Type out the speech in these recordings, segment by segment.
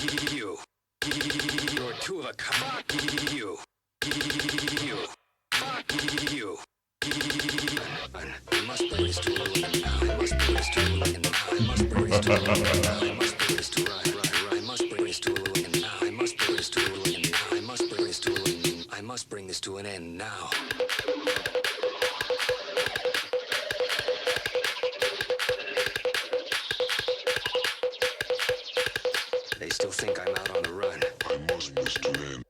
You. You're two of a kind. You. You. I must bring this to a now. I must bring this to a now. I must bring this to a now. I must bring this to right. I must bring this to a now. I must bring this to a now. I must bring this to a I must bring this to an end now. They still think I'm out on the run. I must bring this to an end.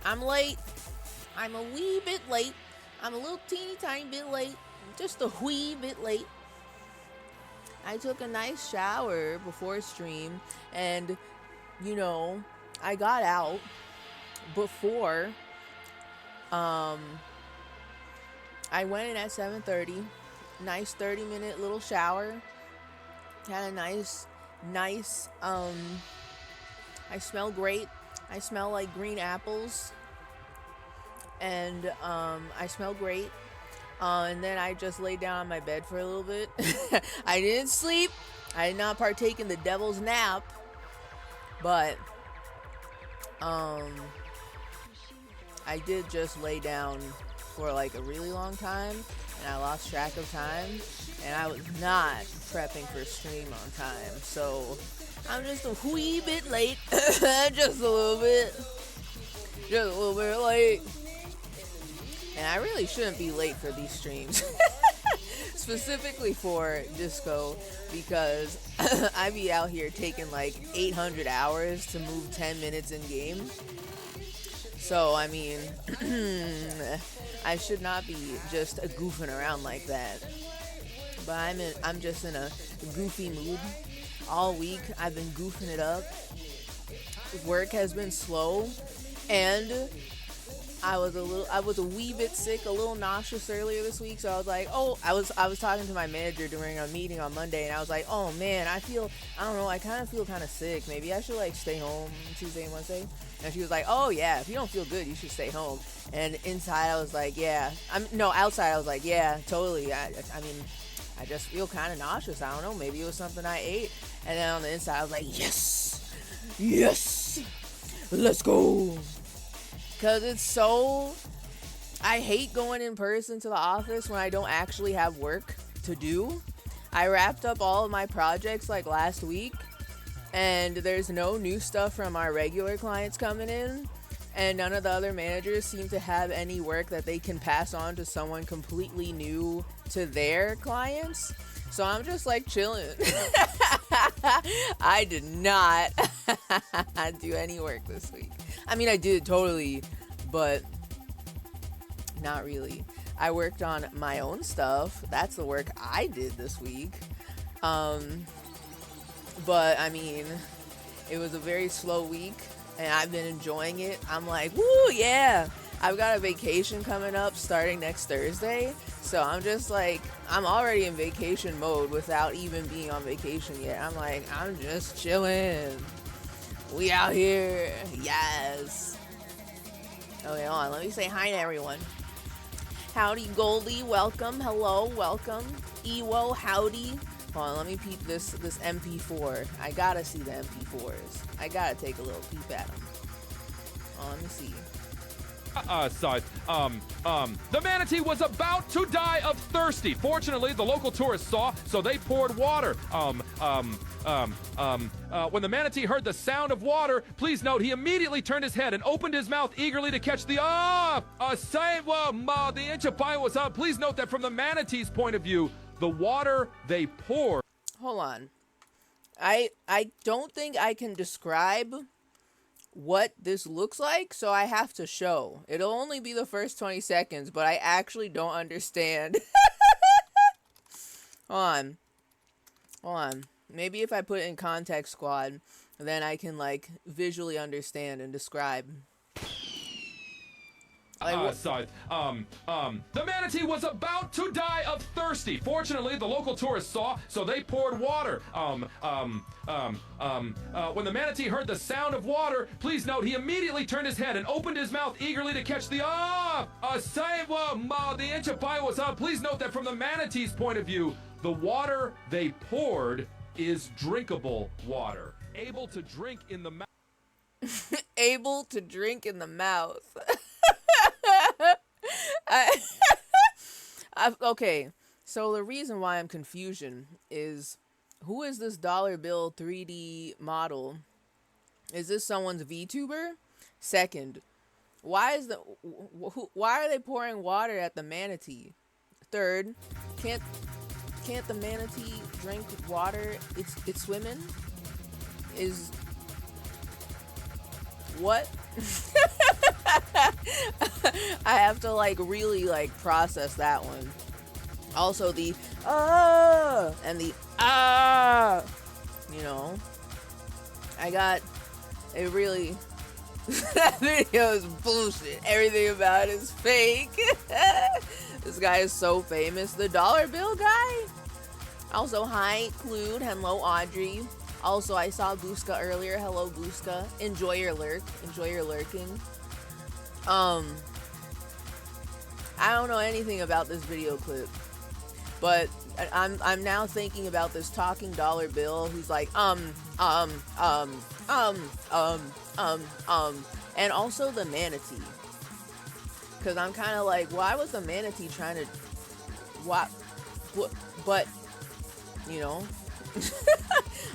I'm late. I'm a wee bit late. I'm a little teeny tiny bit late. Just a wee bit late. I took a nice shower before stream, and you know, I got out before I went in at 7:30. Nice 30-minute little shower. Had a nice I smell great. I smell like green apples, and I smell great. And then I just laid down on my bed for a little bit. I didn't sleep. I did not partake in the devil's nap, but I did just lay down for like a really long time, and I lost track of time, and I was not prepping for stream on time, so I'm just a wee bit late. Just a little bit late. And I really shouldn't be late for these streams. Specifically for disco, because I be out here taking like 800 hours to move 10 minutes in game. So I mean, I should not be just goofing around like that. But I'm just in a goofy mood. All week I've been goofing it up. Work has been slow, and I was a wee bit sick, a little nauseous earlier this week. So I was like, oh, I was talking to my manager during a meeting on Monday, and I was like, oh man, I don't know, I kind of feel kind of sick. Maybe I should like stay home Tuesday and Wednesday. And she was like, oh yeah, if you don't feel good, you should stay home. And inside I was like, yeah. Outside I was like, yeah, totally. I mean, I just feel kind of nauseous. I don't know, maybe it was something I ate. And then on the inside I was like, yes, let's go. Because I hate going in person to the office when I don't actually have work to do. I wrapped up all of my projects like last week, and there's no new stuff from our regular clients coming in, and none of the other managers seem to have any work that they can pass on to someone completely new to their clients. So I'm just like chilling. I did not do any work this week. I mean, I did totally, but not really. I worked on my own stuff. That's the work I did this week. But I mean, it was a very slow week, and I've been enjoying it. I'm like, woo, yeah. I've got a vacation coming up starting next Thursday. So I'm just like, I'm already in vacation mode without even being on vacation yet. I'm like, I'm just chilling. We out here. Yes. Okay, hold on. Let me say hi to everyone. Howdy, Goldie. Welcome. Hello. Welcome. Ewo. Howdy. Hold on. Let me peep this MP4. I gotta see the MP4s. I gotta take a little peep at them. Oh, let me see. The manatee was about to die of thirsty. Fortunately, the local tourists saw, so they poured water. When the manatee heard the sound of water, please note he immediately turned his head and opened his mouth eagerly to catch the was up. Please note that from the manatee's point of view, the water they poured. Hold on. I don't think I can describe what this looks like, so I have to show. It'll only be the first 20 seconds, but I actually don't understand. Hold on. Maybe if I put it in Context Squad, then I can like visually understand and describe. The manatee was about to die of thirsty. Fortunately, the local tourists saw, so they poured water. When the manatee heard the sound of water, please note he immediately turned his head and opened his mouth eagerly to catch the was up. Please note that from the manatee's point of view, the water they poured is drinkable water, able to drink in the mouth. Able to drink in the mouth. Okay, so the reason why I'm confusion is, who is this dollar bill 3D model? Is this someone's VTuber? Second, why are they pouring water at the manatee? Third, can't the manatee drink water? It's swimming? Is what? I have to like really like process that one. Also the and the you know, I got it really. That video is bullshit. Everything about it is fake. This guy is so famous. The dollar bill guy. Also, hi, Clued. Hello, Audrey. Also, I saw Booska earlier. Hello, Booska. Enjoy your lurk. Enjoy your lurking. I don't know anything about this video clip, but I'm now thinking about this talking dollar bill who's like and also the manatee, because I'm kind of like, why was the manatee trying to what but you know.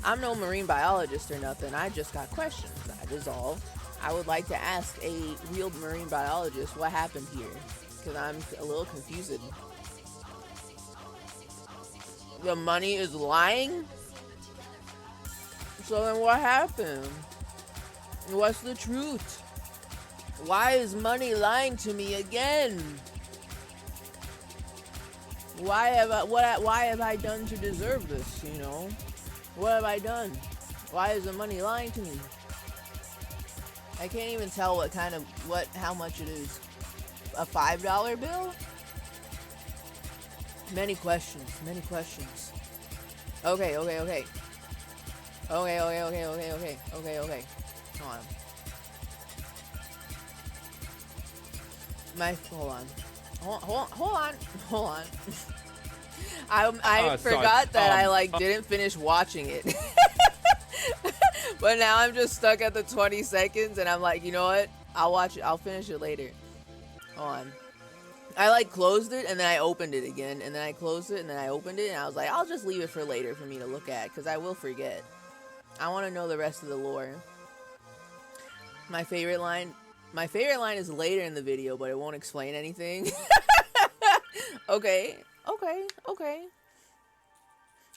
I'm no marine biologist or nothing. I just got questions. That is all. I would like to ask a real marine biologist what happened here, because I'm a little confused. The money is lying? So then what happened? What's the truth? Why is money lying to me again? Why have I done to deserve this, you know? What have I done? Why is the money lying to me? I can't even tell how much it is. A $5 bill? Many questions. Okay. Okay. Hold on. I forgot that I didn't finish watching it. But now I'm just stuck at the 20 seconds and I'm like, you know what? I'll watch it. I'll finish it later. Hold on. I closed it and then I opened it again, and then I closed it and then I opened it, and I was like, I'll just leave it for later for me to look at, because I will forget. I want to know the rest of the lore. My favorite line is later in the video, but it won't explain anything. Okay.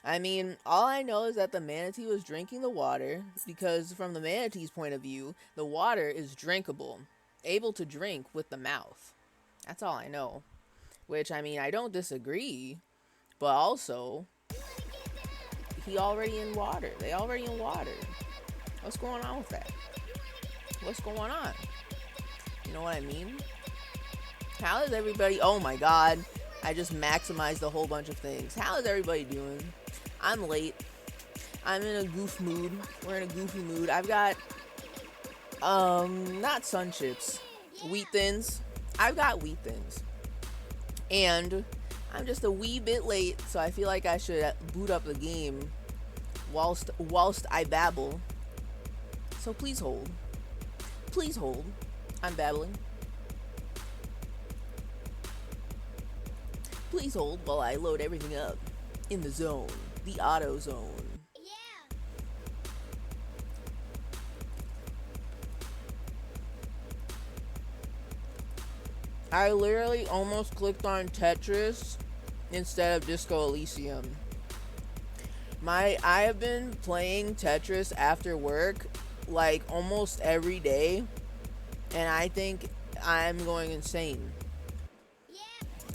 I mean, all I know is that the manatee was drinking the water, because from the manatee's point of view, the water is drinkable, able to drink with the mouth. That's all I know. Which, I mean, I don't disagree, but also, they already in water. What's going on with that? What's going on? You know what I mean? How is everybody... Oh my god. I just maximized a whole bunch of things. How is everybody doing? I'm late. I'm in a goof mood. We're in a goofy mood. I've got... not Sun Chips. Wheat Thins. I've got Wheat Thins. And I'm just a wee bit late, so I feel like I should boot up the game whilst I babble. So please hold. Please hold. I'm babbling. Please hold while I load everything up in the zone, the auto zone. I literally almost clicked on Tetris instead of Disco Elysium. I have been playing Tetris after work like almost every day, and I think I'm going insane.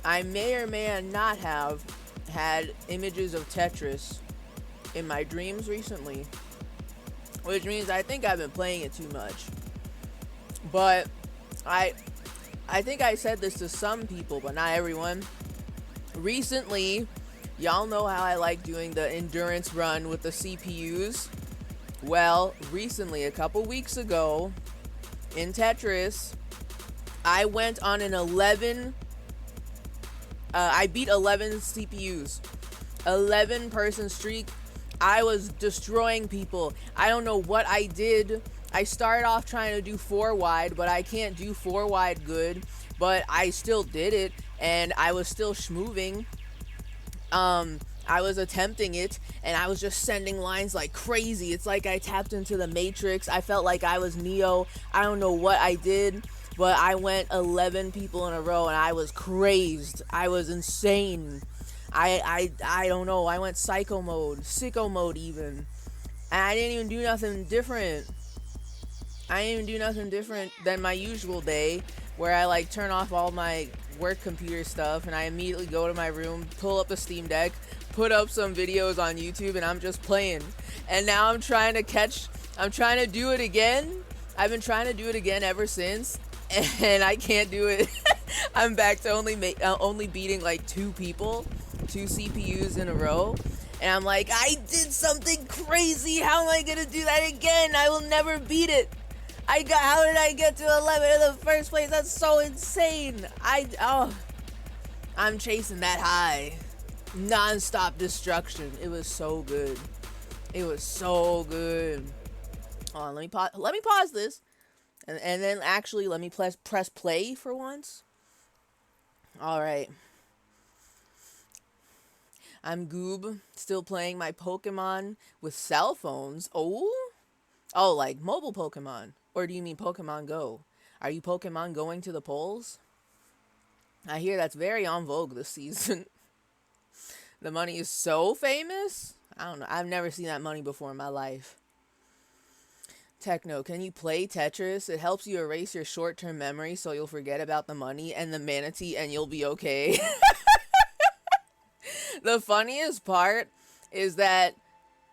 I may or may not have had images of Tetris in my dreams recently, which means I think I've been playing it too much. But I think I said this to some people, but not everyone. Recently, y'all know how I like doing the endurance run with the CPUs. Well, recently, a couple weeks ago, in Tetris, I went on an 11... I beat 11 CPUs. 11-person streak. I was destroying people. I don't know what I did. I started off trying to do 4 wide, but I can't do 4 wide good. But I still did it, and I was still schmoving. I was attempting it, and I was just sending lines like crazy. It's like I tapped into the Matrix. I felt like I was Neo. I don't know what I did, but I went 11 people in a row, and I was crazed. I was insane. I don't know. I went psycho mode, sicko mode even. And I didn't even do nothing different. I didn't even do nothing different than my usual day, where I like turn off all my work computer stuff and I immediately go to my room, pull up the Steam Deck, put up some videos on YouTube, and I'm just playing. And now I'm trying to do it again. I've been trying to do it again ever since, and I can't do it. I'm back to only beating like 2 CPUs in a row. And I'm like, I did something crazy. How am I gonna do that again? I will never beat it. How did I get to 11 in the first place? That's so insane. I'm chasing that high. Non-stop destruction. It was so good. It was so good. Hold on, let me pause this. And then actually let me press play for once. Alright. I'm Goob, still playing my Pokemon with cell phones. Oh, like mobile Pokemon. Or do you mean Pokemon Go? Are you Pokemon going to the polls? I hear that's very en vogue this season. The money is so famous. I don't know. I've never seen that money before in my life. Techno, can you play Tetris? It helps you erase your short-term memory so you'll forget about the money and the manatee and you'll be okay. The funniest part is that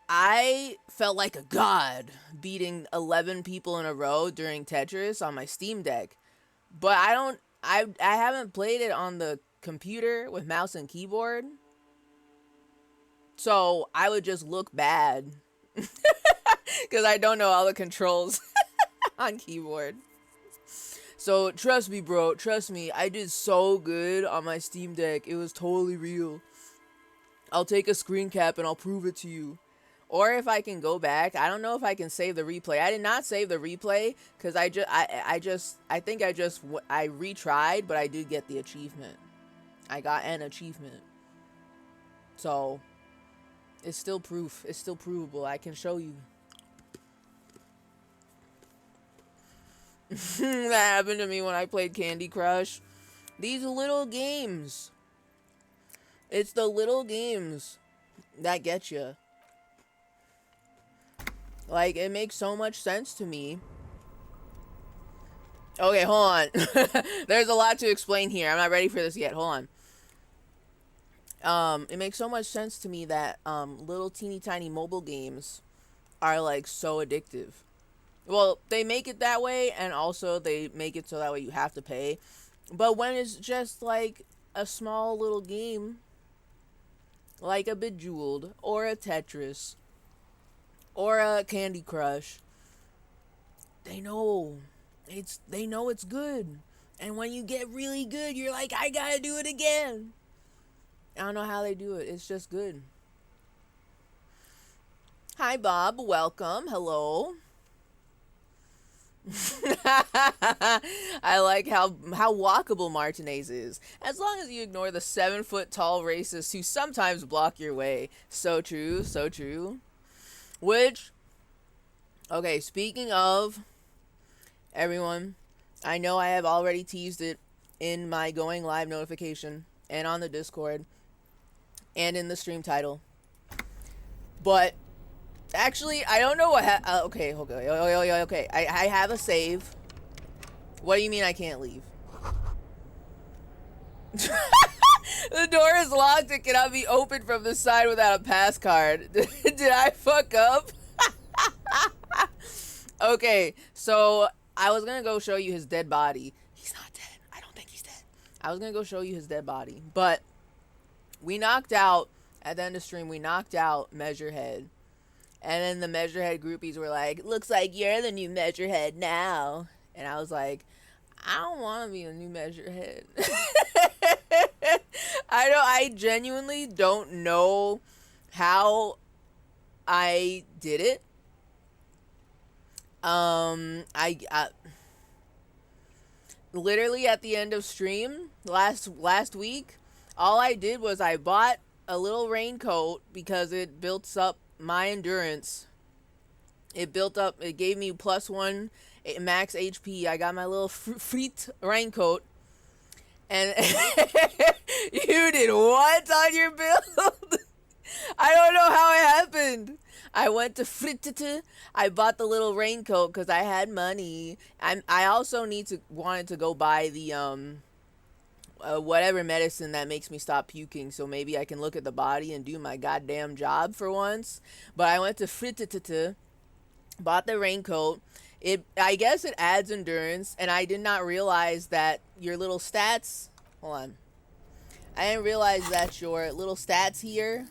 I felt like a god beating 11 people in a row during Tetris on my Steam Deck. But I haven't played it on the computer with mouse and keyboard. So I would just look bad. Because I don't know all the controls on keyboard. So trust me, bro. Trust me. I did so good on my Steam Deck. It was totally real. I'll take a screen cap and I'll prove it to you. Or if I can go back, I don't know if I can save the replay. I did not save the replay because I retried, but I did get the achievement. I got an achievement. So it's still proof. It's still provable. I can show you. That happened to me when I played Candy Crush. These little games. It's the little games that get you. Like, it makes so much sense to me. Okay, hold on. There's a lot to explain here. I'm not ready for this yet. Hold on. It makes so much sense to me that little teeny tiny mobile games are like so addictive. Well, they make it that way, and also they make it so that way you have to pay. But when it's just like a small little game, like a Bejeweled or a Tetris or a Candy Crush, they know it's good. And when you get really good, you're like, I gotta do it again. I don't know how they do it. It's just good. Hi, Bob. Welcome. Hello. I like how walkable Martinez is. As long as you ignore the 7-foot-tall racists who sometimes block your way. So true, so true. Which, okay, speaking of, everyone, I know I have already teased it in my going live notification and on the Discord and in the stream title. But actually, I don't know what okay. I have a save. What do you mean I can't leave? The door is locked. It cannot be opened from the side without a pass card. Did I fuck up? Okay, so I was gonna go show you his dead body. He's not dead. I don't think he's dead. I was gonna go show you his dead body. But we knocked out, at the end of stream, we knocked out Measurehead. And then the Measurehead groupies were like, looks like you're the new Measurehead now. And I was like, I don't want to be a new Measurehead. I genuinely don't know how I did it. I literally at the end of stream last week, all I did was I bought a little raincoat because it built up my endurance. It gave me +1 max HP. I got my little friet raincoat. And you did what on your build? I don't know how it happened. I went to Frittete. I bought the little raincoat because I had money. I also wanted to go buy the whatever medicine that makes me stop puking, so maybe I can look at the body and do my goddamn job for once. But I went to Frittete, bought the raincoat. I guess it adds endurance, and I did not realize that your little stats. Hold on. I didn't realize that your little stats here.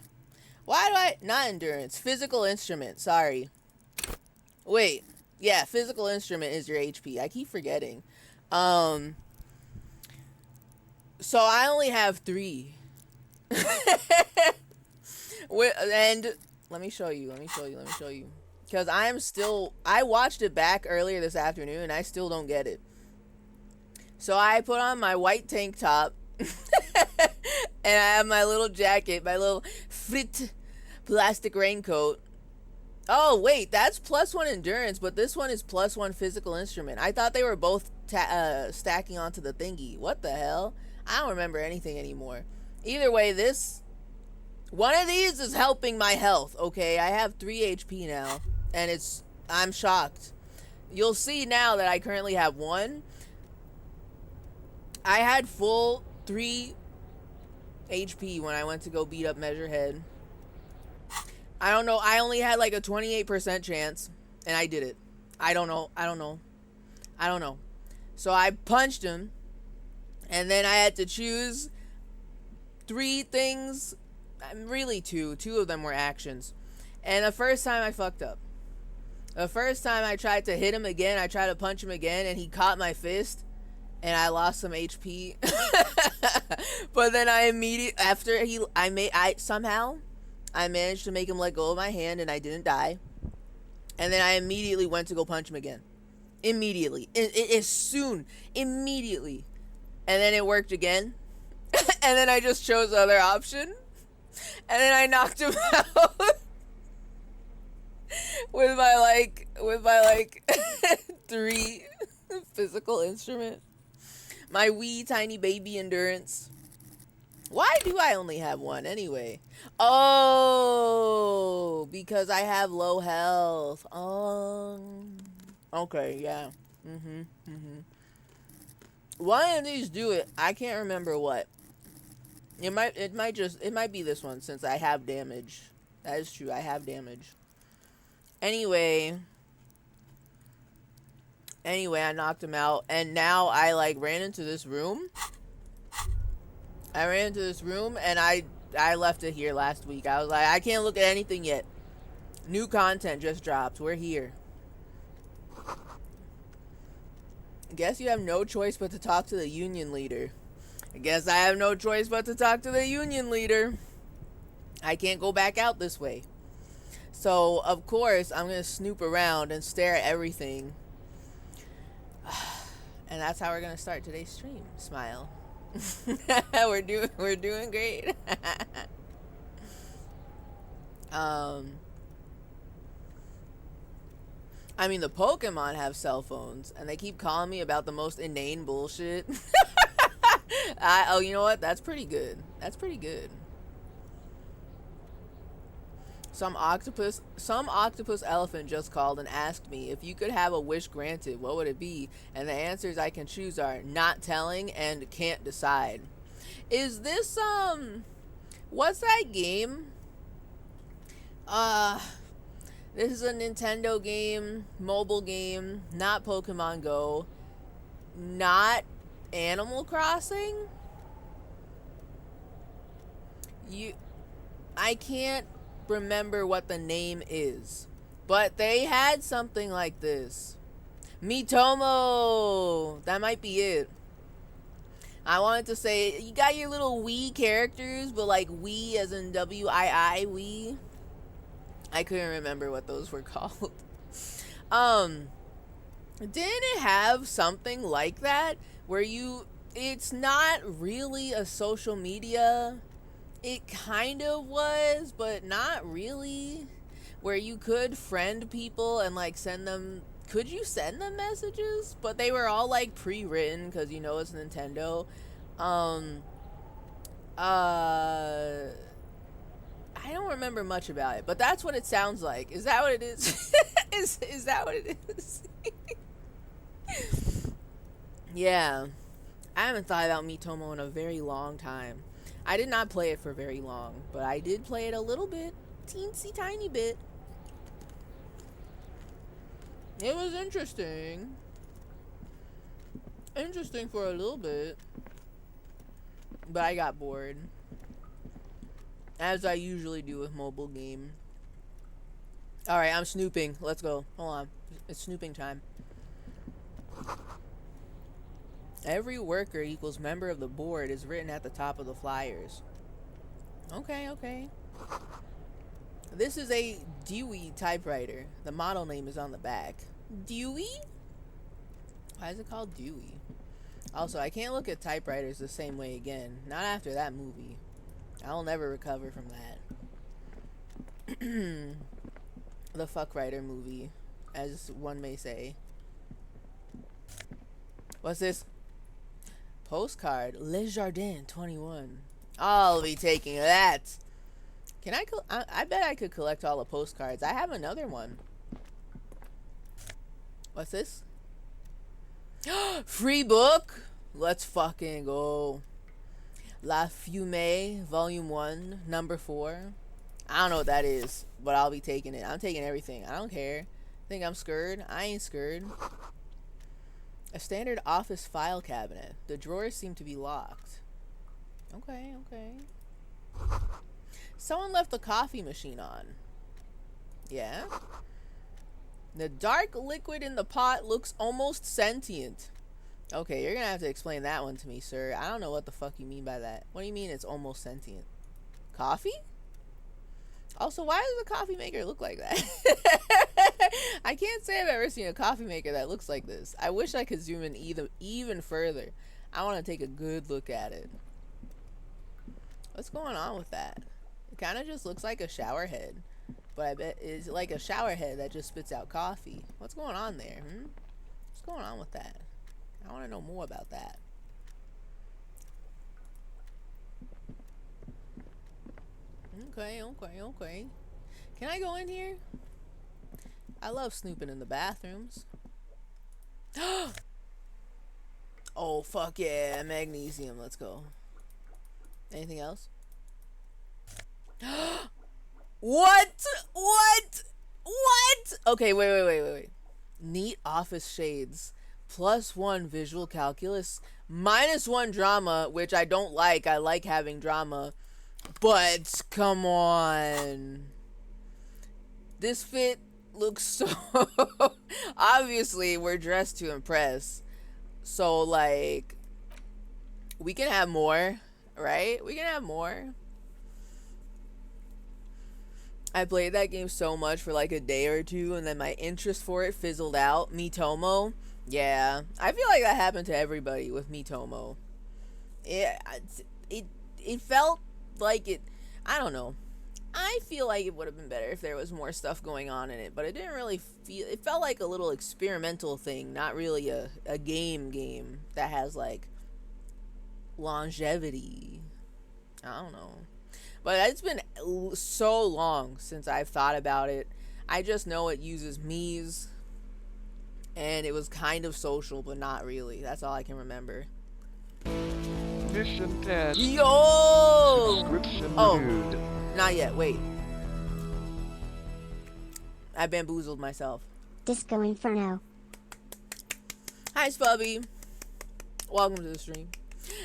Why do I not endurance? Physical instrument. Sorry. Wait. Yeah, physical instrument is your HP. I keep forgetting. So I only have 3. And let me show you. Because I watched it back earlier this afternoon and I still don't get it. So I put on my white tank top and I have my little jacket, my little frit plastic raincoat. Oh, wait, that's +1 endurance, but this one is +1 physical instrument. I thought they were both stacking onto the thingy. What the hell? I don't remember anything anymore. Either way, one of these is helping my health, okay? I have 3 HP now, and I'm shocked. You'll see now that I currently have 1. I had full 3 HP when I went to go beat up Measurehead. I don't know. I only had like a 28% chance, and I did it. I don't know. So I punched him, and then I had to choose 3 things. Really 2. 2 of them were actions. And the first time I fucked up. The first time I tried to hit him again, I tried to punch him again, and he caught my fist, and I lost some HP. But then somehow I managed to make him let go of my hand, and I didn't die. And then I immediately went to go punch him again. Immediately. Immediately. And then it worked again. And then I just chose the other option. And then I knocked him out. with my 3 physical instrument. My wee tiny baby endurance. Why do I only have 1 anyway? Oh, because I have low health. Okay, yeah. One of these do it. I can't remember what. It might be this one since I have damage. That is true. I have damage. Anyway, I knocked him out, and now I ran into this room. And I left it here last week. I was like, I can't look at anything yet. New content just dropped. We're here. I guess you have no choice but to talk to the union leader. I guess I have no choice but to talk to the union leader. I can't go back out this way. So, of course, I'm going to snoop around and stare at everything. And that's how we're going to start today's stream. Smile. we're doing great. I mean, the Pokemon have cell phones, and they keep calling me about the most inane bullshit. You know what? That's pretty good. Some octopus elephant just called and asked me if you could have a wish granted, what would it be? And the answers I can choose are not telling and can't decide. Is this what's that game? This is a Nintendo game, mobile game, not Pokemon Go, not Animal Crossing? I can't remember what the name is, but they had something like this. Miitomo! That might be it. I wanted to say, you got your little Wii characters, but like Wii as in W-I-I, Wii. I couldn't remember what those were called. Didn't it have something like that? Where it's not really a social media. It kind of was, but not really. Where you could friend people and like could you send them messages? But they were all like pre-written because it's Nintendo. I don't remember much about it, but that's what it sounds like. Is that what it is? Is that what it is? Yeah. I haven't thought about Miitomo in a very long time. I did not play it for very long, but I did play it a little bit. Teensy tiny bit. It was interesting. Interesting for a little bit. But I got bored. As I usually do with mobile game. Alright, I'm snooping. Let's go. Hold on. It's snooping time. Every worker equals member of the board is written at the top of the flyers. Okay, okay. This is a Dewey typewriter. The model name is on the back. Dewey? Why is it called Dewey? Also, I can't look at typewriters the same way again. Not after that movie. I'll never recover from that. The fuck writer movie, as one may say. What's this? Postcard. Les Jardins 21. I'll be taking that. Can I bet I could collect all the postcards. I have another one. What's this? Free book? Let's fucking go. La Fumée, Volume 1, Number 4. I don't know what that is, but I'll be taking it. I'm taking everything. I don't care. Think I'm scared? I ain't scared. A standard office file cabinet. The drawers seem to be locked. Okay, okay. Someone left the coffee machine on. Yeah? The dark liquid in the pot looks almost sentient. Okay, you're gonna have to explain that one to me, sir. I don't know what the fuck you mean by that. What do you mean it's almost sentient? Coffee? Also, why does the coffee maker look like that? I can't say I've ever seen a coffee maker that looks like this. I wish I could zoom in even further. I want to take a good look at it. What's going on with that? It kind of just looks like a shower head. But I bet it's like a shower head that just spits out coffee. What's going on there? What's going on with that? I want to know more about that. Okay, okay, okay. Can I go in here? I love snooping in the bathrooms. Oh, fuck yeah. Magnesium. Let's go. Anything else? What? What? What? Okay, wait. Neat office shades. +1 visual calculus. -1 drama, which I don't like. I like having drama. But, come on. This fit looks so... Obviously, we're dressed to impress. So, like... We can have more, right? We can have more. I played that game so much for like a day or two, and then my interest for it fizzled out. Miitomo. Yeah. I feel like that happened to everybody with Miitomo. It felt like it... I don't know. I feel like it would have been better if there was more stuff going on in it, but it didn't really feel... It felt like a little experimental thing, not really a game that has, like, longevity. I don't know. But it's been so long since I've thought about it. I just know it uses Mii's, and it was kind of social, but not really. That's all I can remember. Mission 10. Yo! Subscription Oh, renewed. not yet. Wait. I bamboozled myself. Disco Inferno. Hi, Spubby. Welcome to the stream.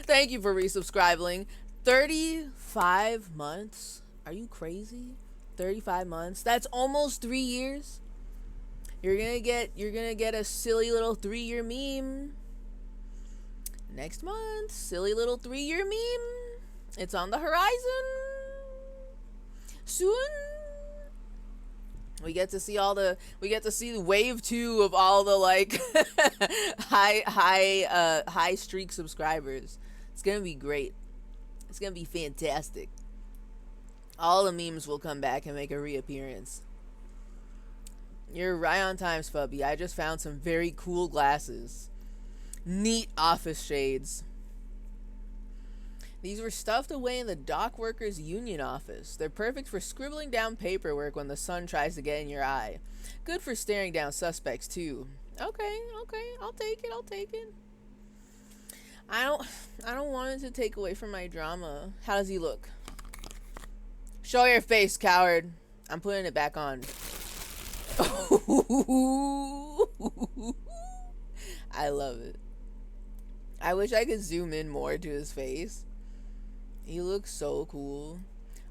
Thank you for resubscribing. 35 months? Are you crazy? 35 months? That's almost 3 years. You're gonna get a silly little 3-year meme next month. Silly little 3-year meme. It's on the horizon. Soon. We get to see wave 2 of all the like high streak subscribers. It's gonna be great. It's gonna be fantastic. All the memes will come back and make a reappearance. You're right on time, Spubby. I just found some very cool glasses. Neat office shades. These were stuffed away in the dock workers' union office. They're perfect for scribbling down paperwork when the sun tries to get in your eye. Good for staring down suspects, too. Okay, I'll take it. I don't want it to take away from my drama. How does he look? Show your face, coward. I'm putting it back on. I love it. I wish I could zoom in more to his face. He looks so cool.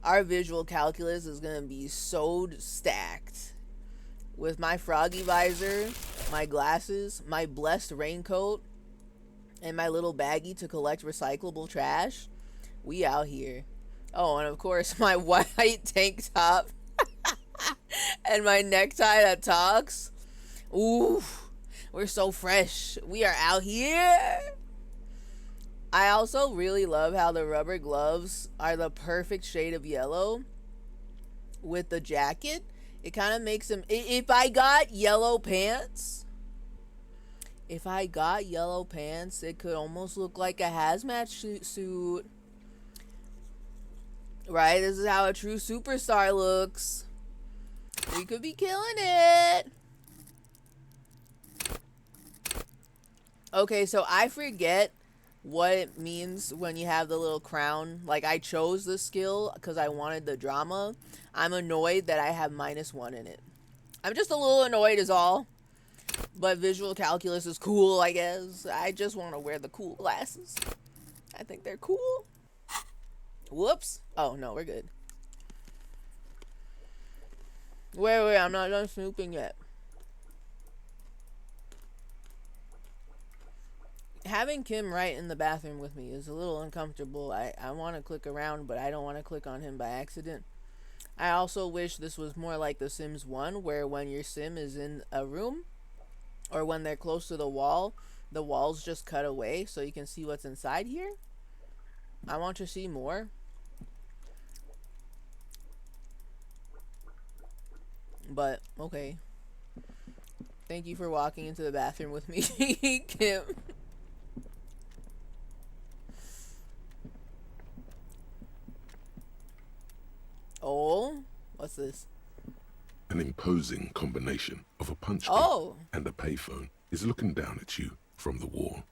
Our visual calculus is gonna be so stacked. With my froggy visor, my glasses, my blessed raincoat, and my little baggie to collect recyclable trash, we out here. Oh, and of course my white tank top and my necktie that talks. Ooh, we're so fresh. We are out here. I also really love how the rubber gloves are the perfect shade of yellow with the jacket. It kind of makes them... If I got yellow pants, it could almost look like a hazmat suit. Right? This is how a true superstar looks. We could be killing it. Okay, so I forget what it means when you have the little crown. Like, I chose this skill because I wanted the drama. I'm annoyed that I have -1 in it. I'm just a little annoyed is all. But visual calculus is cool, I guess. I just want to wear the cool glasses. I think they're cool. Whoops. Oh, no, we're good. Wait, I'm not done snooping yet. Having Kim right in the bathroom with me is a little uncomfortable. I want to click around, but I don't want to click on him by accident. I also wish this was more like The Sims 1, where when your sim is in a room, or when they're close to the walls just cut away so you can see what's inside here. I want to see more. But, okay. Thank you for walking into the bathroom with me, Kim. Oh, what's this? An imposing combination of a punch Oh. key and a payphone is looking down at you from the wall.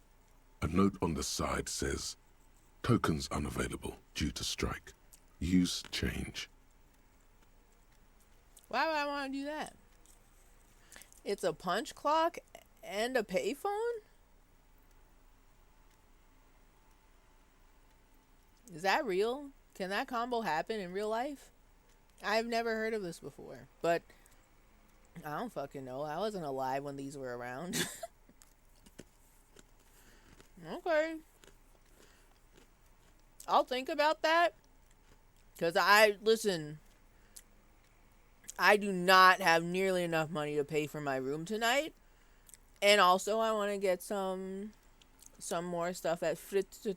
A note on the side says, "Tokens unavailable due to strike. Use change." Why would I want to do that? It's a punch clock and a payphone? Is that real? Can that combo happen in real life? I've never heard of this before, but I don't fucking know. I wasn't alive when these were around. Okay. I'll think about that. Because listen, I do not have nearly enough money to pay for my room tonight. And also I want to get some more stuff at Fritz.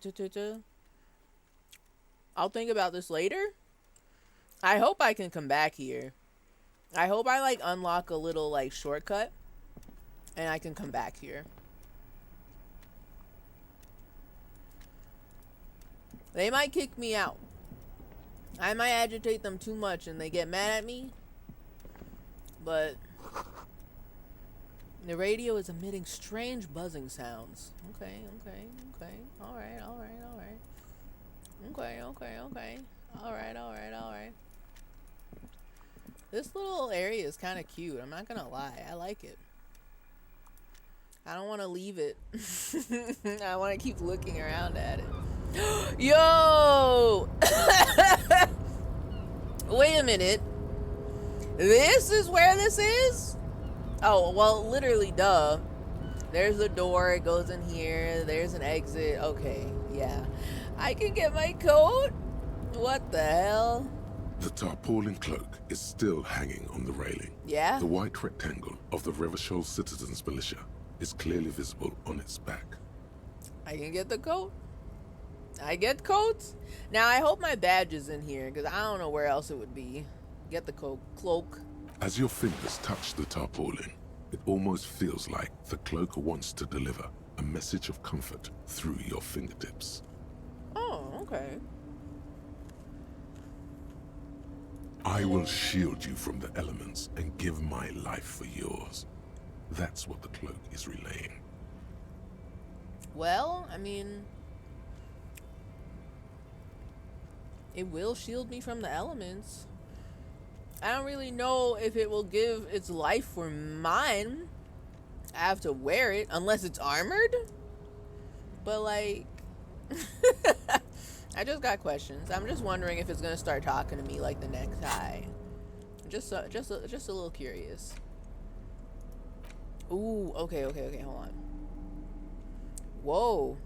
I'll think about this later. I hope I can come back here. I hope I unlock a little shortcut and I can come back here. They might kick me out. I might agitate them too much and they get mad at me. But the radio is emitting strange buzzing sounds. Okay. Alright. Okay. Alright. This little area is kind of cute. I'm not gonna lie. I like it. I don't want to leave it. I want to keep looking around at it. Yo! Wait a minute. This is where this is? Oh, well, literally, duh. There's a door. It goes in here. There's an exit. Okay, yeah. I can get my coat? What the hell? The tarpaulin cloak is still hanging on the railing. Yeah? The white rectangle of the Revachol Citizens Militia is clearly visible on its back. I can get the coat. I get coats. Now, I hope my badge is in here, because I don't know where else it would be. Get the cloak. As your fingers touch the tarpaulin, it almost feels like the cloak wants to deliver a message of comfort through your fingertips. Oh, Okay. I will shield you from the elements and give my life for yours. That's what the cloak is relaying. Well, I mean, it will shield me from the elements. I don't really know if it will give its life for mine. I have to wear it unless it's armored. But like, I just got questions. I'm just wondering if it's gonna start talking to me like the necktie. Just a little curious. Ooh, okay, hold on. Whoa,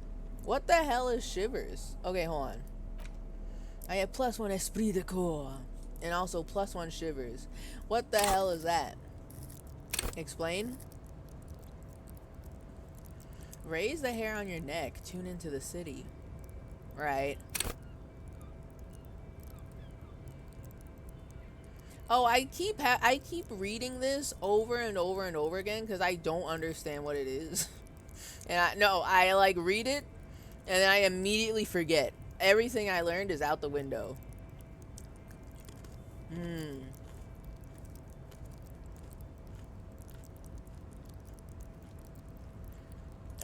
what the hell is shivers? Okay, hold on. I have +1 esprit de corps and also +1 shivers. What the hell is that? Explain. Raise the hair on your neck. Tune into the city. Right. Oh, I keep reading this over and over and over again because I don't understand what it is. And I like read it and then I immediately forget. Everything I learned is out the window.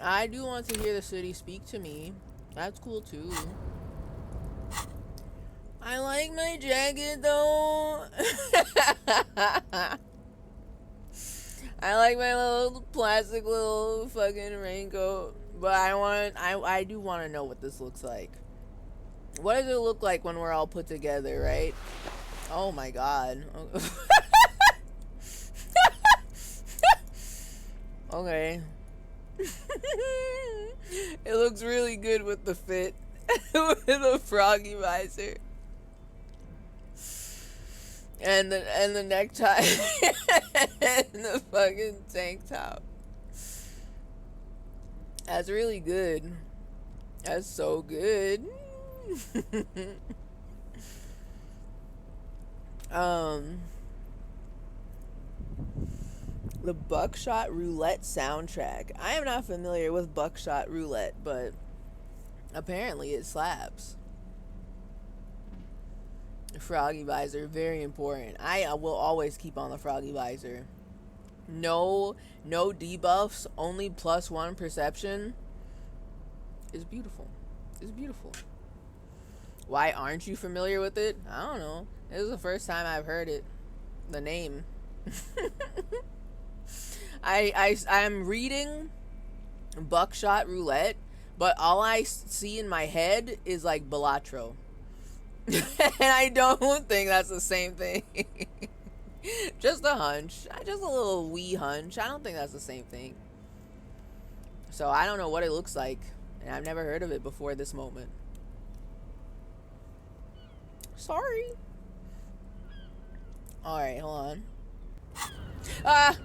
I do want to hear the city speak to me. That's cool too. I like my jacket though. I like my little plastic little fucking raincoat. But I do want to know what this looks like. What does it look like when we're all put together, right? Oh my god. Okay. It looks really good with the fit. With the froggy visor. And the necktie. And the fucking tank top. That's really good. That's so good. The Buckshot Roulette soundtrack. I am not familiar with Buckshot Roulette, but apparently it slaps. Froggy visor, very important. I will always keep on the froggy visor. No debuffs, only +1 perception. Is beautiful. It's beautiful. Why aren't you familiar with it? I don't know. This is the first time I've heard it. The name. I'm reading Buckshot Roulette, but all I see in my head is like Balatro. And I don't think that's the same thing. Just a hunch. Just a little wee hunch. I don't think that's the same thing. So I don't know what it looks like. And I've never heard of it before this moment. Sorry. Alright, hold on. Ah!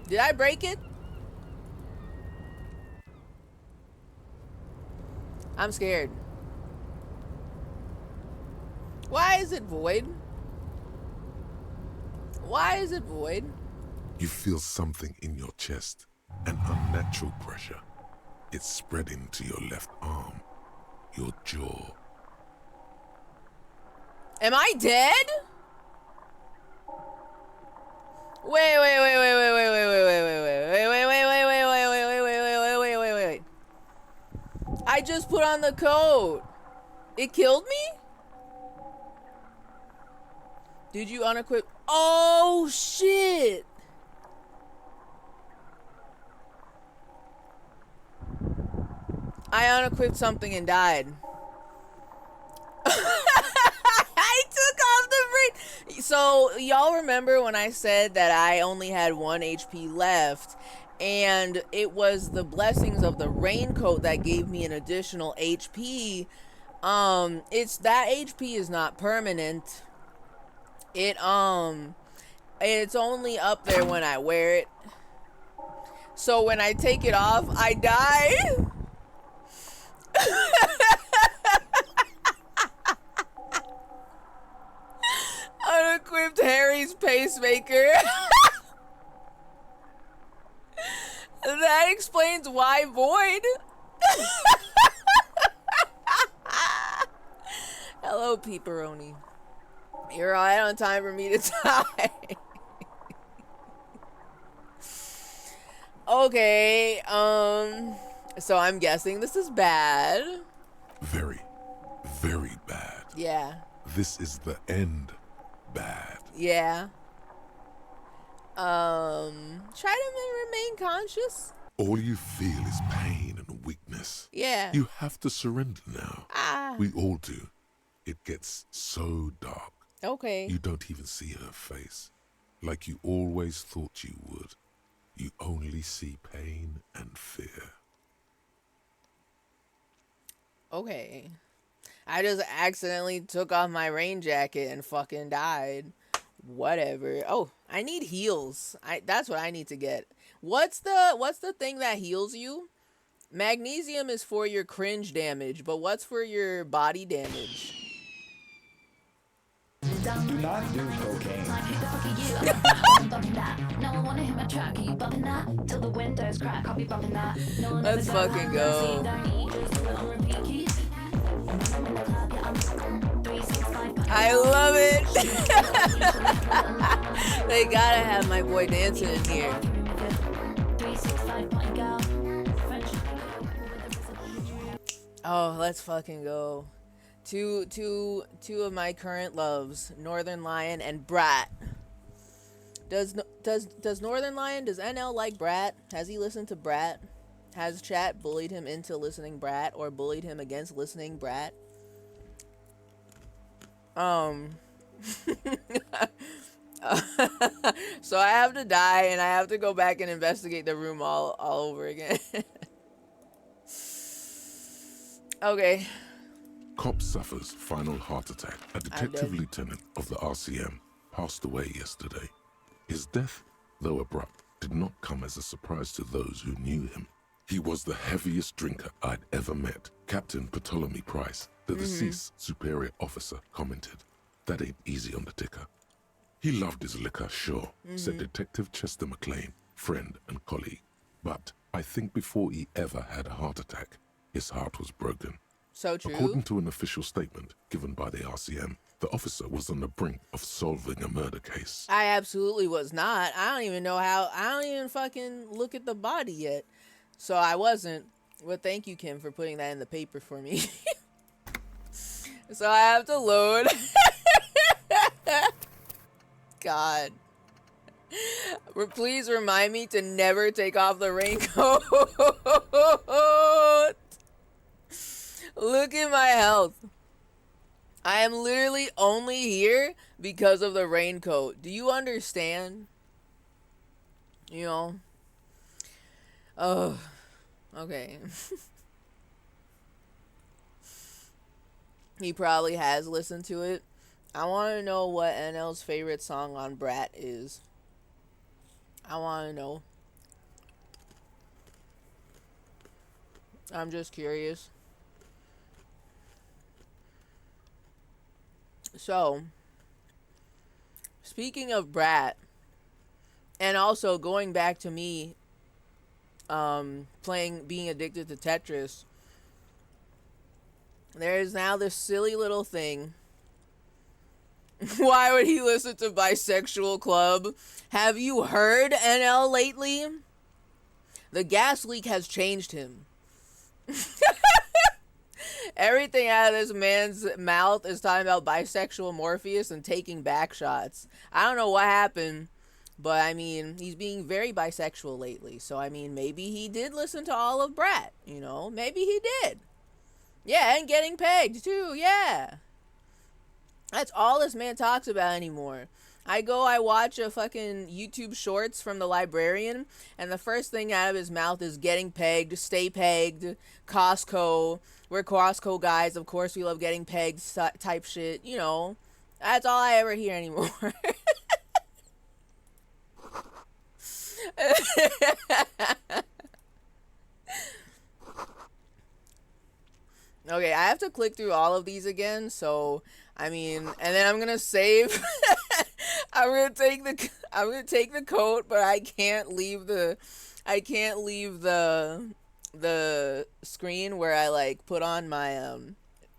Did I break it? I'm scared. Why is it void? Why is it void? You feel something in your chest, an unnatural pressure. It's spreading to your left arm, your jaw. Am I dead? Wait. I just put on the coat. It killed me? Did you unequip? Oh, shit. I unequipped something and died. I took off the brain. So, y'all remember when I said that I only had 1 HP left? And it was the blessings of the raincoat that gave me an additional HP. It's that HP is not permanent. It's only up there when I wear it. So when I take it off, I die. Unequipped Harry's pacemaker. That explains why void. Hello, pepperoni. You're right on time for me to die. Okay, so I'm guessing this is bad. Very, very bad. Yeah. This is the end bad. Yeah. Try to remain conscious. All you feel is pain and weakness. Yeah. You have to surrender now. Ah. We all do. It gets so dark. Okay. You don't even see her face. Like you always thought you would. You only see pain and fear. Okay. I just accidentally took off my rain jacket and fucking died. Whatever. Oh, I need heals. That's what I need to get. What's the thing that heals you? Magnesium is for your cringe damage, but what's for your body damage? Do not do cocaine. Let's fucking go. I love it. They gotta have my boy dancing in here. Oh, let's fucking go. Two of my current loves, Northern Lion and Brat. Does Northern Lion, does NL like Brat? Has he listened to Brat? Has chat bullied him into listening Brat or bullied him against listening Brat? So I have to die and I have to go back and investigate the room all over again. Okay. Cop suffers final heart attack. A detective lieutenant of the RCM passed away yesterday. His death, though abrupt, did not come as a surprise to those who knew him. He was the heaviest drinker I'd ever met. Captain Ptolemy Price, the deceased superior officer, commented, "That ain't easy on the ticker." He loved his liquor, sure, said Detective Chester McLean, friend and colleague. But I think before he ever had a heart attack, his heart was broken. So true. According to an official statement given by the RCM, the officer was on the brink of solving a murder case. I absolutely was not. I don't even know how. I don't even fucking look at the body yet. So I wasn't. Well, thank you, Kim, for putting that in the paper for me. So I have to load. God. Please remind me to never take off the raincoat. Look at my health. I am literally only here because of the raincoat. Do you understand? You know? Oh, okay. He probably has listened to it. I want to know what NL's favorite song on Brat is. I want to know. I'm just curious. So, speaking of Brat, and also going back to me being addicted to Tetris, there is now this silly little thing. Why would he listen to Bisexual Club? Have you heard NL lately? The gas leak has changed him. Everything out of this man's mouth is talking about bisexual Morpheus and taking back shots. I don't know what happened, but I mean, he's being very bisexual lately. So, I mean, maybe he did listen to all of Brat, you know? Maybe he did. Yeah, and getting pegged too, yeah. That's all this man talks about anymore. I watch a fucking YouTube shorts from the librarian, and the first thing out of his mouth is getting pegged, stay pegged, Costco. We're Costco guys, of course we love getting pegged type shit, you know. That's all I ever hear anymore. Okay, I have to click through all of these again, so I mean, and then I'm gonna save. I'm gonna take the coat, but I can't leave the the screen where I like put on my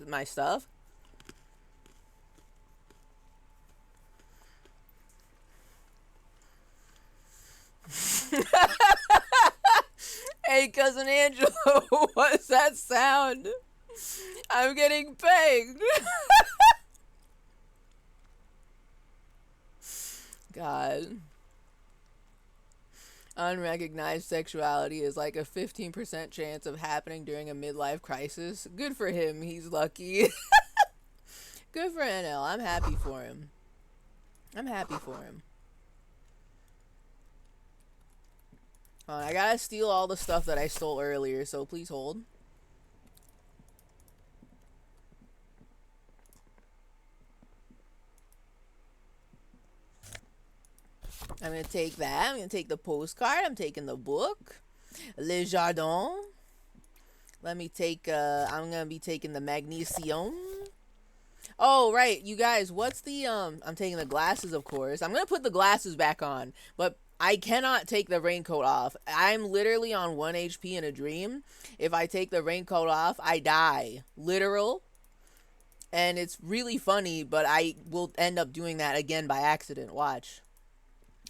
my stuff. Hey, cousin Angelo, what's that sound? I'm getting pegged. God. Unrecognized sexuality is like a 15% chance of happening during a midlife crisis. Good for him. He's lucky. Good for NL. I'm happy for him. I'm happy for him. I gotta steal all the stuff that I stole earlier, so please hold. I'm gonna take that. I'm gonna take the postcard. I'm taking the book. Le Jardin. Let me take, I'm gonna be taking the magnesium. Oh, right. You guys, what's the, I'm taking the glasses, of course. I'm gonna put the glasses back on, but I cannot take the raincoat off. I'm literally on 1 HP in a dream. If I take the raincoat off, I die. Literal. And it's really funny, but I will end up doing that again by accident. Watch.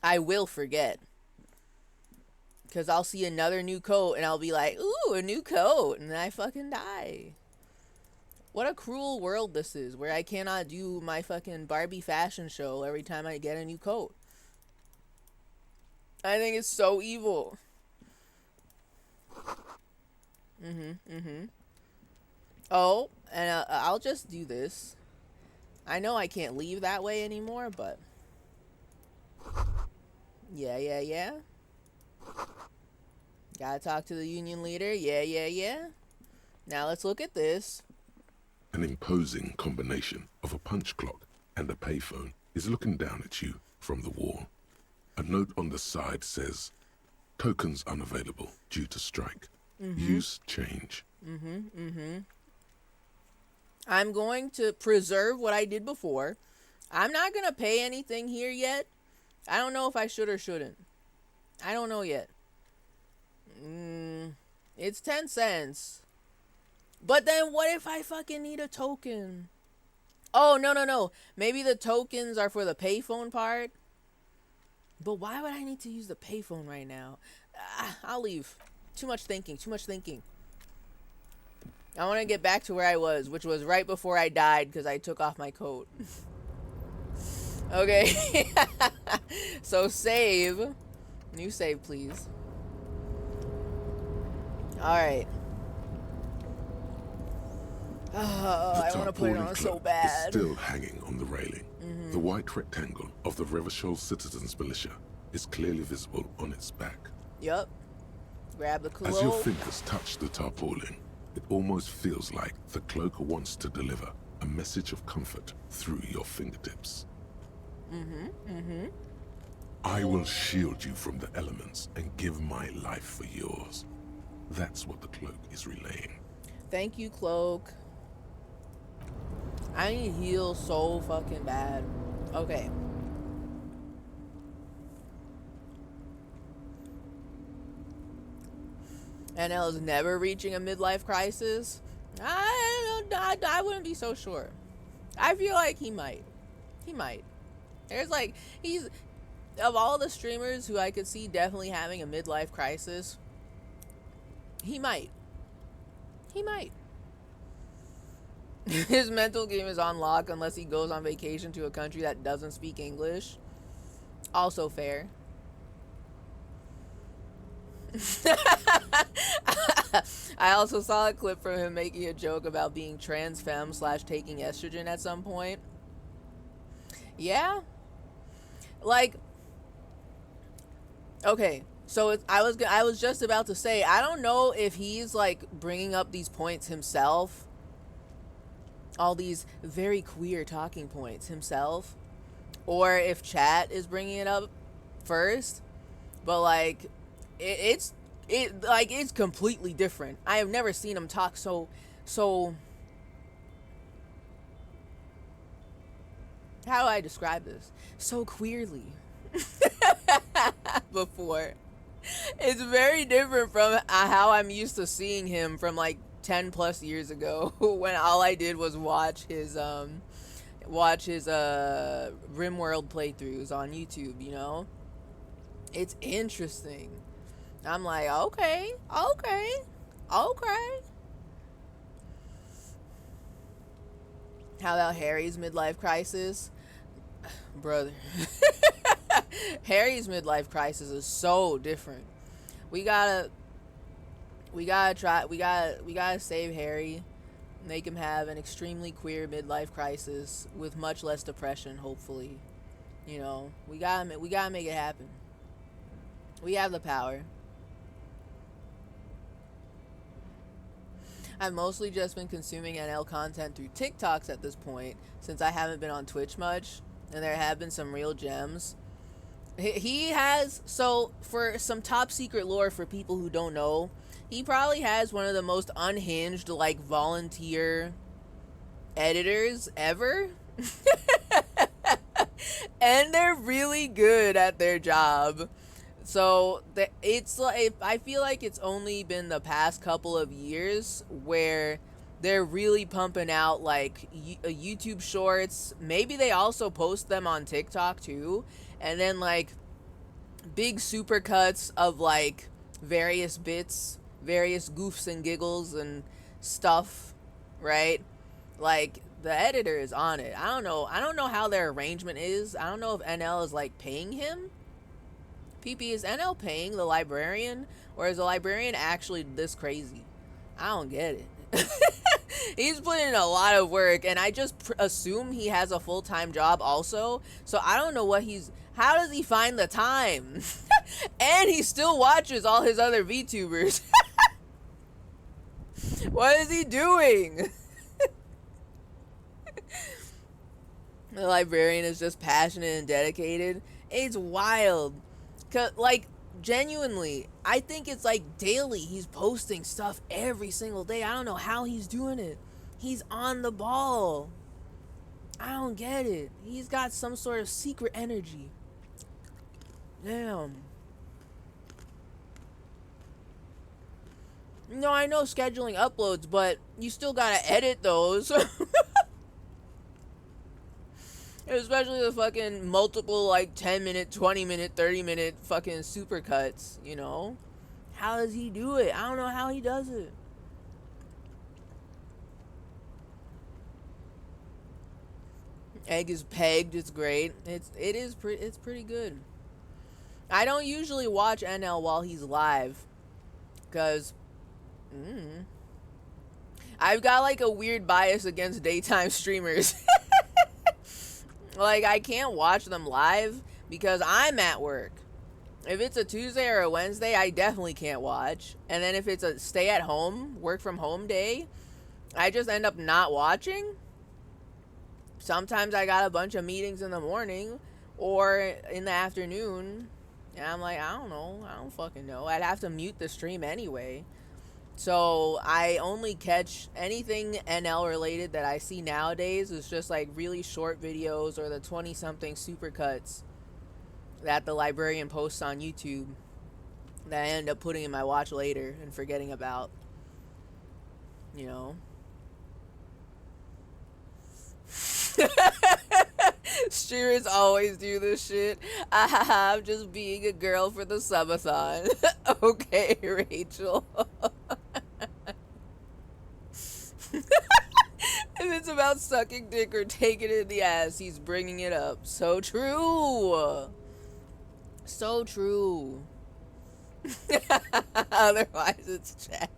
I will forget. Because I'll see another new coat and I'll be like, ooh, a new coat. And then I fucking die. What a cruel world this is, where I cannot do my fucking Barbie fashion show every time I get a new coat. I think it's so evil. Oh, and I'll just do this. I know I can't leave that way anymore, but... Yeah. Gotta talk to the union leader. Yeah. Now let's look at this. An imposing combination of a punch clock and a payphone is looking down at you from the wall. A note on the side says, tokens unavailable due to strike. Use change. I'm going to preserve what I did before. I'm not going to pay anything here yet. I don't know if I should or shouldn't. I don't know yet. It's 10 cents. But then what if I fucking need a token? Oh, no. Maybe the tokens are for the payphone part. But why would I need to use the payphone right now? I'll leave. Too much thinking. I want to get back to where I was, which was right before I died because I took off my coat. Okay. So save. New save, please. Alright. I want to put it on so bad. Is still hanging on the railing. The white rectangle of the Revachol Citizens Militia is clearly visible on its back. Yup. Grab the cloak. As your fingers touch the tarpaulin, it almost feels like the cloak wants to deliver a message of comfort through your fingertips. I will shield you from the elements and give my life for yours. That's what the cloak is relaying. Thank you, cloak. I need heal so fucking bad. Okay. NL is never reaching a midlife crisis. I wouldn't be so sure. I feel like he might. There's like, he's, of all the streamers who I could see definitely having a midlife crisis, he might. His mental game is on lock unless he goes on vacation to a country that doesn't speak English. Also fair. I also saw a clip from him making a joke about being trans femme / taking estrogen at some point. Yeah. Like, okay, so I was just about to say, I don't know if he's like bringing up these points himself, all these very queer talking points himself, or if chat is bringing it up first. But like, it's completely different. I have never seen him talk so how do I describe this? So queerly before. It's very different from how I'm used to seeing him from like 10 plus years ago when all I did was watch his RimWorld playthroughs on YouTube, you know? It's interesting. I'm like, okay. How about Harry's midlife crisis? Brother. Harry's midlife crisis is so different. We gotta save Harry, make him have an extremely queer midlife crisis with much less depression, hopefully. You know, we gotta make it happen. We have the power. I've mostly just been consuming NL content through TikToks at this point, since I haven't been on Twitch much, and there have been some real gems. He has, so for some top secret lore for people who don't know, he probably has one of the most unhinged, like, volunteer editors ever. And they're really good at their job. So it's like, I feel like it's only been the past couple of years where they're really pumping out like YouTube shorts. Maybe they also post them on TikTok too, and then like big supercuts of like various bits, various goofs and giggles and stuff, right? Like the editor is on it. I don't know how their arrangement is. I don't know if NL is like paying him. PP, is NL paying the librarian, or is the librarian actually this crazy? I don't get it. He's putting in a lot of work, and I just assume he has a full-time job also, so I don't know how does he find the time? And he still watches all his other VTubers. What is he doing? The librarian is just passionate and dedicated. It's wild. Like, genuinely, I think it's like daily he's posting stuff every single day. I don't know how he's doing it. He's on the ball. I don't get it. He's got some sort of secret energy. Damn. No, I know scheduling uploads, but you still gotta edit those. Especially the fucking multiple, like, 10-minute, 20-minute, 30-minute fucking supercuts, you know? How does he do it? I don't know how he does it. Egg is pegged. It's great. It's pretty good. I don't usually watch NL while he's live, because I've got, like, a weird bias against daytime streamers. Like, I can't watch them live because I'm at work. If it's a Tuesday or a Wednesday, I definitely can't watch. And then if it's a stay-at-home, work-from-home day, I just end up not watching. Sometimes I got a bunch of meetings in the morning or in the afternoon. And I'm like, I don't know. I don't fucking know. I'd have to mute the stream anyway. So I only catch anything NL related that I see nowadays is just like really short videos or the 20-something supercuts that the librarian posts on YouTube that I end up putting in my watch later and forgetting about. You know? Streamers always do this shit. I'm just being a girl for the subathon. Okay, Rachel. If it's about sucking dick or taking it in the ass, he's bringing it up. So true. So true. Otherwise, it's chat.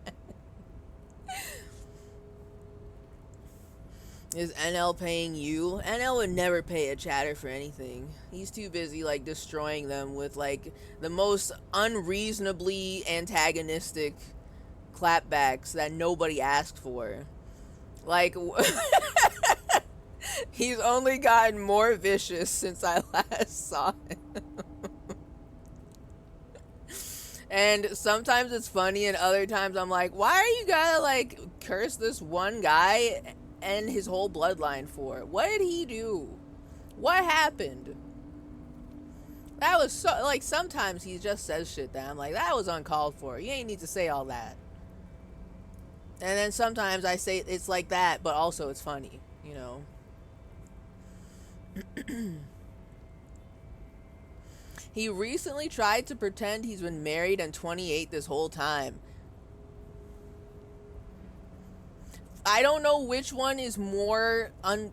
Is NL paying you? NL would never pay a chatter for anything. He's too busy, like, destroying them with, like, the most unreasonably antagonistic clapbacks that nobody asked for. Like, he's only gotten more vicious since I last saw him. And sometimes it's funny, and other times I'm like, why are you gotta, like, curse this one guy and his whole bloodline for? What did he do? What happened? That was so, like, sometimes he just says shit that I'm like, that was uncalled for. You ain't need to say all that. And then sometimes I say it's like that, but also it's funny, you know. He recently tried to pretend he's been married and 28 this whole time. I don't know which one is more I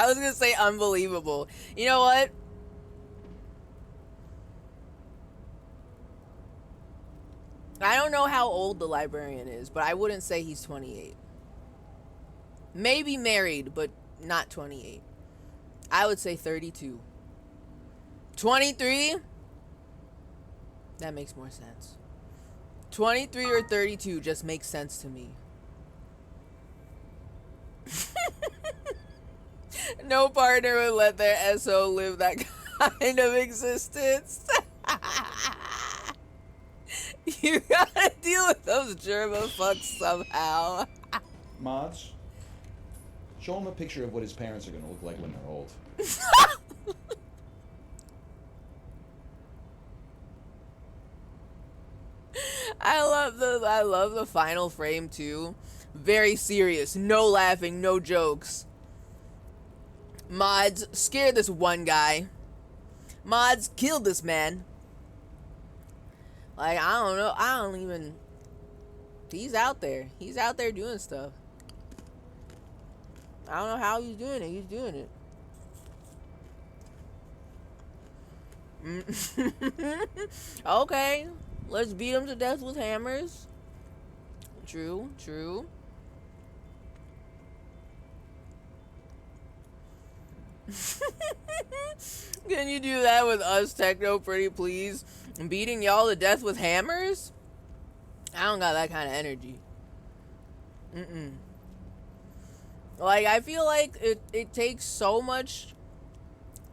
was gonna say unbelievable. You know what? I don't know how old the librarian is, but I wouldn't say he's 28. Maybe married, but not 28. I would say 32. 23? That makes more sense. 23 or 32 just makes sense to me. No partner would let their SO live that kind of existence. You gotta deal with those German fucks somehow. Mods, show him a picture of what his parents are gonna look like when they're old. I love the final frame too. Very serious, no laughing, no jokes. Mods, scare this one guy. Mods, kill this man. Like, I don't know, I don't even... He's out there. He's out there doing stuff. I don't know how he's doing it. He's doing it. Okay. Let's beat him to death with hammers. True, true. Can you do that with us, Techno, pretty please? Beating y'all to death with hammers? I don't got that kind of energy. Like, I feel like it takes so much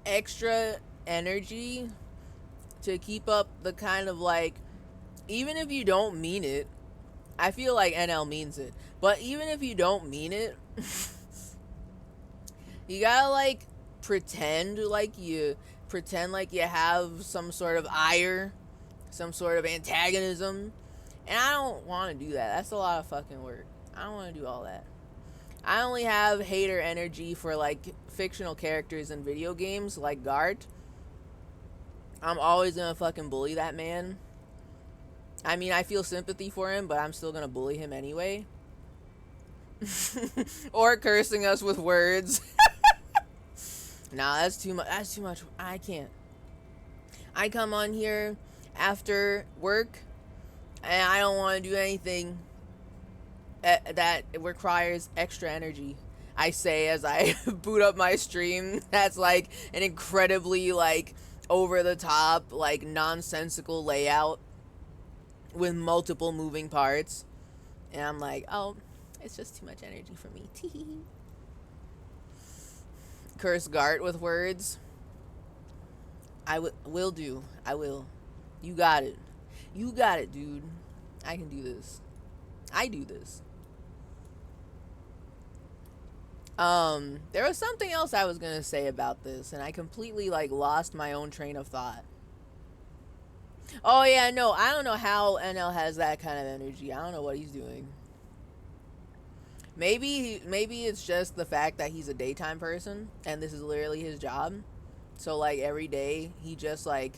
extra energy to keep up the kind of, like, even if you don't mean it, I feel like NL means it, but even if you don't mean it, you gotta, like, pretend like you have some sort of ire, some sort of antagonism, and I don't want to do that. That's a lot of fucking work. I don't want to do all that. I only have hater energy for, like, fictional characters in video games, like Gart. I'm always gonna fucking bully that man. I mean, I feel sympathy for him, but I'm still gonna bully him anyway. Or cursing us with words. Nah, that's too much. That's too much. I can't. I come on here after work, and I don't want to do anything that requires extra energy. I say as I boot up my stream. That's like an incredibly, like, over the top, like, nonsensical layout with multiple moving parts, and I'm like, oh, it's just too much energy for me. Curse Gart with words. I will do. I will. You got it. You got it, dude. I can do this. I do this. There was something else I was gonna say about this, and I completely, like, lost my own train of thought. Oh yeah, no, I don't know how NL has that kind of energy. I don't know what he's doing. Maybe it's just the fact that he's a daytime person, and this is literally his job. So, like, every day, he just, like...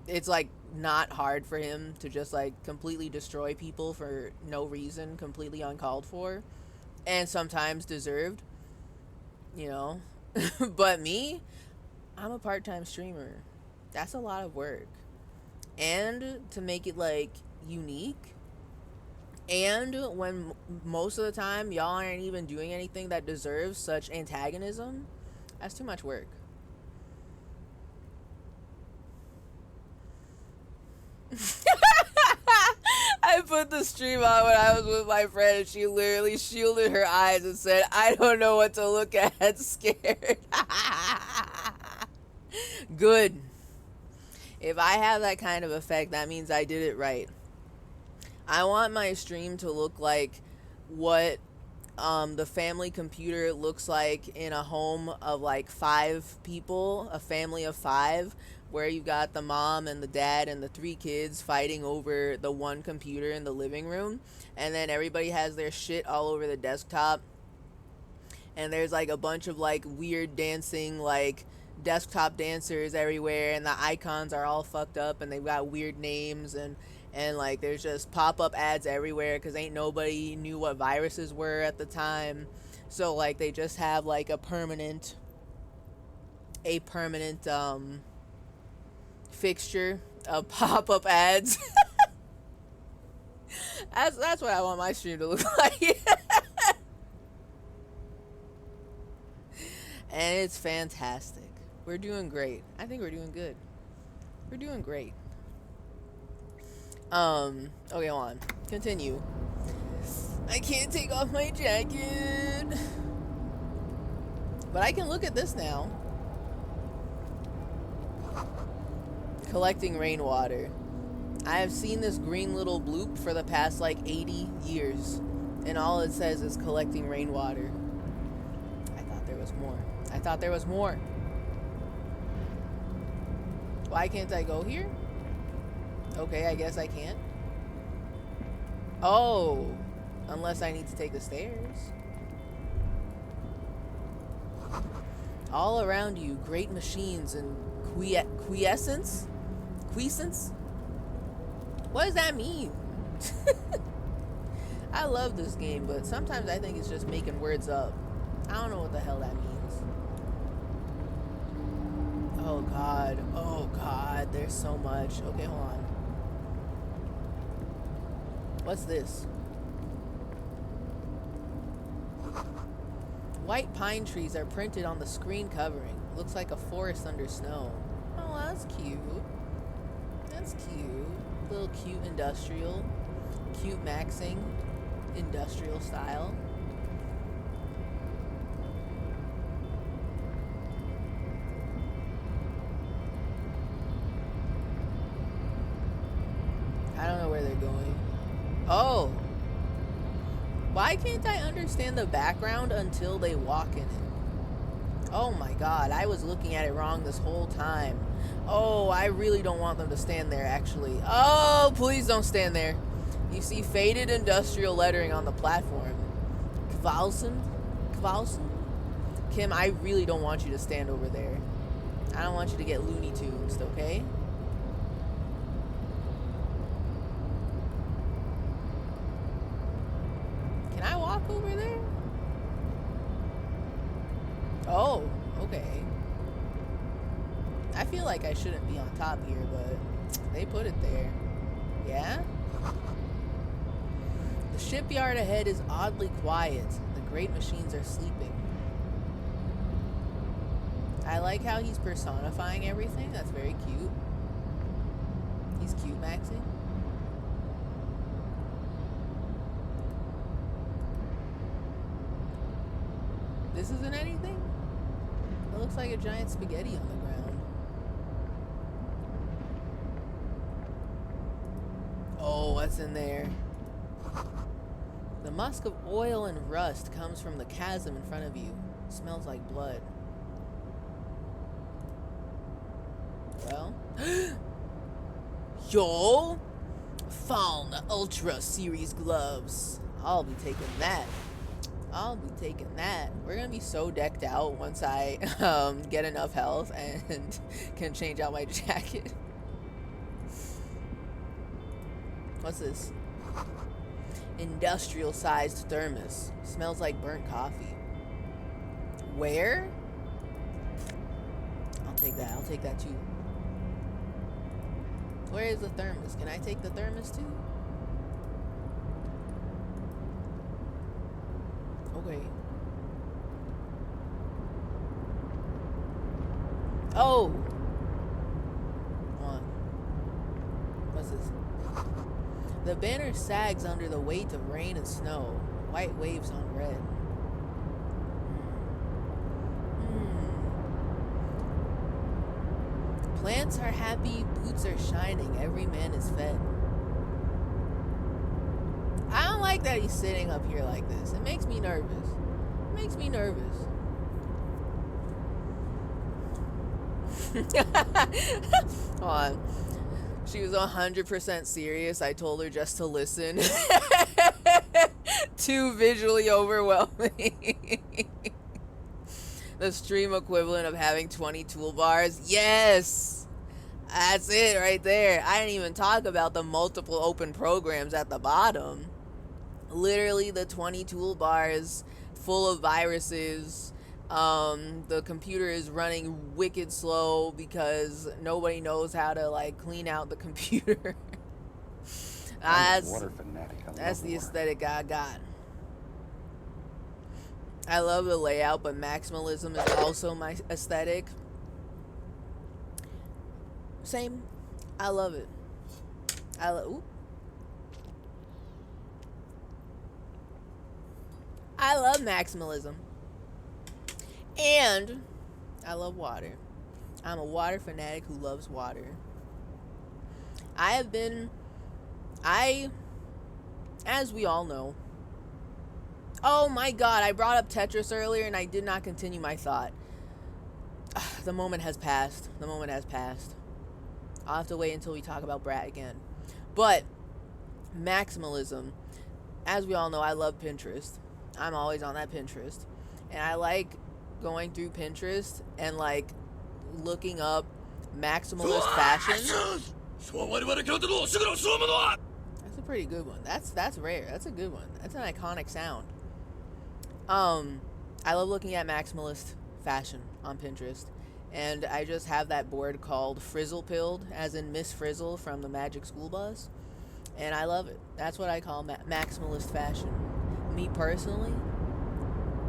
It's, like, not hard for him to just, like, completely destroy people for no reason, completely uncalled for. And sometimes deserved, you know. But me, I'm a part-time streamer. That's a lot of work. And to make it, like, unique. And when most of the time y'all aren't even doing anything that deserves such antagonism, that's too much work. I put the stream on when I was with my friend, and she literally shielded her eyes and said, I don't know what to look at, scared. Good. If I have that kind of effect, that means I did it right. I want my stream to look like what the family computer looks like in a home of like 5 people, a family of 5, where you've got the mom and the dad and the 3 kids fighting over the one computer in the living room, and then everybody has their shit all over the desktop, and there's like a bunch of like weird dancing like desktop dancers everywhere, and the icons are all fucked up and they've got weird names, and like there's just pop-up ads everywhere because ain't nobody knew what viruses were at the time, so like they just have like a permanent fixture of pop-up ads. That's what I want my stream to look like. And it's fantastic. We're doing great. I think we're doing good. We're doing great. Okay, on. Continue. I can't take off my jacket. But I can look at this now. Collecting rainwater. I have seen this green little bloop for the past like 80 years. And all it says is collecting rainwater. I thought there was more. I thought there was more. Why can't I go here? Okay, I guess I can't. Oh, unless I need to take the stairs. All around you, great machines and quiescence? Quiescence? What does that mean? I love this game, but sometimes I think it's just making words up. I don't know what the hell that means. Oh god. Oh god. There's so much. Okay, hold on. What's this? White pine trees are printed on the screen covering. Looks like a forest under snow. Oh, that's cute. That's cute. Little cute industrial. Cute maxing. Industrial style. I don't know where they're going. Oh! Why can't I understand the background until they walk in it? Oh my god, I was looking at it wrong this whole time. Oh, I really don't want them to stand there, actually. Oh, please don't stand there. You see faded industrial lettering on the platform. Kvalsen? Kvalsen? Kim, I really don't want you to stand over there. I don't want you to get Looney Tunes, okay? Can I walk over there? Oh, okay. I feel like I shouldn't be on top here, but they put it there. Yeah? The shipyard ahead is oddly quiet. The great machines are sleeping. I like how he's personifying everything. That's very cute. He's cute maxing. This isn't anything? It looks like a giant spaghetti on the ground. Oh, what's in there? The musk of oil and rust comes from the chasm in front of you. It smells like blood. Well, yo, found the Ultra Series gloves. I'll be taking that. I'll be taking that. We're gonna be so decked out once I get enough health and can change out my jacket. What's this? Industrial sized thermos. Smells like burnt coffee. Where? I'll take that. I'll take that too. Where is the thermos? Can I take the thermos too? Okay. Oh! Come on. What's this? The banner sags under the weight of rain and snow. White waves on red. Plants are happy, boots are shining, every man is fed. I don't like that he's sitting up here like this. It makes me nervous. It makes me nervous. Hold on. She was 100% serious. I told her just to listen. Too visually overwhelming. The stream equivalent of having 20 toolbars. Yes! That's it right there. I didn't even talk about the multiple open programs at the bottom. Literally the 20 toolbars full of viruses. The computer is running wicked slow because nobody knows how to like clean out the computer. That's the aesthetic I got. I love the layout, but maximalism is also my aesthetic. Same. I love it. I love maximalism. And I love water. I'm a water fanatic who loves water. As we all know. Oh my god, I brought up Tetris earlier and I did not continue my thought. The moment has passed. The moment has passed. I'll have to wait until we talk about Brat again. But, maximalism. As we all know, I love Pinterest. I'm always on that Pinterest. And I like going through Pinterest and like looking up maximalist fashion. That's a pretty good one. That's rare. That's a good one. That's an iconic sound. I love looking at maximalist fashion on Pinterest, and I just have that board called Frizzle Pilled, as in Miss Frizzle from the Magic School Bus, and I love it. That's what I call maximalist fashion. Me personally,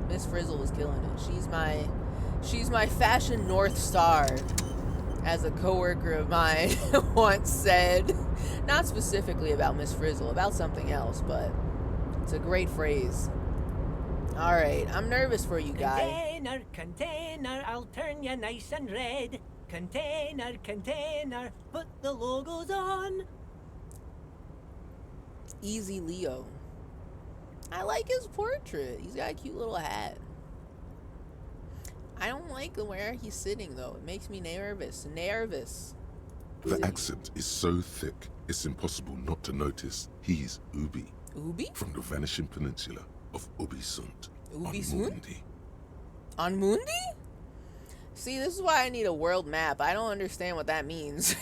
Miss Frizzle was killing it. She's my fashion North Star, as a coworker of mine once said. Not specifically about Miss Frizzle, about something else, but it's a great phrase. Alright, I'm nervous for you guys. Container, I'll turn you nice and red. Container, put the logos on. Easy Leo. I like his portrait. He's got a cute little hat. I don't like where he's sitting, though. It makes me nervous. The accent is so thick, it's impossible not to notice he's Ubi. Ubi? From the vanishing peninsula of Ubisunt. Ubisunt? On Mundi? See, this is why I need a world map. I don't understand what that means.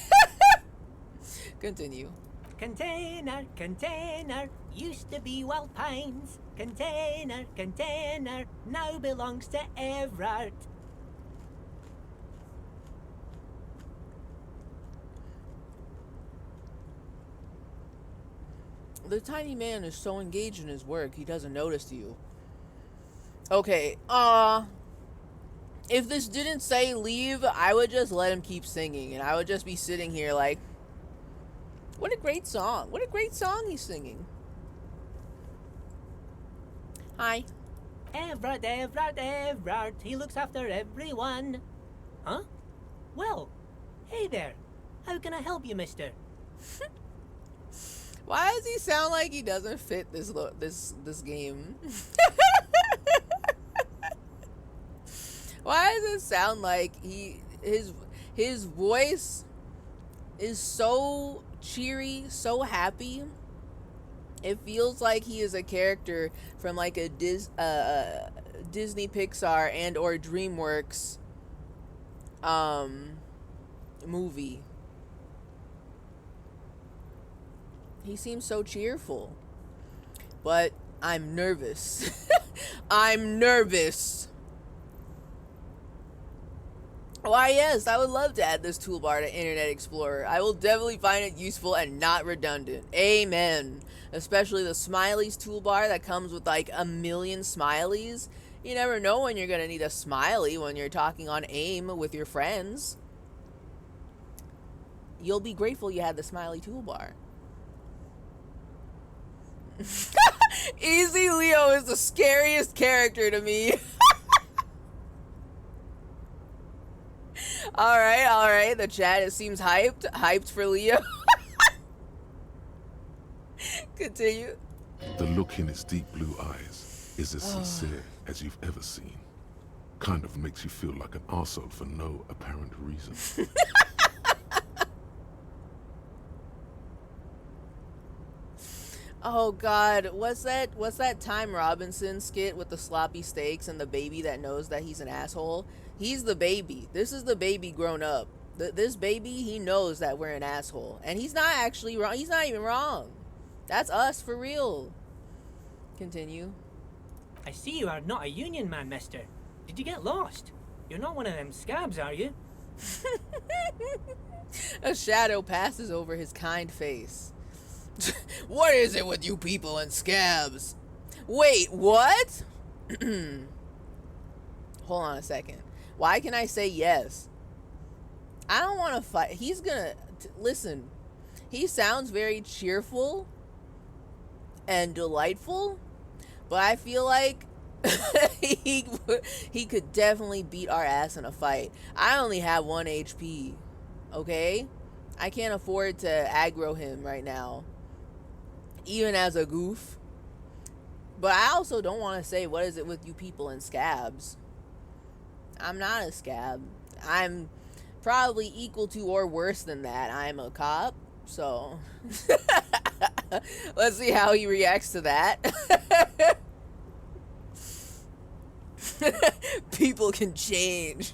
Continue. Container, used to be Wild Pines. Container, now belongs to Everard. The tiny man is so engaged in his work, he doesn't notice you. Okay, if this didn't say leave, I would just let him keep singing, and I would just be sitting here like, what a great song. What a great song he's singing. Hi. Everard, he looks after everyone. Huh? Well, hey there. How can I help you, mister? Why does he sound like he doesn't fit this game? Why does it sound like his voice is so cheery, so happy? It feels like he is a character from like a Disney Pixar and or DreamWorks movie. He seems so cheerful. But I'm nervous. I'm nervous. Why, yes, I would love to add this toolbar to Internet Explorer. I will definitely find it useful and not redundant. Amen. Especially the smileys toolbar that comes with like a million smileys. You never know when you're going to need a smiley when you're talking on AIM with your friends. You'll be grateful you had the smiley toolbar. Easy Leo is the scariest character to me. Alright. The chat, it seems hyped for Leo. Continue. The look in its deep blue eyes is as sincere as you've ever seen. Kind of makes you feel like an arsehole for no apparent reason. Oh God, what's that Time Robinson skit with the sloppy steaks and the baby that knows that he's an asshole? He's the baby. This is the baby grown up. This baby, he knows that we're an asshole. And he's not actually wrong. He's not even wrong. That's us for real. Continue. I see you are not a union man, mister. Did you get lost? You're not one of them scabs, are you? A shadow passes over his kind face. What is it with you people and scabs? Wait, what? Hold on a second. Why can I say yes? I don't want to fight. He's gonna... Listen. He sounds very cheerful and delightful, but I feel like he could definitely beat our ass in a fight. I only have 1 HP. Okay? I can't afford to aggro him right now, even as a goof. But I also don't want to say, what is it with you people and scabs? I'm not a scab. I'm probably equal to or worse than that. I'm a cop, so let's see how he reacts to that. People can change. ...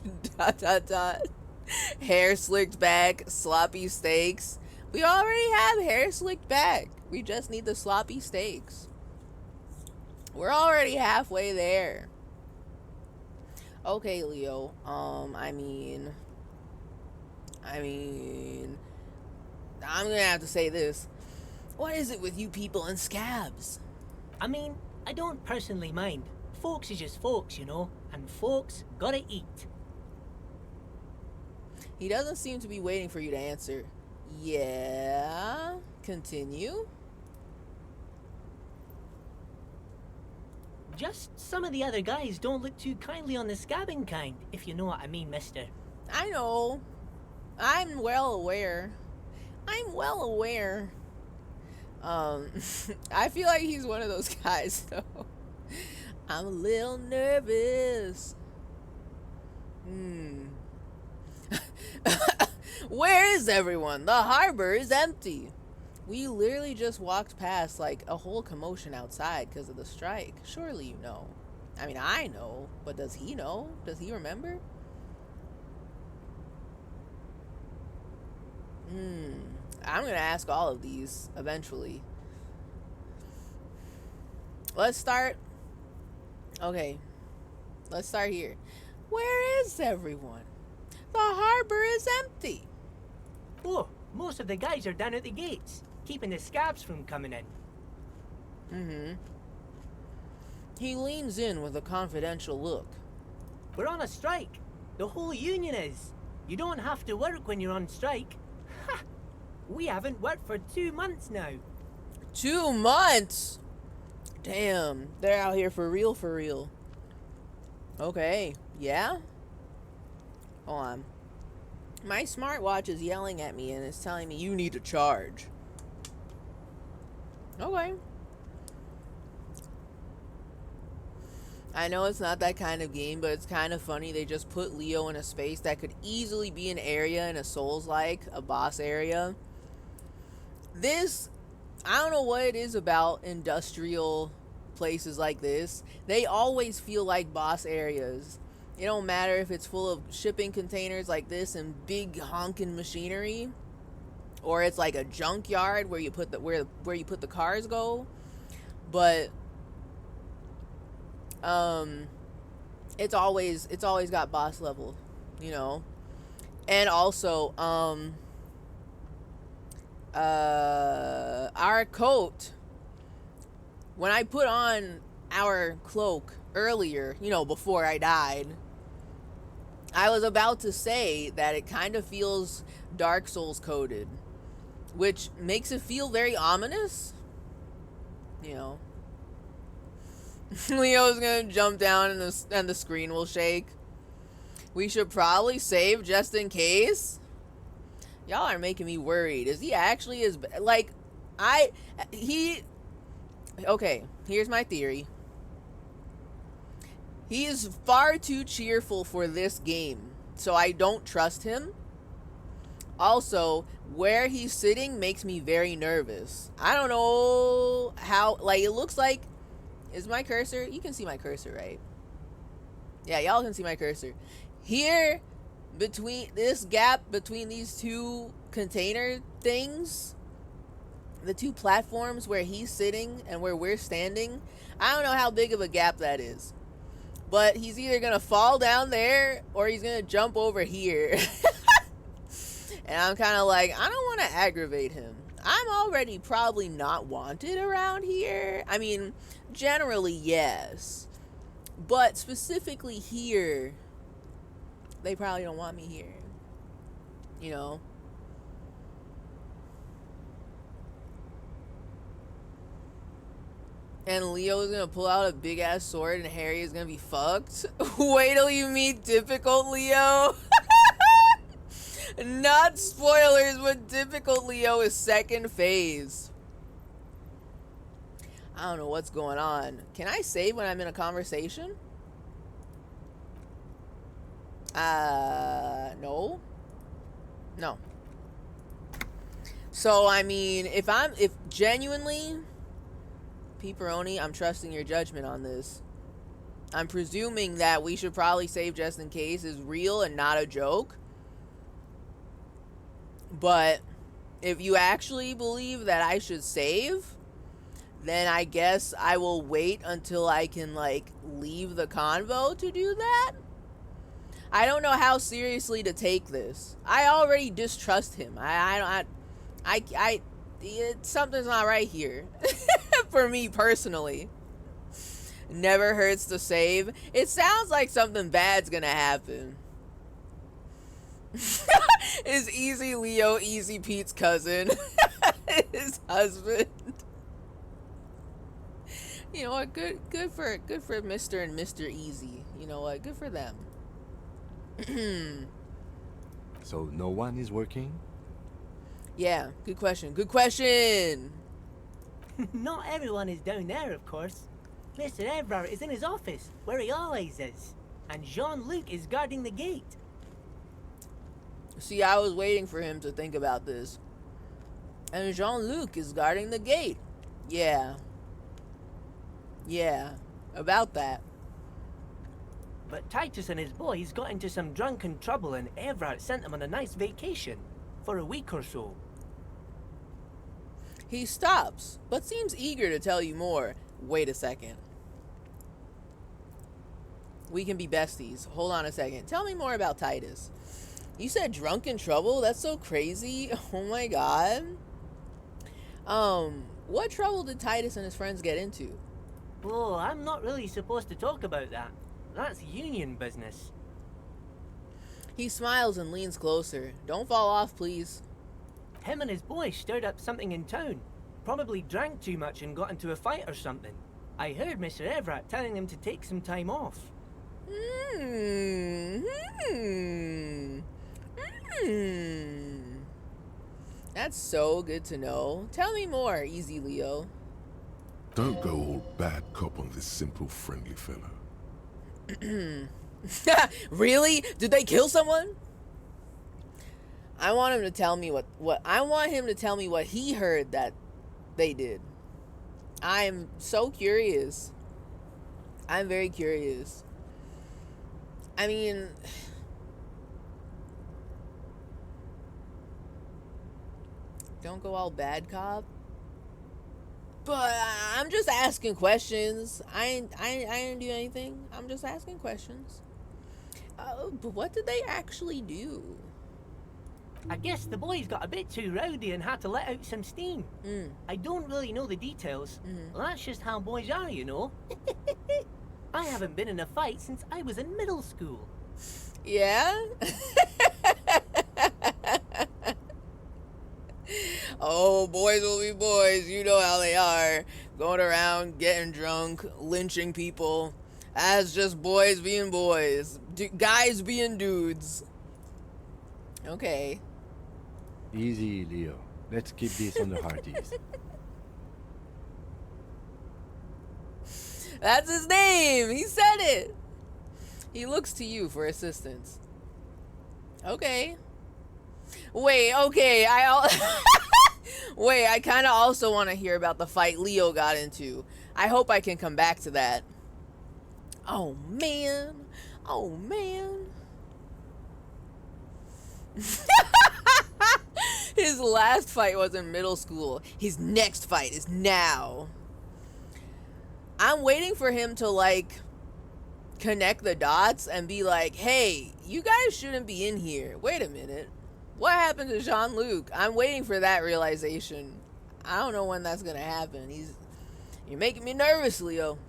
Hair slicked back, sloppy steaks. We already have hair slicked back. We just need the sloppy steaks. We're already halfway there. Okay, Leo. I mean, I'm gonna have to say this. What is it with you people and scabs? I mean, I don't personally mind. Folks is just folks, you know, and folks gotta eat. He doesn't seem to be waiting for you to answer. Yeah, continue. Just some of the other guys don't look too kindly on the scabbing kind, if you know what I mean, mister. I know. I'm well aware. I feel like he's one of those guys, though. I'm a little nervous. Where is everyone? The harbor is empty. We literally just walked past like a whole commotion outside because of the strike. Surely you know. I mean, I know, but does he know? Does he remember? I'm gonna ask all of these eventually. Let's start. Okay, let's start here. Where is everyone? The harbor is empty. Oh, most of the guys are down at the gates, keeping the scabs from coming in. He leans in with a confidential look. We're on a strike. The whole union is. You don't have to work when you're on strike. Ha! We haven't worked for 2 months now. 2 months? Damn, they're out here for real, for real. Okay, yeah? Hold on. My smartwatch is yelling at me and it's telling me you need to charge. Okay. I know it's not that kind of game, but it's kind of funny. They just put Leo in a space that could easily be an area in a Souls-like, a boss area. This, I don't know what it is about industrial places like this. They always feel like boss areas. It don't matter if it's full of shipping containers like this and big honking machinery, or it's like a junkyard where you put the where you put the cars go. But it's always got boss level, you know. And also our coat, when I put on our cloak earlier, you know, before I died, I was about to say that it kind of feels Dark Souls coded, which makes it feel very ominous, you know. Leo's gonna jump down and the screen will shake. We should probably save just in case. Y'all are making me worried. Is he actually as like he Okay, here's my theory. He is far too cheerful for this game, so I don't trust him. Also, where he's sitting makes me very nervous. I don't know how, like, it looks like, is my cursor? You can see my cursor, right? Yeah, y'all can see my cursor. Here, between this gap between these two container things, the two platforms where he's sitting and where we're standing, I don't know how big of a gap that is. But he's either gonna fall down there or he's gonna jump over here. And I'm kind of like, I don't want to aggravate him. I'm already probably not wanted around here. I mean, generally, yes. But specifically here, they probably don't want me here. You know? And Leo is gonna pull out a big ass sword and Harry is gonna be fucked. Wait till you meet difficult Leo. Not spoilers, but difficult Leo is second phase. I don't know what's going on. Can I save when I'm in a conversation? No. No. So, I mean, if genuinely, Pepperoni, I'm trusting your judgment on this. I'm presuming that we should probably save just in case is real and not a joke. But if you actually believe that I should save, then I guess I will wait until I can, like, leave the convo to do that. I don't know how seriously to take this. I already distrust him. Something's not right here. For me personally. Never hurts to save. It sounds like something bad's gonna happen. Is Easy Leo Easy Pete's cousin? His husband. You know what? Good for Mr. and Mr. Easy. You know what? Good for them. So no one is working? Yeah, good question. Good question. Not everyone is down there, of course. Mr. Evrard is in his office, where he always is. And Jean-Luc is guarding the gate. See, I was waiting for him to think about this. And Jean-Luc is guarding the gate. Yeah. Yeah, about that. But Titus and his boys got into some drunken trouble and Evrard sent them on a nice vacation. For a week or so. He stops, but seems eager to tell you more. Wait a second. We can be besties. Hold on a second. Tell me more about Titus. You said drunken trouble? That's so crazy. Oh my god. What trouble did Titus and his friends get into? Oh, I'm not really supposed to talk about that. That's union business. He smiles and leans closer. Don't fall off, please. Him and his boys stirred up something in town. Probably drank too much and got into a fight or something. I heard Mr. Everett telling them to take some time off. That's so good to know. Tell me more, Easy Leo. Don't go all bad cop on this simple, friendly fellow. Really? Did they kill someone? I want him to tell me what I want him to tell me what he heard that they did. I'm so curious. I'm very curious. I mean, don't go all bad cop. But I'm just asking questions. I didn't do anything. I'm just asking questions. But what did they actually do? I guess the boys got a bit too rowdy and had to let out some steam. I don't really know the details. Well, that's just how boys are, you know. I haven't been in a fight since I was in middle school. Yeah? Oh, boys will be boys. You know how they are. Going around, getting drunk, lynching people. As just boys being boys. Guys being dudes. Okay. Easy, Leo. Let's keep this on the hearties. That's his name. He said it. He looks to you for assistance. Okay. Wait, okay. Wait, I kind of also want to hear about the fight Leo got into. I hope I can come back to that. Oh, man. Oh, man. His last fight was in middle school. His next fight is now. I'm waiting for him to, like, connect the dots and be like, hey, you guys shouldn't be in here. Wait a minute. What happened to Jean-Luc? I'm waiting for that realization. I don't know when that's going to happen. You're making me nervous, Leo.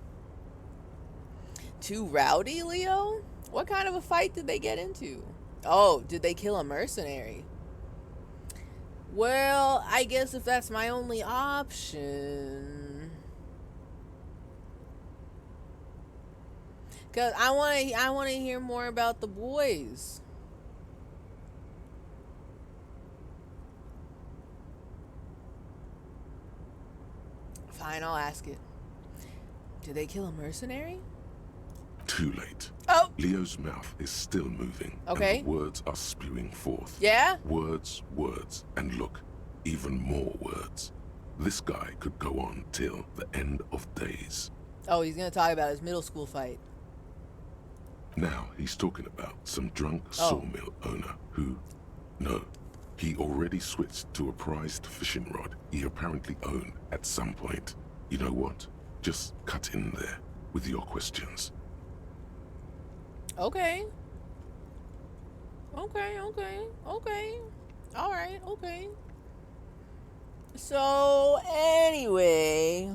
Too rowdy, Leo? What kind of a fight did they get into? Oh, did they kill a mercenary? Well, I guess if that's my only option. Cause I want to hear more about the boys. Fine, I'll ask it. Did they kill a mercenary? Too late. Oh. Leo's mouth is still moving. Okay. And the words are spewing forth. Yeah? Words, words, and look, even more words. This guy could go on till the end of days. Oh, he's gonna talk about his middle school fight. Now he's talking about some drunk Oh. sawmill owner who, no, he already switched to a prized fishing rod he apparently owned at some point. You know what? Just cut in there with your questions. Okay. Okay. All right, okay. So, anyway,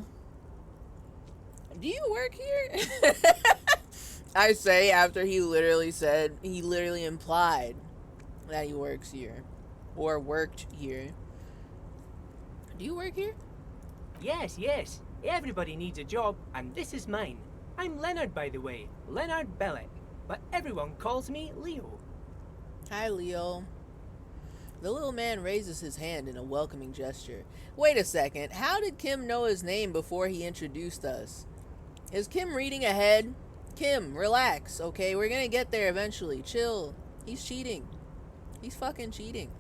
do you work here? I say after he literally implied that he works here or worked here. Do you work here? Yes, yes. Everybody needs a job, and this is mine. I'm Leonard, by the way. Leonard Bellick. But everyone calls me Leo. Hi, Leo. The little man raises his hand in a welcoming gesture. Wait a second. How did Kim know his name before he introduced us? Is Kim reading ahead? Kim, relax, okay? We're gonna get there eventually. Chill. He's cheating. He's fucking cheating.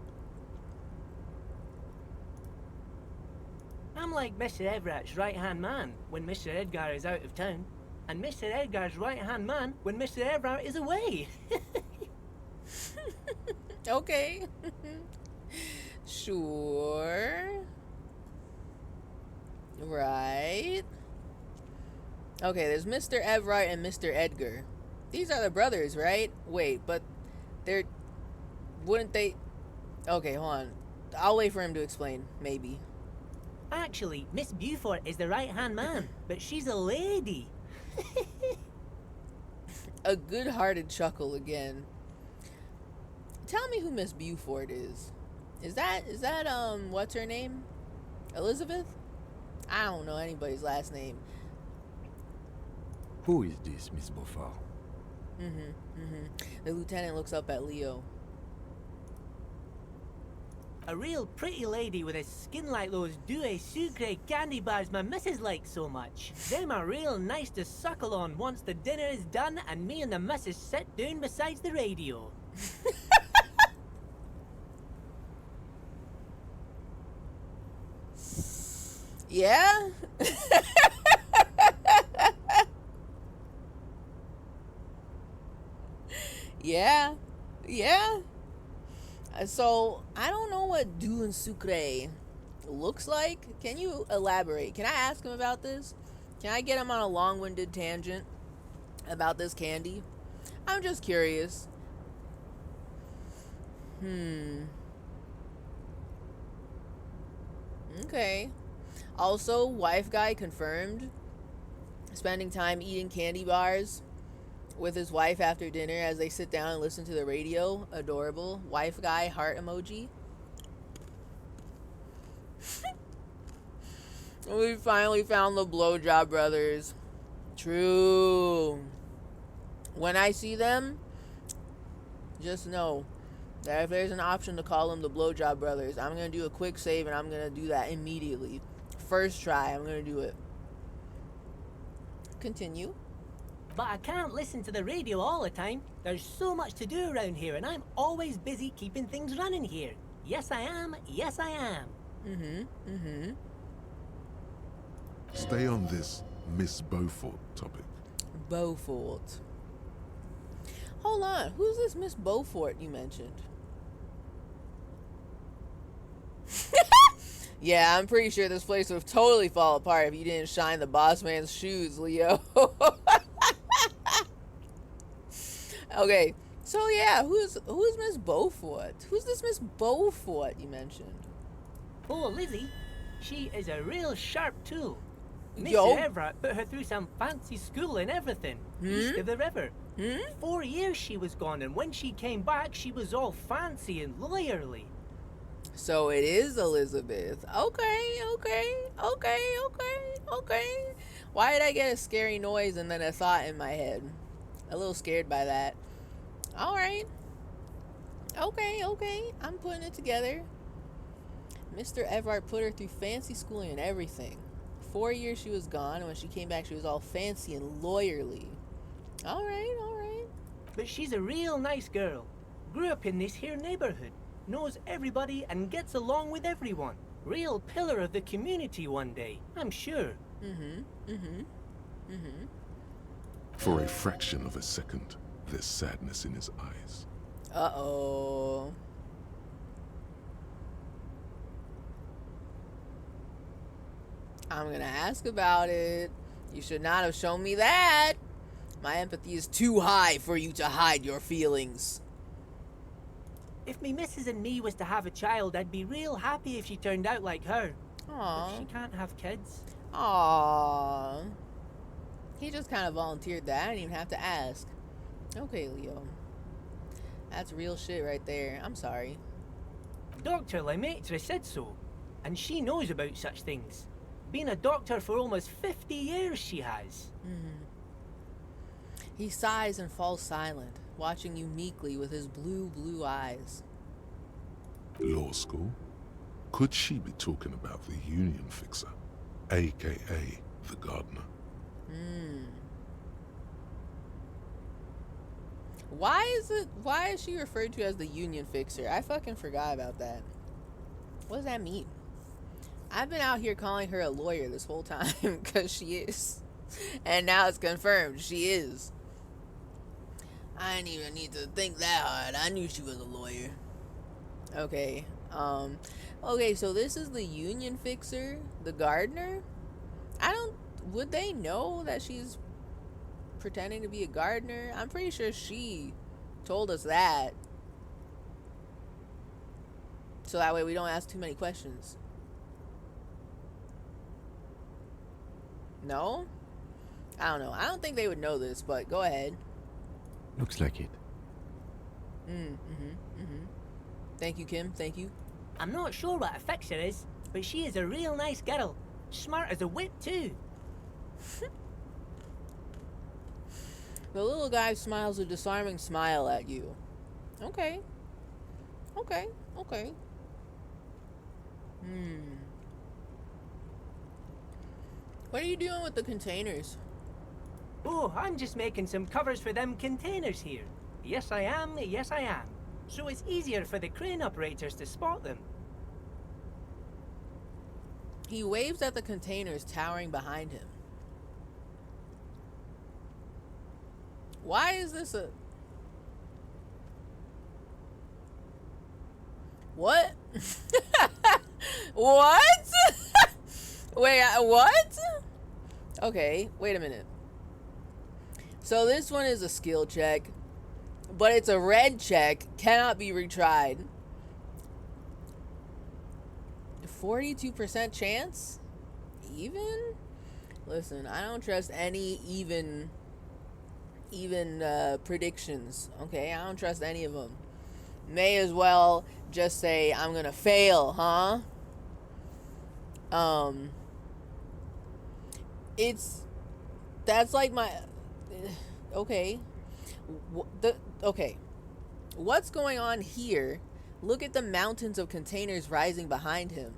I'm like Mr. Everett's right-hand man when Mr. Edgar is out of town. And Mr. Edgar's right-hand man when Mr. Everett is away. Okay. Sure. Right. Okay, there's Mr. Everett and Mr. Edgar. These are the brothers, right? Wait, but wouldn't they... Okay, hold on. I'll wait for him to explain, maybe. Actually, Miss Beaufort is the right-hand man, but she's a lady. A good-hearted chuckle again. Tell me who Miss Beaufort is. Is that what's her name? Elizabeth? I don't know anybody's last name. Who is this, Miss Beaufort? The lieutenant looks up at Leo. A real pretty lady with a skin like those douce sucre candy bars my missus likes so much. Them are real nice to suckle on once the dinner is done and me and the missus sit down beside the radio. Yeah? Yeah. Yeah. So, I don't know what doux and sucre looks like. Can you elaborate? Can I ask him about this? Can I get him on a long-winded tangent about this candy? I'm just curious. Okay. Also, wife guy confirmed. Spending time eating candy bars with his wife after dinner as they sit down and listen to the radio. Adorable. Wife guy heart emoji. We finally found the Blowjob Brothers. True. When I see them, just know that if there's an option to call them the Blowjob Brothers, I'm going to do a quick save and I'm going to do that immediately. First try, I'm going to do it. Continue. But I can't listen to the radio all the time. There's so much to do around here, and I'm always busy keeping things running here. Yes, I am. Yes, I am. Stay on this Miss Beaufort topic. Beaufort. Hold on. Who's this Miss Beaufort you mentioned? Yeah, I'm pretty sure this place would totally fall apart if you didn't shine the boss man's shoes, Leo. Okay, so yeah, who's Miss Beaufort? Who's this Miss Beaufort you mentioned? Oh, Lizzie, she is a real sharp tool. Yo. Mr. Everett put her through some fancy school and everything, east of the river. 4 years she was gone, and when she came back, she was all fancy and lawyerly. So it is Elizabeth. Okay. Why did I get a scary noise and then a thought in my head? A little scared by that. Alright. Okay. I'm putting it together. Mr. Everard put her through fancy schooling and everything. 4 years she was gone, and when she came back, she was all fancy and lawyerly. Alright. But she's a real nice girl. Grew up in this here neighborhood. Knows everybody and gets along with everyone. Real pillar of the community one day, I'm sure. For a fraction of a second, there's sadness in his eyes. Uh-oh. I'm gonna ask about it. You should not have shown me that. My empathy is too high for you to hide your feelings. If me missus and me was to have a child, I'd be real happy if she turned out like her. Aww. But she can't have kids. Aww. He just kind of volunteered that. I didn't even have to ask. Okay, Leo. That's real shit right there. I'm sorry. Dr. Lemaitre said so, and she knows about such things. Been a doctor for almost 50 years, she has. He sighs and falls silent, watching you meekly with his blue eyes. Law school? Could she be talking about the union fixer, aka the gardener? Why is she referred to as the union fixer? I fucking forgot about that. What does that mean? I've been out here calling her a lawyer this whole time because she is. And now it's confirmed, she is. I didn't even need to think that hard. I knew she was a lawyer. Okay. Okay, so this is the union fixer, the gardener? Would they know that she's pretending to be a gardener? I'm pretty sure she told us that. So that way we don't ask too many questions. No? I don't know. I don't think they would know this, but go ahead. Looks like it. Thank you, Kim. Thank you. I'm not sure what a fixer is, but she is a real nice girl. Smart as a whip, too. The little guy smiles a disarming smile at you. Okay. What are you doing with the containers? Oh, I'm just making some covers for them containers here. Yes, I am. So it's easier for the crane operators to spot them. He waves at the containers towering behind him. Why is this a... What? What? Wait, what? Okay, wait a minute. So this one is a skill check, but it's a red check, cannot be retried. 42% chance? Even? Listen, I don't trust any even predictions, okay? I don't trust any of them. May as well just say I'm gonna fail, huh? That's like my... Okay. Okay. What's going on here? Look at the mountains of containers rising behind him.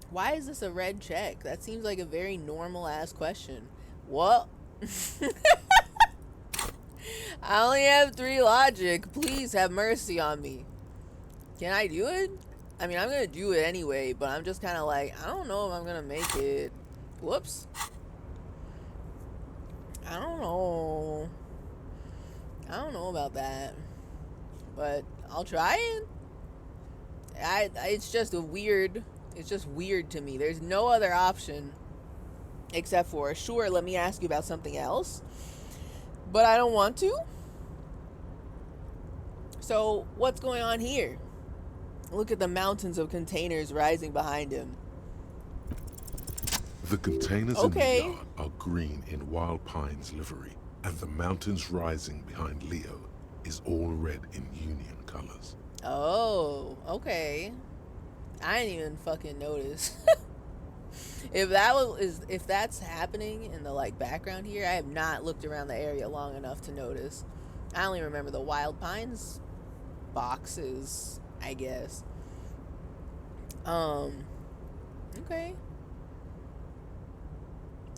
Why is this a red check? That seems like a very normal ass question. What? I only have 3 logic. Please have mercy on me. Can I do it? I mean, I'm gonna do it anyway, but I'm just kind of like, I don't know if I'm gonna make it. Whoops. I don't know. I don't know about that. But I'll try it. It's just it's just weird to me. There's no other option except for, sure, let me ask you about something else. But I don't want to. So, what's going on here? Look at the mountains of containers rising behind him. The containers in the yard are green in Wild Pine's livery, and the mountains rising behind Leo is all red in Union colors. Oh, okay. I didn't even fucking notice. If that's happening in the like background here, I have not looked around the area long enough to notice. I only remember the Wild Pines boxes, I guess. Okay.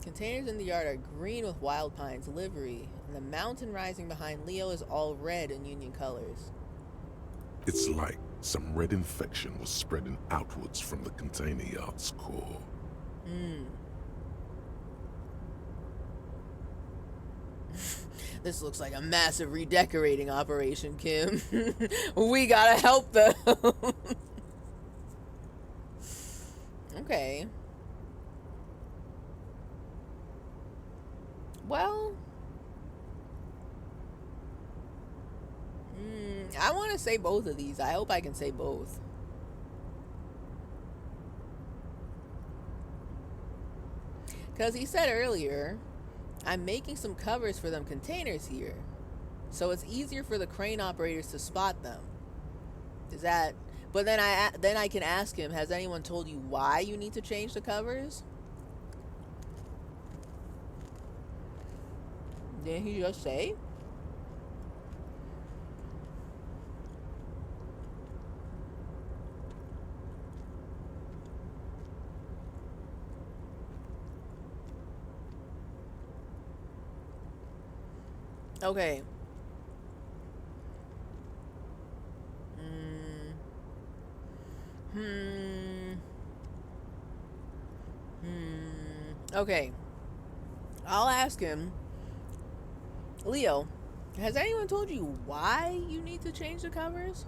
Containers in the yard are green with Wild Pine's livery, and the mountain rising behind Leo is all red in Union colors. It's like some red infection was spreading outwards from the container yard's core. This looks like a massive redecorating operation, Kim. We gotta help them. Okay. Well, I want to say both of these. I hope I can say both. Because he said earlier, I'm making some covers for them containers here, so it's easier for the crane operators to spot them. Is that... But then I can ask him, has anyone told you why you need to change the covers? Didn't he just say? Okay. Okay. I'll ask him. Leo, has anyone told you why you need to change the covers?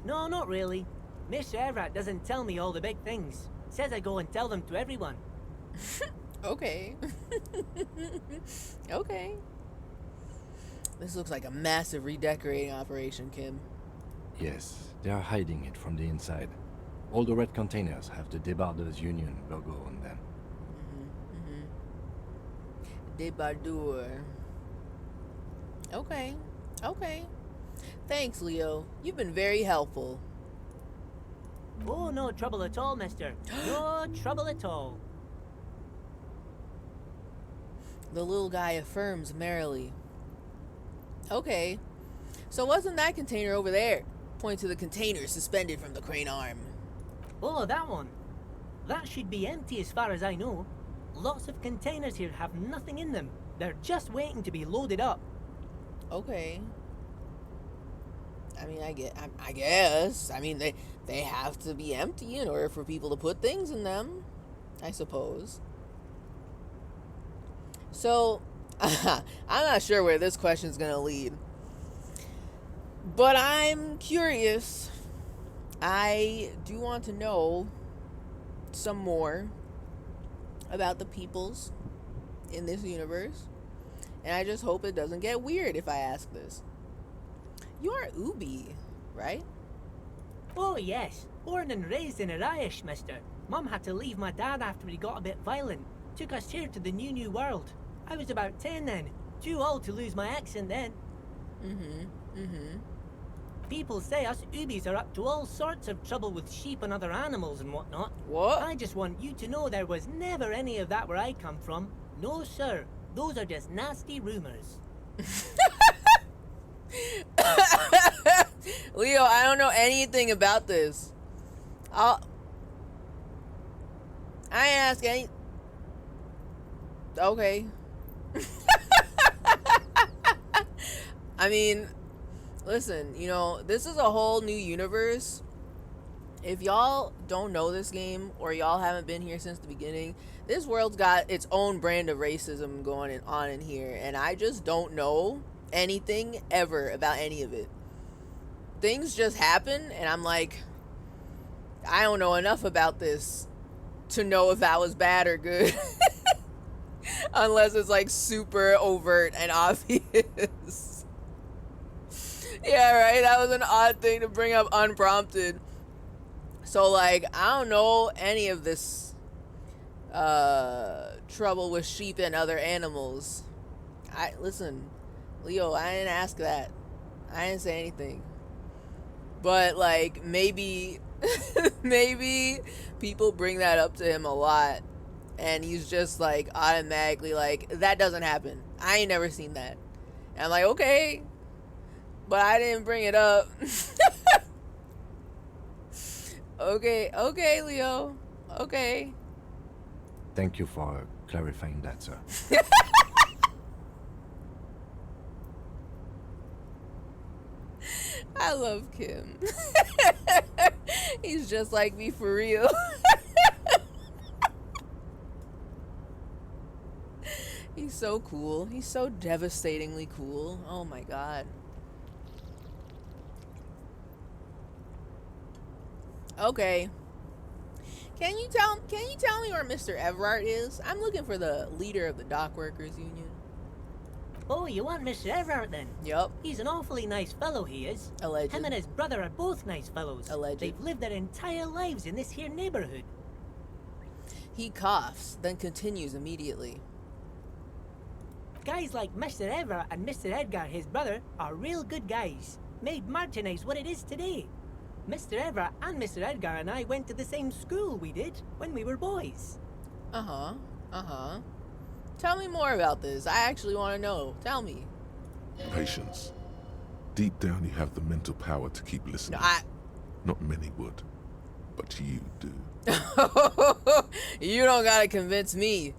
No, not really. Mr. Everett doesn't tell me all the big things. Says I go and tell them to everyone. Okay. Okay. This looks like a massive redecorating operation, Kim. Yes, they are hiding it from the inside. All the red containers have the Debardeurs Union logo on them. Debardeur. Okay. Okay. Thanks, Leo. You've been very helpful. Oh, no trouble at all, mister. No trouble at all. The little guy affirms merrily. Okay. So wasn't that container over there? Point to the container suspended from the crane arm. Oh, that one. That should be empty as far as I know. Lots of containers here have nothing in them. They're just waiting to be loaded up. Okay. I mean, I guess. I mean, they have to be empty in order for people to put things in them, I suppose. So, I'm not sure where this question's gonna lead. But I'm curious. I do want to know some more about the peoples in this universe. And I just hope it doesn't get weird if I ask this. You're Ubi, right? Oh, yes. Born and raised in Arish, mister. Mum had to leave my dad after he got a bit violent. Took us here to the new world. I was about 10 then. Too old to lose my accent then. People say us Ubis are up to all sorts of trouble with sheep and other animals and whatnot. What? I just want you to know there was never any of that where I come from. No, sir. Those are just nasty rumors. Leo, I don't know anything about this. I ain't ask any... Okay. I mean, listen, you know, this is a whole new universe. If y'all don't know this game or y'all haven't been here since the beginning, this world's got its own brand of racism going on in here, and I just don't know anything ever about any of it. Things just happen, and I'm like, I don't know enough about this to know if that was bad or good. Unless it's like super overt and obvious. Yeah, right? That was an odd thing to bring up unprompted. So, like, I don't know any of this trouble with sheep and other animals. Listen, Leo, I didn't ask that. I didn't say anything. But, like, maybe people bring that up to him a lot. And he's just, like, automatically like, that doesn't happen. I ain't never seen that. And I'm like, okay. But I didn't bring it up. Okay, Leo. Okay. Thank you for clarifying that, sir. I love Kim. He's just like me for real. He's so cool. He's so devastatingly cool. Oh my god. Okay. Can you tell me where Mr. Everard is? I'm looking for the leader of the dock workers union. Oh, you want Mr. Everard then? Yup. He's an awfully nice fellow, he is. Alleged. Him and his brother are both nice fellows. Alleged. They've lived their entire lives in this here neighborhood. He coughs, then continues immediately. Guys like Mr. Everard and Mr. Edgar, his brother, are real good guys. Made Martinez what it is today. Mr. Everard and Mr. Edgar and I went to the same school we did when we were boys. Uh-huh. Tell me more about this. I actually want to know. Tell me. Patience. Deep down, you have the mental power to keep listening. No, Not many would, but you do. You don't gotta convince me.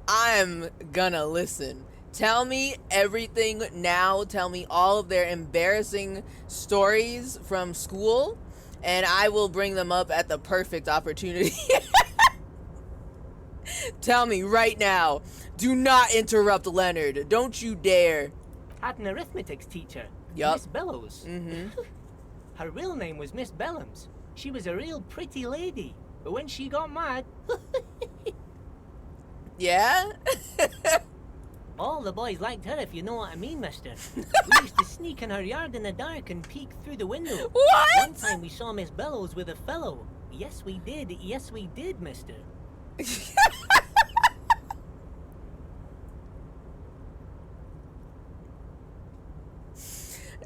I'm gonna listen. Tell me everything now. Tell me all of their embarrassing stories from school, and I will bring them up at the perfect opportunity. Tell me right now. Do not interrupt Leonard. Don't you dare. Had an arithmetics teacher, Yup. Miss Bellows. Her real name was Miss Bellams. She was a real pretty lady, but when she got mad, Yeah? all the boys liked her, if you know what I mean, mister. We used to sneak in her yard in the dark and peek through the window. What? One time we saw Miss Bellows with a fellow. Yes, we did. Yes, we did, mister.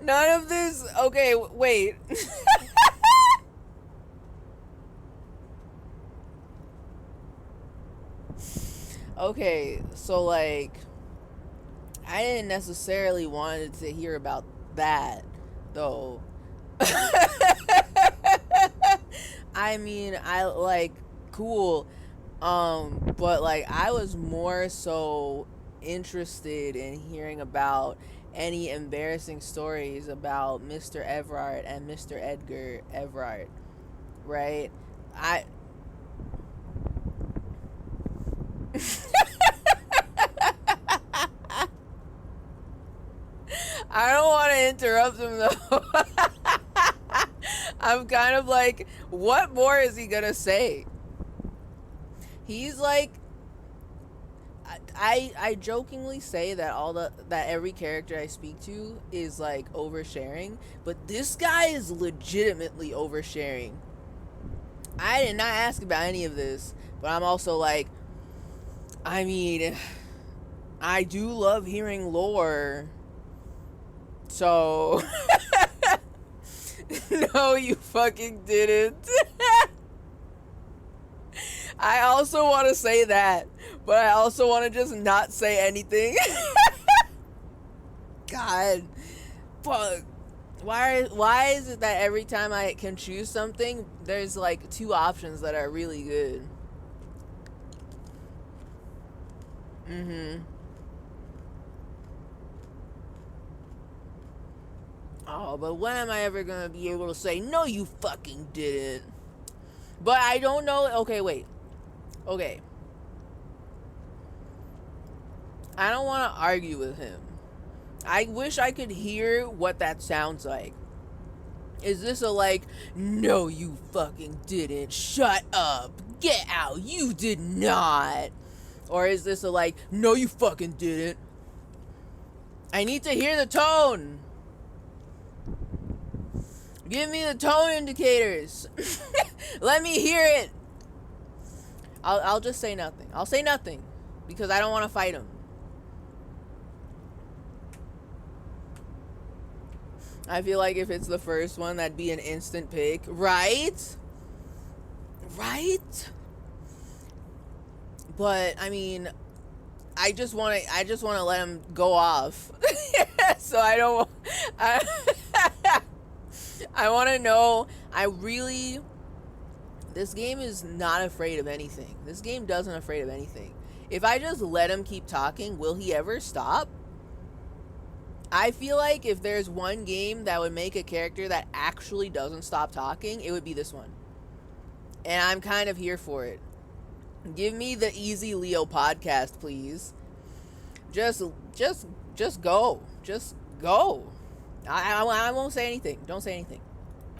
None of this. Okay, wait. Okay, so like, I didn't necessarily wanted to hear about that, though. I mean, I like cool, but like I was more so interested in hearing about any embarrassing stories about Mr. Everard and Mr. Edgar Everard, right? I don't want to interrupt him though. I'm kind of like, what more is he gonna say? He's like, I jokingly say that that every character I speak to is like oversharing, but this guy is legitimately oversharing. I did not ask about any of this, but I'm also like, I mean, I do love hearing lore. So, no, you fucking didn't. I also want to say that, but I also want to just not say anything. God, fuck. Why is it that every time I can choose something, there's like two options that are really good? Mm-hmm. Oh, but when am I ever gonna be able to say, no, you fucking didn't? But I don't know. Okay, wait. Okay. I don't want to argue with him. I wish I could hear what that sounds like. Is this a like, no, you fucking didn't, shut up, get out, you did not? Or is this a like, no, you fucking didn't? I need to hear the tone. Give me the tone indicators. Let me hear it. I'll just say nothing. I'll say nothing because I don't want to fight him. I feel like if it's the first one, that'd be an instant pick, right? Right? But I mean, I just want to let him go off. So I don't. I want to know. This game is not afraid of anything. This game doesn't afraid of anything. If I just let him keep talking, will he ever stop? I feel like if there's one game that would make a character that actually doesn't stop talking, it would be this one. And I'm kind of here for it. Give me the Easy Leo podcast, please. Just go. Just go. I won't say anything. Don't say anything.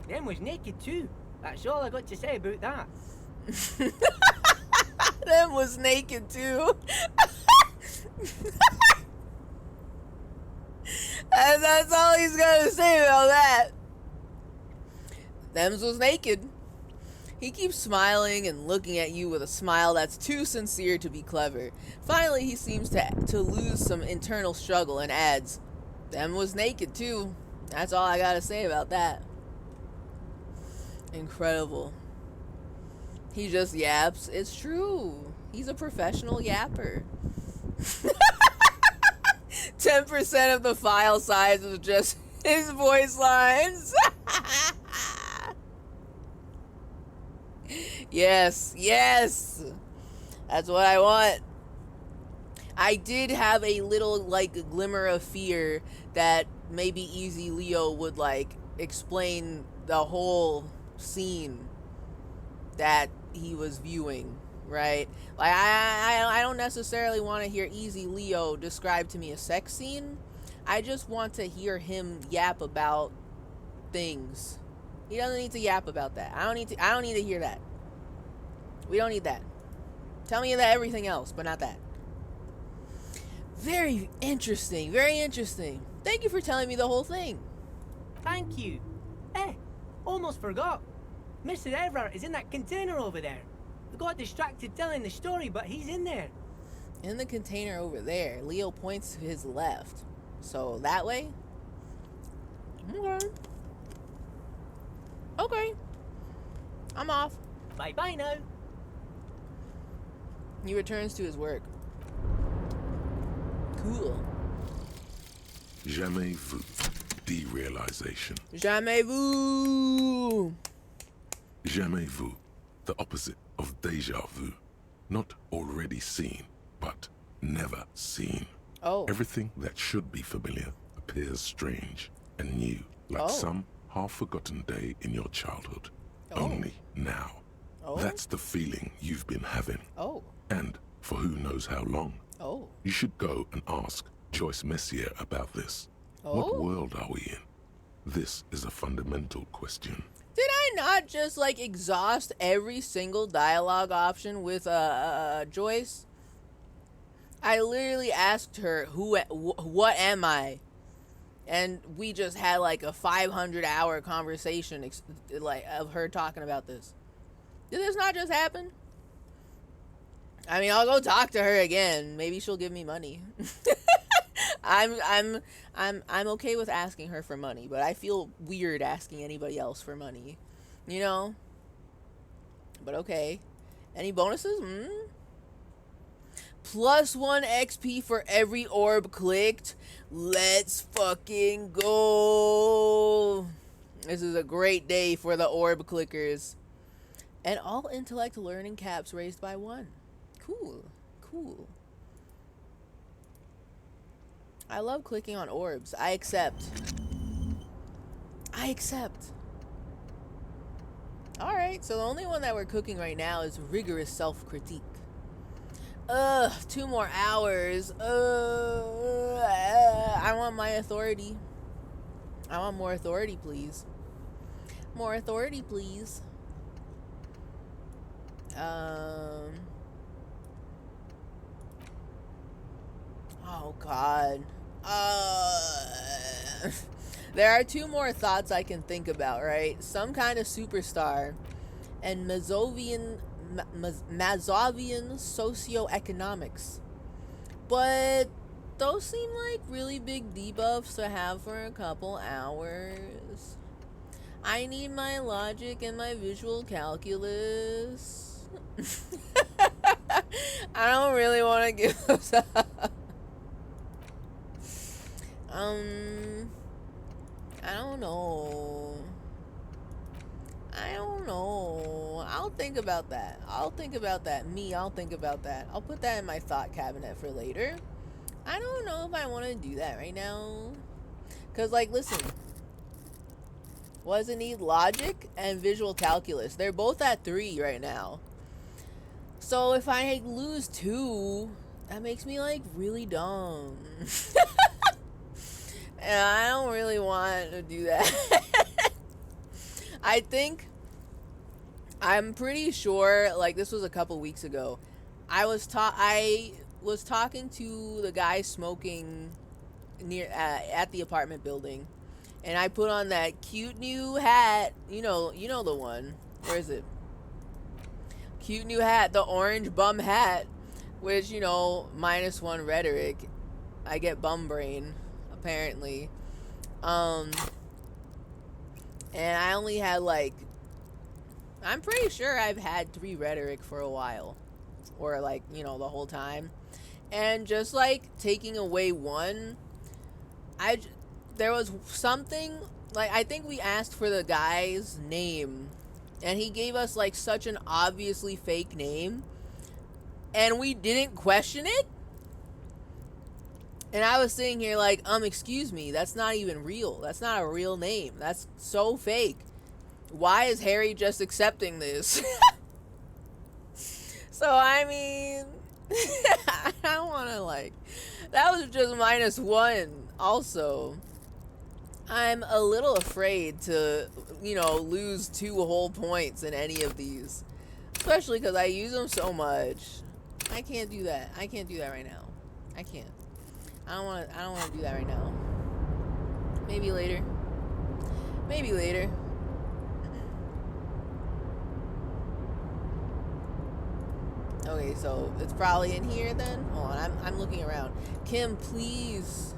Them was naked too. That's all I got to say about that. Them was naked too. And that's all he's gonna say about that. Thems was naked. He keeps smiling and looking at you with a smile that's too sincere to be clever. Finally, he seems to lose some internal struggle and adds, Them was naked too. That's all I gotta say about that. Incredible. He just yaps. It's true. He's a professional yapper. 10% of the file size is just his voice lines. Yes. That's what I want. I did have a little, like, glimmer of fear that maybe Easy Leo would, like, explain the whole scene that he was viewing, right? Like, I don't necessarily want to hear Easy Leo describe to me a sex scene. I just want to hear him yap about things. He doesn't need to yap about that. I don't need to hear that. We don't need that. Tell me that everything else, but not that. Very interesting. Very interesting. Thank you for telling me the whole thing. Thank you. Almost forgot. Mr. Everard is in that container over there. I got distracted telling the story, but he's in there. In the container over there. Leo points to his left. So that way? Okay. I'm off. Bye-bye now. He returns to his work. Cool. Jamais vu. Derealization. Jamais vu. Jamais vu. The opposite of déjà vu. Not already seen, but never seen. Oh. Everything that should be familiar appears strange and new, like some half-forgotten day in your childhood. Only now. That's the feeling you've been having. And for who knows how long. You should go and ask Joyce Messier about this. What world are we in? This is a fundamental question. Did I not just, like, exhaust every single dialogue option with Joyce? I literally asked her, what am I? And we just had, like, a 500-hour conversation, like, of her talking about this. Did this not just happen? I mean, I'll go talk to her again. Maybe she'll give me money. I'm okay with asking her for money, but I feel weird asking anybody else for money, you know? But okay. Any bonuses? +1 XP for every orb clicked. Let's fucking go. This is a great day for the orb clickers. And all intellect learning caps raised by 1. Cool. I love clicking on orbs. I accept. I accept. Alright, so the only one that we're cooking right now is rigorous self-critique. Ugh, 2 more hours. I want my authority. I want more authority, please. More authority, please. Oh, God. There are 2 more thoughts I can think about, right? Some kind of superstar and Mazovian socioeconomics. But those seem like really big debuffs to have for a couple hours. I need my logic and my visual calculus. I don't really want to give those up. I don't know. I'll think about that. I'll think about that. I'll think about that. I'll put that in my thought cabinet for later. I don't know if I want to do that right now. Because, like, listen. What does it need? Logic and visual calculus. They're both at 3 right now. So if I lose 2, that makes me, like, really dumb. And I don't really want to do that. I'm pretty sure, like, this was a couple weeks ago. I was talking to the guy smoking near at the apartment building, and I put on that cute new hat. You know the one. Where is it? Cute new hat, the orange bum hat, which, -1 rhetoric. I get bum brain, apparently. And I only had, like, I'm pretty sure I've had 3 rhetoric for a while. Or, like, the whole time. And just, like, taking away 1, there was something, like, I think we asked for the guy's name. And he gave us, like, such an obviously fake name. And we didn't question it. And I was sitting here like, excuse me, that's not even real. That's not a real name. That's so fake. Why is Harry just accepting this? So, I mean, I don't want to, like, that was just -1 also. I'm a little afraid to, lose 2 whole points in any of these. Especially because I use them so much. I can't do that. I can't do that right now. I can't. I don't want to do that right now. Maybe later. Maybe later. Okay, so it's probably in here then. Hold on, I'm looking around. Kim, please.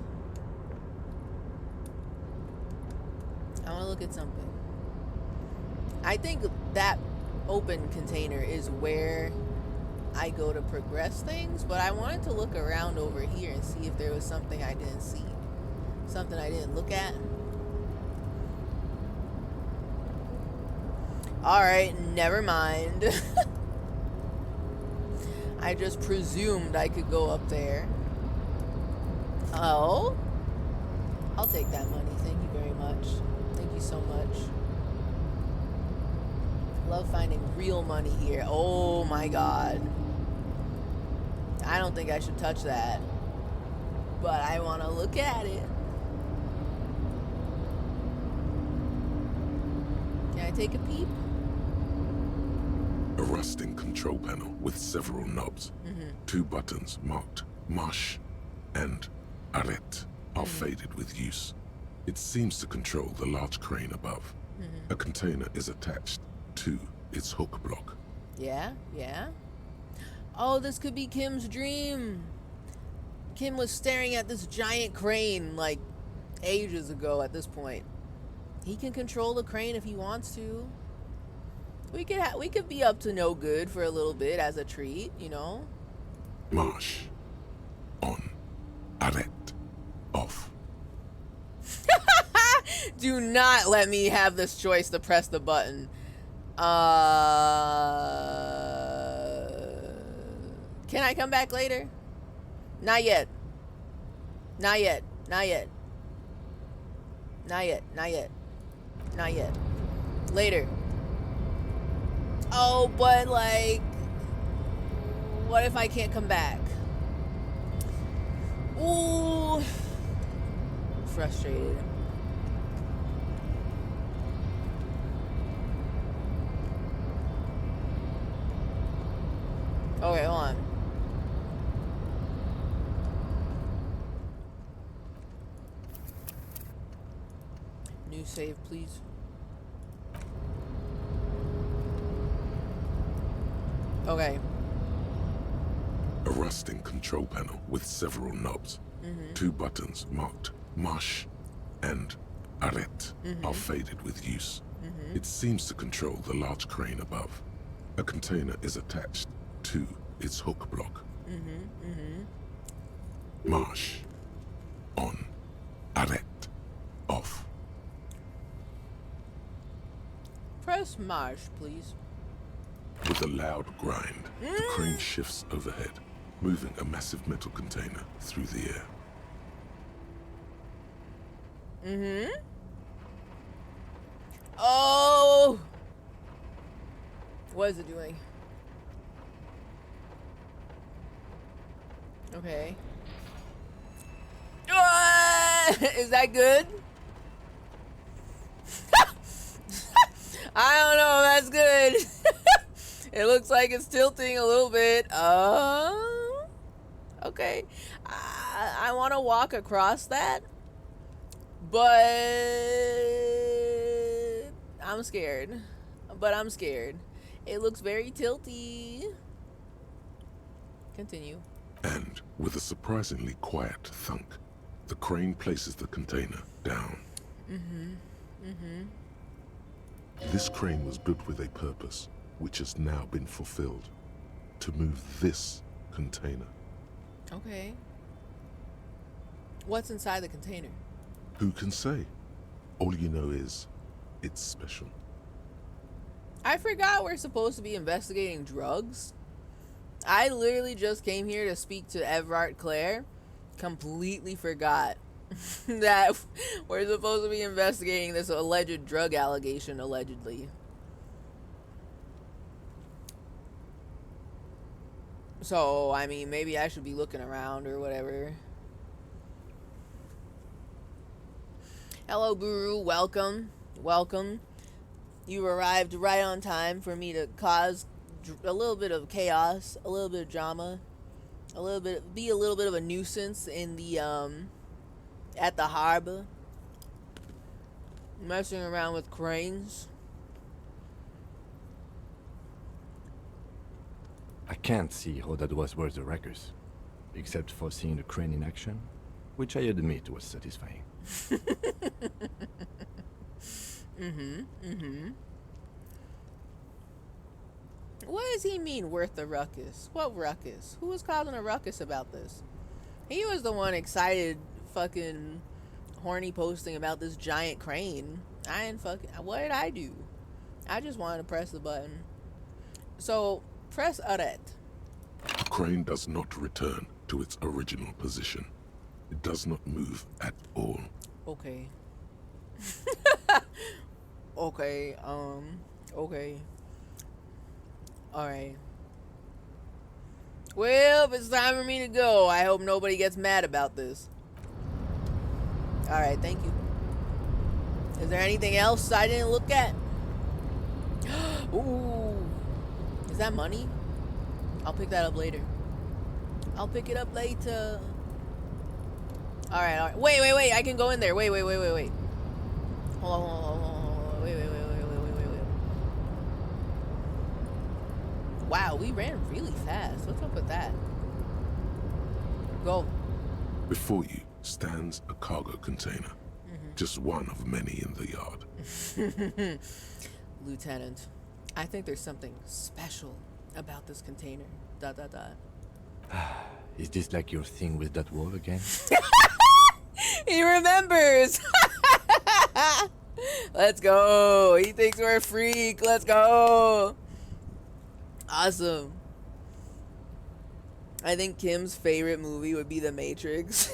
I want to look at something. I think that open container is where I go to progress things, but I wanted to look around over here and see if there was something I didn't see. Something I didn't look at. Alright, never mind. I just presumed I could go up there. Oh? I'll take that money. Thank you very much. Thank you so much. Love finding real money here. Oh my god. I don't think I should touch that. But I want to look at it. Can I take a peep? A rusting control panel with several knobs. 2 buttons marked Marsh and Arrête are faded with use. It seems to control the large crane above. A container is attached to its hook block. Yeah. Oh, this could be Kim's dream. Kim was staring at this giant crane like ages ago at this point. He can control the crane if he wants to. We could be up to no good for a little bit as a treat, Marsh. On. Arrête. Off. Do not let me have this choice to press the button. Can I come back later? Not yet. Not yet. Not yet. Not yet. Not yet. Not yet. Later. Oh, but like, what if I can't come back? Ooh. Frustrated. Okay, hold on. New save, please. Okay. A rusting control panel with several knobs. Two buttons marked marche and arrête are faded with use. It seems to control the large crane above. A container is attached to its hook block. Marche on, arrête off. Press marche, please. With a loud grind, the crane shifts overhead, moving a massive metal container through the air. Oh! What is it doing? Okay. Is that good? I don't know if that's good. It looks like it's tilting a little bit. Okay. I want to walk across that, but I'm scared. It looks very tilty. Continue. And with a surprisingly quiet thunk, the crane places the container down. This crane was built with a purpose, which has now been fulfilled. To move this container. Okay. What's inside the container? Who can say? All you know is, it's special. I forgot we're supposed to be investigating drugs. I literally just came here to speak to Everard Claire. Completely forgot that we're supposed to be investigating this alleged drug allegation, allegedly. So, I mean, maybe I should be looking around or whatever. Hello, Buru. Welcome. Welcome. You arrived right on time for me to cause a little bit of chaos, a little bit of drama, be a little bit of a nuisance in the, at the harbor. Messing around with cranes. I can't see how that was worth the ruckus, except for seeing the crane in action, which I admit was satisfying. What does he mean, worth the ruckus? What ruckus? Who was causing a ruckus about this? He was the one excited, fucking horny posting about this giant crane. What did I do? I just wanted to press the button. So, press arrête. The crane does not return to its original position. It does not move at all. Okay. Okay, okay. Alright. Well, if it's time for me to go, I hope nobody gets mad about this. Alright, thank you. Is there anything else I didn't look at? Ooh. Is that money? I'll pick that up later. I'll pick it up later. Alright, alright. Wait. I can go in there. Wait. Hold on. Wait. Wow, we ran really fast. What's up with that? Go. Before you stands a cargo container. Just one of many in the yard. Lieutenant, I think there's something special about this container. ... Is this like your thing with that wall again? He remembers. Let's go. He thinks we're a freak. Let's go. Awesome. I think Kim's favorite movie would be The Matrix.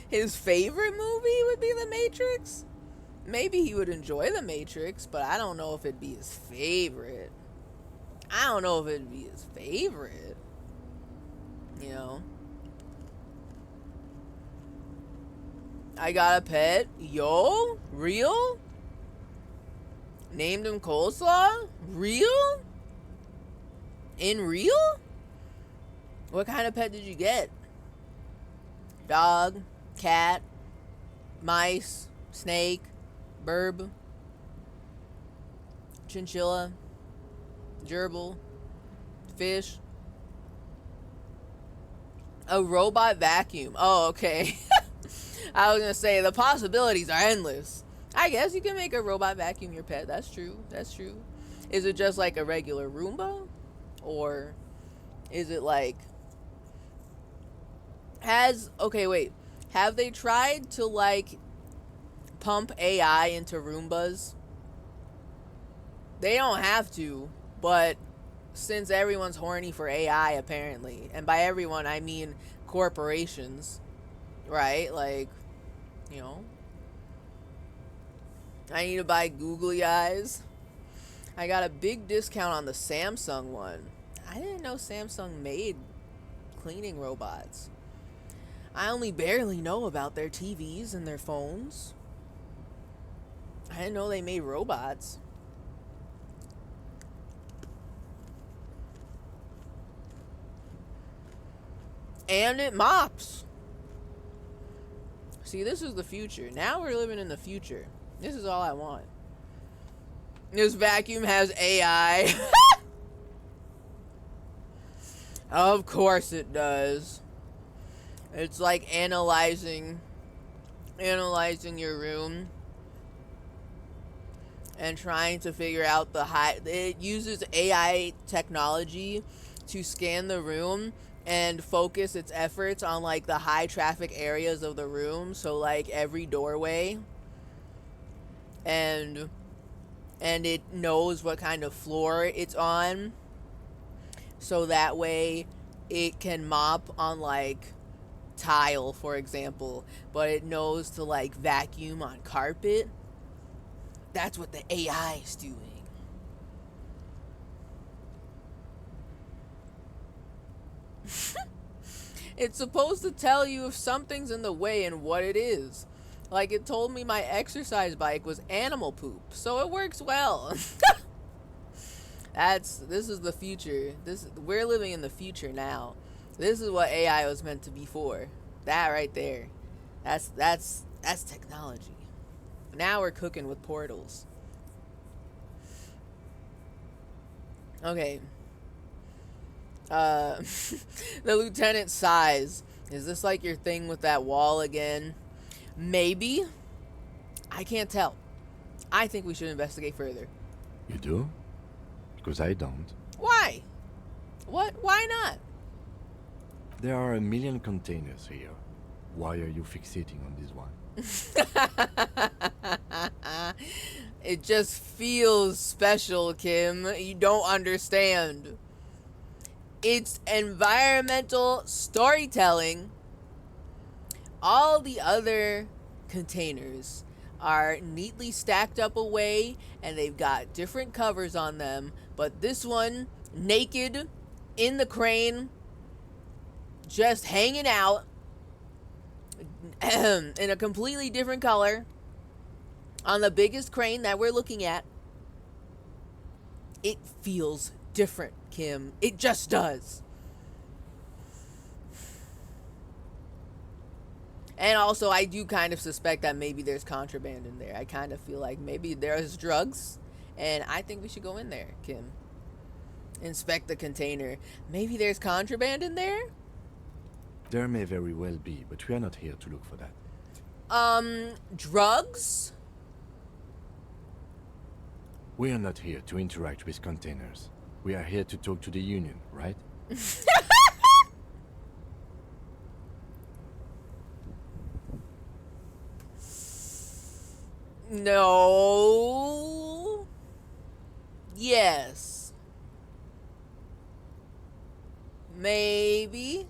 His favorite movie would be The Matrix? Maybe he would enjoy The Matrix, but I don't know if it'd be his favorite. I don't know if it'd be his favorite. You know? I got a pet. Yo? Real? Named him Coleslaw? Real? In real? What kind of pet did you get? Dog? Cat? Mice? Snake? Burb? Chinchilla? Gerbil? Fish? A robot vacuum. Oh, okay. I was gonna say, the possibilities are endless. I guess you can make a robot vacuum your pet. That's true. That's true. Is it just like a regular Roomba? Or is it like... Okay, wait. Have they tried to, like, pump AI into Roombas? They don't have to, but since everyone's horny for AI, apparently, and by everyone, I mean corporations, right? Like, you know, I need to buy googly eyes. I got a big discount on the Samsung one. I didn't know Samsung made cleaning robots. I only barely know about their TVs and their phones. I didn't know they made robots. And it mops. See, this is the future. Now we're living in the future. This is all I want. This vacuum has AI. Of course it does. It's like analyzing your room and trying to figure out it uses AI technology to scan the room and focus its efforts on like the high traffic areas of the room, so like every doorway, and it knows what kind of floor it's on, so that way it can mop on like tile, for example, but it knows to like vacuum on carpet. That's what the AI is doing. It's supposed to tell you if something's in the way and what it is. Like, it told me my exercise bike was animal poop, so it works well. This is the future. We're living in the future now. This is what AI was meant to be for. That right there. That's technology. Now we're cooking with portals. Okay. The lieutenant sighs. Is this like your thing with that wall again? Maybe. I can't tell. I think we should investigate further. You do? Because I don't. Why? What? Why not? There are a million containers here. Why are you fixating on this one? It just feels special, Kim. You don't understand. It's environmental storytelling. All the other containers are neatly stacked up away, and they've got different covers on them. But this one, naked, in the crane, just hanging out, in a completely different color, on the biggest crane that we're looking at. It feels different, Kim. It just does. And also, I do kind of suspect that maybe there's contraband in there. I kind of feel like maybe there's drugs, and I think we should go in there, Kim. Inspect the container. Maybe there's contraband in there? There may very well be, but we are not here to look for that. Drugs? We are not here to interact with containers. We are here to talk to the union, right? No. Yes. Maybe.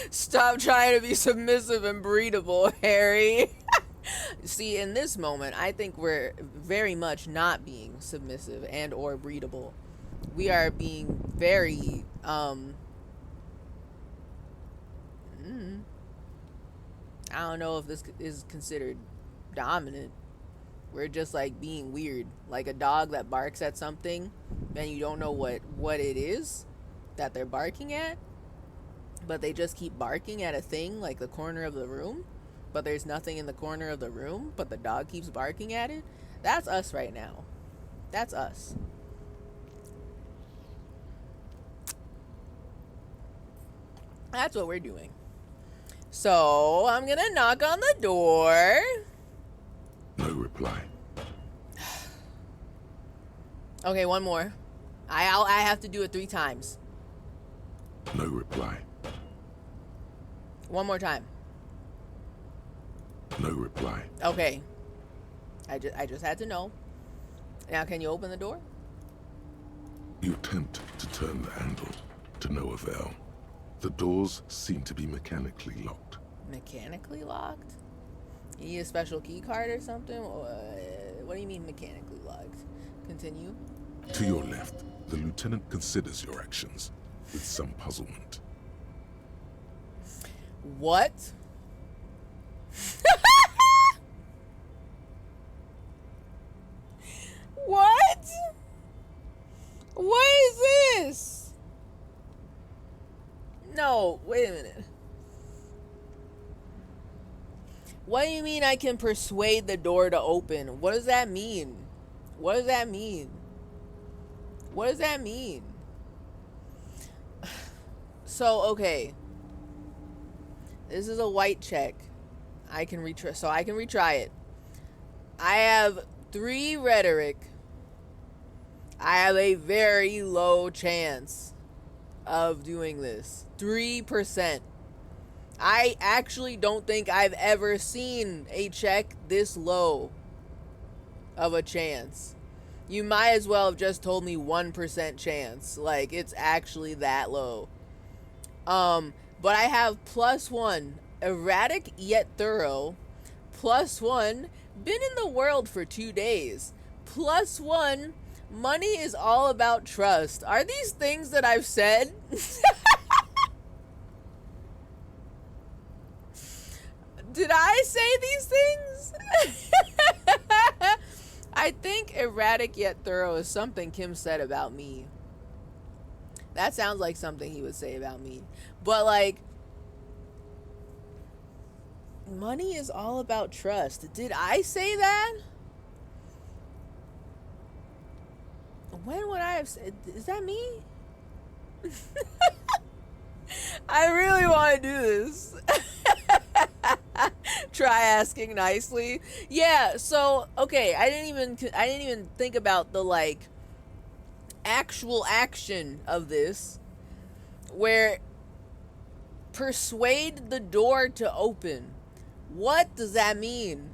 Stop trying to be submissive and breedable, Harry. See, in this moment, I think we're very much not being submissive and or breedable. We are being very, I don't know if this is considered dominant. We're just like being weird, like a dog that barks at something and you don't know what it is that they're barking at, but they just keep barking at a thing like the corner of the room, but there's nothing in the corner of the room, but the dog keeps barking at it. That's us right now. That's us. That's what we're doing. So I'm gonna knock on the door. No reply. Okay, one more. I have to do it 3 times. No reply. One more time. No reply. Okay. I just had to know. Now can you open the door? You attempt to turn the handle, to no avail. The doors seem to be mechanically locked. Mechanically locked? You need a special key card or something? What do you mean mechanically locked? Continue. To your left, the lieutenant considers your actions with some puzzlement. What? What? What is this? No, wait a minute. What do you mean I can persuade the door to open? What does that mean? What does that mean? What does that mean? So, okay. This is a white check. I can retry it. I have 3 rhetoric. I have a very low chance of doing this. 3%. I actually don't think I've ever seen a check this low of a chance. You might as well have just told me 1% chance. Like, it's actually that low. But I have +1, erratic yet thorough. +1, been in the world for 2 days. +1, money is all about trust. Are these things that I've said? Did I say these things? I think erratic yet thorough is something Kim said about me. That sounds like something he would say about me. But like, money is all about trust. Did I say that? When would I have said? Is that me? I really want to do this. Try asking nicely. Yeah, so okay, I didn't even think about the like actual action of this, where persuade the door to open. What does that mean?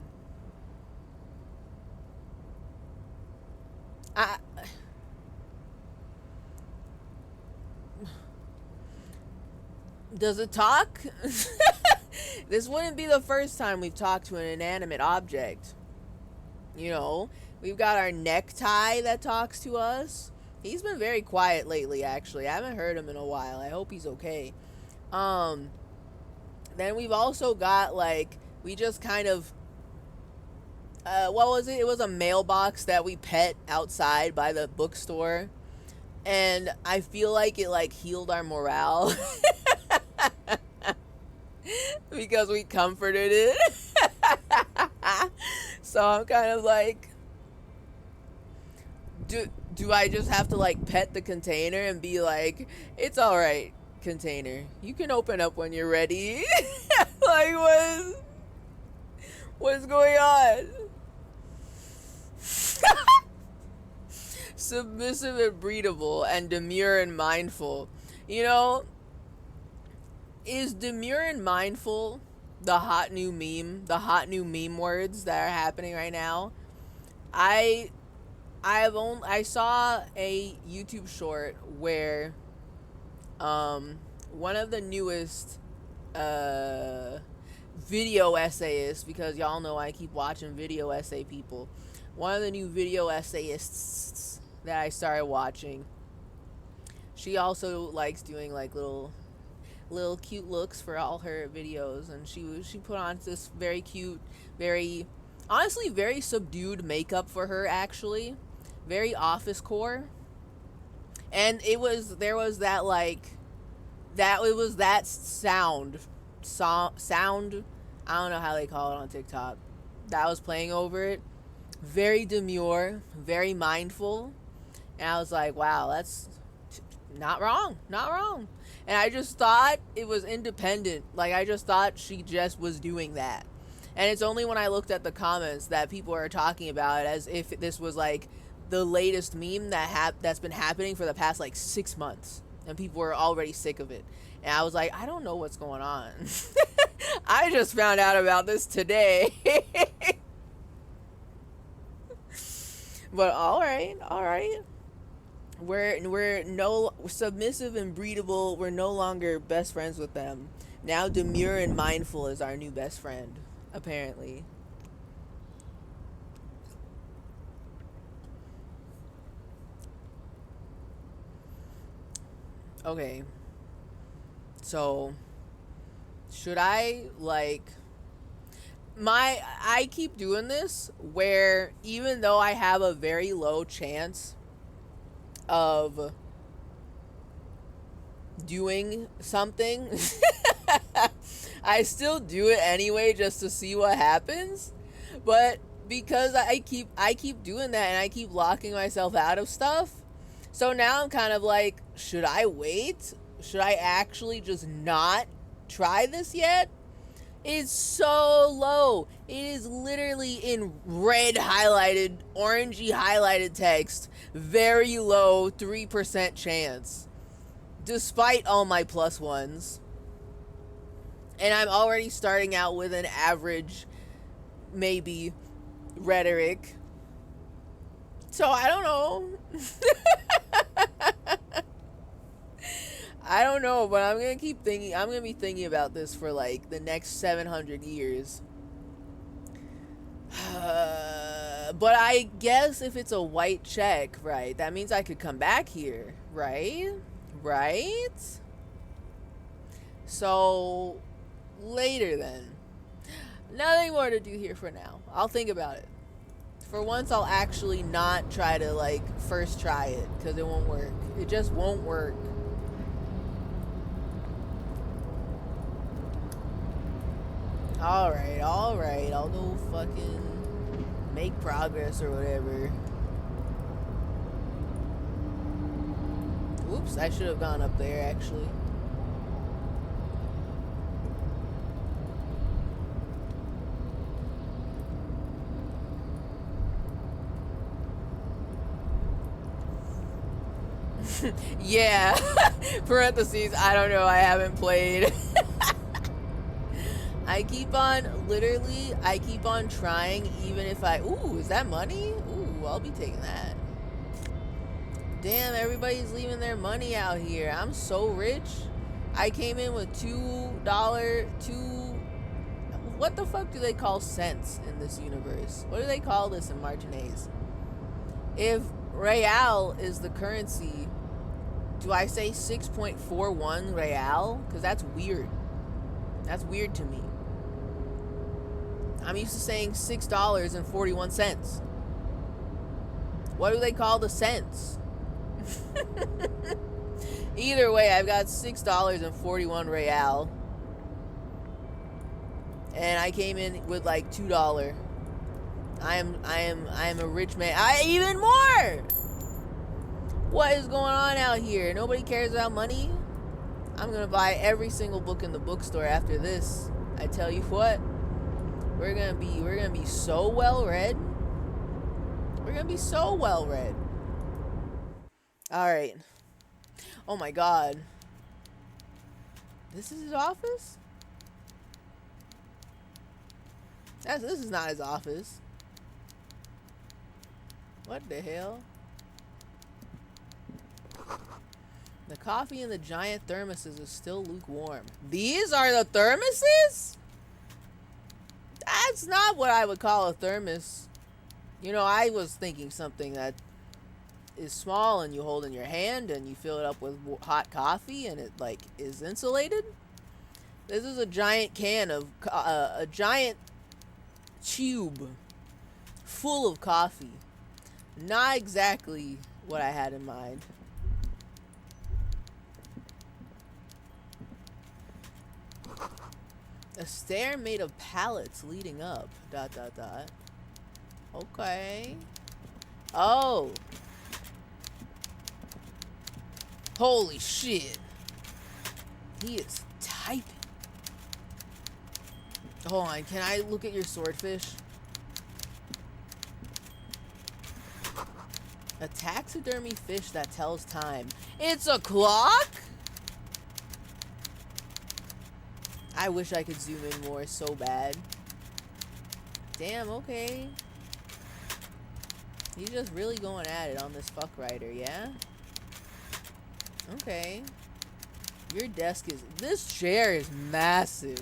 Does it talk? This wouldn't be the first time we've talked to an inanimate object. You know, we've got our necktie that talks to us. He's been very quiet lately, actually. I haven't heard him in a while. I hope he's okay. Then we've also got, like, we just kind of, what was it? It was a mailbox that we pet outside by the bookstore. And I feel like it, like, healed our morale. Because we comforted it. So I'm kind of like, do I just have to like pet the container and be like, it's all right, container, you can open up when you're ready? Like, what's going on? Submissive and breedable and demure and mindful. You know, is demure and mindful the hot new meme words that are happening right now? I saw a YouTube short where one of the newest video essayists, because y'all know I keep watching video essay people. One of the new video essayists that I started watching, she also likes doing like little cute looks for all her videos, and she put on this very cute, very honestly very subdued makeup for her, actually very office core. And there was that like that it was that sound I don't know how they call it on TikTok, that was playing over it. Very demure, very mindful. And I was like, wow, that's not wrong. And I just thought it was independent. Like, I just thought she just was doing that. And it's only when I looked at the comments that people are talking about it as if this was like the latest meme that's been happening for the past like 6 months, and people were already sick of it. And I was like, I don't know what's going on. I just found out about this today. But all right. We're no submissive and breedable. We're no longer best friends with them. Now demure and mindful is our new best friend, apparently. Okay. So, should I like I keep doing this where even though I have a very low chance of doing something, I still do it anyway just to see what happens. But because I keep doing that and I keep locking myself out of stuff, so now I'm kind of like, should I wait? Should I actually just not try this yet? It's so low. It is literally in red highlighted, orangey highlighted text. Very low 3% chance. Despite all my plus ones. And I'm already starting out with an average, maybe, rhetoric. So I don't know. I don't know, but I'm gonna keep thinking. I'm gonna be thinking about this for like the next 700 years. But I guess if it's a white check, right, that means I could come back here, right? Right? So, later then. Nothing more to do here for now. I'll think about it. For once, I'll actually not try to, like, first try it, because it won't work. It just won't work. Alright, I'll go fucking make progress or whatever. Whoops, I should have gone up there, actually. Yeah. Parentheses, I don't know, I haven't played. I keep on trying, even if ooh, is that money? Ooh, I'll be taking that. Damn, everybody's leaving their money out here. I'm so rich. I came in with $2, what the fuck do they call cents in this universe? What do they call this in Martinez? If real is the currency, do I say 6.41 real? Because that's weird. That's weird to me. I'm used to saying $6.41. What do they call the cents? Either way, I've got $6.41 real. And I came in with like $2. I am a rich man. Even more! What is going on out here? Nobody cares about money? I'm gonna buy every single book in the bookstore after this. I tell you what, we're gonna be so well read. We're gonna be so well read. All right. Oh my God. This is his office? This is not his office. What the hell? The coffee in the giant thermoses is still lukewarm. These are the thermoses? That's not what I would call a thermos. You know, I was thinking something that is small and you hold in your hand and you fill it up with hot coffee and it like is insulated. This is a giant can of a giant tube full of coffee. Not exactly what I had in mind. A stair made of pallets leading up. ... Okay. Oh. Holy shit. He is typing. Hold on, can I look at your swordfish? A taxidermy fish that tells time. It's a clock? I wish I could zoom in more so bad. Damn, okay. He's just really going at it on this fuck rider, yeah? Okay. Your desk is... This chair is massive.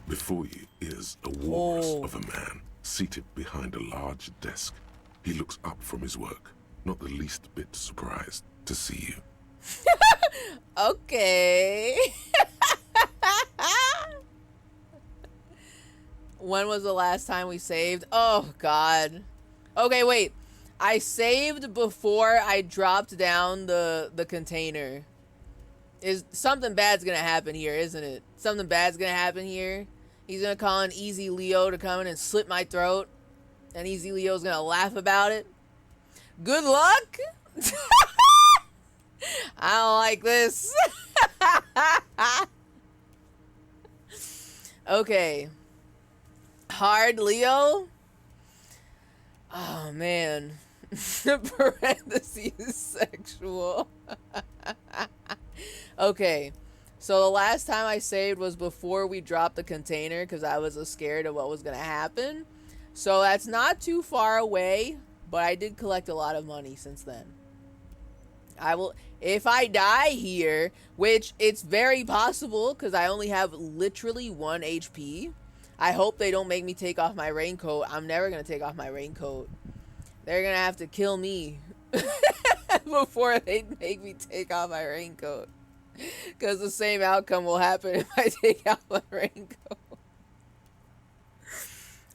Before you is a walrus of a man seated behind a large desk. He looks up from his work, not the least bit surprised to see you. Okay. When was the last time we saved? Oh, God. Okay, wait. I saved before I dropped down the container. Is something bad's gonna happen here, isn't it? Something bad's gonna happen here. He's gonna call an Easy Leo to come in and slit my throat. And Easy Leo's gonna laugh about it. Good luck! I don't like this. Okay. Hard Leo? Oh, man. Parentheses sexual. Okay. So the last time I saved was before we dropped the container because I was scared of what was going to happen. So that's not too far away, but I did collect a lot of money since then. I will, if I die here, which it's very possible because I only have literally 1 HP. I hope they don't make me take off my raincoat. I'm never going to take off my raincoat. They're going to have to kill me before they make me take off my raincoat. Because the same outcome will happen if I take out my raincoat.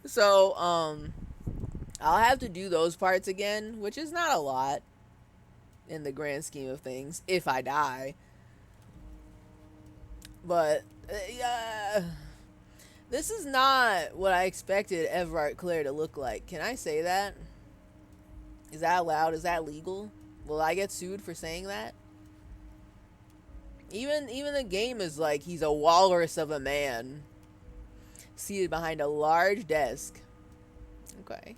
So, I'll have to do those parts again, which is not a lot in the grand scheme of things, if I die. But, this is not what I expected Everard Claire to look like. Can I say that? Is that allowed? Is that legal? Will I get sued for saying that? Even the game is like he's a walrus of a man seated behind a large desk. Okay.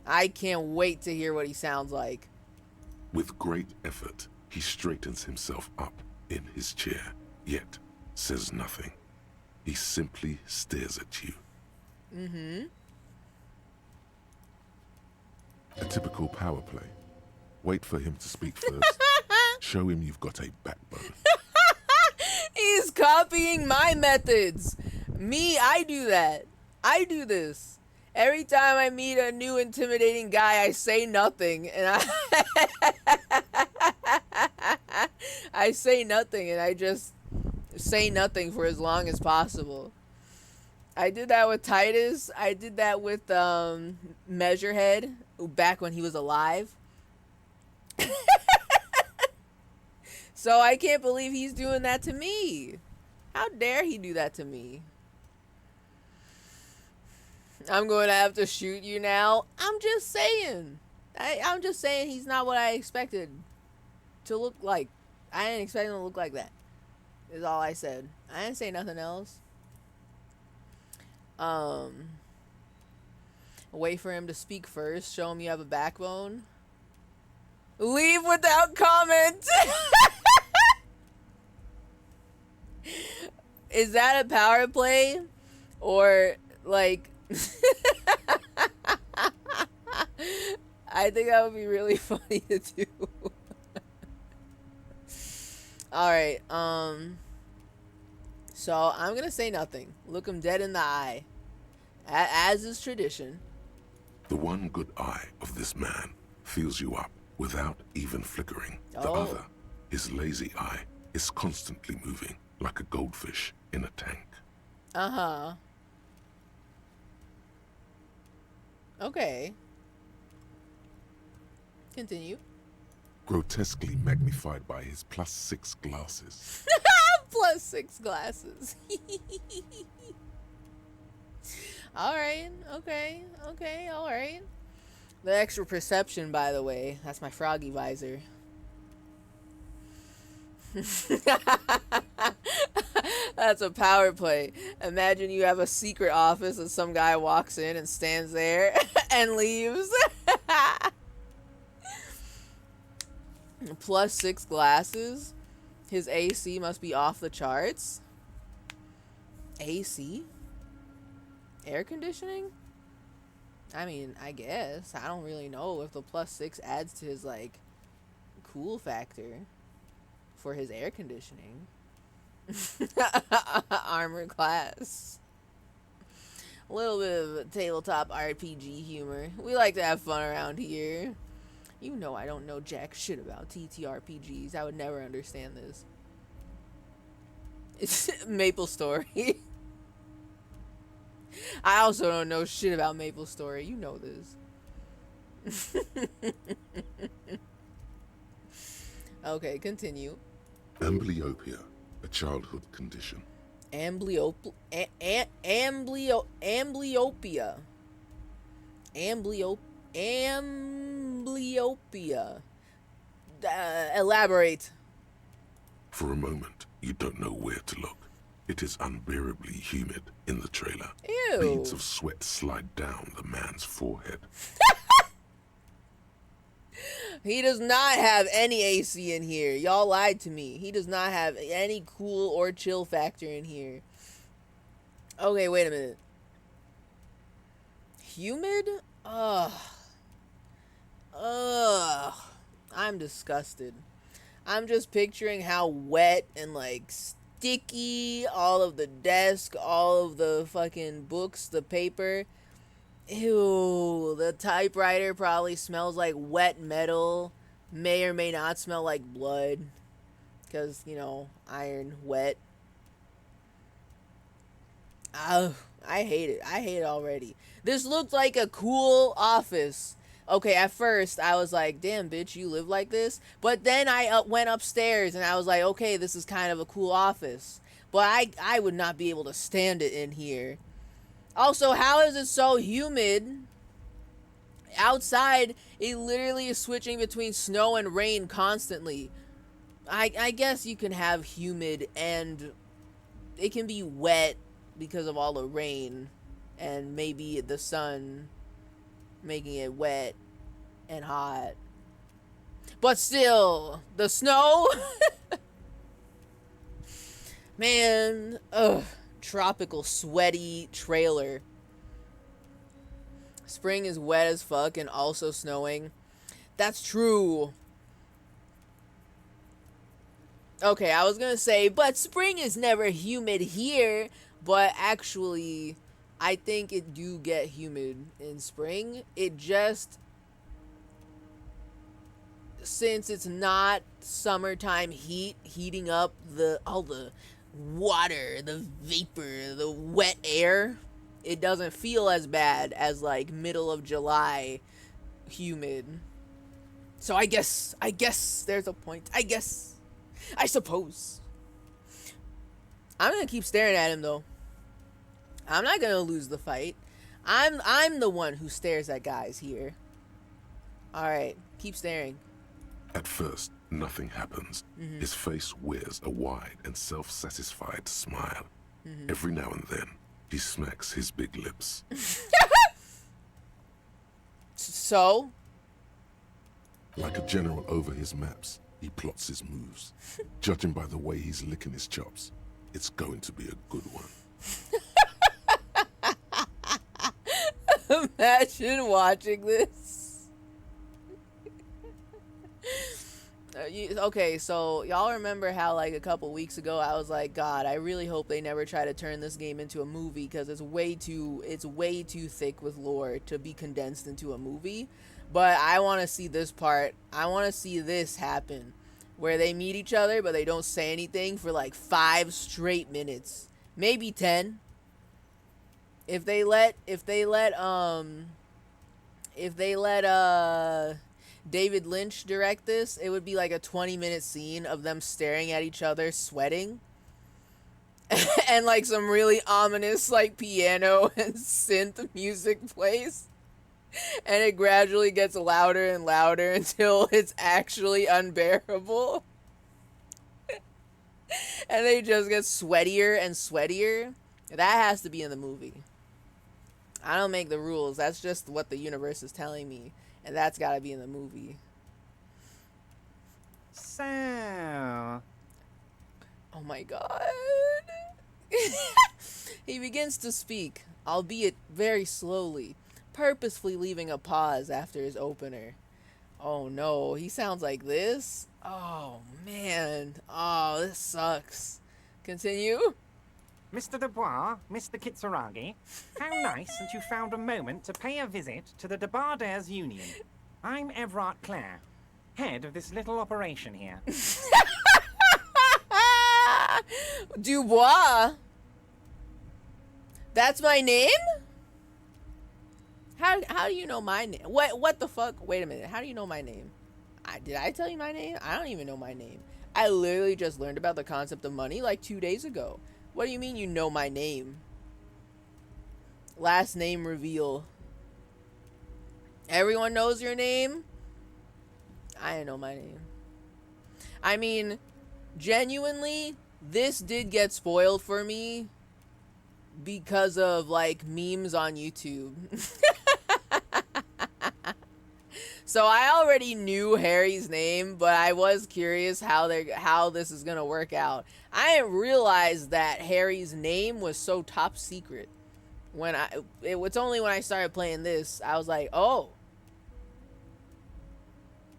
I can't wait to hear what he sounds like. With great effort, he straightens himself up in his chair, yet says nothing. He simply stares at you. Mm-hmm. A typical power play. Wait for him to speak first. Show him you've got a backbone. He's copying my methods. Me, I do that. I do this. Every time I meet a new intimidating guy, I say nothing. And I say nothing and I just say nothing for as long as possible. I did that with Titus. I did that with Measurehead back when he was alive. So I can't believe he's doing that to me. How dare he do that to me? I'm going to have to shoot you now. I'm just saying. I'm just saying he's not what I expected to look like. I didn't expect him to look like that. Is all I said. I didn't say nothing else. Wait for him to speak first. Show him you have a backbone. Leave without comment. Is that a power play? Or, like... I think that would be really funny to do. All right. So I'm gonna say nothing. Look him dead in the eye, as is tradition. The one good eye of this man fills you up without even flickering. The Oh. other, his lazy eye, is constantly moving like a goldfish in a tank. Uh-huh. Okay. Continue. Grotesquely magnified by his +6 glasses. +6 glasses. All right. Okay. Okay. All right. The extra perception, by the way. That's my froggy visor. That's a power play. Imagine you have a secret office and some guy walks in and stands there and leaves. +6 glasses. His AC must be off the charts. AC? Air conditioning? I mean, I guess. I don't really know if the +6 adds to his, like, cool factor for his air conditioning. Armor class. A little bit of tabletop RPG humor. We like to have fun around here. You know I don't know jack shit about TTRPGs. I would never understand this. It's Maple Story. I also don't know shit about Maple Story. You know this. Okay, continue. Amblyopia, a childhood condition. Amblyopia. Amblyopia. Elaborate. For a moment, you don't know where to look. It is unbearably humid in the trailer. Ew. Beads of sweat slide down the man's forehead. He does not have any AC in here. Y'all lied to me. He does not have any cool or chill factor in here. Okay, wait a minute. Humid? Ugh. I'm disgusted. I'm just picturing how wet and, like, sticky all of the desk, all of the fucking books, the paper. Ew, the typewriter probably smells like wet metal. May or may not smell like blood. Because, you know, iron, wet. Oh, I hate it. I hate it already. This looked like a cool office. Okay, at first, I was like, damn, bitch, you live like this? But then I went upstairs, and I was like, okay, this is kind of a cool office. But I would not be able to stand it in here. Also, how is it so humid? Outside, it literally is switching between snow and rain constantly. I guess you can have humid and it can be wet because of all the rain and maybe the sun making it wet and hot. But still, the snow? Man, ugh. Tropical, sweaty trailer. Spring is wet as fuck and also snowing. That's true. Okay, I was gonna say, but spring is never humid here. But actually, I think it do get humid in spring. It just, since it's not summertime heat heating up all the water, the vapor, the wet air, it doesn't feel as bad as like middle of July humid. So I guess there's a point. I suppose. I'm gonna keep staring at him though. I'm not gonna lose the fight. I'm the one who stares at guys here. Alright, keep staring. At first, nothing happens. His face wears a wide and self-satisfied smile. Every now and then, he smacks his big lips. So? Like a general over his maps, he plots his moves. Judging by the way he's licking his chops, it's going to be a good one. Imagine watching this. Okay, so y'all remember how like a couple weeks ago I was like, God, I really hope they never try to turn this game into a movie because it's way too thick with lore to be condensed into a movie. But I want to see this part. I want to see this happen, where they meet each other but they don't say anything for like 5 straight minutes, maybe 10. If they let David Lynch direct this, it would be like a 20-minute scene of them staring at each other, sweating. And like some really ominous like piano and synth music plays. And it gradually gets louder and louder until it's actually unbearable. And they just get sweatier and sweatier. That has to be in the movie. I don't make the rules. That's just what the universe is telling me. And that's got to be in the movie. So... Oh my god. He begins to speak, albeit very slowly, purposefully leaving a pause after his opener. Oh no, he sounds like this? Oh man. Oh, this sucks. Continue. Mr. Dubois, Mr. Kitsuragi, how nice that you found a moment to pay a visit to the Debarders Union. I'm Everard Clare, head of this little operation here. Dubois? That's my name? How do you know my name? What the fuck? Wait a minute. How do you know my name? Did I tell you my name? I don't even know my name. I literally just learned about the concept of money like 2 days ago. What do you mean you know my name? Last name reveal. Everyone knows your name? I didn't know my name. I mean, genuinely, this did get spoiled for me because of like memes on YouTube. So I already knew Harry's name, but I was curious how this is gonna work out. I didn't realize that Harry's name was so top secret. It's only when I started playing this, I was like, oh.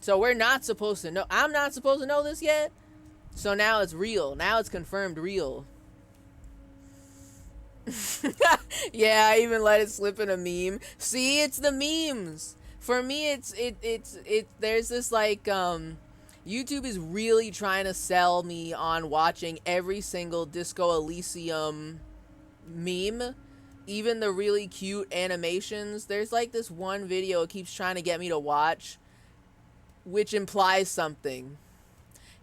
So we're not supposed to know. I'm not supposed to know this yet? So now it's real. Now it's confirmed real. Yeah, I even let it slip in a meme. See, it's the memes. For me, it's there's this like YouTube is really trying to sell me on watching every single Disco Elysium meme, even the really cute animations. There's like this one video it keeps trying to get me to watch, which implies something.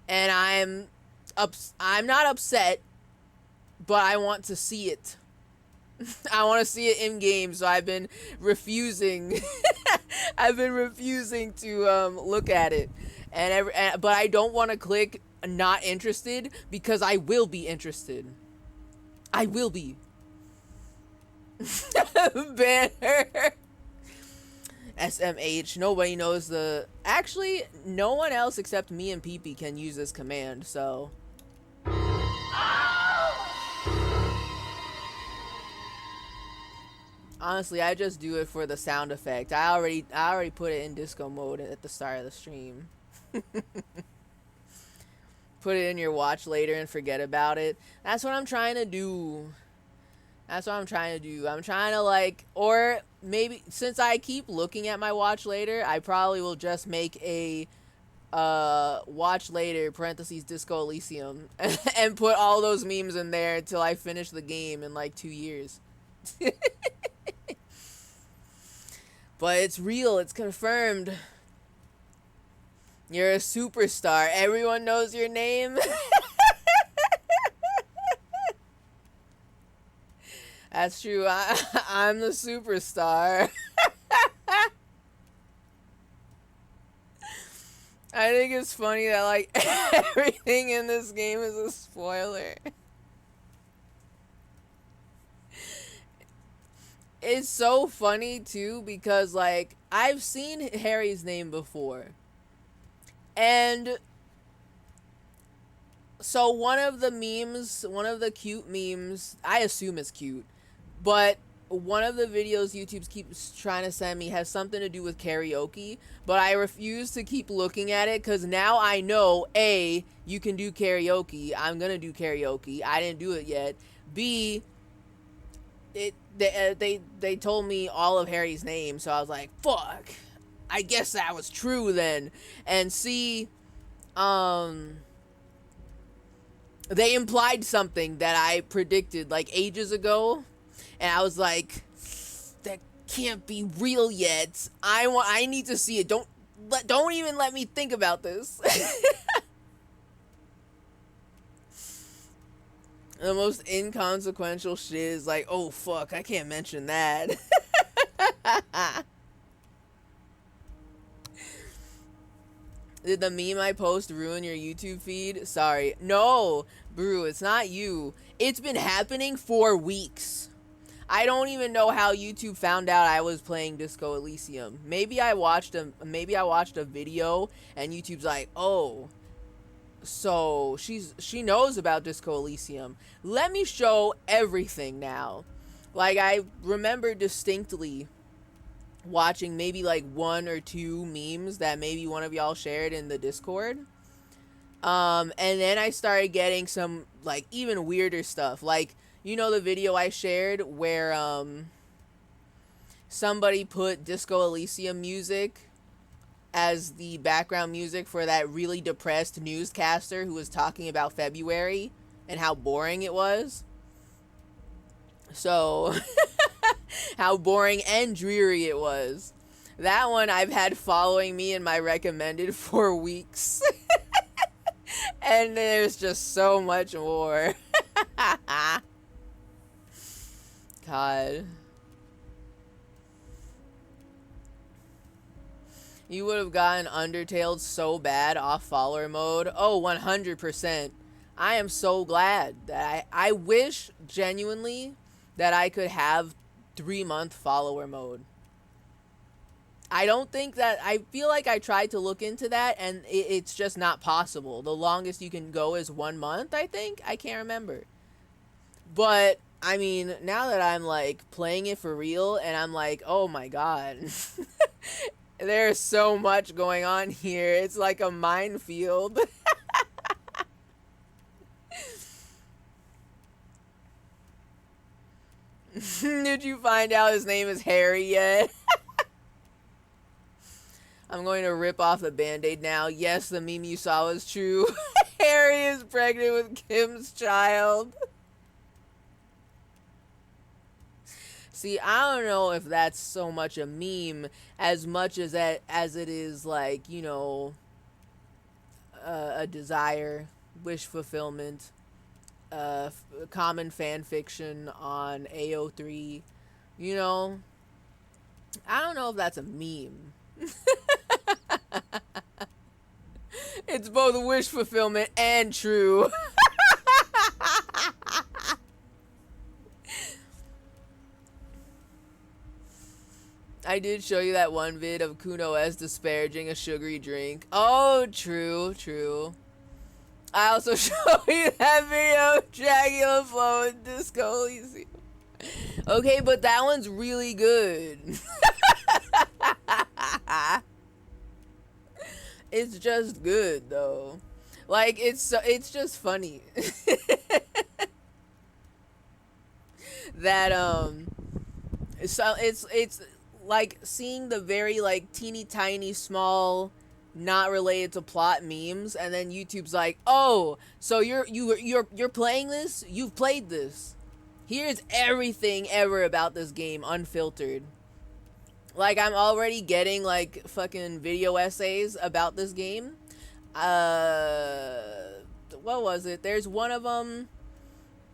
And I'm not upset, but I want to see it. I want to see it in game, so I've been refusing. I've been refusing to look at it, but I don't want to click not interested because I will be interested. I will be. Banner. SMH. Nobody knows the. Actually, no one else except me and Peepee can use this command. So. Honestly, I just do it for the sound effect. I already put it in disco mode at the start of the stream. Put it in your watch later and forget about it. That's what I'm trying to do. I'm trying to like, or maybe since I keep looking at my watch later, I probably will just make a watch later parentheses Disco Elysium and put all those memes in there until I finish the game in like 2 years. But it's real. It's confirmed. You're a superstar. Everyone knows your name. That's true. I'm the superstar. I think it's funny that like everything in this game is a spoiler. It's so funny too because like I've seen Harry's name before. And so one of the cute memes, I assume it's cute, but one of the videos YouTube keeps trying to send me has something to do with karaoke, but I refuse to keep looking at it because now I know, A, you can do karaoke. I'm going to do karaoke. I didn't do it yet. B, they told me all of Harry's name, so I was like, fuck. I guess that was true then. And C, they implied something that I predicted like ages ago. And I was like, that can't be real yet. I need to see it. Don't even let me think about this. The most inconsequential shit is like, oh fuck, I can't mention that. Did the meme I post ruin your YouTube feed? Sorry. No, Brew, it's not you. It's been happening for weeks. I don't even know how YouTube found out I was playing Disco Elysium. Maybe I watched a video and YouTube's like, "Oh, so she knows about Disco Elysium. Let me show everything now." Like, I remember distinctly watching maybe like 1 or 2 memes that maybe one of y'all shared in the Discord. And then I started getting some like even weirder stuff. Like, you know the video I shared where somebody put Disco Elysium music as the background music for that really depressed newscaster who was talking about February and how boring it was. So, how boring and dreary it was. That one I've had following me in my recommended for weeks. And there's just so much more. God. You would have gotten Undertale so bad off follower mode. Oh, 100%. I am so glad that I wish genuinely that I could have 3-month follower mode. I don't think that, I feel like I tried to look into that and it's just not possible. The longest you can go is 1 month, I think. I can't remember. But I mean, now that I'm like playing it for real and I'm like, oh my god. There's so much going on here. It's like a minefield. Did you find out his name is Harry yet? I'm going to rip off the band-aid now. Yes, the meme you saw was true. Harry is pregnant with Kim's child. See, I don't know if that's so much a meme as much as it is like, you know, a desire, wish fulfillment, common fan fiction on AO3, you know. I don't know if that's a meme. It's both wish fulfillment and true. I did show you that one vid of Kuno S disparaging a sugary drink. Oh, true, true. I also showed you that video of Dracula Flow and Disco Elysium. Okay, but that one's really good. It's just good though. Like, it's just funny. That so it's like seeing the very like teeny tiny small not related to plot memes, and then YouTube's like, "Oh, so you're playing this? You've played this. Here's everything ever about this game unfiltered." Like, I'm already getting like fucking video essays about this game. What was it? There's one of them,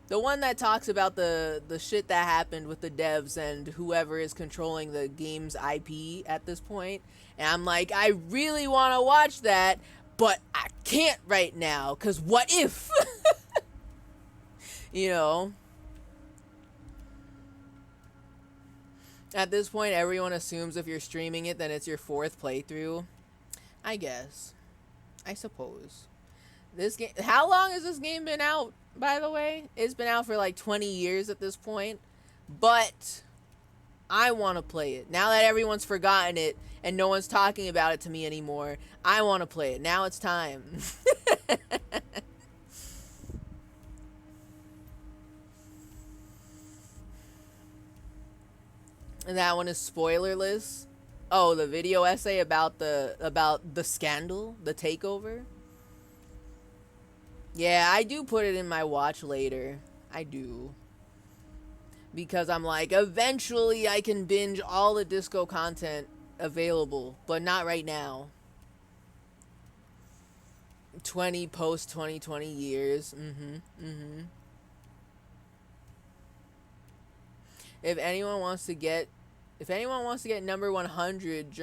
the one that talks about the shit that happened with the devs and whoever is controlling the game's IP at this point. And I'm like, I really want to watch that, but I can't right now, because what if? You know? At this point, everyone assumes if you're streaming it, then it's your 4th playthrough. I guess. I suppose. This game... How long has this game been out, by the way? It's been out for like 20 years at this point. But I want to play it. Now that everyone's forgotten it and no one's talking about it to me anymore, I want to play it. Now it's time. And that one is spoilerless. Oh, the video essay about the scandal, the takeover. Yeah, I do put it in my watch later. I do. Because I'm like, eventually I can binge all the disco content available, but not right now. 20 2020 years. If anyone wants to get number 100,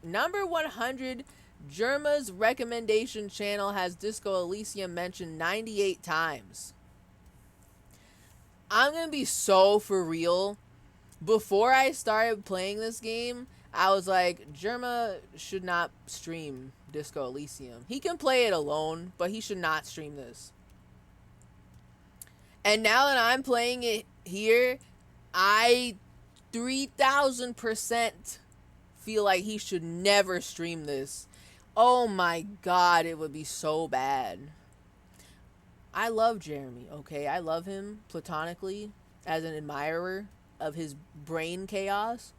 number 100 Germa's recommendation channel has Disco Elysium mentioned 98 times. I'm gonna be so for real. Before I started playing this game, I was like, Germa should not stream Disco Elysium. He can play it alone, but he should not stream this. And now that I'm playing it here, I 3000% feel like he should never stream this. Oh my god, it would be so bad. I love Jeremy, okay? I love him platonically as an admirer of his brain chaos.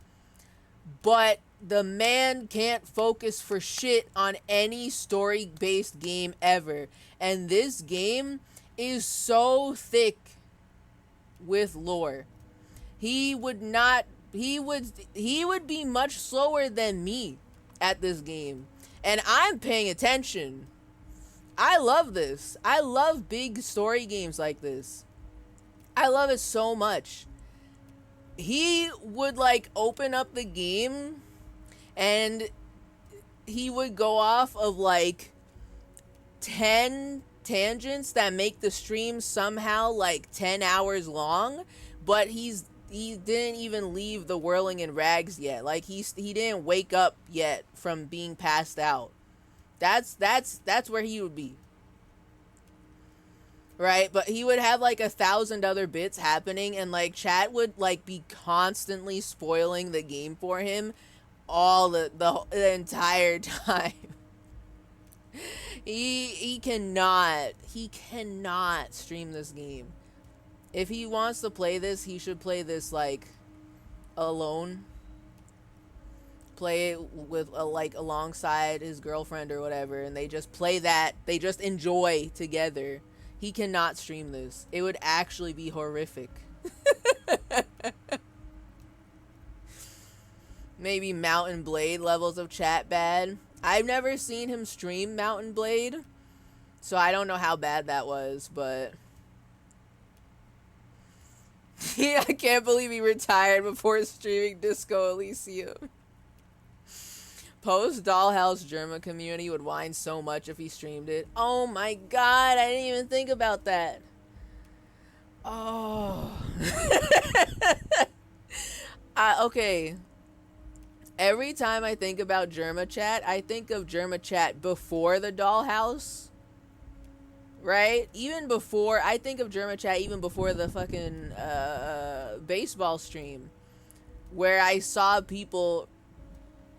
But the man can't focus for shit on any story-based game ever. And this game is so thick with lore. He would be much slower than me at this game. And I'm paying attention. I love this. I love big story games like this. I love it so much. He would like open up the game and he would go off of like 10 tangents that make the stream somehow like 10 hours long, but he didn't even leave the whirling in rags yet. Like he didn't wake up yet from being passed out. That's where he would be. Right? But he would have like 1,000 other bits happening, and like chat would like be constantly spoiling the game for him all the entire time. He cannot stream this game. If he wants to play this, he should play this like alone. Play it with like alongside his girlfriend or whatever, and they just play that. They just enjoy together. He cannot stream this. It would actually be horrific. Maybe Mountain Blade levels of chat bad. I've never seen him stream Mountain Blade, so I don't know how bad that was, but yeah, I can't believe he retired before streaming Disco Elysium. Post Dollhouse German community would whine so much if he streamed it. Oh my god, I didn't even think about that. Oh. Okay. Every time I think about Germa Chat, I think of Germa Chat before the Dollhouse. Right? Even before, I think of Germa Chat even before the fucking baseball stream. Where I saw people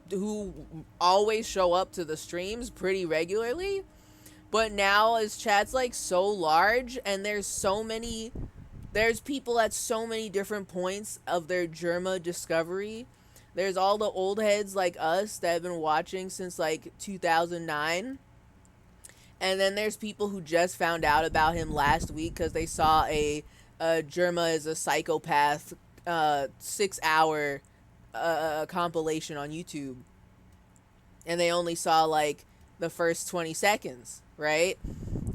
who always show up to the streams pretty regularly. But now his chat's like so large, and there's people at so many different points of their Germa discovery. There's all the old heads like us that have been watching since like 2009. And then there's people who just found out about him last week because they saw a Germa is a psychopath 6-hour compilation on YouTube. And they only saw like the first 20 seconds, right?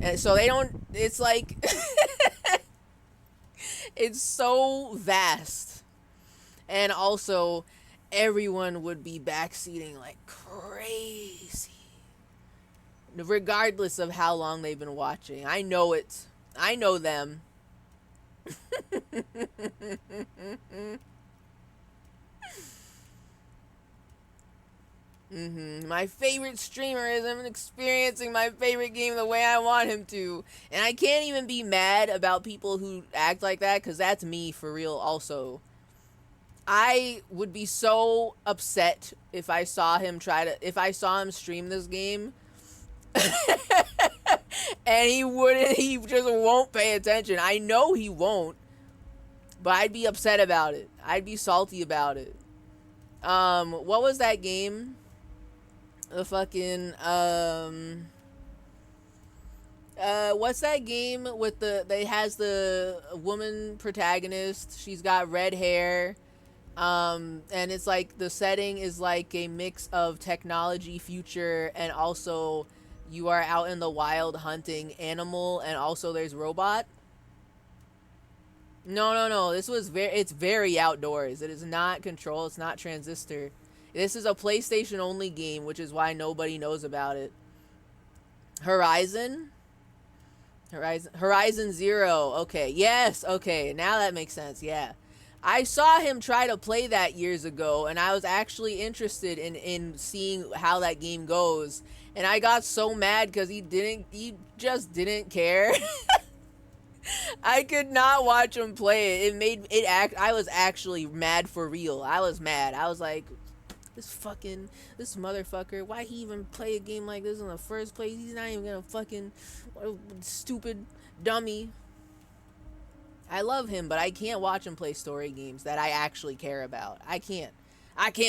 And so they don't, it's like, it's so vast. And also, everyone would be backseating like crazy. Regardless of how long they've been watching. I know it. I know them. My favorite streamer is him experiencing my favorite game the way I want him to. And I can't even be mad about people who act like that, because that's me for real also. I would be so upset if I saw him stream this game and he just won't pay attention. I know he won't, but I'd be upset about it. I'd be salty about it. What was that game? The fucking, what's that game with has the woman protagonist? She's got red hair. And it's like the setting is like a mix of technology future and also you are out in the wild hunting animal and also there's robot. No. It's very outdoors. It is not Control. It's not Transistor. This is a PlayStation only game, which is why nobody knows about it. Horizon Zero. Okay. Yes. Okay. Now that makes sense. Yeah. I saw him try to play that years ago, and I was actually interested in seeing how that game goes. And I got so mad because he just didn't care. I could not watch him play it. I was actually mad for real. I was mad. I was like, this motherfucker, why he even play a game like this in the first place? He's not even gonna fucking, stupid dummy. I love him, but I can't watch him play story games that I actually care about. I can't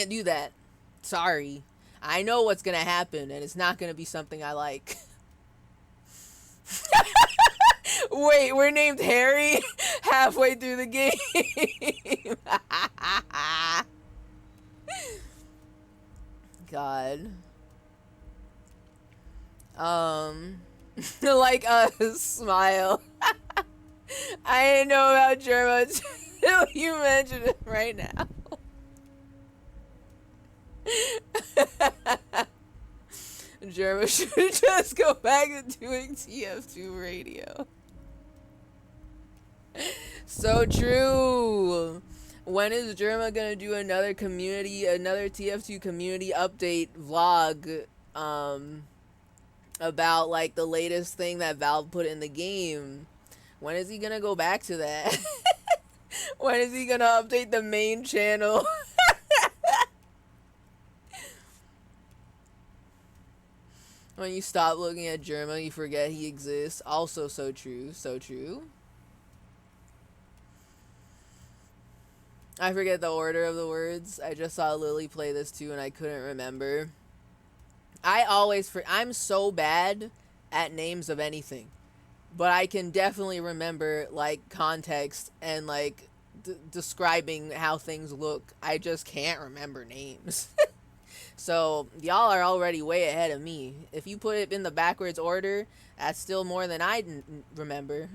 do that. Sorry. I know what's gonna happen, and it's not gonna be something I like. Wait, we're named Harry halfway through the game. God. Like a smile. I didn't know about Germa until you mentioned it right now. Germa should just go back to doing TF2 radio. So true. When is Germa gonna do another TF2 community update vlog about like the latest thing that Valve put in the game? When is he gonna go back to that? When is he gonna update the main channel? When you stop looking at Germa, you forget he exists. Also so true, so true. I forget the order of the words. I just saw Lily play this too and I couldn't remember. I'm so bad at names of anything. But I can definitely remember, like, context and, like, describing how things look. I just can't remember names. So, y'all are already way ahead of me. If you put it in the backwards order, that's still more than I remember.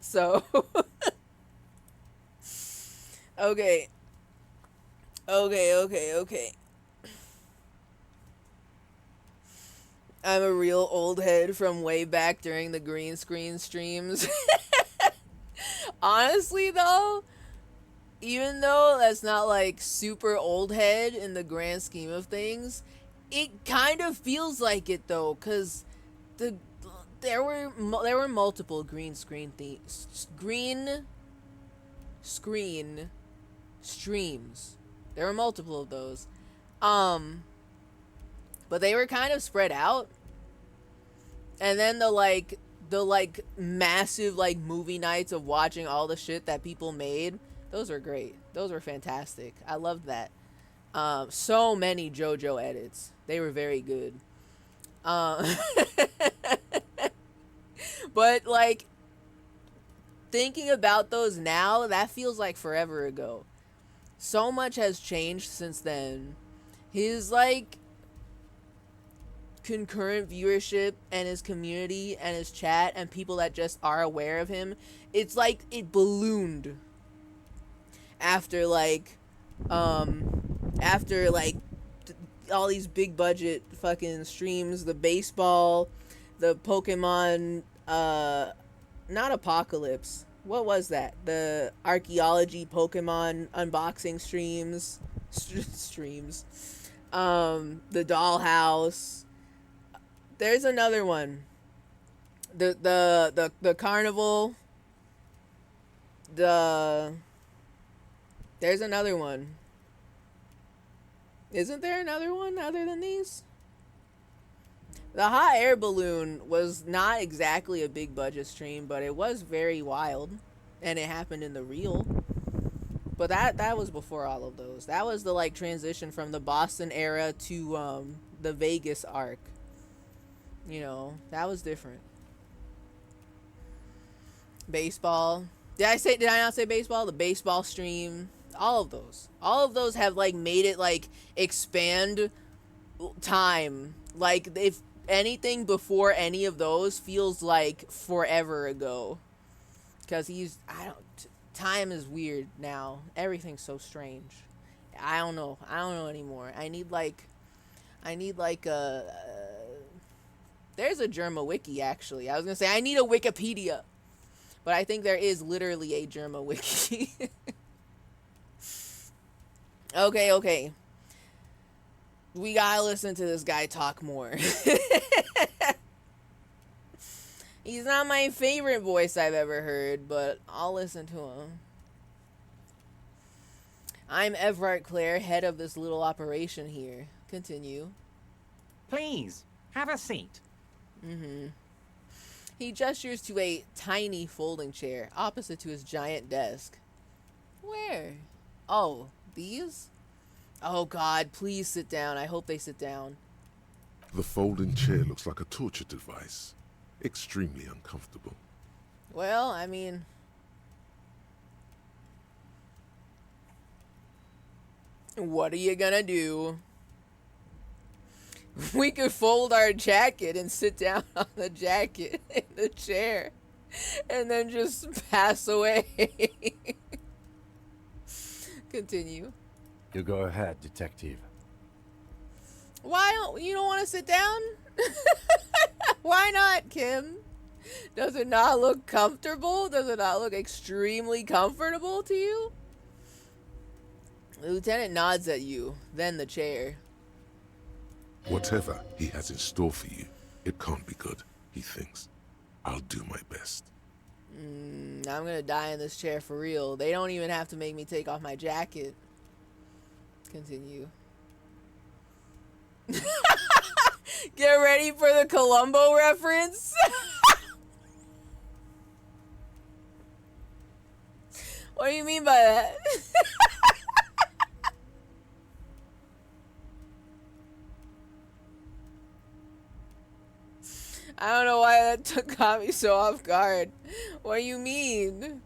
So, okay. I'm a real old head from way back during the green screen streams. Honestly, though, even though that's not like super old head in the grand scheme of things, it kind of feels like it though, cause there were multiple green screen streams. There were multiple of those. But they were kind of spread out. And then the massive like movie nights of watching all the shit that people made, those were great. Those were fantastic. I loved that. So many JoJo edits. They were very good. But like thinking about those now, that feels like forever ago. So much has changed since then. His like concurrent viewership and his community and his chat and people that just are aware of him, it's like it ballooned after like all these big budget fucking streams, the baseball, the Pokemon, not Apocalypse, what was that, the archaeology Pokemon unboxing streams, the Dollhouse. There's another one. The carnival. There's another one. Isn't there another one other than these? The hot air balloon was not exactly a big budget stream, but it was very wild. And it happened in the real. But that was before all of those. That was the like transition from the Boston era to the Vegas arc. You know, that was different. Baseball. Did I not say baseball? The baseball stream. All of those. All of those have like made it like expand time. Like if anything before any of those feels like forever ago. Cuz time is weird now. Everything's so strange. I don't know anymore. I need like a there's a Germa wiki actually. I was going to say I need a Wikipedia. But I think there is literally a Germa wiki. Okay. We gotta listen to this guy talk more. He's not my favorite voice I've ever heard, but I'll listen to him. I'm Everard Clare, head of this little operation here. Continue. Please, have a seat. He gestures to a tiny folding chair opposite to his giant desk. Where? Oh, these? Oh God, please sit down. I hope they sit down. The folding chair looks like a torture device. Extremely uncomfortable. Well, I mean... what are you gonna do? We could fold our jacket and sit down on the jacket in the chair. And then just pass away. Continue. You go ahead, detective. Why don't want to sit down? Why not, Kim? Does it not look comfortable? Does it not look extremely comfortable to you? The lieutenant nods at you, then the chair. Whatever he has in store for you, it can't be good, he thinks. I'll do my best. I'm gonna die in this chair for real. They don't even have to make me take off my jacket. Continue. Get ready for the Columbo reference. What do you mean by that? I don't know why that caught me so off guard. What do you mean?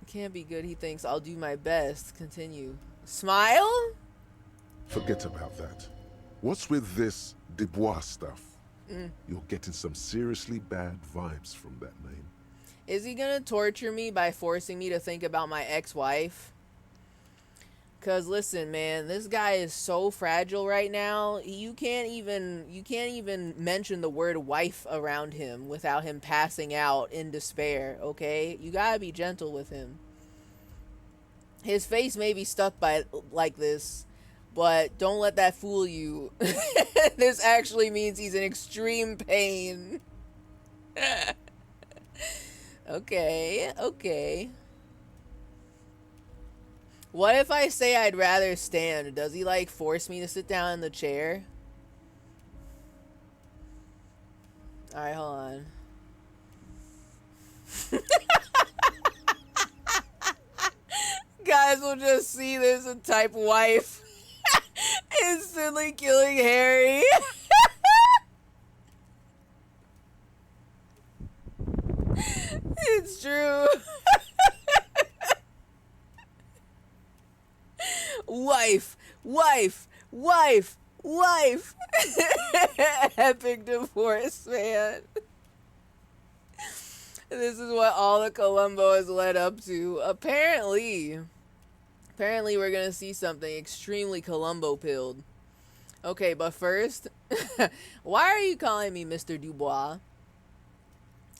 Can't be good, he thinks. I'll do my best. Continue. Smile? Forget about that. What's with this Dubois stuff? You're getting some seriously bad vibes from that name. Is he gonna torture me by forcing me to think about my ex-wife? Cause listen, man, this guy is so fragile right now. You can't even mention the word wife around him without him passing out in despair, okay? You gotta be gentle with him. His face may be stuck by like this, but don't let that fool you. This actually means he's in extreme pain. Okay. What if I say I'd rather stand? Does he like force me to sit down in the chair? Alright, hold on. Guys will just see this and type wife. Instantly killing Harry. It's true. Wife. Epic divorce, man. This is what all the Columbo has led up to. Apparently we're gonna see something extremely Columbo-pilled. Okay, but first, why are you calling me Mr. Dubois?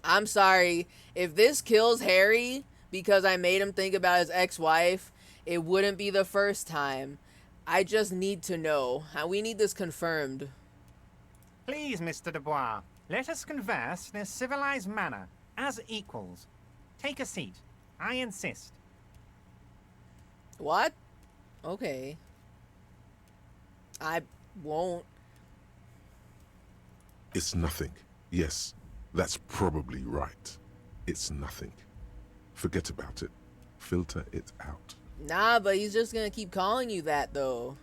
I'm sorry. If this kills Harry because I made him think about his ex-wife, it wouldn't be the first time. I just need to know. We need this confirmed. Please, Mr. Dubois, let us converse in a civilized manner, as equals. Take a seat. I insist. What? Okay. I won't. It's nothing. Yes, that's probably right. It's nothing. Forget about it. Filter it out. Nah, but he's just gonna keep calling you that, though.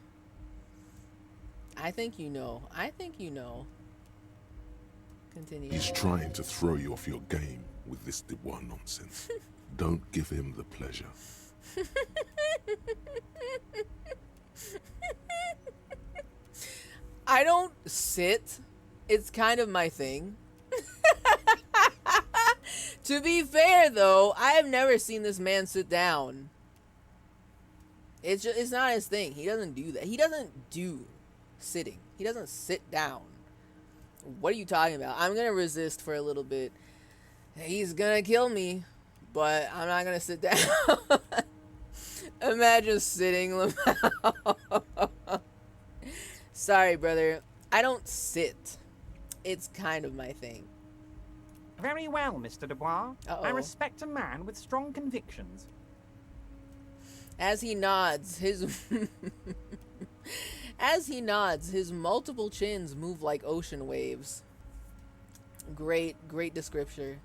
I think you know. I think you know. Continue. He's trying to throw you off your game with this Dubois nonsense. Don't give him the pleasure. I don't sit. It's kind of my thing. To be fair, though, I have never seen this man sit down. It's not his thing. He doesn't do that. He doesn't do sitting. He doesn't sit down. What are you talking about? I'm gonna resist for a little bit. He's gonna kill me, but I'm not gonna sit down. Imagine sitting, lmao. Sorry, brother. I don't sit. It's kind of my thing. Very well, Mr. Dubois. Uh-oh. I respect a man with strong convictions. As he nods, his multiple chins move like ocean waves. Great descriptor.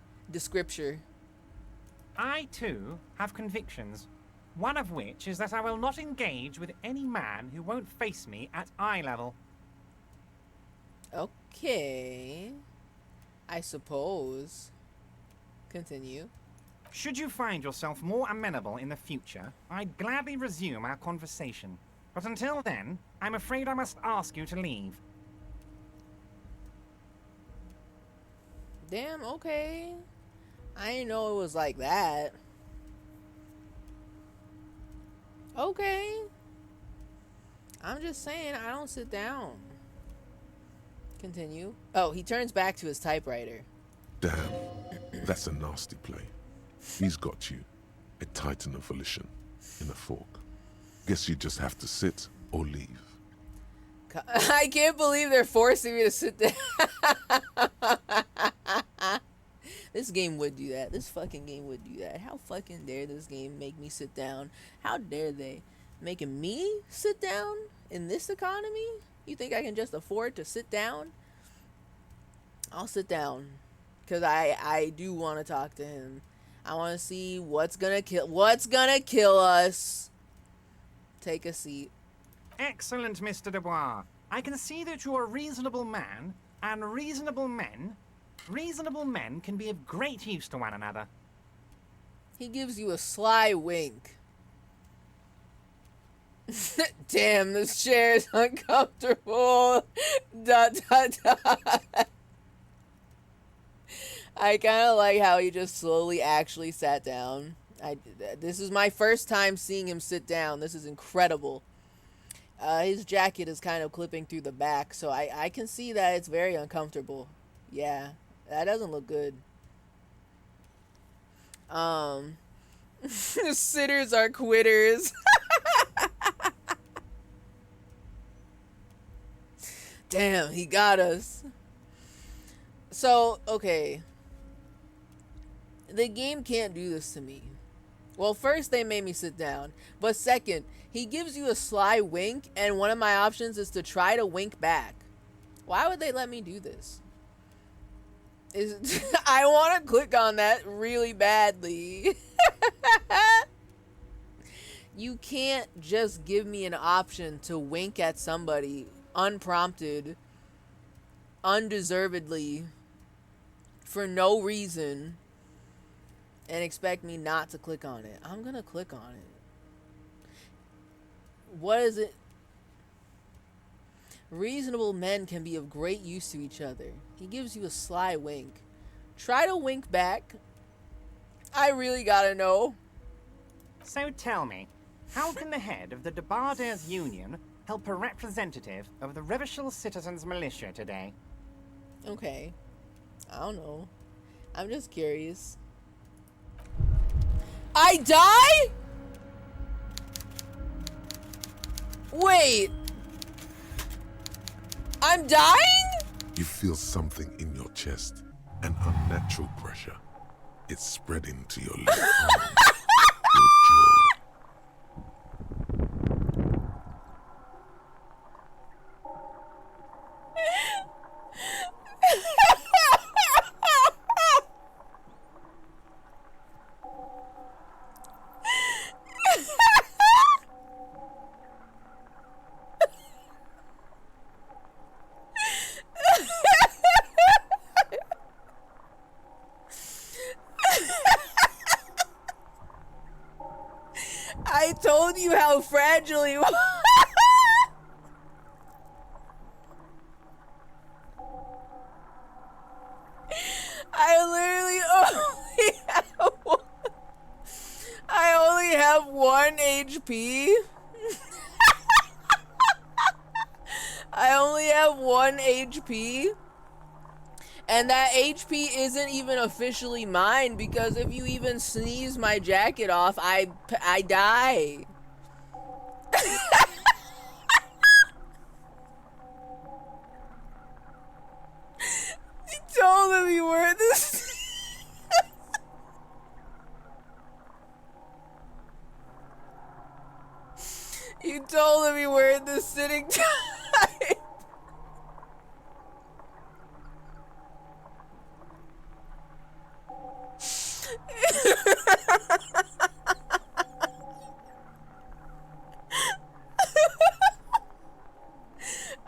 I, too, have convictions. One of which is that I will not engage with any man who won't face me at eye level. Okay. I suppose. Continue. Should you find yourself more amenable in the future, I'd gladly resume our conversation. But until then, I'm afraid I must ask you to leave. Damn, okay. I didn't know it was like that. Okay. I'm just saying, I don't sit down. Continue. Oh, he turns back to his typewriter. Damn, that's a nasty play. He's got you. A titan of volition in a fork. Guess you just have to sit or leave. I can't believe they're forcing me to sit down. This game would do that. This fucking game would do that. How fucking dare this game make me sit down? How dare they? Making me sit down in this economy? You think I can just afford to sit down? I'll sit down. Because I do want to talk to him. I want to see what's gonna kill us. Take a seat. Excellent, Mr. Dubois. I can see that you're a reasonable man, and reasonable men can be of great use to one another. He gives you a sly wink. Damn, this chair is uncomfortable. ... I kind of like how he just slowly actually sat down. This is my first time seeing him sit down. This is incredible. His jacket is kind of clipping through the back, so I can see that it's very uncomfortable. Yeah, that doesn't look good. Sitters are quitters. Damn, he got us. So, okay. The game can't do this to me. Well, first, they made me sit down. But second, he gives you a sly wink, and one of my options is to try to wink back. Why would they let me do this? I want to click on that really badly. You can't just give me an option to wink at somebody unprompted, undeservedly, for no reason, and expect me not to click on it. I'm gonna click on it. What is it? Reasonable men can be of great use to each other. He gives you a sly wink. Try to wink back. I really gotta know. So tell me, how can the head of the Debarders Union help a representative of the Revachol Citizens Militia today? Okay. I don't know. I'm just curious. I die? Wait. I'm dying? You feel something in your chest, an unnatural pressure. It's spreading to your left arm. your jaw. I told you how fragile he was. I literally only have 1 HP. I only have 1 HP. And that HP isn't even officially mine, because if you even sneeze my jacket off, I die. You told him you weren't this. You told him you weren't the sitting type.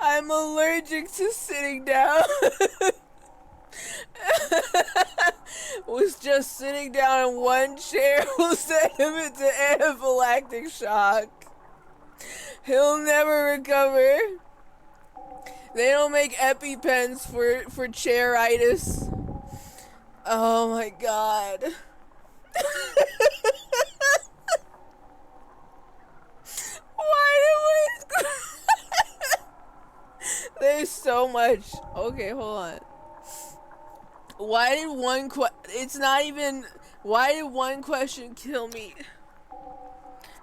I'm allergic to sitting down. Was just sitting down in one chair will send him into anaphylactic shock. He'll never recover. They don't make EpiPens for chairitis. Oh my god. Why did we... There's so much. Okay, hold on. Why did it's not even... Why did one question kill me?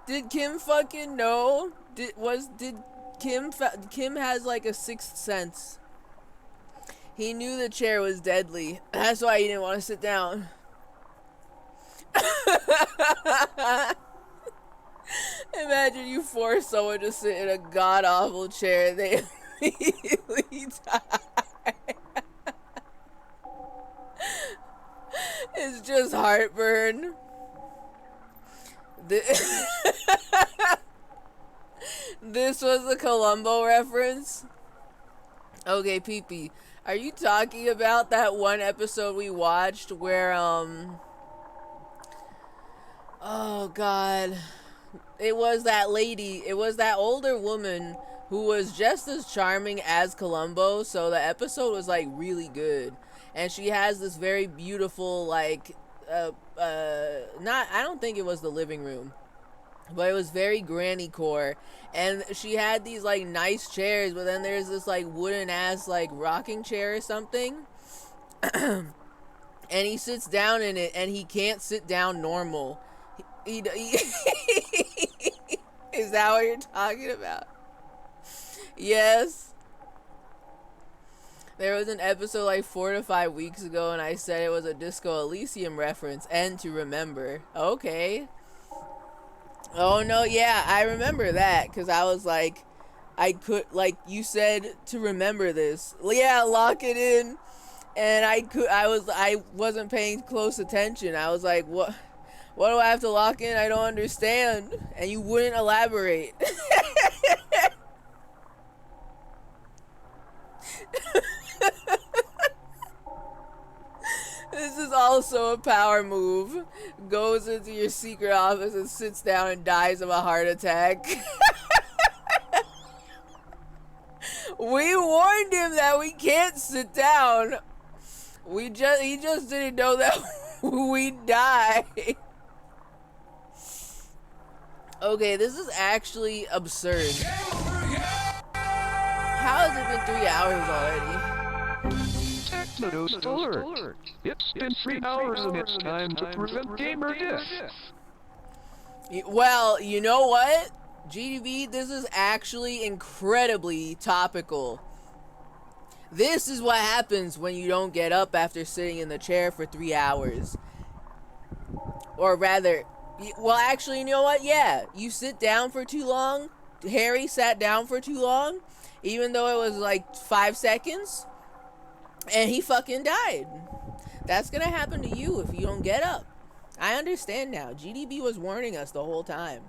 Did Kim fucking know? Kim has like a sixth sense. He knew the chair was deadly. That's why he didn't want to sit down. Imagine you force someone to sit in a god-awful chair and they immediately die. It's just heartburn. This was the Columbo reference? Okay, Pee-Pee. Are you talking about that one episode we watched where, oh god. It was that lady, it was that older woman who was just as charming as Columbo, so the episode was like really good. And she has this very beautiful, like, I don't think it was the living room, but it was very granny core. And she had these like nice chairs, but then there's this like wooden ass like rocking chair or something. And he sits down in it and he can't sit down normal. He is that what you're talking about? Yes. There was an episode like 4 to 5 weeks ago and I said it was a Disco Elysium reference and to remember. Okay. Oh no, yeah, I remember that because I was like, I could, like you said to remember this. Yeah, lock it in. And I wasn't paying close attention. I was like, what do I have to lock in? I don't understand. And you wouldn't elaborate. This is also a power move. Goes into your secret office and sits down and dies of a heart attack. We warned him that we can't sit down. He just didn't know that we'd die. Okay, this is actually absurd. How has it been 3 hours already? TechnoToast alert! It's been 3 hours and it's time to prevent gamer deaths. Well, you know what? GDV, this is actually incredibly topical. This is what happens when you don't get up after sitting in the chair for 3 hours. Or rather, Well, actually, you know what? Yeah, you sit down for too long. Harry sat down for too long, even though it was like 5 seconds, and he fucking died. That's gonna happen to you if you don't get up. I understand now. GDB was warning us the whole time.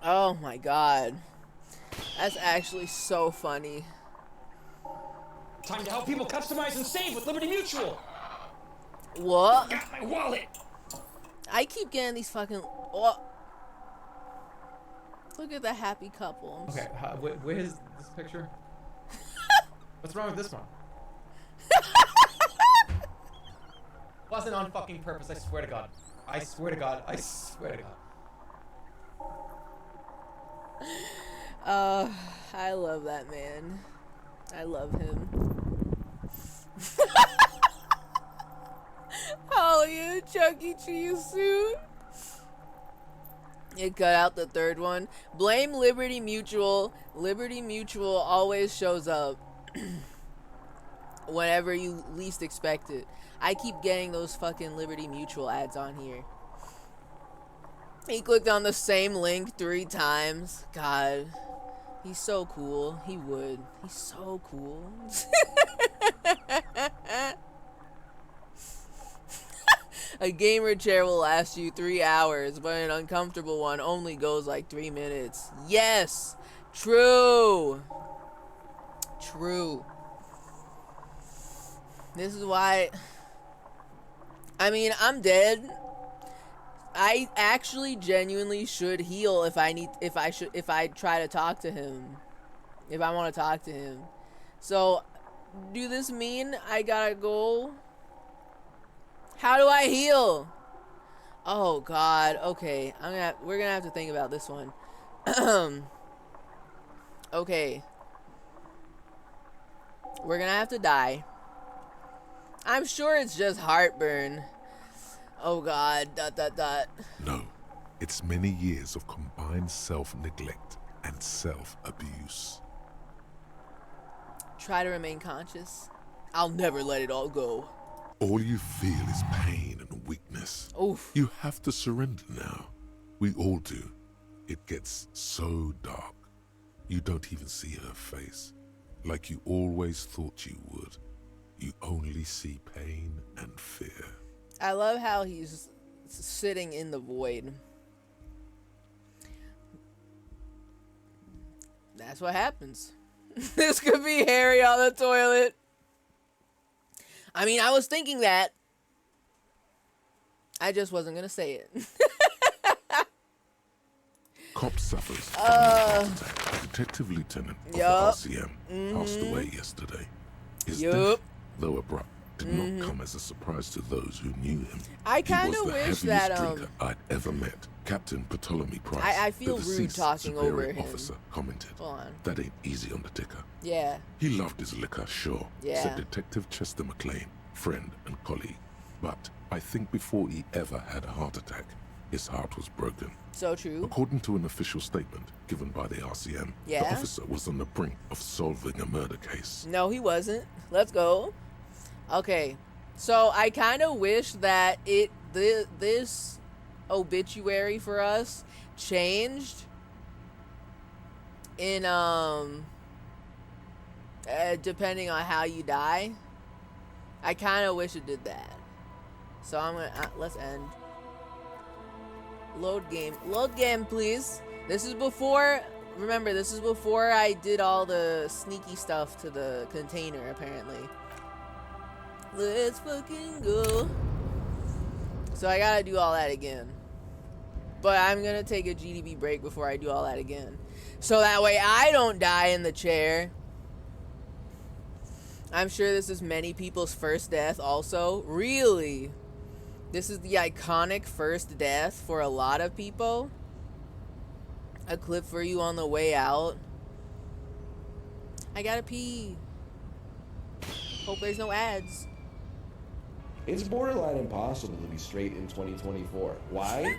Oh my god. That's actually so funny. Time to help people customize and save with Liberty Mutual. What? Got my wallet. I keep getting these fucking... Oh. Look at the happy couple. Okay, where's this picture? What's wrong with this one? Wasn't on fucking purpose, I swear to God. I swear to God, I swear to God. I love that man. I love him. Oh, yeah, Chuck E. Cheese suit. It cut out the third one. Blame Liberty Mutual. Liberty Mutual always shows up whenever you least expect it. I keep getting those fucking Liberty Mutual ads on here. He clicked on the same link 3 times. God, he's so cool. He would. He's so cool. A gamer chair will last you 3 hours, but an uncomfortable one only goes like 3 minutes. Yes! True! True. This is why... I mean, I'm dead. I actually genuinely should heal if I try to talk to him. If I want to talk to him. So, do this mean I gotta go? How do I heal? Oh god, okay. We're gonna have to think about this one. Okay. We're gonna have to die. I'm sure it's just heartburn. Oh god, ... No, it's many years of combined self-neglect and self-abuse. Try to remain conscious. I'll never let it all go. All you feel is pain and weakness. Oof. You have to surrender now. We all do. It gets so dark. You don't even see her face. Like you always thought you would. You only see pain and fear. I love how he's sitting in the void. That's what happens. This could be Harry on the toilet. I mean, I was thinking that. I just wasn't going to say it. Cop suffers from a heart attack. Detective Lieutenant of the RCM passed away yesterday. His death, though abrupt, did not come as a surprise to those who knew him. I kind of wish that drinker I'd ever met. Captain Ptolemy Price, I feel the rude deceased talking over superior him. officer, commented, Hold on. "That ain't easy on the ticker." Yeah. He loved his liquor, sure, Yeah. said Detective Chester McLean, friend and colleague. But I think before he ever had a heart attack, his heart was broken. So true. According to an official statement given by the RCM, Yeah. the officer was on the brink of solving a murder case. No, he wasn't. Let's go. Okay. So I kind of wish that this obituary for us changed in depending on how you die. I kind of wish it did that. So I'm gonna let's end. Load game, please. This is before. Remember, this is before I did all the sneaky stuff to the container. Apparently. Let's fucking go. So I gotta do all that again. But I'm gonna take a GDB break before I do all that again. So that way I don't die in the chair. I'm sure this is many people's first death also. Really? This is the iconic first death for a lot of people. A clip for you on the way out. I gotta pee. Hope there's no ads. It's borderline impossible to be straight in 2024. Why?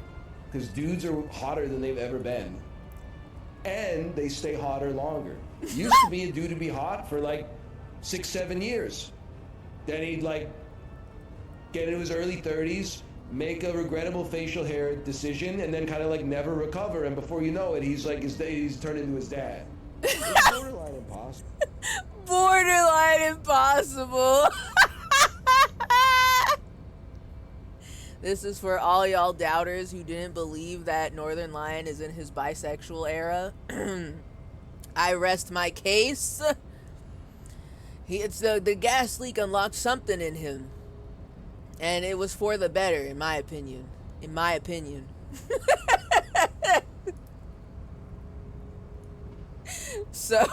Because dudes are hotter than they've ever been. And they stay hotter longer. Used to be a dude to be hot for like 6-7 years. Then he'd like get into his early 30s, make a regrettable facial hair decision, and then kind of like never recover. And before you know it, he's like he's turned into his dad. It's borderline impossible. Borderline impossible. This is for all y'all doubters who didn't believe that Northern Lion is in his bisexual era. I rest my case. It's the gas leak unlocked something in him. And it was for the better, in my opinion. In my opinion. So,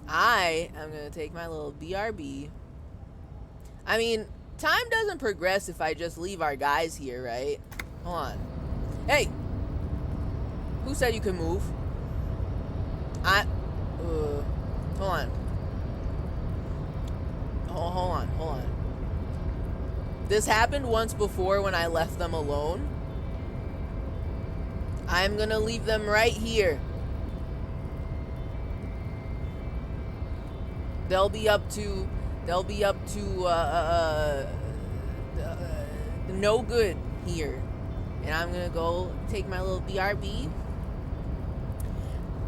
I am going to take my little BRB. I mean, time doesn't progress if I just leave our guys here, right? Hold on. Hey! Who said you could move? Hold on. Hold on. This happened once before when I left them alone. I'm gonna leave them right here. They'll be up to no good here. And I'm gonna go take my little BRB.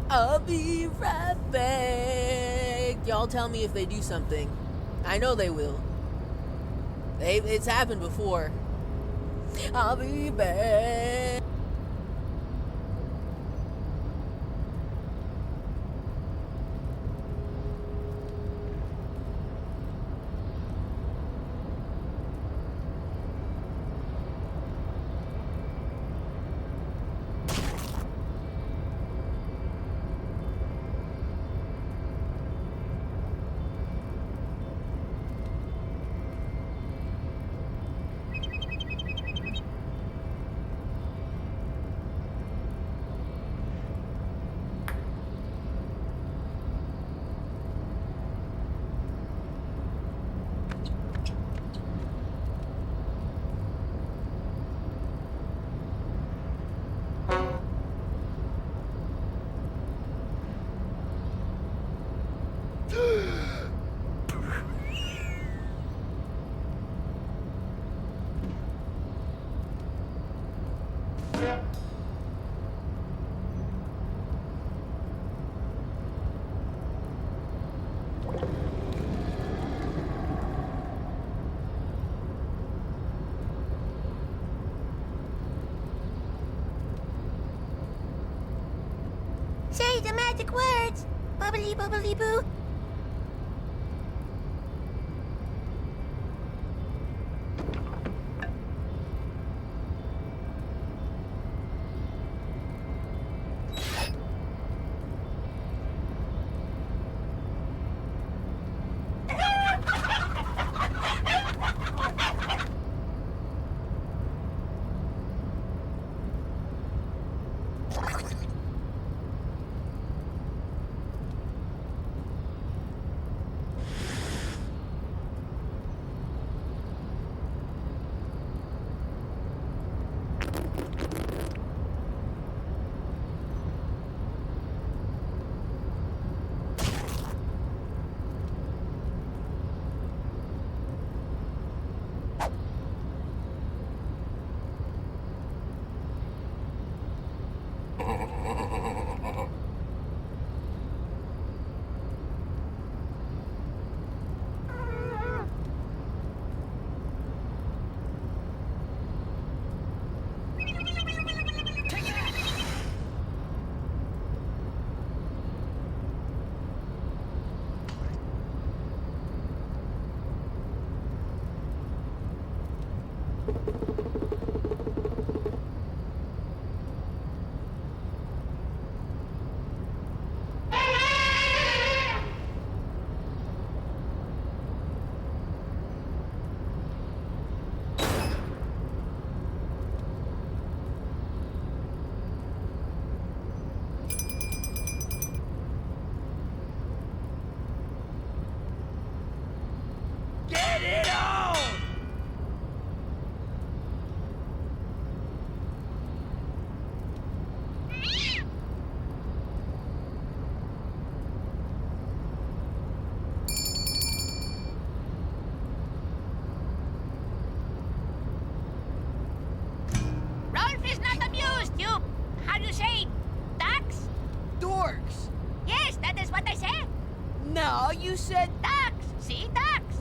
I'll be right back. Y'all tell me if they do something. I know they will. It's happened before. I'll be back. Say the magic words. Bubbly, bubbly, boo. No, you said ducks. See, ducks.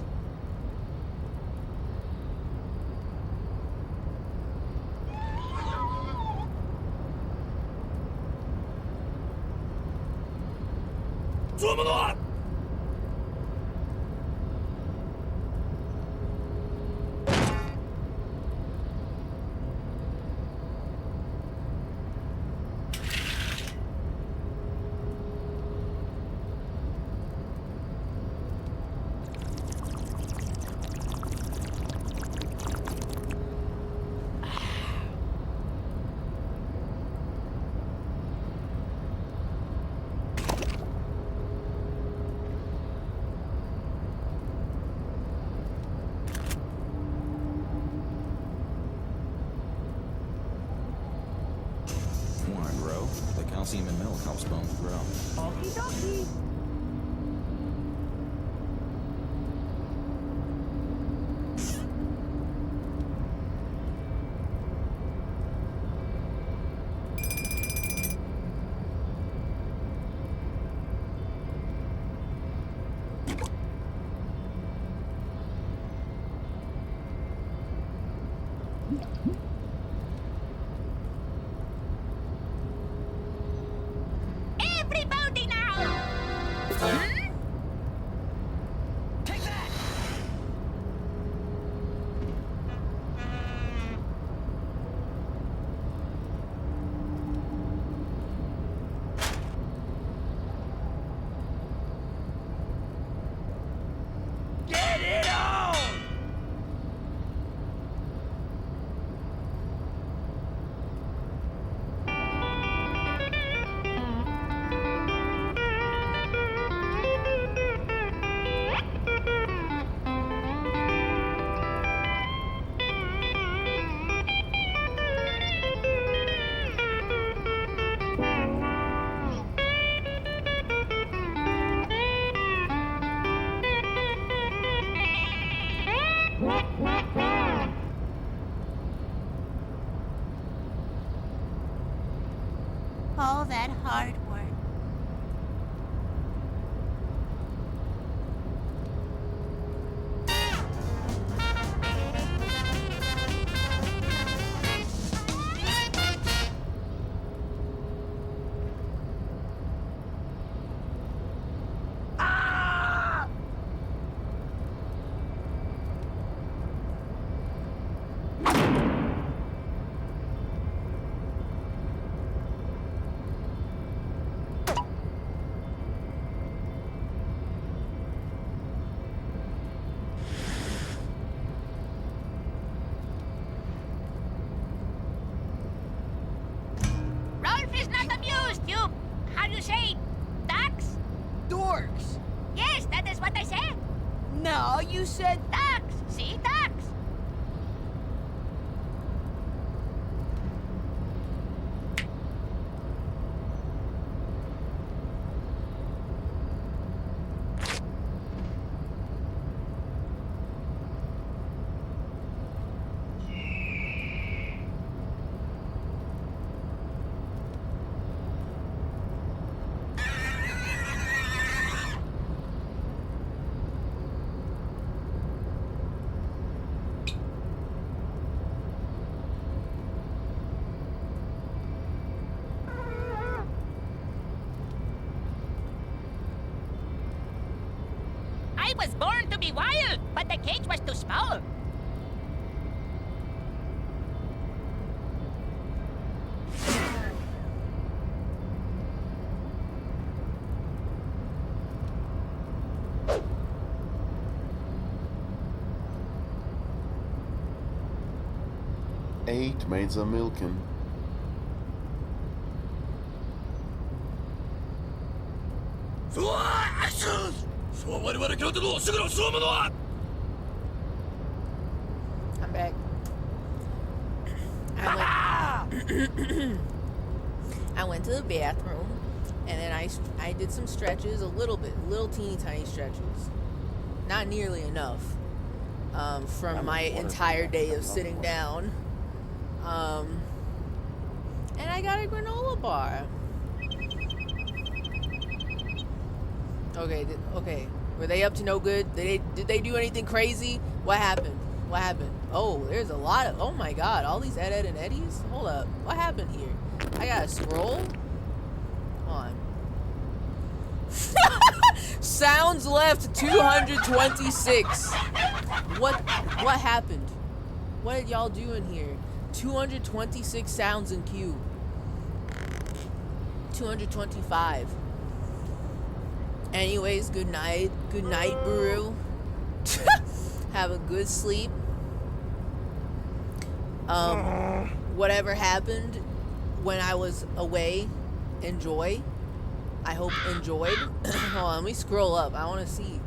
Want to grow? The calcium in milk helps bones grow. Okie dokie. Everybody now! Hmm? Take that! Get it on! All that hard work. Rolf is not amused, you... How do you say? Ducks? Dorks. Yes, that is what I said. No, you said Ducks. See, ducks. I was born to be wild, but the cage was too small. Eight maids are milking. I'm back. I went to the bathroom, and then I did some stretches, little teeny tiny stretches. Not nearly enough from my entire day of sitting down. And I got a granola bar. Okay, okay. Were they up to no good? Did they do anything crazy? What happened? What happened? Oh, there's a lot of... Oh my god, all these Ed and Eddies? Hold up. What happened here? I gotta scroll? Hold on. Sounds left 226. What happened? What did y'all do in here? 226 sounds in queue. 225. Anyways, good night. Good night, Buru. Have a good sleep. Whatever happened when I was away, enjoy. I hope enjoyed. Hold on, let me scroll up. I want to see.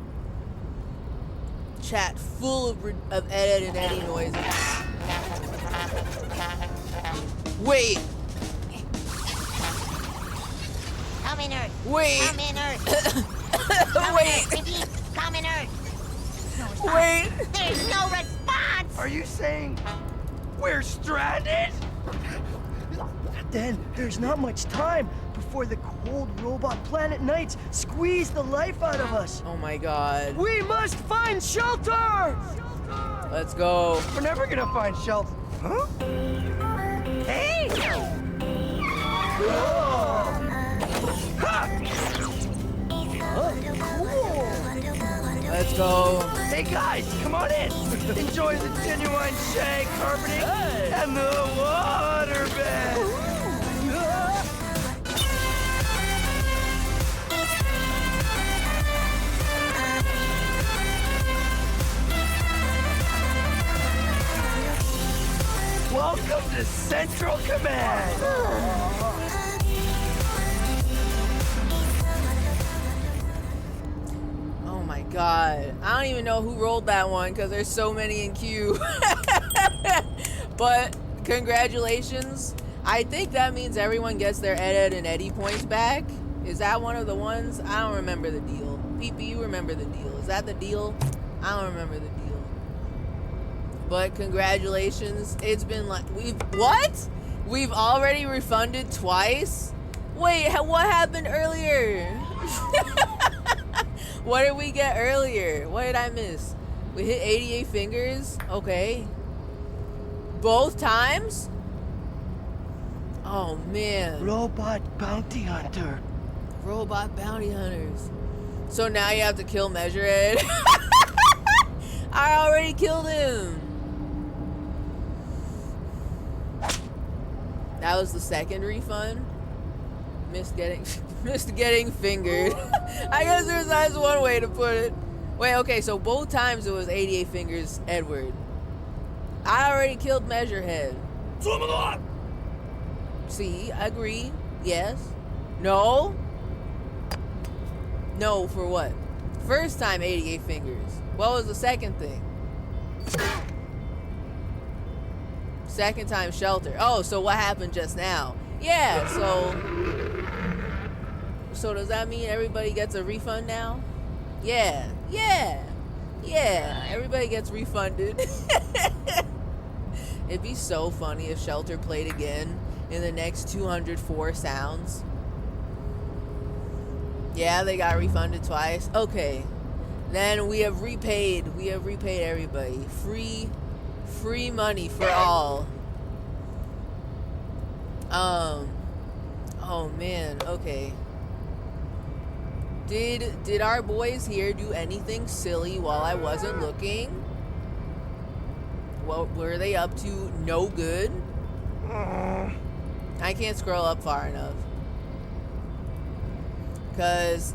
Chat full of Ed and Eddie noises. Wait. Come in, Earth. Wait. Come in, Earth. Come Wait. in, Earth. Repeat. Come in, Earth. Wait. There's no response. Are you saying we're stranded? Then there's not much time before the cold robot planet nights squeeze the life out of us. Oh my god. We must find shelter! Let's go. We're never gonna find shelter. Huh? Hey! Whoa! Ha! Let's go. Hey guys, come on in. Enjoy the genuine shag carpeting and the water bed. Welcome to Central Command. Oh my god. I don't even know who rolled that one because there's so many in queue. But congratulations. I think that means everyone gets their Ed and Eddie points back. Is that one of the ones? I don't remember the deal. PP, you remember the deal. Is that the deal? I don't remember the deal. But congratulations. It's been like... We've already refunded twice? Wait, what happened earlier? What did we get earlier? What did I miss? We hit 88 fingers? Okay. Both times? Oh, man. Robot bounty hunter. Robot bounty hunters. So now you have to kill Measurehead? I already killed him. That was the second refund. Missed getting fingered. I guess that's one way to put it. Wait, okay, so both times it was 88 fingers Edward. I already killed Measurehead. See, I agree. Yes. No. No, for what? First time 88 fingers. What was the second thing? Second time shelter. Oh, so what happened just now? Yeah, so does that mean everybody gets a refund now? Yeah. Everybody gets refunded. It'd be so funny if Shelter played again in the next 204 sounds. Yeah, they got refunded twice. Okay. Then we have repaid everybody. Free money for all. Oh man, okay. Did our boys here do anything silly while I wasn't looking? What were they up to? No good? I can't scroll up far enough. Cause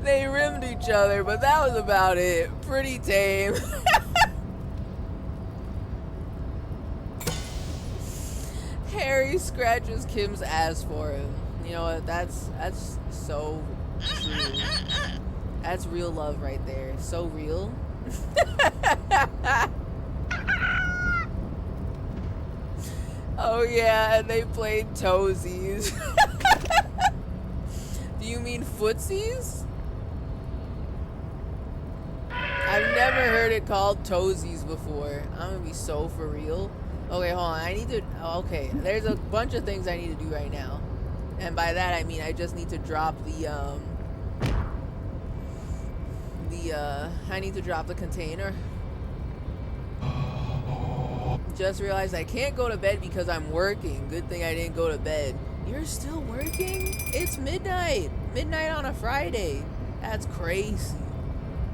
they rimmed each other, but that was about it. Pretty tame. Harry scratches Kim's ass for him. You know what? That's so true. That's real love right there. So real. Oh yeah, and they played toesies. Do you mean footsies? I've never heard it called toesies before. I'm gonna be so for real. Okay, hold on. I need to. Okay, there's a bunch of things I need to do right now, and by that I mean I just need to drop I need to drop the container. Just realized I can't go to bed because I'm working. Good thing I didn't go to bed. You're still working? It's midnight. Midnight on a Friday. That's crazy.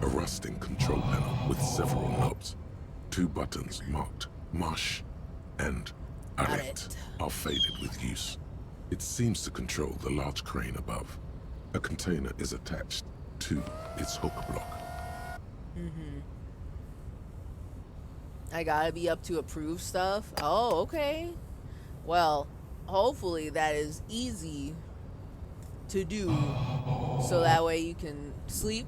A rusting control panel with several knobs. 2 buttons marked Marsh and Arrête are faded with use. It seems to control the large crane above. A container is attached to its hook block. I gotta be up to approve stuff. Oh, okay. Well, hopefully that is easy to do so that way you can sleep.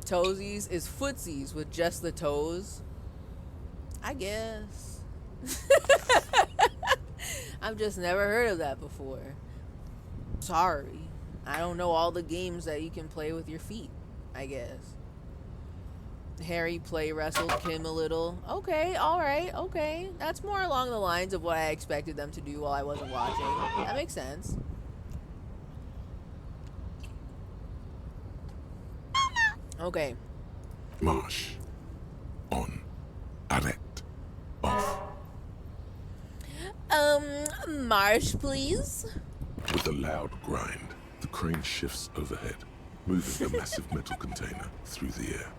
Toesies is footsies with just the toes. I guess. I've just never heard of that before. Sorry. I don't know all the games that you can play with your feet, I guess. Harry play wrestled Kim a little. Okay, alright, okay. That's more along the lines of what I expected them to do while I wasn't watching. That makes sense. Okay. Marsh. On. Arrête. Off. Marsh, please. With a loud grind, the crane shifts overhead, moving the massive metal container through the air.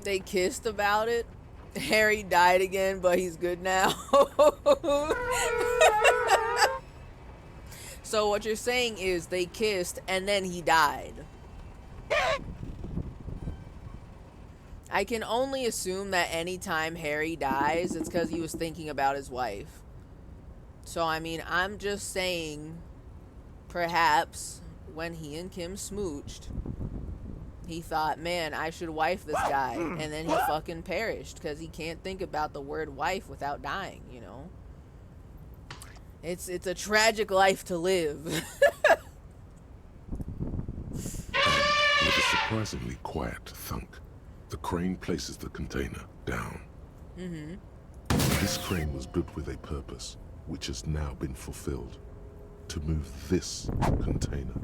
They kissed about it. Harry died again, but he's good now. So what you're saying is they kissed and then he died. I can only assume that anytime Harry dies, it's because he was thinking about his wife. So, I mean, I'm just saying, perhaps when he and Kim smooched, he thought, man, I should wife this guy. And then he fucking perished because he can't think about the word wife without dying, you know? It's a tragic life to live. With a surprisingly quiet thunk, the crane places the container down. This crane was built with a purpose, which has now been fulfilled. To move this container.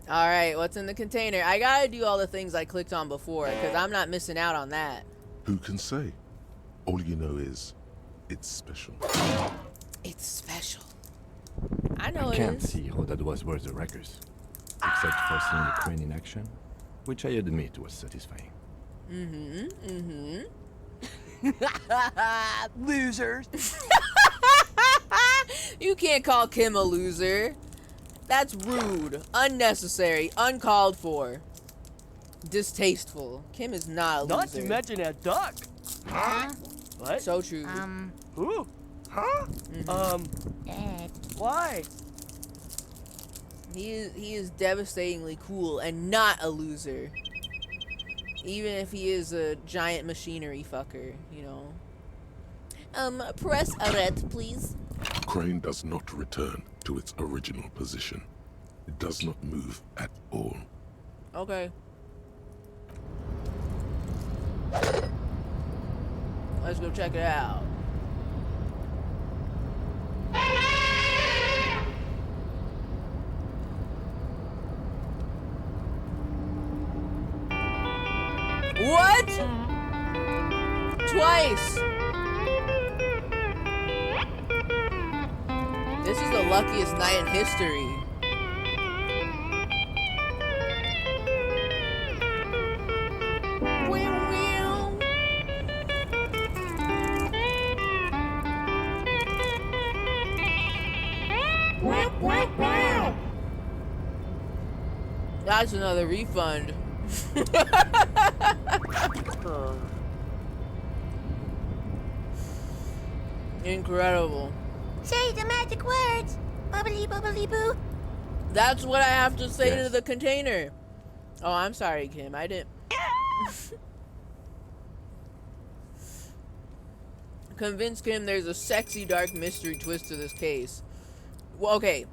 Alright, what's in the container? I gotta do all the things I clicked on before, because I'm not missing out on that. Who can say? All you know is, it's special. It's special. I know I it can't is. see how that was worth the records. Except for seeing the crane in action, which I admit was satisfying. Losers. You can't call Kim a loser. That's rude, unnecessary, uncalled for, distasteful. Kim is not a loser. Not to mention a duck. Huh? What? So true. Who? Huh? Dad. Why? He is devastatingly cool and not a loser. Even if he is a giant machinery fucker, you know. Press arrête, please. The crane does not return to its original position. It does not move at all. Okay. Let's go check it out. What? Twice. This is the luckiest night in history. That's another refund. Incredible. Say the magic words. Bubbly bubbly boo. That's what I have to say Yes. to the container. Oh, I'm sorry, Kim. I didn't. Convince Kim there's a sexy dark mystery twist to this case. Well, okay.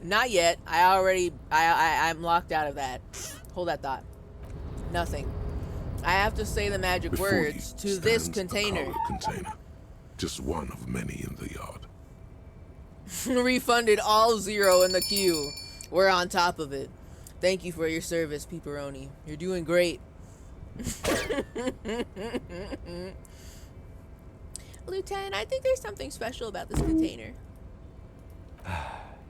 Not yet. I'm locked out of that. Hold that thought. Nothing. I have to say the magic Before words you to this stands a container. cargo container. Just one of many in the yard. Refunded all 0 in the queue. We're on top of it. Thank you for your service, Pepperoni. You're doing great. Lieutenant, I think there's something special about this container.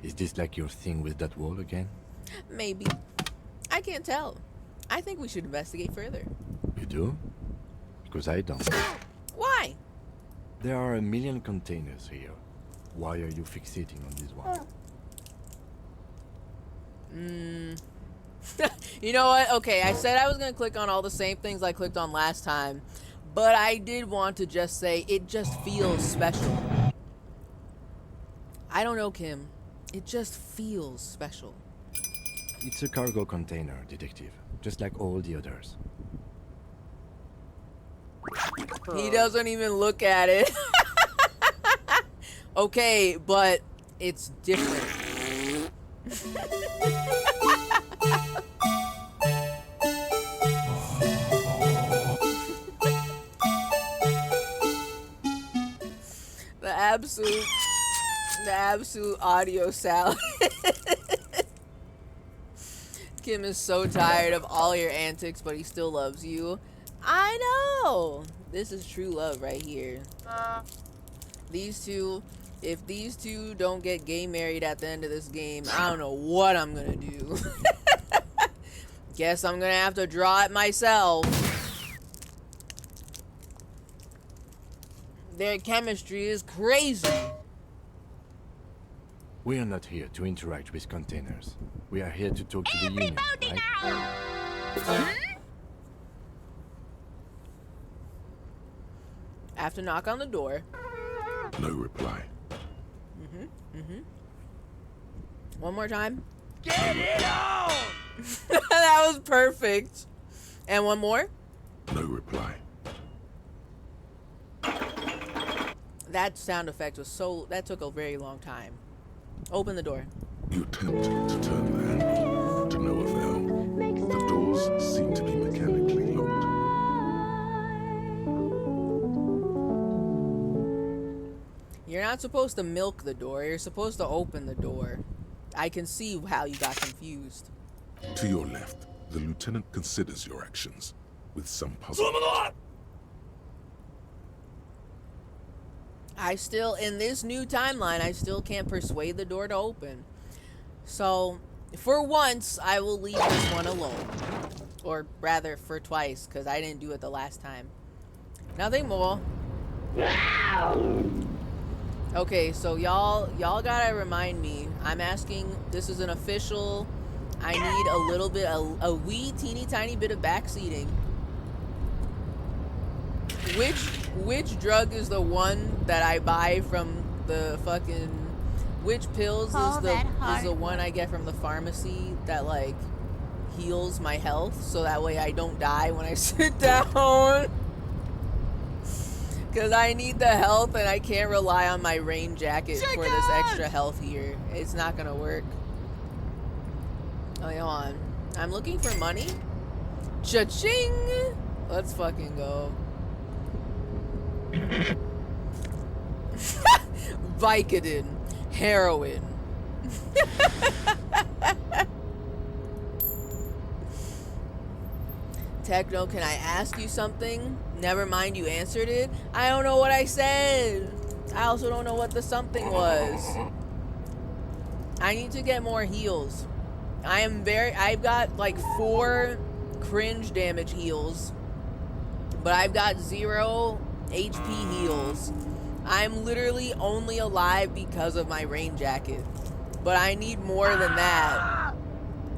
Is this like your thing with that wall again? Maybe. I can't tell. I think we should investigate further. You do? Because I don't. Why? There are a million containers here. Why are you fixating on this one? You know what? Okay, I said I was going to click on all the same things I clicked on last time. But I did want to just say it just feels special. I don't know, Kim. It just feels special. It's a cargo container, Detective. Just like all the others. He doesn't even look at it. Okay, but it's different. The absolute audio salad. Kim is so tired of all your antics, but he still loves you. I know. This is true love right here. These two, if these two don't get gay married at the end of this game, I don't know what I'm gonna do. Guess I'm gonna have to draw it myself. Their chemistry is crazy. We are not here to interact with containers. We are here to talk to the union, right? I have to knock on the door. No reply. One more time. Get it on! That was perfect. And one more. No reply. That sound effect was that took a very long time. Open the door. You attempt to turn the handle, to no avail. The doors seem to be mechanically locked. You're not supposed to milk the door. You're supposed to open the door. I can see how you got confused. To your left, the lieutenant considers your actions with some puzzle. In this new timeline, I still can't persuade the door to open. So, for once, I will leave this one alone. Or rather, for twice, because I didn't do it the last time. Nothing more. Okay, so y'all gotta remind me. I'm asking, this is an official, I need a little bit, a wee teeny tiny bit of backseating. Which drug is the one that I buy from the fucking, which pills is the one I get from the pharmacy that like heals my health so that way I don't die when I sit down? Because I need the health and I can't rely on my rain jacket for this extra health here. It's not gonna work. Oh, hold on. I'm looking for money. Cha-ching! Let's fucking go. Vicodin. Heroin. Techno, can I ask you something? Never mind, you answered it. I don't know what I said. I also don't know what the something was. I need to get more heals. I've got like 4 cringe damage heals, but I've got 0 HP heals. I'm literally only alive because of my rain jacket, but I need more than that.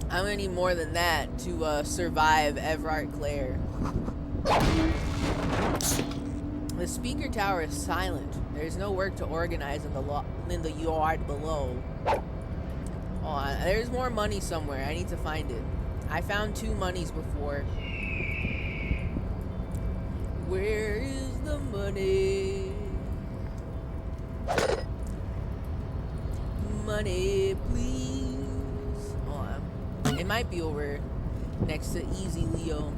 I'm gonna need more than that to survive Everard Claire. The speaker tower is silent. There's no work to organize in the yard below. Hold on, there's more money somewhere. I need to find it. I found 2 monies before. Where is the money? Money, please. It might be over next to Easy Leo.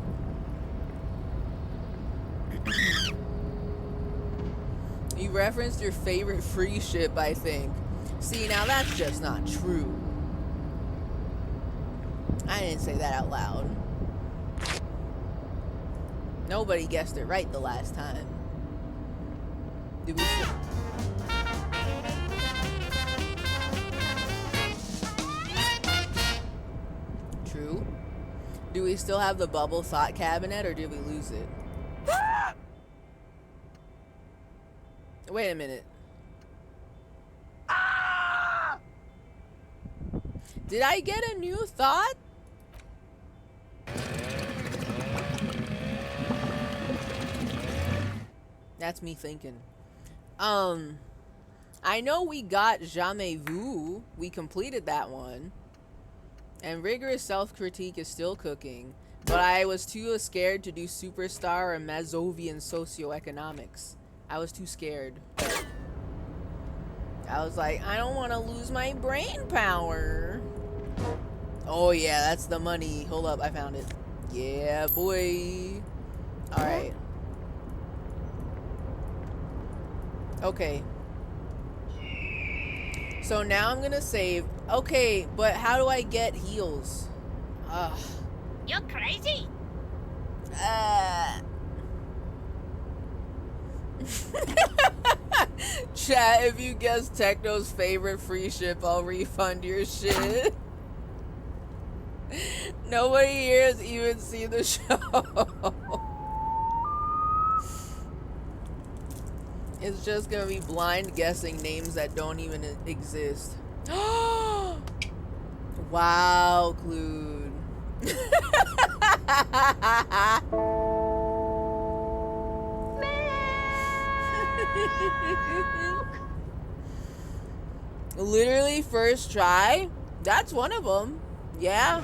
You referenced your favorite free ship, I think. See, now that's just not true. I didn't say that out loud. Nobody guessed it right the last time. Did we? True. Do we still have the bubble thought cabinet, or did we lose it? Wait a minute. Did I get a new thought? That's me thinking. I know we got Jamais Vu. We completed that one. And rigorous self-critique is still cooking. But I was too scared to do Superstar or Mazovian socioeconomics. I was too scared. I was like, I don't want to lose my brain power. Oh yeah, that's the money. Hold up, I found it. Yeah, boy. Alright. Okay. So now I'm gonna save. Okay, but how do I get heals? Ugh. You're crazy. Chat, if you guess Techno's favorite free ship, I'll refund your shit. Nobody here has even seen the show. It's just gonna be blind guessing names that don't even exist. Wow, Clued. Literally first try? That's one of them. Yeah.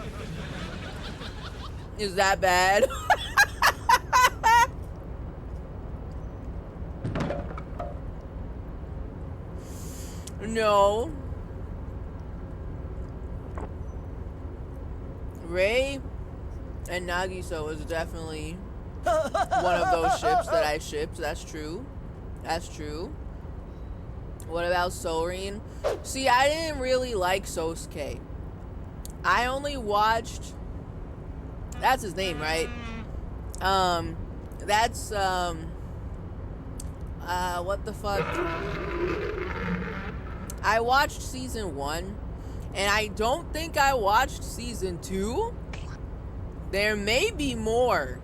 Is that bad? No. Ray and Nagisa was definitely one of those ships that I shipped. That's true. That's true. What about Sorin? See, I didn't really like Sosuke. I only watched... That's his name, right? That's, what the fuck? I watched season 1, and I don't think I watched season 2. There may be more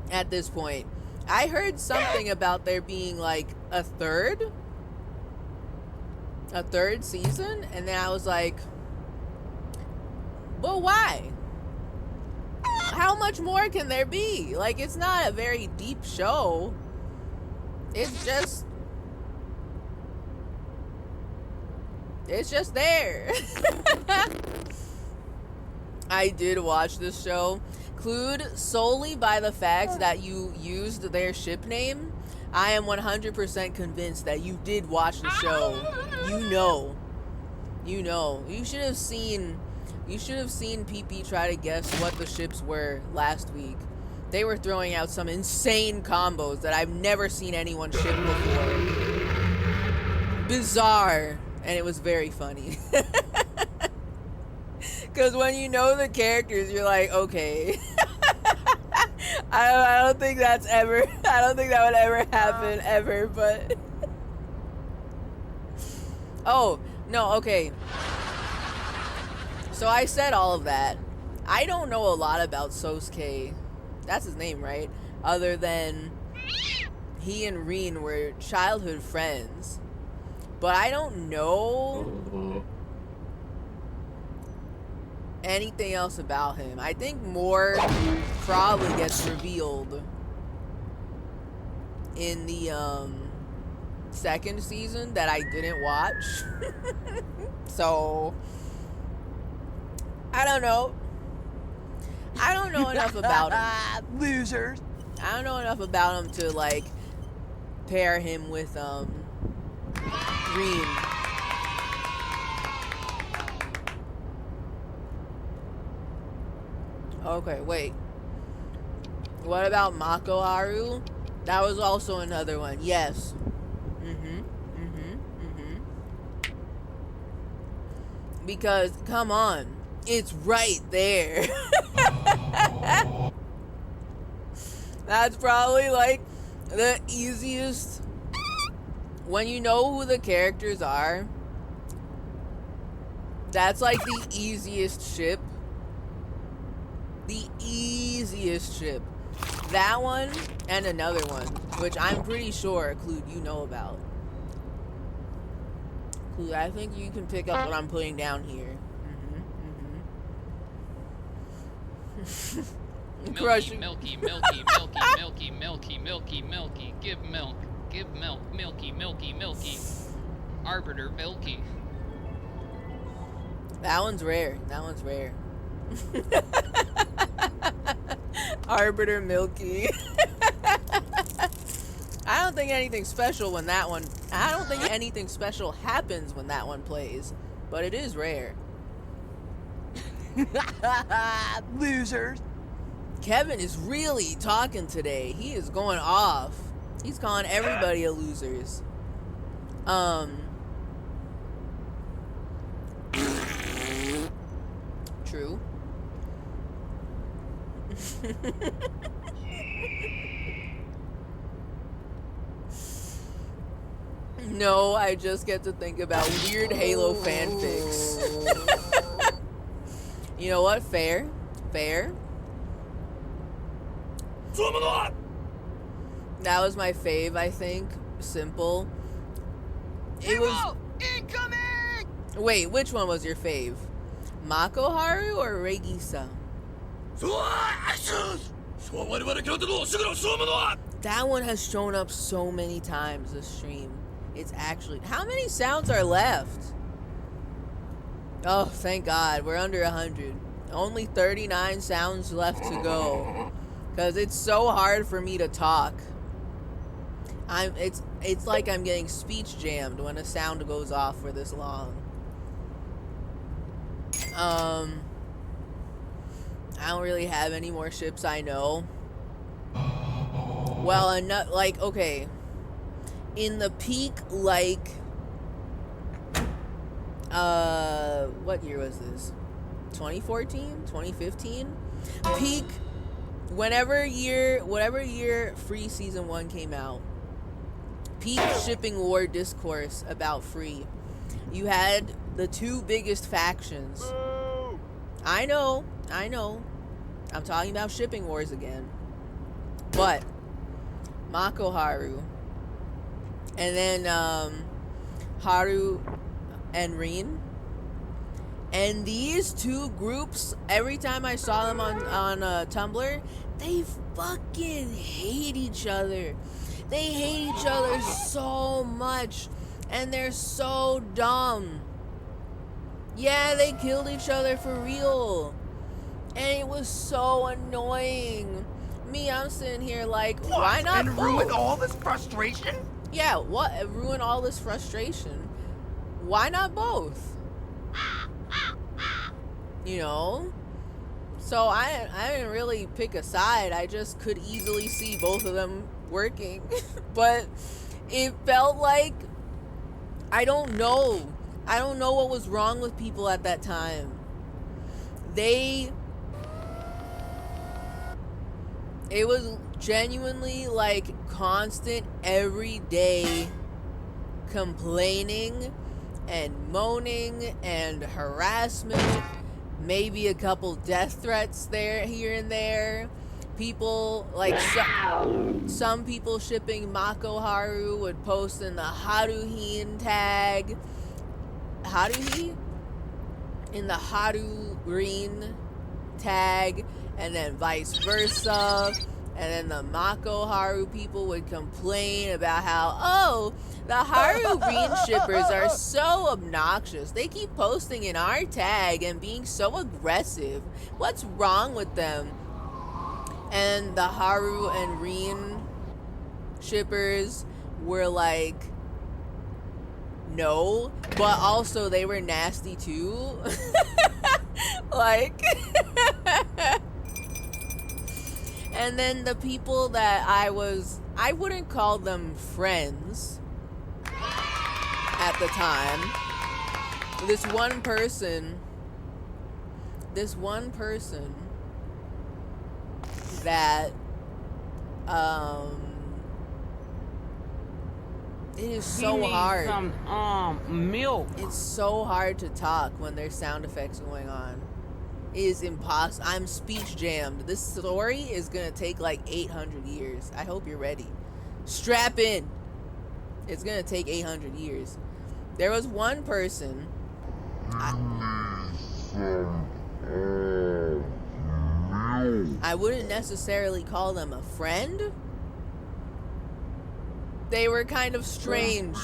at this point. I heard something about there being like a third season, and then I was like, but why? How much more can there be? Like, it's not a very deep show. It's just there. I did watch this show. Clued solely by the fact that you used their ship name. I am 100% convinced that you did watch the show. You know. You should have seen PP try to guess what the ships were last week. They were throwing out some insane combos that I've never seen anyone ship before. Bizarre. And it was very funny. Because when you know the characters, you're like, okay. I don't think that would ever happen, ever, but... Oh, no, okay. So I said all of that. I don't know a lot about Sosuke. That's his name, right? Other than he and Rin were childhood friends. But I don't know anything else about him. I think more probably gets revealed in the second season that I didn't watch. So I don't know. I don't know enough about him. Losers. I don't know enough about him to like pair him with Green. Okay, wait. What about Mako Haru? That was also another one. Yes. Because, come on. It's right there. That's probably like the easiest. When you know who the characters are, that's like the easiest ship. The easiest ship. That one and another one, which I'm pretty sure, Clued, you know about. Clued, I think you can pick up what I'm putting down here. Milky, milky, milky, milky, milky, milky, milky, milky. Give milk, milky, milky, milky. Arbiter, milky. That one's rare. That one's rare. Arbiter Milky. I don't think anything special when that one. I don't think anything special happens when that one plays, but it is rare. Losers. Kevin is really talking today. He is going off. He's calling everybody a losers. True. No, I just get to think about weird Halo fanfics. You know what? Fair. Fair. That was my fave, I think. Simple. It was incoming! Wait, which one was your fave? Mako Haru or Regisa? That one has shown up so many times this stream. It's actually... How many sounds are left? Oh, thank God. We're under 100. Only 39 sounds left to go. Because it's so hard for me to talk. It's like I'm getting speech jammed when a sound goes off for this long. I don't really have any more ships I know. Well, enough, like, okay. In the peak, like, what year was this? 2014? 2015? Peak, whatever year Free Season 1 came out. Peak shipping war discourse about Free. You had the two biggest factions. I know. I'm talking about shipping wars again. But Mako Haru. And then Haru and Rin. And these two groups, every time I saw them on Tumblr, they fucking hate each other. They hate each other so much. And they're so dumb. Yeah, they killed each other for real. And it was so annoying. Me, I'm sitting here like, what? Why not and ruin all this frustration? Yeah, what? Ruin all this frustration? Why not both? You know? So I didn't really pick a side. I just could easily see both of them working. But it felt like, I don't know. I don't know what was wrong with people at that time. It was genuinely like constant everyday complaining and moaning and harassment, maybe a couple death threats here and there. People like some people shipping Mako Haru would post in the Haruhin tag. Haruhi? In the Harurin tag, and then vice versa. And then the Mako Haru people would complain about how, oh, the Harurin shippers are so obnoxious. They keep posting in our tag and being so aggressive. What's wrong with them? And the Haru and Rin shippers were like, no, but also they were nasty too. Like, And then the people that I wouldn't call them friends at the time. This one person that it is so hard. Some milk. It's so hard to talk when there's sound effects going on. It is impossible. I'm speech jammed. This story is gonna take like 800 years. I hope you're ready. Strap in. It's gonna take 800 years. There was one person. I wouldn't necessarily call them a friend. They were kind of strange.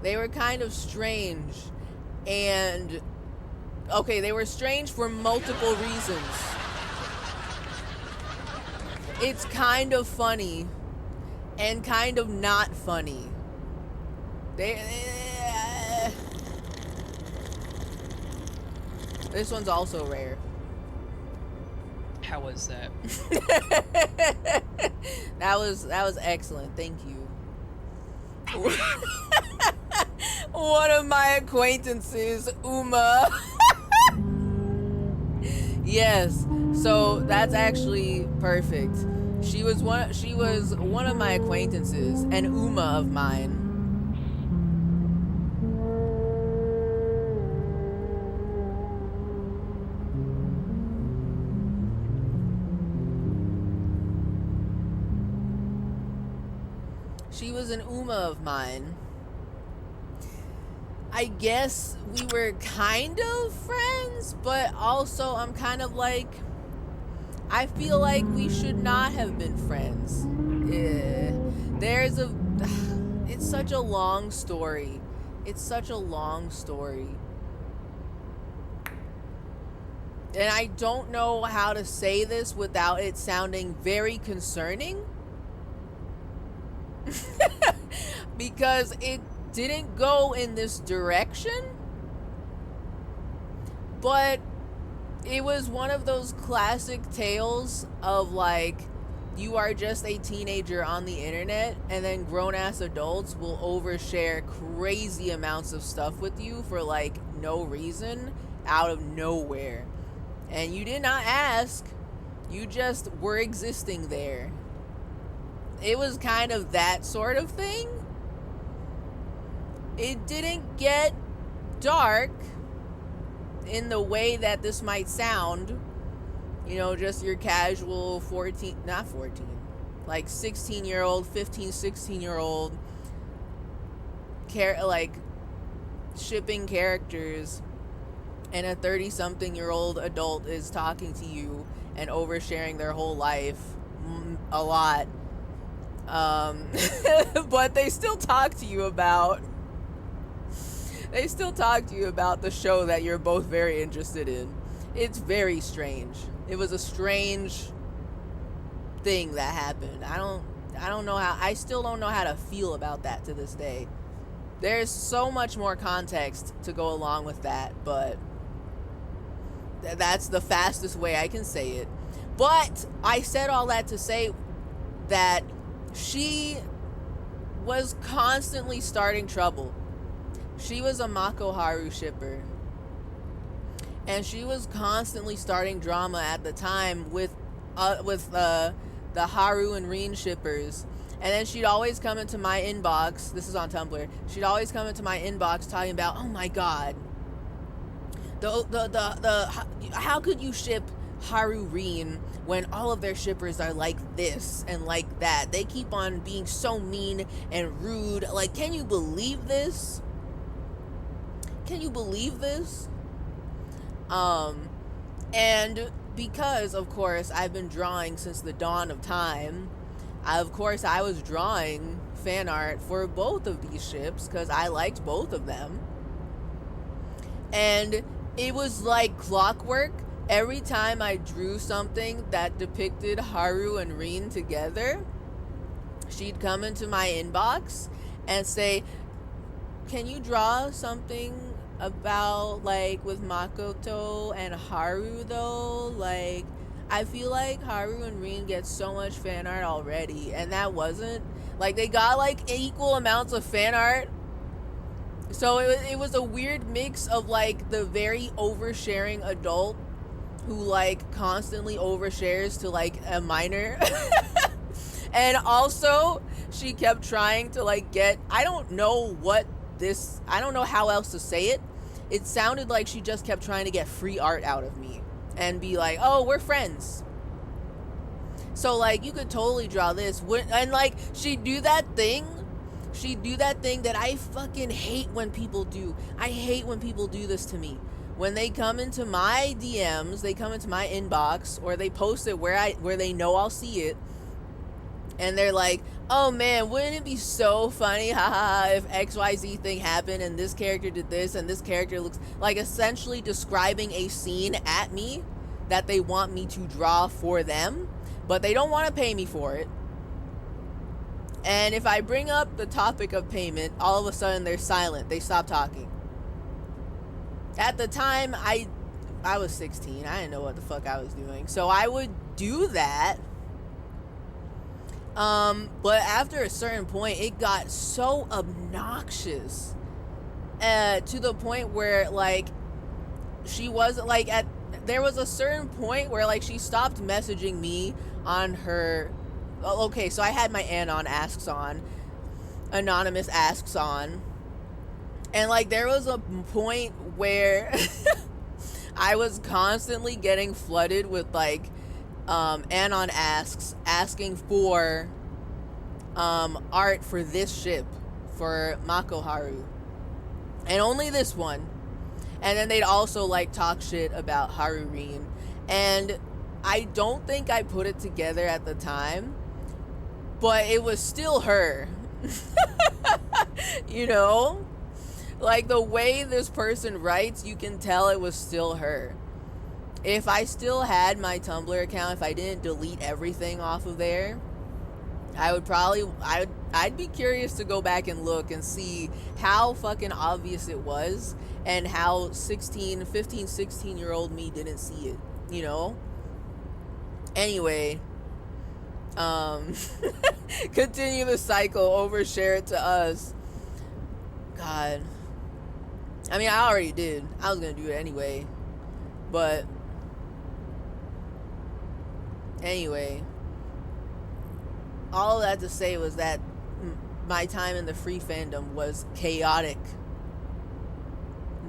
They were kind of strange. And, okay, they were strange for multiple reasons. It's kind of funny and kind of not funny. This one's also rare. How was that? That was excellent. Thank you. One of my acquaintances, Uma. Yes. So that's actually perfect. She was one of my acquaintances, an Uma of mine. She was an Uma of mine. I guess we were kind of friends, but also I'm kind of like, I feel like we should not have been friends. It's such a long story. It's such a long story. And I don't know how to say this without it sounding very concerning. Because it didn't go in this direction, but it was one of those classic tales of like, you are just a teenager on the internet and then grown-ass adults will overshare crazy amounts of stuff with you for like no reason, out of nowhere, and you did not ask, you just were existing there. It was kind of that sort of thing. It didn't get dark in the way that this might sound. You know, just your casual 16-year-old, 15, 16-year-old, like, shipping characters, and a 30-something-year-old adult is talking to you and oversharing their whole life a lot. But they still talk to you about the show that you're both very interested in. It's very strange. It was a strange thing that happened. I still don't know how to feel about that to this day. There's so much more context to go along with that, but that's the fastest way I can say it. But I said all that to say that she was constantly starting trouble. She was a Mako Haru shipper. And she was constantly starting drama at the time with the Haru and Rin shippers. And then she'd always come into my inbox. This is on Tumblr. She'd always come into my inbox talking about, oh my god, how could you ship Haru Rin when all of their shippers are like this and like that? They keep on being so mean and rude. Like, can you believe this? Can you believe this? And because, of course, I've been drawing since the dawn of time, I was drawing fan art for both of these ships because I liked both of them. And it was like clockwork. Every time I drew something that depicted Haru and Rin together, she'd come into my inbox and say, can you draw something about, like, with Makoto and Haru, though. Like, I feel like Haru and Rin get so much fan art already, and that wasn't, like, they got, like, equal amounts of fan art. So it was a weird mix of, like, the very oversharing adult who, like, constantly overshares to, like, a minor. And also, she kept trying to, like, get, I don't know how else to say it. It sounded like she just kept trying to get free art out of me and be like, oh, we're friends. So, like, you could totally draw this. And, like, she'd do that thing that I fucking hate when people do. I hate when people do this to me. When they come into my DMs, they come into my inbox, or they post it where they know I'll see it, and they're like, oh man, wouldn't it be so funny, haha, if XYZ thing happened and this character did this and this character looks, like, essentially describing a scene at me that they want me to draw for them, but they don't want to pay me for it. And if I bring up the topic of payment, all of a sudden they're silent. They stop talking. At the time, I was 16. I didn't know what the fuck I was doing. So I would do that. But after a certain point, it got so obnoxious. To the point where, like, she was, like, there was a certain point where, like, she stopped messaging me on her... Okay, so I had my Anon asks on. Anonymous asks on. And, like, there was a point where I was constantly getting flooded with, like, Anon asks asking for art for this ship, for Mako Haru. And only this one. And then they'd also, like, talk shit about Haru Rin. And I don't think I put it together at the time, but it was still her. You know? Like, the way this person writes, you can tell it was still her. If I still had my Tumblr account, if I didn't delete everything off of there, I would probably, I'd be curious to go back and look and see how fucking obvious it was and how 15, 16-year-old me didn't see it, you know? Anyway, continue the cycle, overshare it to us. God. I mean, I already did. I was gonna do it anyway. But anyway, all that to say was that my time in the free fandom was chaotic.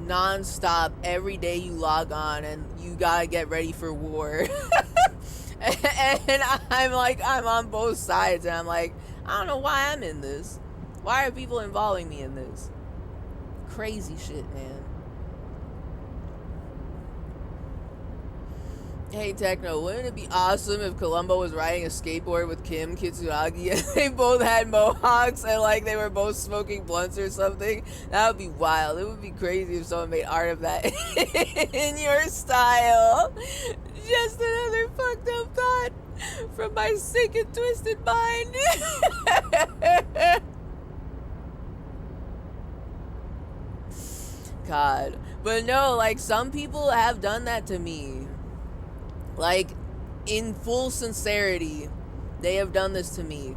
Non-stop, every day you log on and you gotta get ready for war. And I'm like, I'm on both sides, and I'm like, I don't know why I'm in this. Why are people involving me in this? Crazy shit, man. Hey Techno, wouldn't it be awesome if Columbo was riding a skateboard with Kim Kitsuragi and they both had mohawks and, like, they were both smoking blunts or something? That would be wild. It would be crazy if someone made art of that in your style. Just another fucked up thought from my sick and twisted mind. God. But no, like, some people have done that to me. Like, in full sincerity, they have done this to me.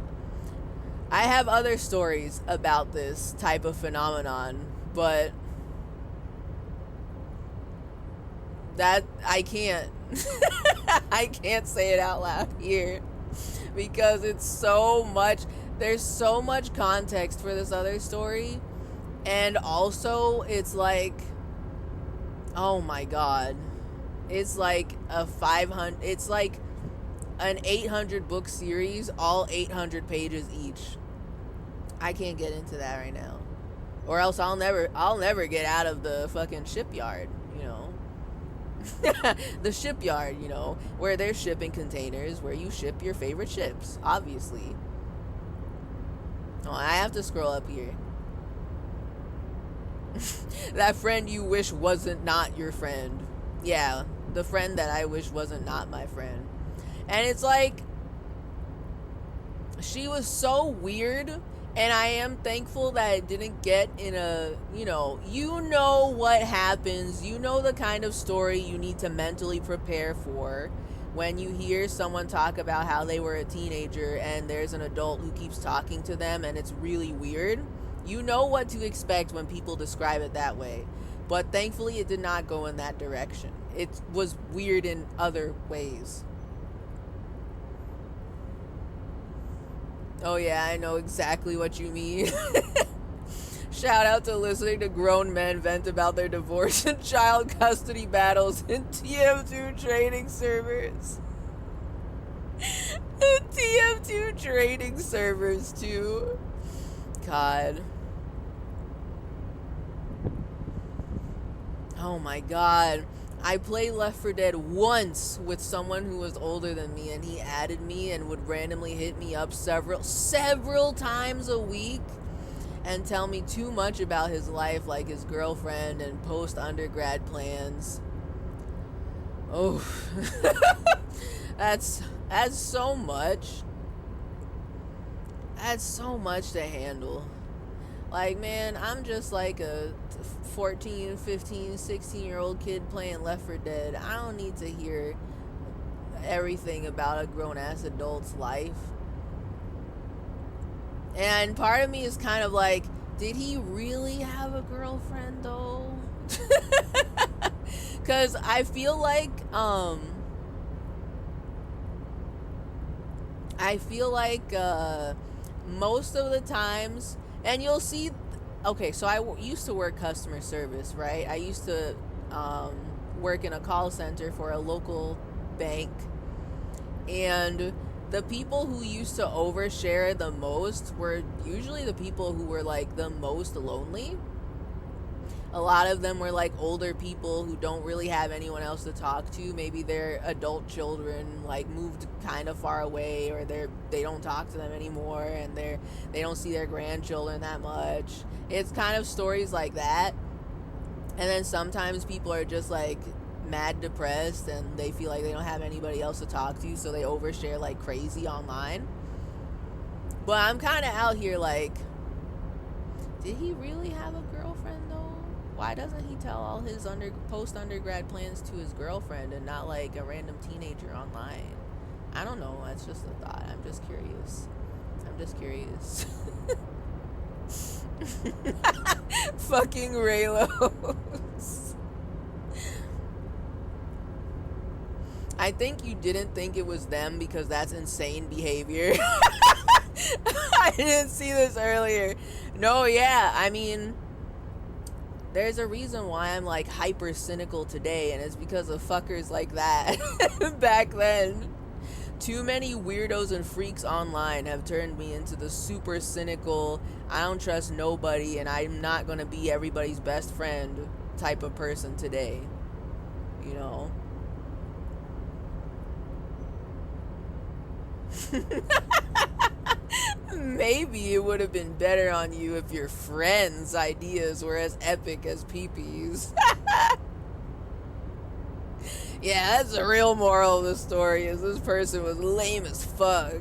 I have other stories about this type of phenomenon, but that I can't. I can't say it out loud here because it's so much. There's so much context for this other story, and also it's like, oh my god, it's like a 500. It's like an 800 book series, all 800 pages each. I can't get into that right now, or else I'll never get out of the fucking shipyard, you know. The shipyard, you know, where they're shipping containers, where you ship your favorite ships, obviously. Oh, I have to scroll up here. That friend you wish wasn't not your friend. Yeah, the friend that I wish wasn't not my friend. And it's like, she was so weird And I am thankful that it didn't get in a, you know what happens. You know the kind of story you need to mentally prepare for when you hear someone talk about how they were a teenager and there's an adult who keeps talking to them and it's really weird. You know what to expect when people describe it that way. But thankfully it did not go in that direction. It was weird in other ways. Oh yeah, I know exactly what you mean. Shout out to listening to grown men vent about their divorce and child custody battles in TM2 trading servers. TM2 trading servers too. God. Oh my god. I played Left 4 Dead once with someone who was older than me, and he added me and would randomly hit me up several times a week and tell me too much about his life, like his girlfriend and post-undergrad plans. Oh. That's so much. That's so much to handle. Like, man, I'm just like a 14, 15, 16-year-old kid playing Left 4 Dead. I don't need to hear everything about a grown-ass adult's life. And part of me is kind of like, did he really have a girlfriend, though? Because I feel like, most of the times, and you'll see, okay, so I used to work customer service, right? I used to work in a call center for a local bank, and the people who used to overshare the most were usually the people who were like the most lonely. A lot of them were like older people who don't really have anyone else to talk to. Maybe their adult children like moved kind of far away, or they don't talk to them anymore, and they don't see their grandchildren that much. It's kind of stories like that. And then sometimes people are just like mad depressed and they feel like they don't have anybody else to talk to, so they overshare like crazy online. But I'm kind of out here like, did he really have a girlfriend though? Why doesn't he tell all his post-undergrad plans to his girlfriend and not like a random teenager online? I don't know. That's just a thought. I'm just curious. Fucking Raylos. I think you didn't think it was them because that's insane behavior. I didn't see this earlier. No, yeah. I mean, there's a reason why I'm like hyper cynical today, and it's because of fuckers like that. Back then, too many weirdos and freaks online have turned me into the super cynical, I don't trust nobody and I'm not gonna be everybody's best friend type of person today. You know? Maybe it would have been better on you if your friends' ideas were as epic as Pee-Pee's. Yeah, that's the real moral of the story, is this person was lame as fuck.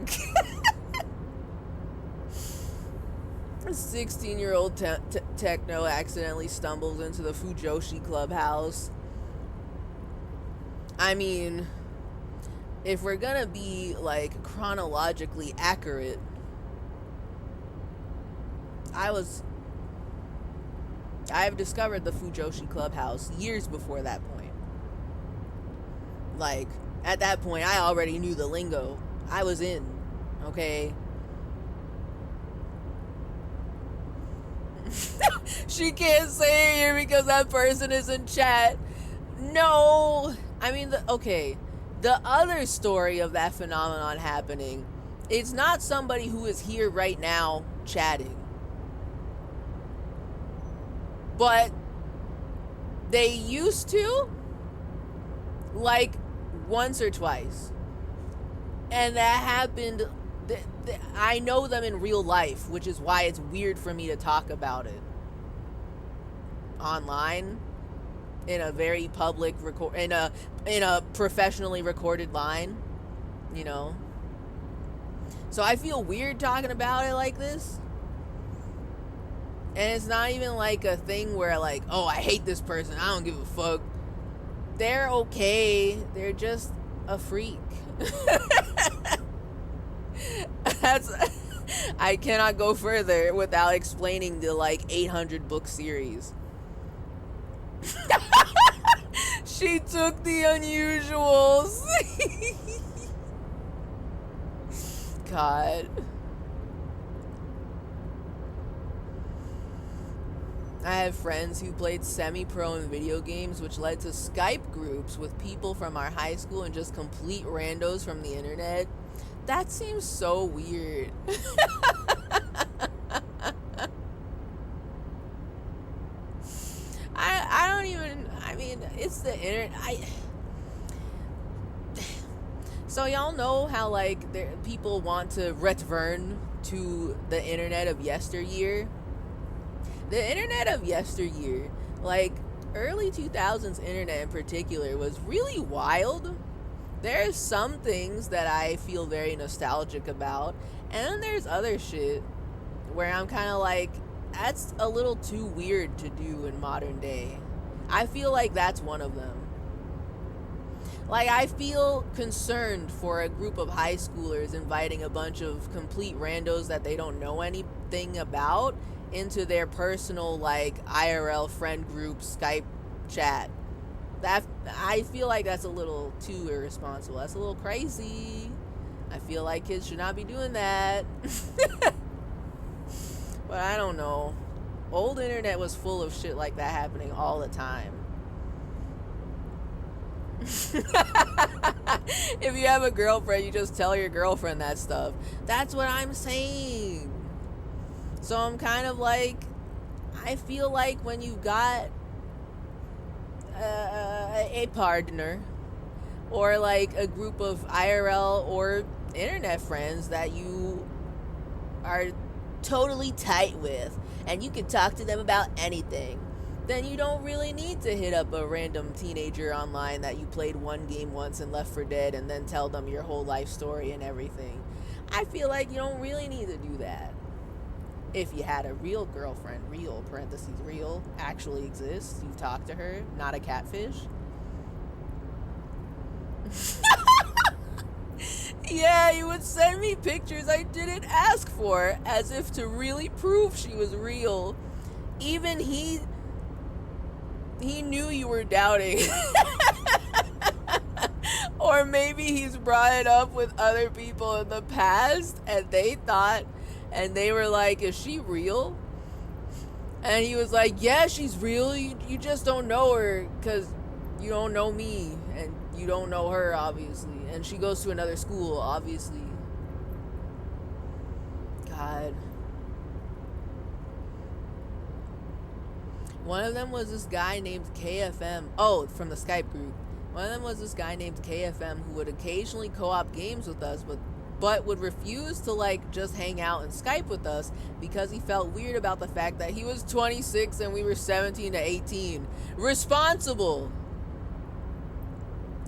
A 16-year-old techno accidentally stumbles into the Fujoshi clubhouse. I mean, if we're gonna be like chronologically accurate, I've discovered the Fujoshi clubhouse years before that point. Like, at that point, I already knew the lingo. I was in, okay? She can't say it here because that person is in chat. No! I mean, the other story of that phenomenon happening, it's not somebody who is here right now chatting. But they used to, like, once or twice. And that happened, I know them in real life, which is why it's weird for me to talk about it online in a very public in a professionally recorded line, you know. So I feel weird talking about it like this, And it's not even like a thing where like, oh, I hate this person, I don't give a fuck. They're okay. They're just a freak. That's I cannot go further without explaining the like 800 book series. She took the unusuals. God. I have friends who played semi-pro in video games, which led to Skype groups with people from our high school and just complete randos from the internet. That seems so weird. I don't even, I mean, it's the internet. So y'all know how like people want to return to the internet of yesteryear? The internet of yesteryear, like early 2000s internet in particular, was really wild. There's some things that I feel very nostalgic about, and then there's other shit where I'm kind of like, that's a little too weird to do in modern day. I feel like that's one of them. Like, I feel concerned for a group of high schoolers inviting a bunch of complete randos that they don't know anything about into their personal, like, IRL friend group Skype chat. That, I feel like that's a little too irresponsible. That's a little crazy. I feel like kids should not be doing that. But I don't know. Old internet was full of shit like that happening all the time. If you have a girlfriend, you just tell your girlfriend that stuff. That's what I'm saying. So I'm kind of like, I feel like when you've got a partner or like a group of IRL or internet friends that you are totally tight with and you can talk to them about anything, then you don't really need to hit up a random teenager online that you played one game once and left for dead and then tell them your whole life story and everything. I feel like you don't really need to do that. If you had a real girlfriend, real, parentheses, real, actually exists, you've talked to her, not a catfish. Yeah, you would send me pictures I didn't ask for, as if to really prove she was real. Even he knew you were doubting. Or maybe he's brought it up with other people in the past, and they thought, and they were like, is she real? And he was like, yeah, she's real. You just don't know her because you don't know me, and you don't know her, obviously. And she goes to another school, obviously. God. One of them was this guy named KFM. Oh, from the Skype group. One of them was this guy named KFM who would occasionally co-op games with us, but would refuse to like just hang out and Skype with us because he felt weird about the fact that he was 26 and we were 17 to 18. Responsible,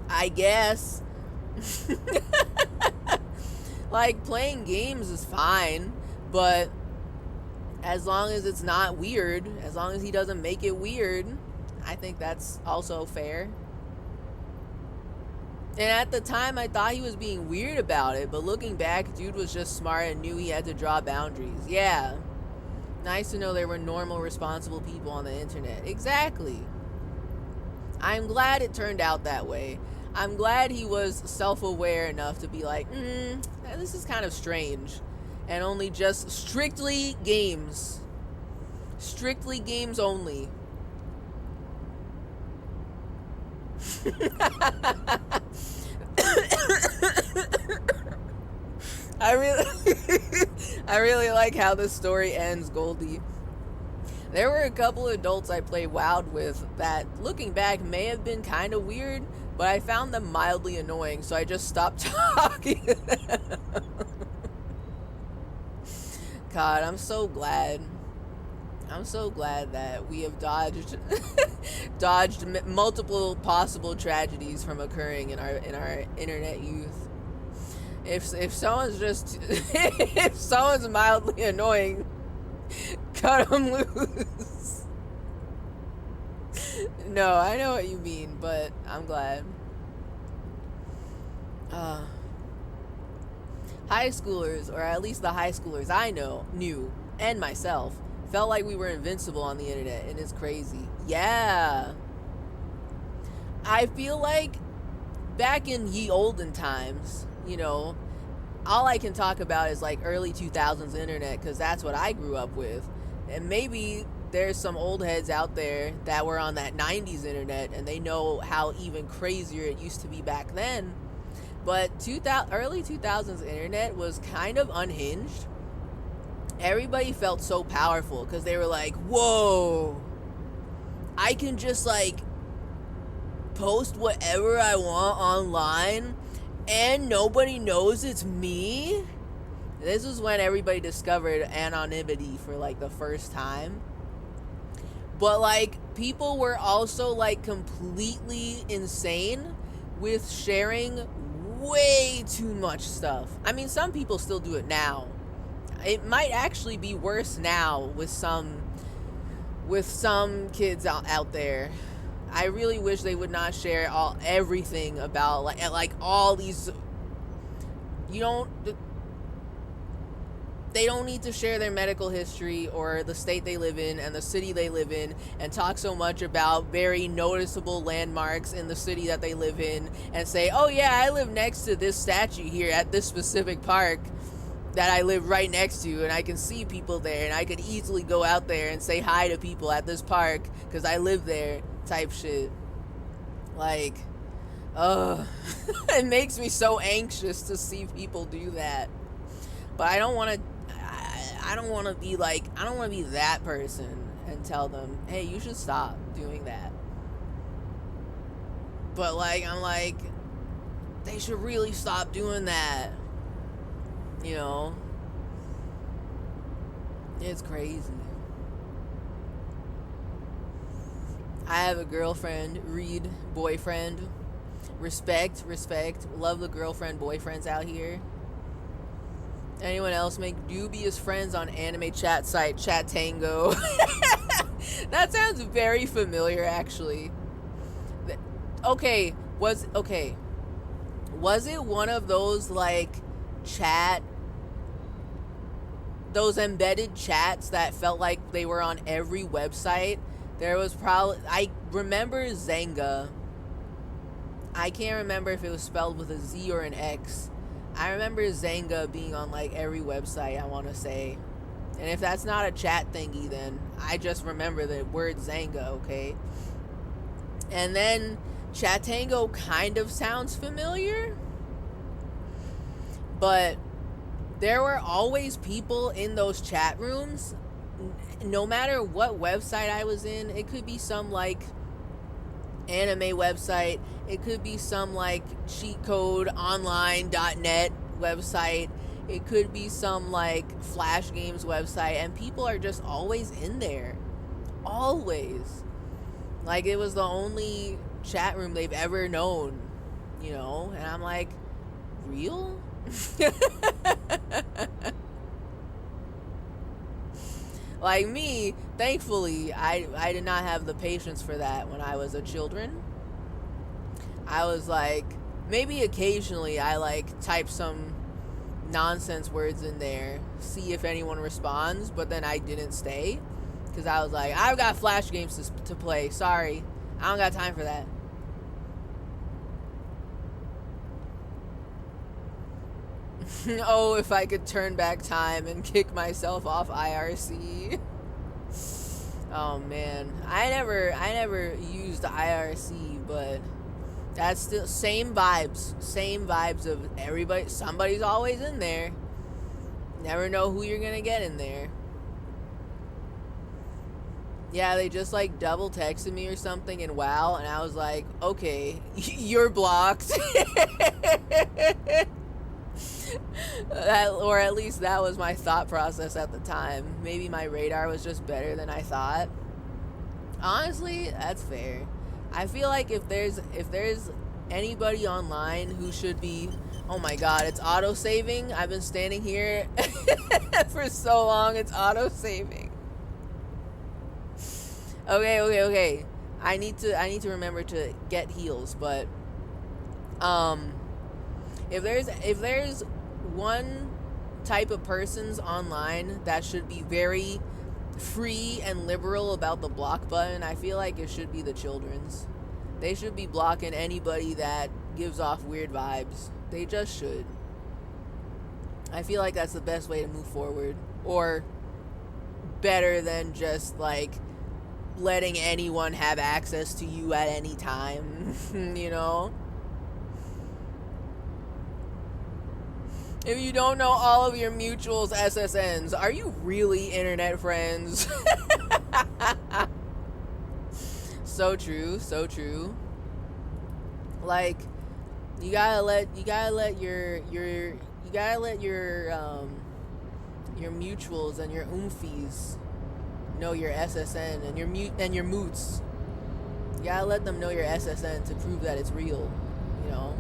I guess. Like, playing games is fine, but as long as it's not weird, as long as he doesn't make it weird, I think that's also fair. And at the time, I thought he was being weird about it, but looking back, dude was just smart and knew he had to draw boundaries. Yeah. Nice to know there were normal, responsible people on the internet. Exactly. I'm glad it turned out that way. I'm glad he was self-aware enough to be like, this is kind of strange. And only just strictly games. Strictly games only. I really like how this story ends, Goldie. There were a couple of adults I played WoW with that, looking back, may have been kind of weird, but I found them mildly annoying, so I just stopped talking to them. God, I'm so glad. I'm so glad that we have dodged multiple possible tragedies from occurring in our internet youth. If someone's just if someone's mildly annoying, Cut them loose. No, I know what you mean, but I'm glad. High schoolers, or at least the high schoolers I knew, and myself, felt like we were invincible on the internet, and it's crazy. Yeah. I feel like back in ye olden times, you know, all I can talk about is like early 2000s internet, because that's what I grew up with. And maybe there's some old heads out there that were on that 90s internet and they know how even crazier it used to be back then. But early 2000s internet was kind of unhinged. Everybody felt so powerful because they were like, whoa, I can just like post whatever I want online and nobody knows it's me. This was when everybody discovered anonymity for like the first time. But like people were also like completely insane with sharing way too much stuff. I mean, some people still do it now. It might actually be worse now with some kids out there. I really wish they would not share everything about like all these. They don't need to share their medical history or the state they live in and the city they live in and talk so much about very noticeable landmarks in the city that they live in and say, oh yeah, I live next to this statue here at this specific park that I live right next to, and I can see people there, and I could easily go out there and say hi to people at this park because I live there, type shit. Like, it makes me so anxious to see people do that. But I don't want to be that person and tell them, hey, you should stop doing that. But like, I'm like, they should really stop doing that. You know? It's crazy. I have a girlfriend, read boyfriend. Respect. Love the girlfriend boyfriends out here. Anyone else make dubious friends on anime chat site Chatango? That sounds very familiar, actually. Was it one of those like those embedded chats that felt like they were on every website? There was I remember Zanga. I can't remember if it was spelled with a Z or an X. I remember Zanga being on like every website, I want to say. And if that's not a chat thingy, then I just remember the word Zanga, okay? And then Chatango kind of sounds familiar. But there were always people in those chat rooms. No matter what website I was in, it could be some like anime website, it could be some like cheatcodeonline.net website, it could be some like Flash Games website, and people are just always in there. Always. Like it was the only chat room they've ever known, you know? And I'm like, real? Like me, thankfully, I did not have the patience for that when I was a children. I was like, maybe occasionally I like type some nonsense words in there, see if anyone responds, but then I didn't stay because I was like, I've got Flash Games to play. Sorry, I don't got time for that. Oh, if I could turn back time and kick myself off IRC. Oh man, I never used IRC, but that's still same vibes of everybody. Somebody's always in there. Never know who you're gonna get in there. Yeah, they just like double texted me or something in WoW, and I was like, okay, you're blocked. Or at least that was my thought process at the time. Maybe my radar was just better than I thought. Honestly, that's fair. I feel like if there's anybody online who should be, oh my god, it's auto-saving. I've been standing here for so long, it's auto-saving. Okay. I need to remember to get heals, but if there's one type of persons online that should be very free and liberal about the block button, I feel like it should be the children's. They should be blocking anybody that gives off weird vibes. They just should. I feel like that's the best way to move forward, or better than just like letting anyone have access to you at any time. You know, if you don't know all of your mutuals SSNs, are you really internet friends? So true. Like, you gotta let your mutuals and your oomfies know your SSN, and your moots. You gotta let them know your SSN to prove that it's real, you know?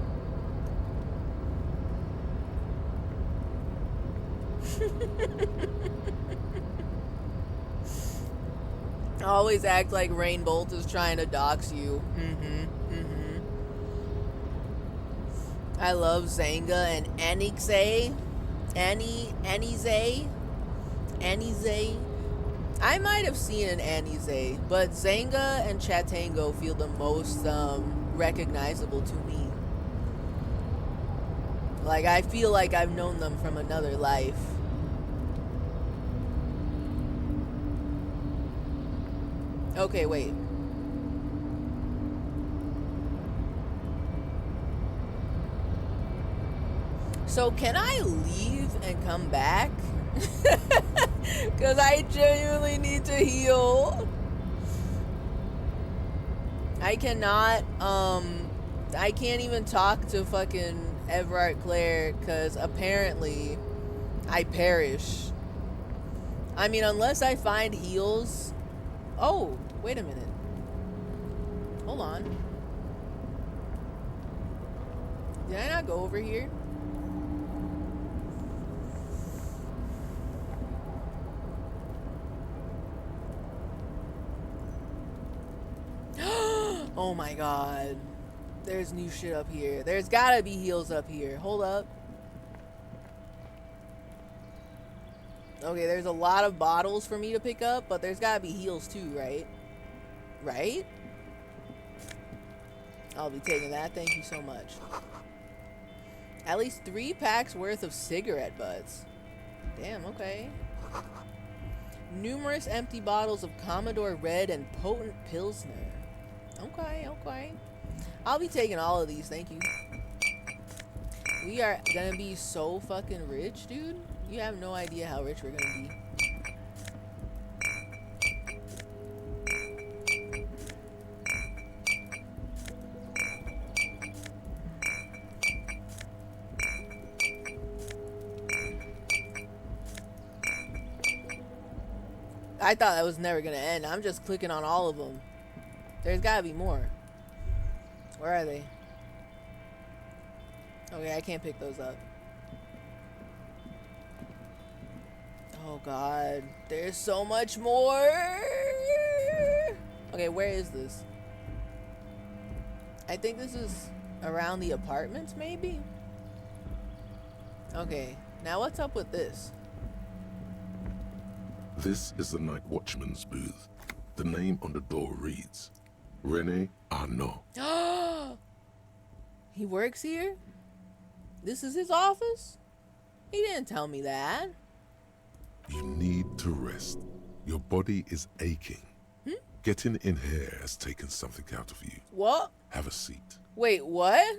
Always act like Rainbolt is trying to dox you. I love Zanga and Anixe. Anize. I might have seen an Anize, but Zanga and Chatango feel the most recognizable to me. Like, I feel like I've known them from another life. Okay, wait. So can I leave and come back? Because I genuinely need to heal. I cannot, I can't even talk to fucking Everard Claire because apparently I perish. I mean, unless I find heals. Oh, wait a minute. Hold on. Did I not go over here? Oh my god. There's new shit up here. There's gotta be heals up here. Hold up. Okay, there's a lot of bottles for me to pick up, but there's gotta be heals too, right? Right? I'll be taking that. Thank you so much. At least 3 packs worth of cigarette butts. Damn, okay. Numerous empty bottles of Commodore Red and potent Pilsner. Okay. I'll be taking all of these, thank you. We are gonna be so fucking rich, dude. You have no idea how rich we're gonna be. I thought that was never gonna end. I'm just clicking on all of them. There's gotta be more. Where are they? Okay, I can't pick those up. Oh god, there's so much more. Okay, where is this? I think this is around the apartments, maybe? Okay, now what's up with this? This is the night watchman's booth. The name on the door reads, Rene Arnaud. He works here? This is his office? He didn't tell me that. You need to rest. Your body is aching. Getting in here has taken something out of you. What? Have a seat. Wait, what?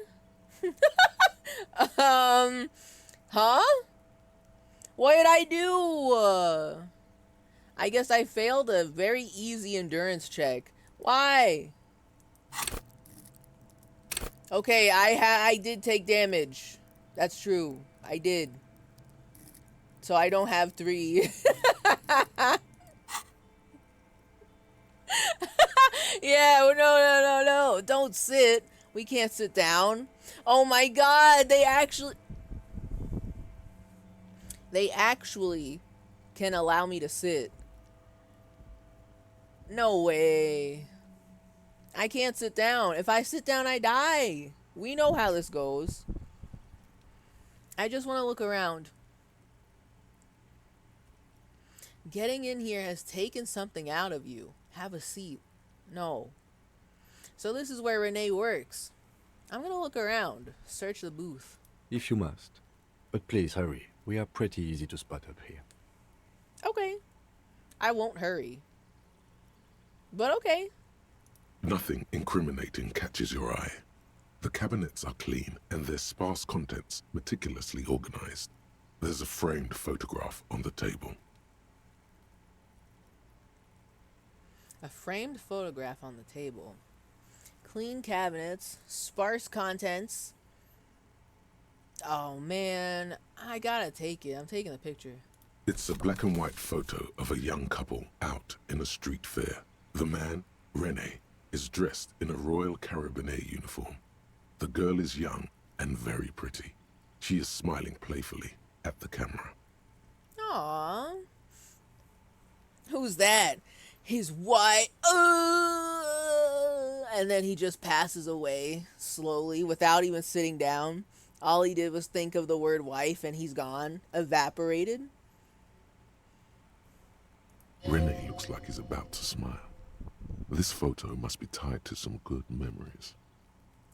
Huh? What did I do? I guess I failed a very easy endurance check. Why? Okay, I did take damage. That's true. I did. So I don't have 3. Yeah, no. Don't sit. We can't sit down. Oh my god, they actually can allow me to sit. No way. I can't sit down. If I sit down, I die. We know how this goes. I just want to look around. Getting in here has taken something out of you. Have a seat. No. So this is where Renee works. I'm gonna look around. Search the booth. If you must. But please hurry. We are pretty easy to spot up here. Okay. I won't hurry. But okay. Nothing incriminating catches your eye. The cabinets are clean and their sparse contents meticulously organized. There's a framed photograph on the table. A framed photograph on the table. Clean cabinets, sparse contents. Oh man, I gotta take it. I'm taking the picture. It's a black and white photo of a young couple out in a street fair. The man, Rene, is dressed in a Royal Carabinier uniform. The girl is young and very pretty. She is smiling playfully at the camera. Aww. Who's that? He's white. And then he just passes away slowly without even sitting down. All he did was think of the word wife and he's gone. Evaporated. Rene looks like he's about to smile. This photo must be tied to some good memories.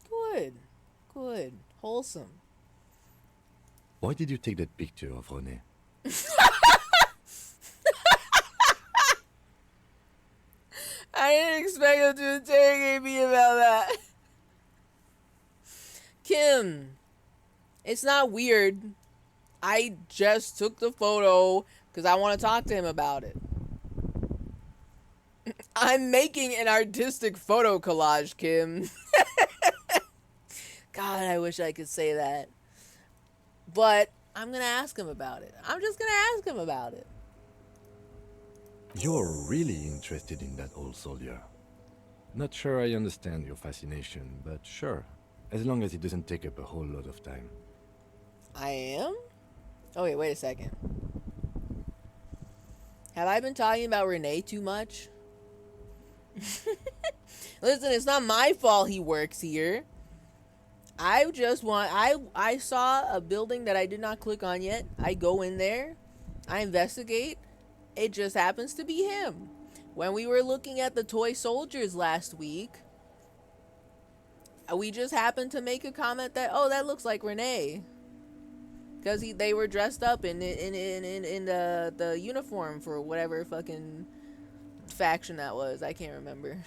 Good. Good. Wholesome. Why did you take that picture of Rene? I didn't expect him to interrogate me about that. Kim, it's not weird. I just took the photo because I want to talk to him about it. I'm making an artistic photo collage, Kim. God, I wish I could say that. But I'm going to ask him about it. I'm just going to ask him about it. You're really interested in that old soldier. Not sure I understand your fascination, but sure. As long as it doesn't take up a whole lot of time. I am? Oh, wait a second. Have I been talking about Renee too much? Listen, it's not my fault he works here. I saw a building that I did not click on yet. I go in there. I investigate. It just happens to be him. When we were looking at the toy soldiers last week, we just happened to make a comment that, oh, that looks like Renee. Because they were dressed up in the uniform for whatever fucking faction that was. I can't remember.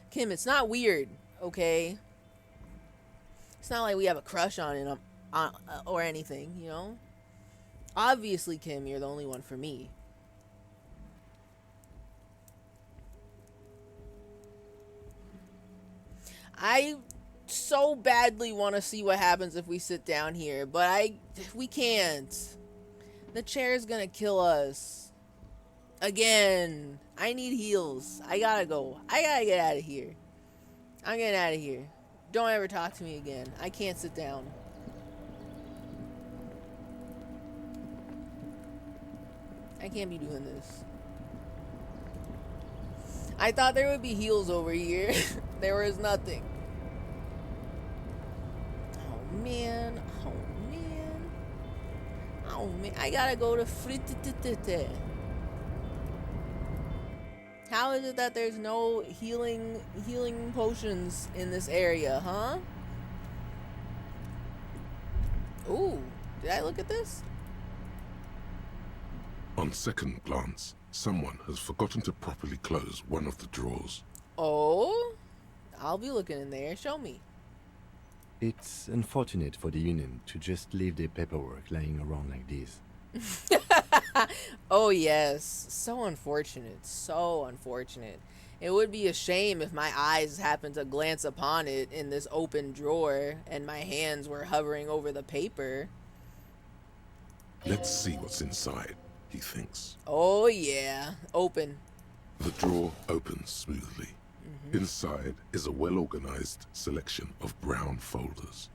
Kim, it's not weird, okay? It's not like we have a crush on him or anything, you know? Obviously, Kim, you're the only one for me. I so badly want to see what happens if we sit down here, but we can't. The chair is gonna kill us. Again. I need heals. I gotta go. I gotta get out of here. I'm getting out of here. Don't ever talk to me again. I can't sit down. I can't be doing this. I thought there would be heals over here. There was nothing. Oh man. Oh man. Oh man. I gotta go to Frititite. How is it that there's no healing potions in this area, huh? Ooh, did I look at this? On second glance, someone has forgotten to properly close one of the drawers. Oh? I'll be looking in there. Show me. It's unfortunate for the Union to just leave their paperwork lying around like this. Oh yes, so unfortunate, so unfortunate. It would be a shame if my eyes happened to glance upon it in this open drawer and my hands were hovering over the paper. Let's see what's inside, he thinks. Oh yeah, open. The drawer opens smoothly. Inside is a well-organized selection of brown folders.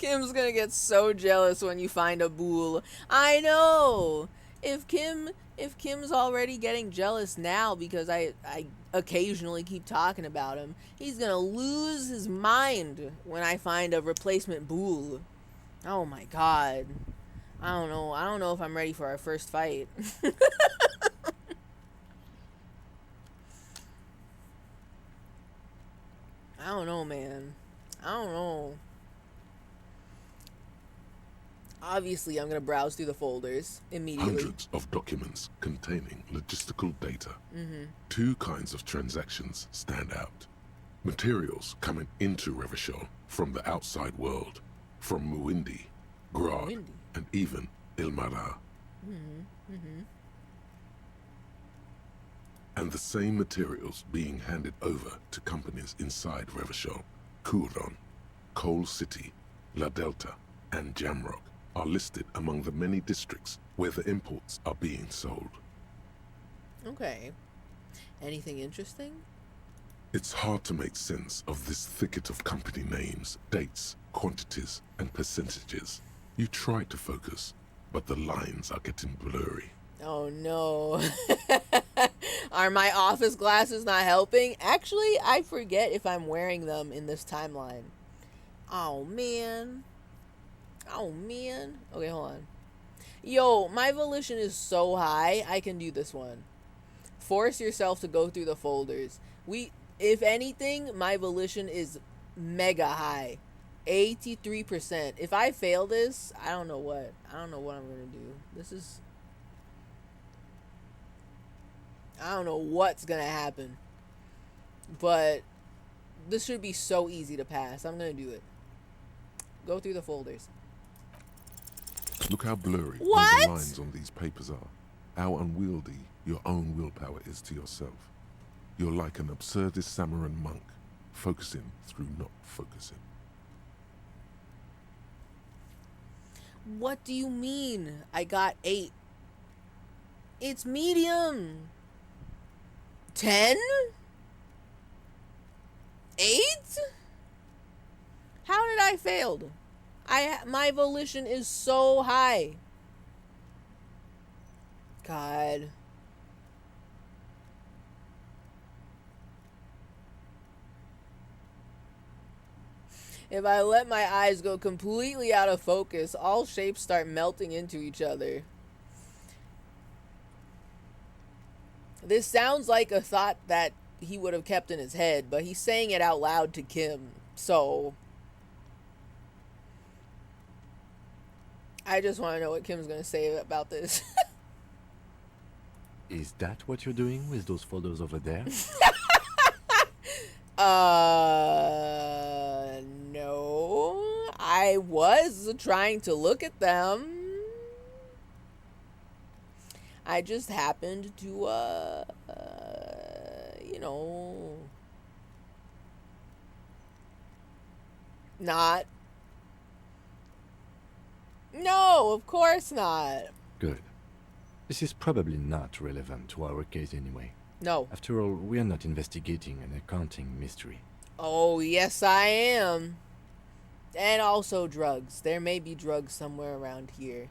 Kim's gonna get so jealous when you find a bool. I know. If Kim's already getting jealous now because I occasionally keep talking about him, he's gonna lose his mind when I find a replacement bool. Oh my god. I don't know if I'm ready for our first fight. I don't know, man. I don't know. Obviously, I'm going to browse through the folders immediately. Hundreds of documents containing logistical data. Two kinds of transactions stand out. Materials coming into Revachol from the outside world, from Muindi, Grad, and even Ilmara. And the same materials being handed over to companies inside Revachol, Kuron, Coal City, La Delta, and Jamrock are listed among the many districts where the imports are being sold. Okay. Anything interesting? It's hard to make sense of this thicket of company names, dates, quantities, and percentages. You try to focus, but the lines are getting blurry. Oh no. Are my office glasses not helping? Actually, I forget if I'm wearing them in this timeline. Oh man. Oh man. Okay, hold on. Yo, my volition is so high, I can do this one. Force yourself to go through the folders. If anything, my volition is mega high. 83%. If I fail this, I don't know what I'm gonna do. I don't know what's gonna happen. But this should be so easy to pass. I'm gonna do it. Go through the folders. Look how blurry What? all the lines on these papers are. How unwieldy your own willpower is to yourself. You're like an absurdist Samaran monk, focusing through not focusing. What do you mean? I got 8. It's medium. 10? 8? How did I fail? My volition is so high. God. If I let my eyes go completely out of focus, all shapes start melting into each other. This sounds like a thought that he would have kept in his head, but he's saying it out loud to Kim, so I just want to know what Kim's going to say about this. Is that what you're doing with those folders over there? No. I was trying to look at them. I just happened to, not. No, of course not. Good. This is probably not relevant to our case anyway. No. After all, we are not investigating an accounting mystery. Oh, yes, I am. And also drugs. There may be drugs somewhere around here.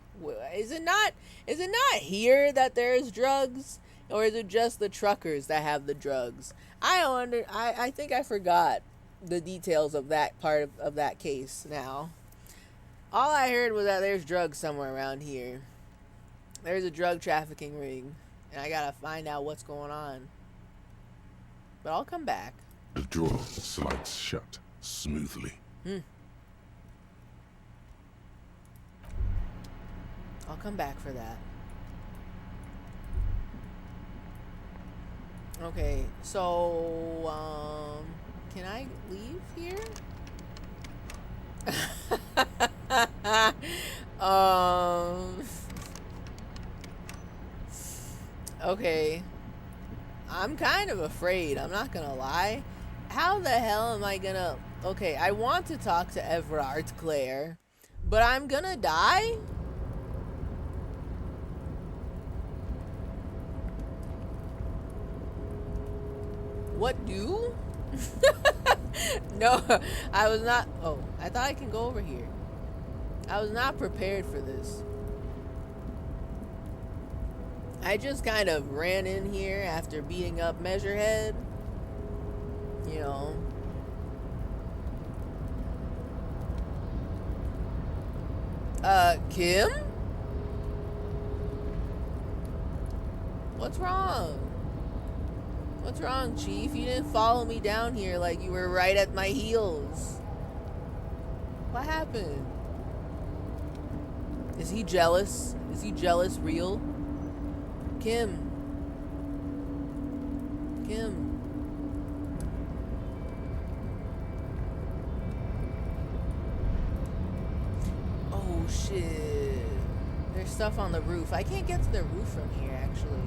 Is it not here that there's drugs? Or is it just the truckers that have the drugs? I think I forgot the details of that part of that case now. All I heard was that there's drugs somewhere around here. There's a drug trafficking ring. And I gotta find out what's going on. But I'll come back. The drawer slides shut smoothly. I'll come back for that. Okay, so, can I leave here? Okay. I'm kind of afraid, I'm not gonna lie. How the hell am I gonna... Okay, I want to talk to Everard Claire, but I'm gonna die? What No, I was not... Oh, I thought I can go over here. I was not prepared for this. I just kind of ran in here after beating up Measurehead. You know. Kim? What's wrong? What's wrong, Chief? You didn't follow me down here like you were right at my heels. What happened? Is he jealous? Is he jealous real? Kim. Kim. Oh shit. There's stuff on the roof. I can't get to the roof from here actually.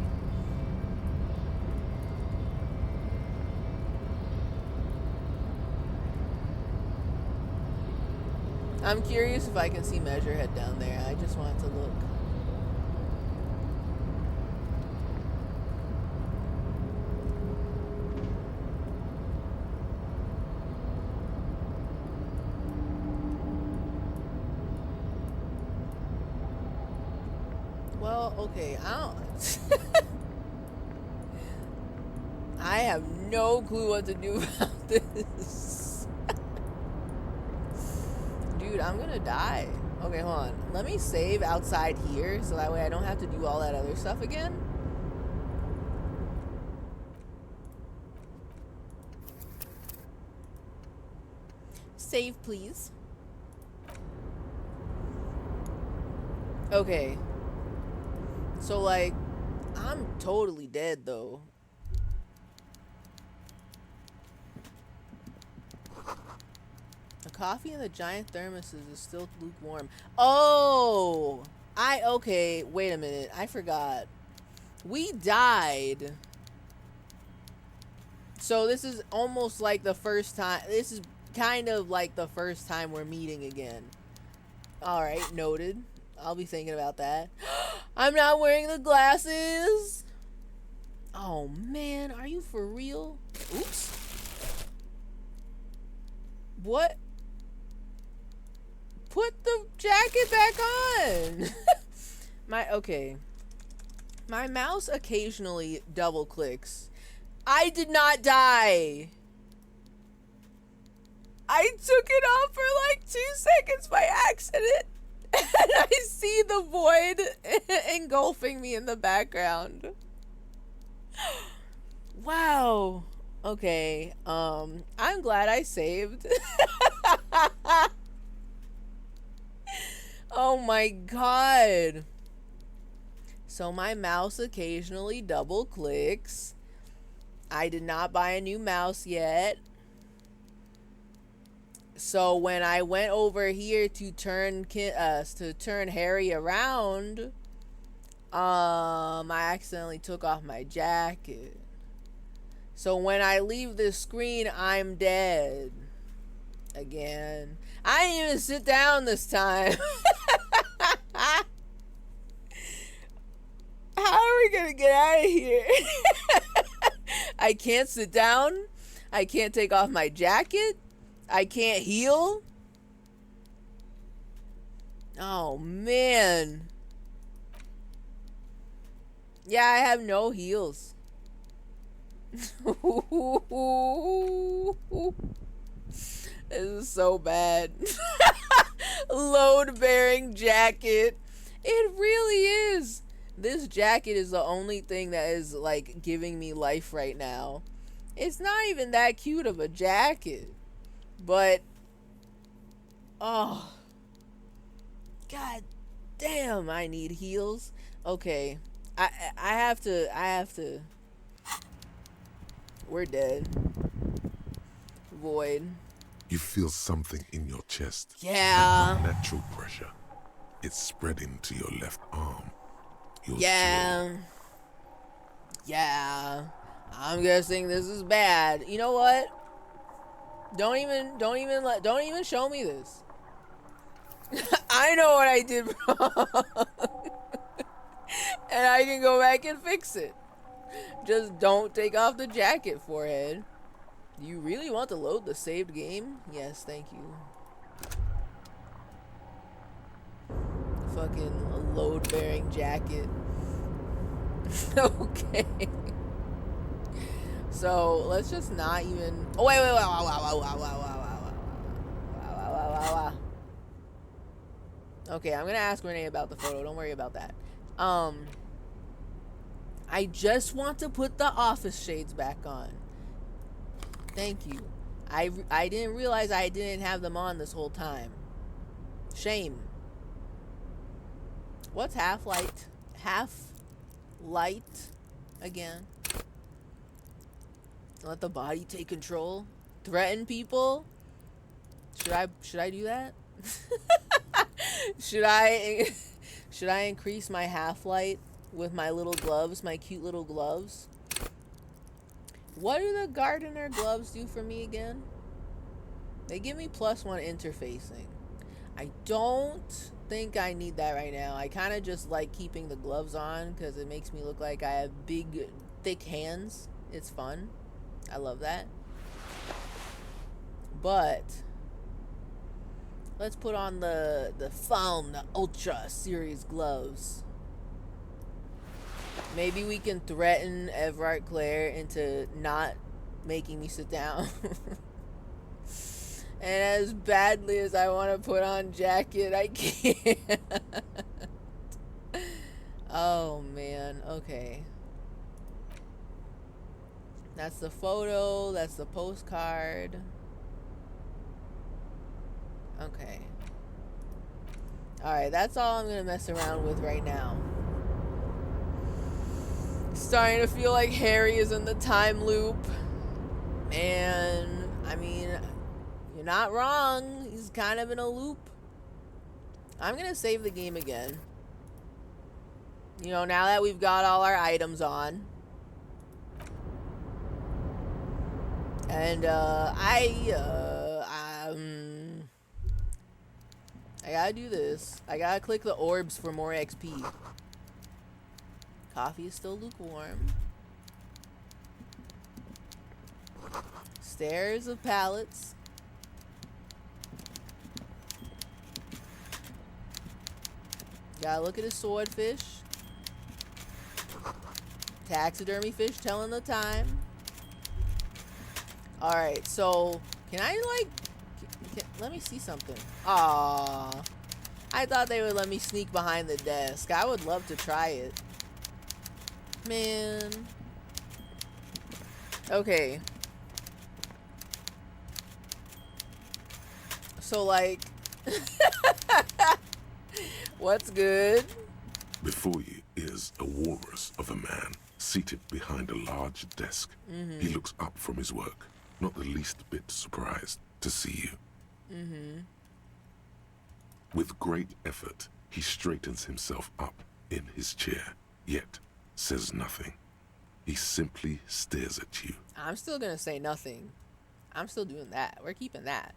I'm curious if I can see Measurehead down there. I just wanted to look. Well, okay, I don't... I have no clue what to do about this. Dude, I'm gonna die. Okay, hold on. Let me save outside here so that way I don't have to do all that other stuff again. Save, please. Okay. So, like, I'm totally dead, though. The coffee in the giant thermoses is still lukewarm. Oh! Okay, wait a minute. I forgot. We died. So this is almost like the first time. This is kind of like the first time we're meeting again. Alright, noted. I'll be thinking about that. I'm not wearing the glasses. Oh, man. Are you for real? Oops. What? Put the jacket back on. Okay. My mouse occasionally double clicks. I did not die. I took it off for like 2 seconds by accident. And I see the void engulfing me in the background. Wow. Okay. I'm glad I saved. Oh my god. So my mouse occasionally double clicks. I did not buy a new mouse yet. So when I went over here to turn Harry around, I accidentally took off my jacket. So when I leave this screen, I'm dead. Again. I didn't even sit down this time. How are we gonna get out of here? I can't sit down. I can't take off my jacket. I can't heal. Oh, man. Yeah, I have no heals. This is so bad. Load-bearing jacket. It really is. This jacket is the only thing that is, like, giving me life right now. It's not even that cute of a jacket. But, oh, god damn, I need heals. Okay, I have to, we're dead. Void. You feel something in your chest. Yeah. Natural pressure. It's spreading to your left arm. Your yeah. jaw. Yeah. I'm guessing this is bad. You know what? Don't even show me this. I know what I did wrong. And I can go back and fix it. Just don't take off the jacket, forehead. You really want to load the saved game? Yes, thank you. Fucking load-bearing jacket. Okay. So let's just not even. Oh wait, wow. Okay, I'm gonna ask Renee about the photo. Don't worry about that. I just want to put the office shades back on. Thank you. I didn't realize I didn't have them on this whole time. Shame. What's half-light? Half-light again? Let the body take control? Threaten people? Should I do that? Should I increase my half-light with my little gloves, my cute little gloves? What do the gardener gloves do for me again? They give me +1 interfacing. I don't think I need that right now. I kind of just like keeping the gloves on because it makes me look like I have big, thick hands. It's fun. I love that. But let's put on the Foam, the Ultra Series gloves. Maybe we can threaten Everard Claire into not making me sit down. And as badly as I want to put on jacket, I can't. Oh man, okay. That's the photo, that's the postcard. Okay. Alright, that's all I'm gonna mess around with right now. Starting to feel like Harry is in the time loop. And, I mean, you're not wrong. He's kind of in a loop. I'm gonna save the game again. You know, now that we've got all our items on. And, I gotta do this. I gotta click the orbs for more XP. Coffee is still lukewarm. Stairs of pallets. Gotta look at his swordfish. Taxidermy fish telling the time. Alright, so can I like let me see something. Aww. I thought they would let me sneak behind the desk. I would love to try it. Man. Okay. So like what's good? Before you is a walrus of a man seated behind a large desk. Mm-hmm. He looks up from his work, not the least bit surprised to see you. Mm-hmm. With great effort, he straightens himself up in his chair, yet says nothing. He simply stares at you. I'm still gonna say nothing. I'm still doing that. We're keeping that.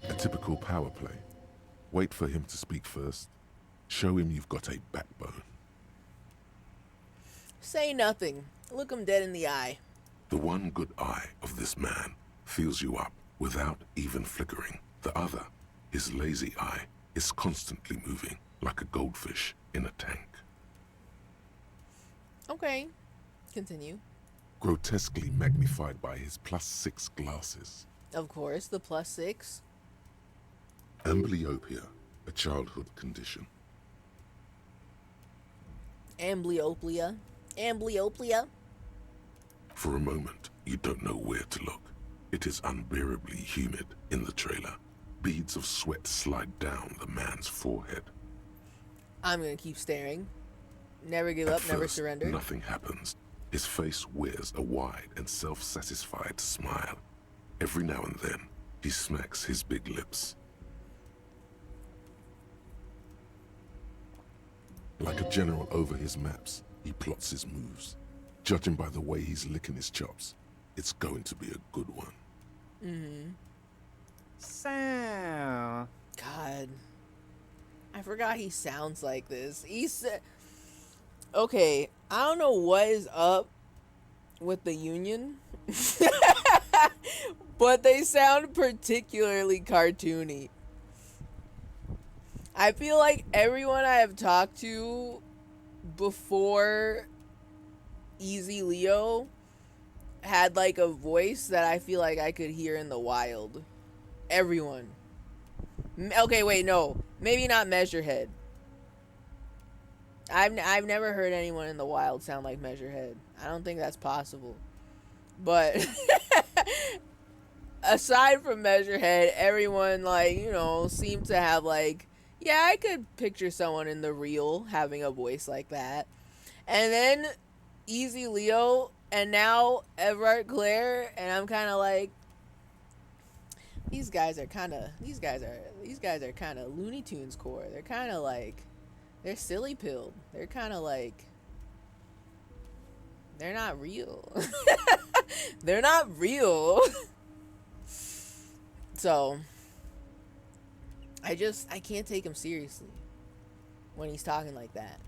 A typical power play. Wait for him to speak first. Show him you've got a backbone. Say nothing. Look him dead in the eye. The one good eye of this man fills you up without even flickering. The other, his lazy eye, is constantly moving like a goldfish in a tank. Okay. Continue. Grotesquely magnified by his +6 glasses. Of course, the +6. Amblyopia, a childhood condition. Amblyopia. Amblyopia. For a moment, you don't know where to look. It is unbearably humid in the trailer. Beads of sweat slide down the man's forehead. I'm gonna keep staring. Never give up, never surrender. Nothing happens. His face wears a wide and self-satisfied smile. Every now and then, he smacks his big lips. Like a general over his maps, he plots his moves. Judging by the way he's licking his chops, it's going to be a good one. Mm-hmm. So... God. I forgot he sounds like this. He said... Okay, I don't know what is up with the Union. But they sound particularly cartoony. I feel like everyone I have talked to before Easy Leo had like a voice that I feel like I could hear in the wild. Everyone. Okay, wait, no. Maybe not Measurehead. I've never heard anyone in the wild sound like Measurehead. I don't think that's possible. But aside from Measurehead, everyone, like, you know, seemed to have like, yeah, I could picture someone in the real having a voice like that. And then Easy Leo, and now Everard Claire, and I'm kind of like, these guys are kind of Looney Tunes core. They're kind of like, they're silly pilled. They're kind of like, they're not real. They're not real. So I can't take him seriously when he's talking like that.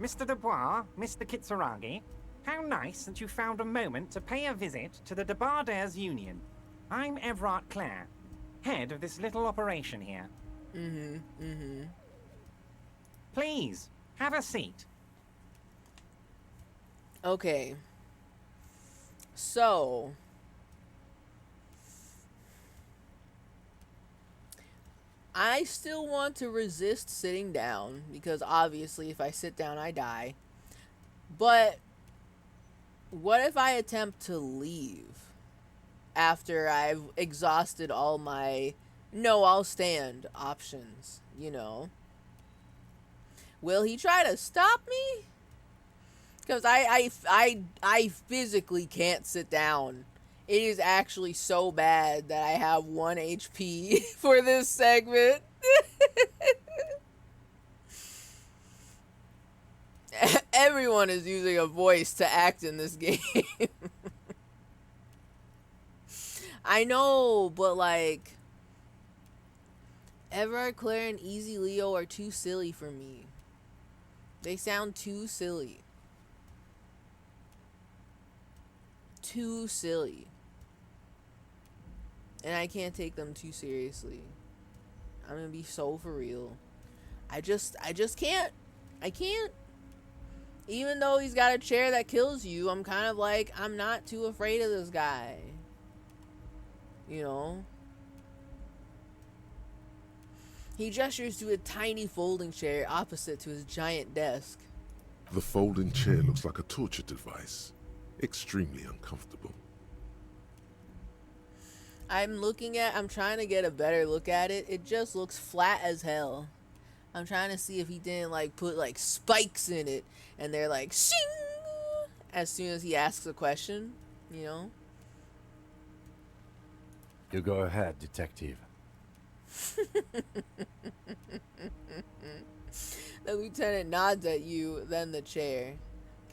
Mr. Dubois, Mr. Kitsuragi, how nice that you found a moment to pay a visit to the Debardairs Union. I'm Everard Clare, head of this little operation here. Please, have a seat. Okay. So, I still want to resist sitting down, because obviously if I sit down, I die. But what if I attempt to leave after I've exhausted all my no, I'll stand options, you know? Will he try to stop me? Because I physically can't sit down. It is actually so bad that I have 1 HP for this segment. Everyone is using a voice to act in this game. I know, but like, Everard Claire and Easy Leo are too silly for me. They sound too silly. Too silly. And I can't take them too seriously. I'm gonna be so for real. I just can't. I can't. Even though he's got a chair that kills you, I'm kind of like, I'm not too afraid of this guy. You know? He gestures to a tiny folding chair opposite to his giant desk. The folding chair looks like a torture device. Extremely uncomfortable. I'm trying to get a better look at it. It just looks flat as hell. I'm trying to see if he didn't like put like spikes in it and they're like shing as soon as he asks a question, you know? You go ahead, detective. The lieutenant nods at you, then the chair.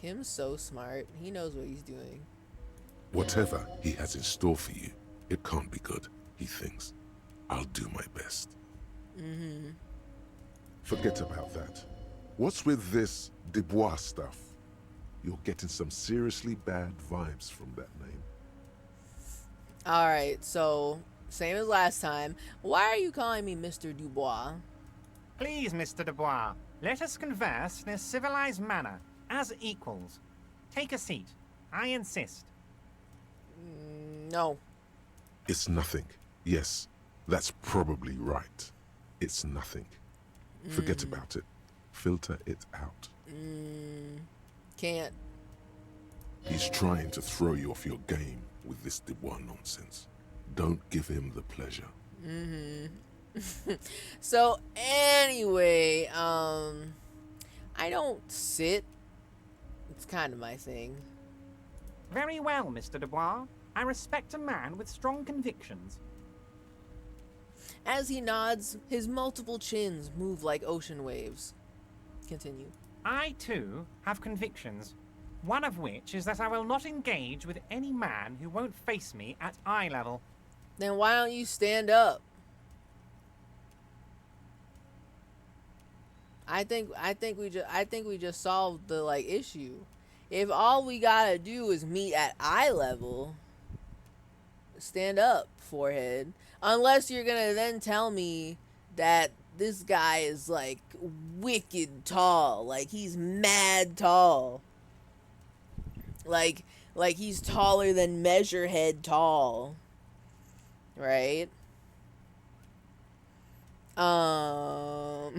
Kim's so smart. He knows what he's doing. Whatever he has in store for you, it can't be good, he thinks. I'll do my best. Forget about that. What's with this Dubois stuff? You're getting some seriously bad vibes from that name. Alright, so, same as last time. Why are you calling me Mr. Dubois? Please, Mr. Dubois, let us converse in a civilized manner, as equals. Take a seat. I insist. No. It's nothing. Yes, that's probably right. It's nothing. Forget about it. Filter it out. Can't. He's trying to throw you off your game with this Dubois nonsense. Don't give him the pleasure. So anyway, I don't sit. It's kind of my thing. Very well, Mr. Dubois. I respect a man with strong convictions. As he nods, his multiple chins move like ocean waves. Continue. I, too, have convictions. One of which is that I will not engage with any man who won't face me at eye level. Then why don't you stand up? I think we just solved the like issue. If all we gotta do is meet at eye level, stand up, forehead. Unless you're gonna then tell me that this guy is like wicked tall. Like he's mad tall. Like he's taller than Measurehead tall. Right? In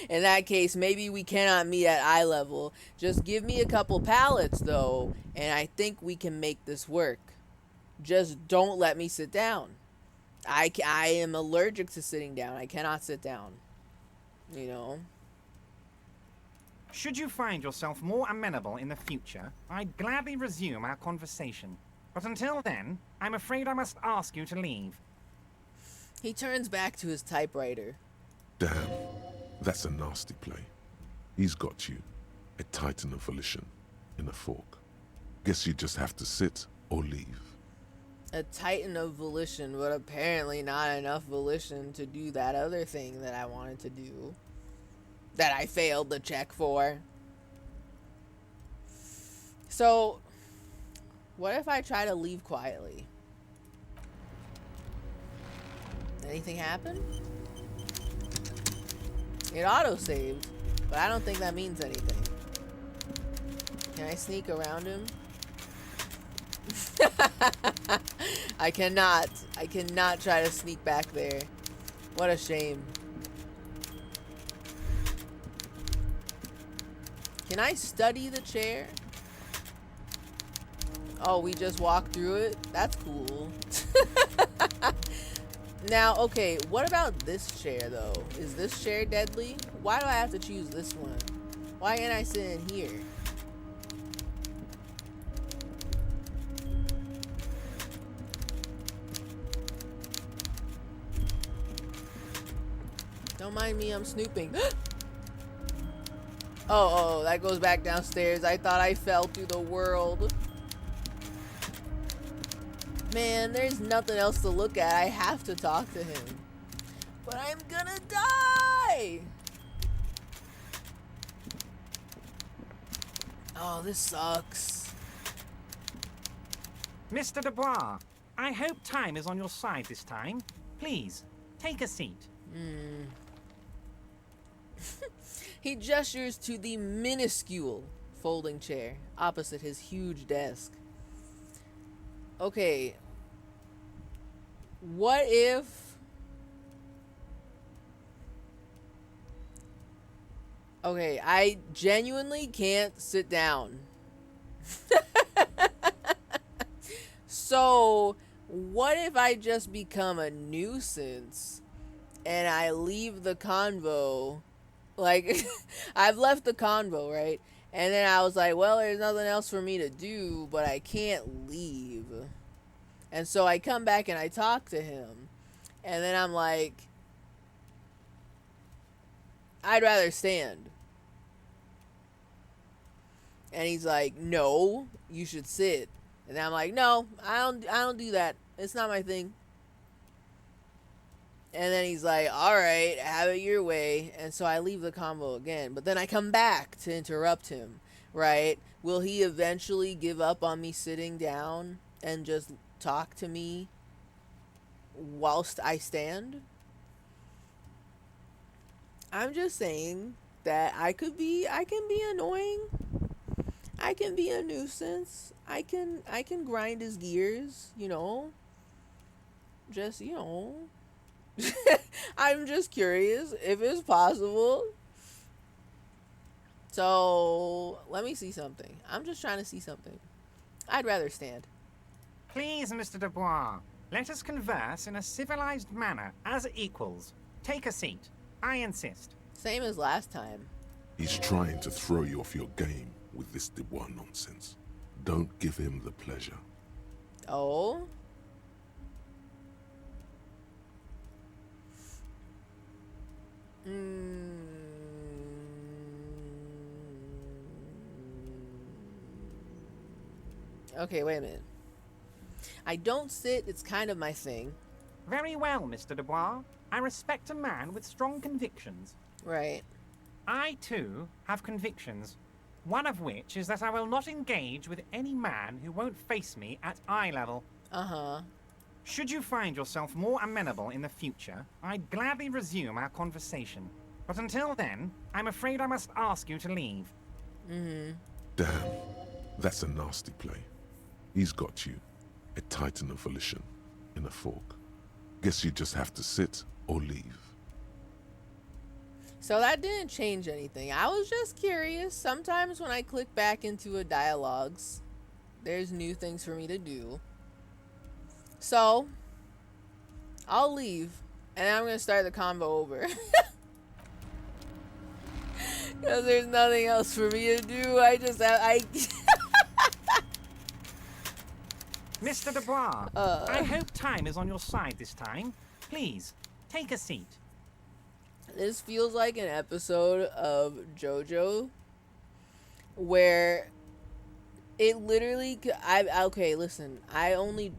that case, maybe we cannot meet at eye level. Just give me a couple pallets though, and I think we can make this work. Just don't let me sit down. I am allergic to sitting down. I cannot sit down. You know? Should you find yourself more amenable in the future, I'd gladly resume our conversation. But until then, I'm afraid I must ask you to leave. He turns back to his typewriter. Damn, that's a nasty play. He's got you, a titan of volition, in a fork. Guess you just have to sit or leave. A titan of volition, but apparently not enough volition to do that other thing that I wanted to do. That I failed the check for. So, what if I try to leave quietly? Anything happen? It auto-saved, but I don't think that means anything. Can I sneak around him? I cannot try to sneak back there. What a shame. Can I study the chair? Oh, we just walk through it? That's cool. Now, okay, what about this chair, though? Is this chair deadly? Why do I have to choose this one? Why can't I sit in here? Don't mind me, I'm snooping. Oh, that goes back downstairs. I thought I fell through the world. Man, there's nothing else to look at. I have to talk to him. But I'm gonna die! Oh, this sucks. Mr. Dubois, I hope time is on your side this time. Please, take a seat. He gestures to the minuscule folding chair opposite his huge desk. Okay. What if... Okay, I genuinely can't sit down. So, what if I just become a nuisance and I leave the convo? Like, I've left the convo, right? And then I was like, well, there's nothing else for me to do, but I can't leave. And so I come back and I talk to him. And then I'm like, I'd rather stand. And he's like, no, you should sit. And I'm like, no, I don't do that. It's not my thing. And then he's like, all right, have it your way. And so I leave the convo again. But then I come back to interrupt him, right? Will he eventually give up on me sitting down and just talk to me whilst I stand? I'm just saying that I can be annoying. I can be a nuisance. I can grind his gears, you know. Just, you know. I'm just curious if it's possible. So, let me see something. I'm just trying to see something. I'd rather stand. Please, Mr. Dubois, let us converse in a civilized manner, as equals. Take a seat. I insist. Same as last time. He's trying to throw you off your game with this Dubois nonsense. Don't give him the pleasure. Oh? Okay, wait a minute. I don't sit, it's kind of my thing. Very well, Mr. Dubois. I respect a man with strong convictions. Right. I, too, have convictions. One of which is that I will not engage with any man who won't face me at eye level. Uh-huh. Should you find yourself more amenable in the future, I'd gladly resume our conversation. But until then, I'm afraid I must ask you to leave. Damn, that's a nasty play. He's got you, a titan of volition, in a fork. Guess you just have to sit or leave. So that didn't change anything. I was just curious. Sometimes when I click back into a dialogues, there's new things for me to do. So, I'll leave, and I'm going to start the convo over. Because there's nothing else for me to do. Mr. Dubois, I hope time is on your side this time. Please, take a seat. This feels like an episode of JoJo where it literally okay, listen. I've only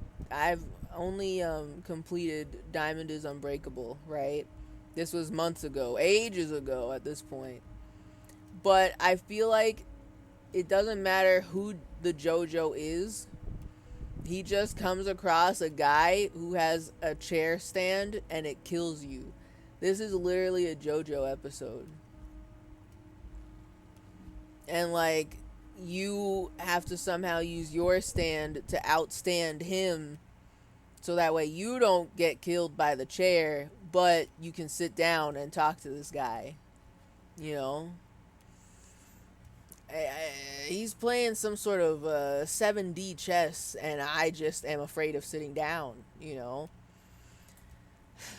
completed Diamond is Unbreakable, right? This was months ago, ages ago at this point. But I feel like it doesn't matter who the JoJo is. He just comes across a guy who has a chair stand and it kills you. This is literally a JoJo episode. And like, you have to somehow use your stand to outstand him so that way you don't get killed by the chair, but you can sit down and talk to this guy. You know? He's playing some sort of 7D chess, and I just am afraid of sitting down, you know?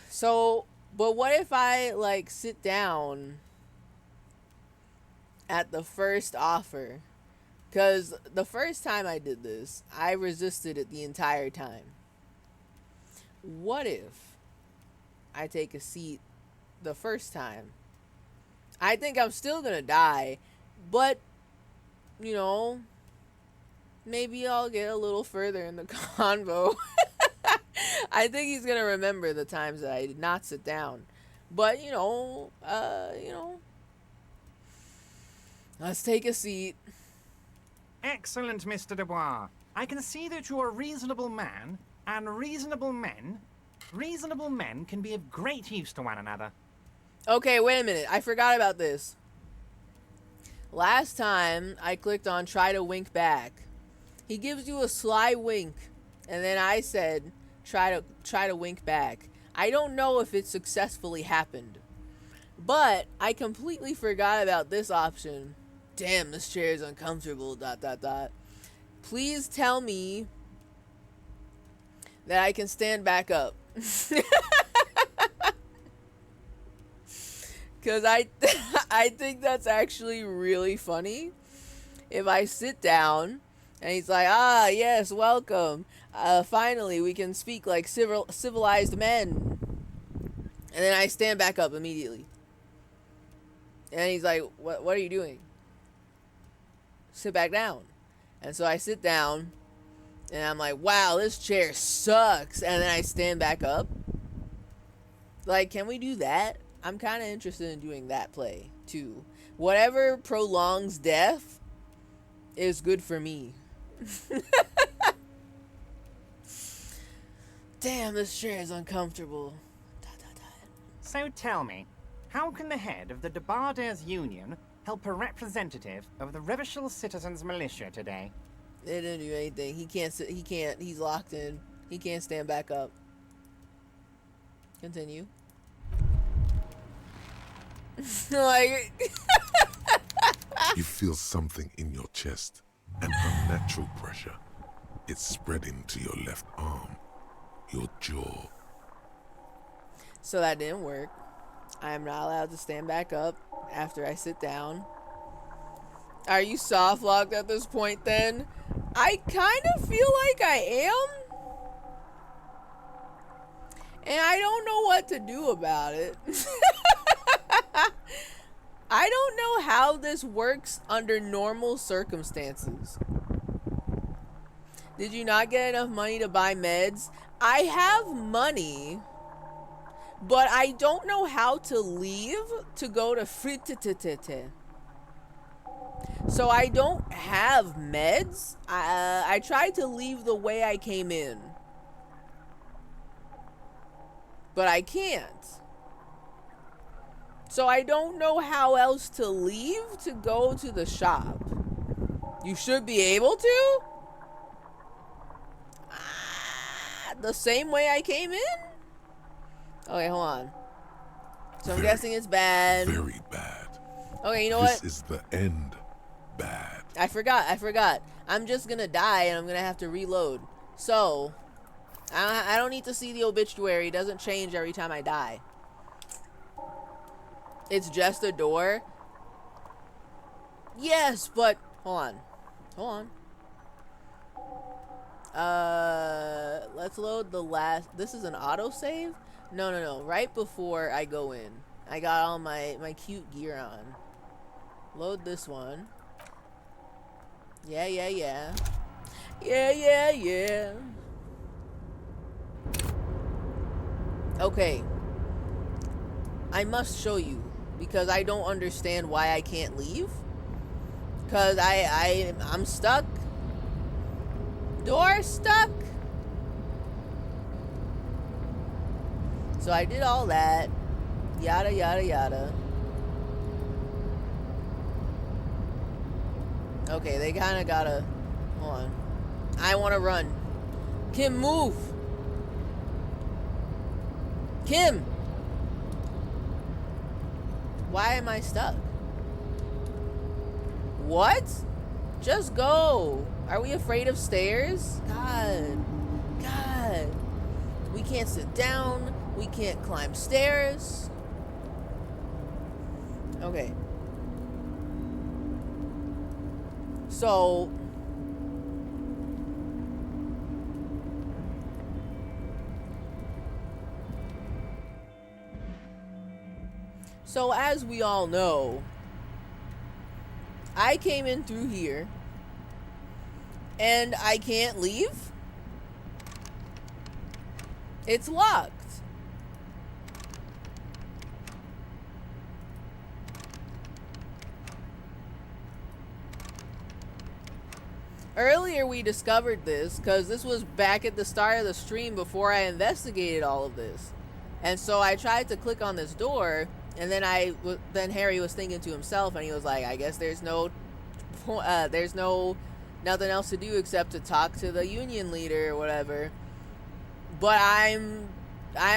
So, but what if I, like, sit down at the first offer? Because the first time I did this, I resisted it the entire time. What if I take a seat the first time? I think I'm still going to die, but, you know, maybe I'll get a little further in the convo. I think he's going to remember the times that I did not sit down. But, you know, let's take a seat. Excellent, Mr. Dubois. I can see that you are a reasonable man, and reasonable men can be of great use to one another. Okay, wait a minute. I forgot about this. Last time, I clicked on try to wink back. He gives you a sly wink, and then I said try to wink back. I don't know if it successfully happened, but I completely forgot about this option. Damn, this chair is uncomfortable, ... Please tell me that I can stand back up. Because I think that's actually really funny. If I sit down and he's like, ah, yes, welcome. Finally, we can speak like civilized men. And then I stand back up immediately. And he's like, what are you doing? Sit back down. And so I sit down and I'm like, wow, this chair sucks. And then I stand back up. Like, can we do that? I'm kind of interested in doing that play too. Whatever prolongs death is good for me. Damn, this chair is uncomfortable. So tell me, how can the head of the Debarders Union help a representative of the Revachol Citizens Militia today? They didn't do anything. He can't sit. He can't. He's locked in. He can't stand back up. Continue. Like. You feel something in your chest, an unnatural pressure. It's spreading to your left arm, your jaw. So that didn't work. I am not allowed to stand back up after I sit down. Are you soft locked at this point then? I kind of feel like I am. And I don't know what to do about it. I don't know how this works under normal circumstances. Did you not get enough money to buy meds? I have money, but I don't know how to leave to go to Frititete. So I don't have meds. I tried to leave the way I came in. But I can't. So I don't know how else to leave to go to the shop. You should be able to? The same way I came in? Okay, hold on. So I'm guessing it's bad. Very bad. Okay, you know what? This is the end. Bad. I forgot. I'm just gonna die and I'm gonna have to reload. So, I don't need to see the obituary. It doesn't change every time I die. It's just a door. Yes, but hold on. Let's load the last. This is an autosave? No. Right before I go in, I got all my cute gear on. Load this one. Yeah. Okay. I must show you because I don't understand why I can't leave. Cause I'm stuck. Door stuck. So I did all that. Yada. Okay, they kind of gotta... Hold on. I want to run. Kim, move! Kim! Why am I stuck? What? Just go. Are we afraid of stairs? God. We can't sit down. We can't climb stairs. Okay. So as we all know, I came in through here and I can't leave. It's locked. Earlier we discovered this because this was back at the start of the stream before I investigated all of this. And so I tried to click on this door, and then Harry was thinking to himself, and he was like, I guess there's nothing else to do except to talk to the union leader or whatever. But I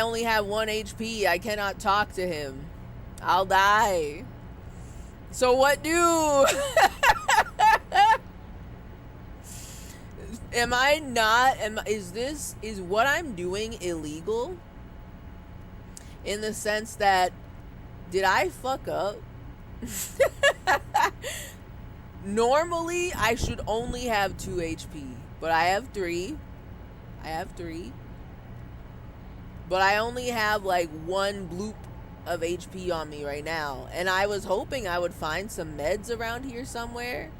only have 1 HP. I cannot talk to him. I'll die. So what do? Is what I'm doing illegal? In the sense that, did I fuck up? Normally, I should only have 2 HP, but I have 3. But I only have like 1 bloop of HP on me right now. And I was hoping I would find some meds around here somewhere.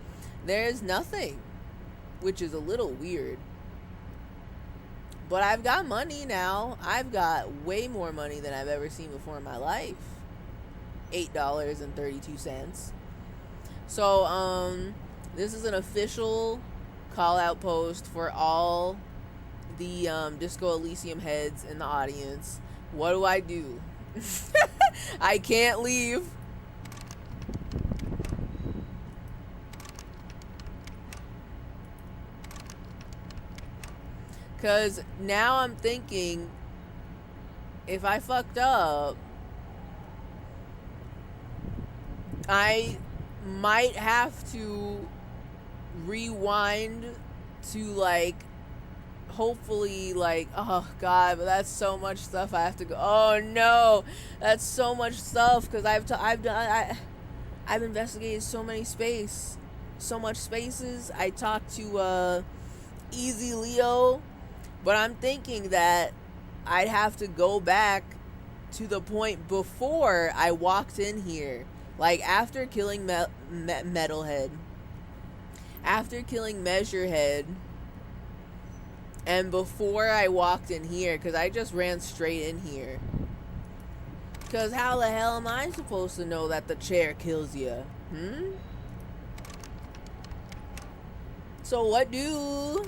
There's nothing, which is a little weird. But I've got money now. I've got way more money than I've ever seen before in my life. $8.32. So, this is an official call out post for all the Disco Elysium heads in the audience. What do I do? I can't leave. Because now I'm thinking, if I fucked up, I might have to rewind to, like, hopefully, like, oh god, but that's so much stuff I have to go. Oh no, that's so much stuff, because I've investigated so much spaces. I talked to Easy Leo. But I'm thinking that I'd have to go back to the point before I walked in here. Like, after killing Metalhead. After killing Measurehead. And before I walked in here. Because I just ran straight in here. Because how the hell am I supposed to know that the chair kills you? So what do?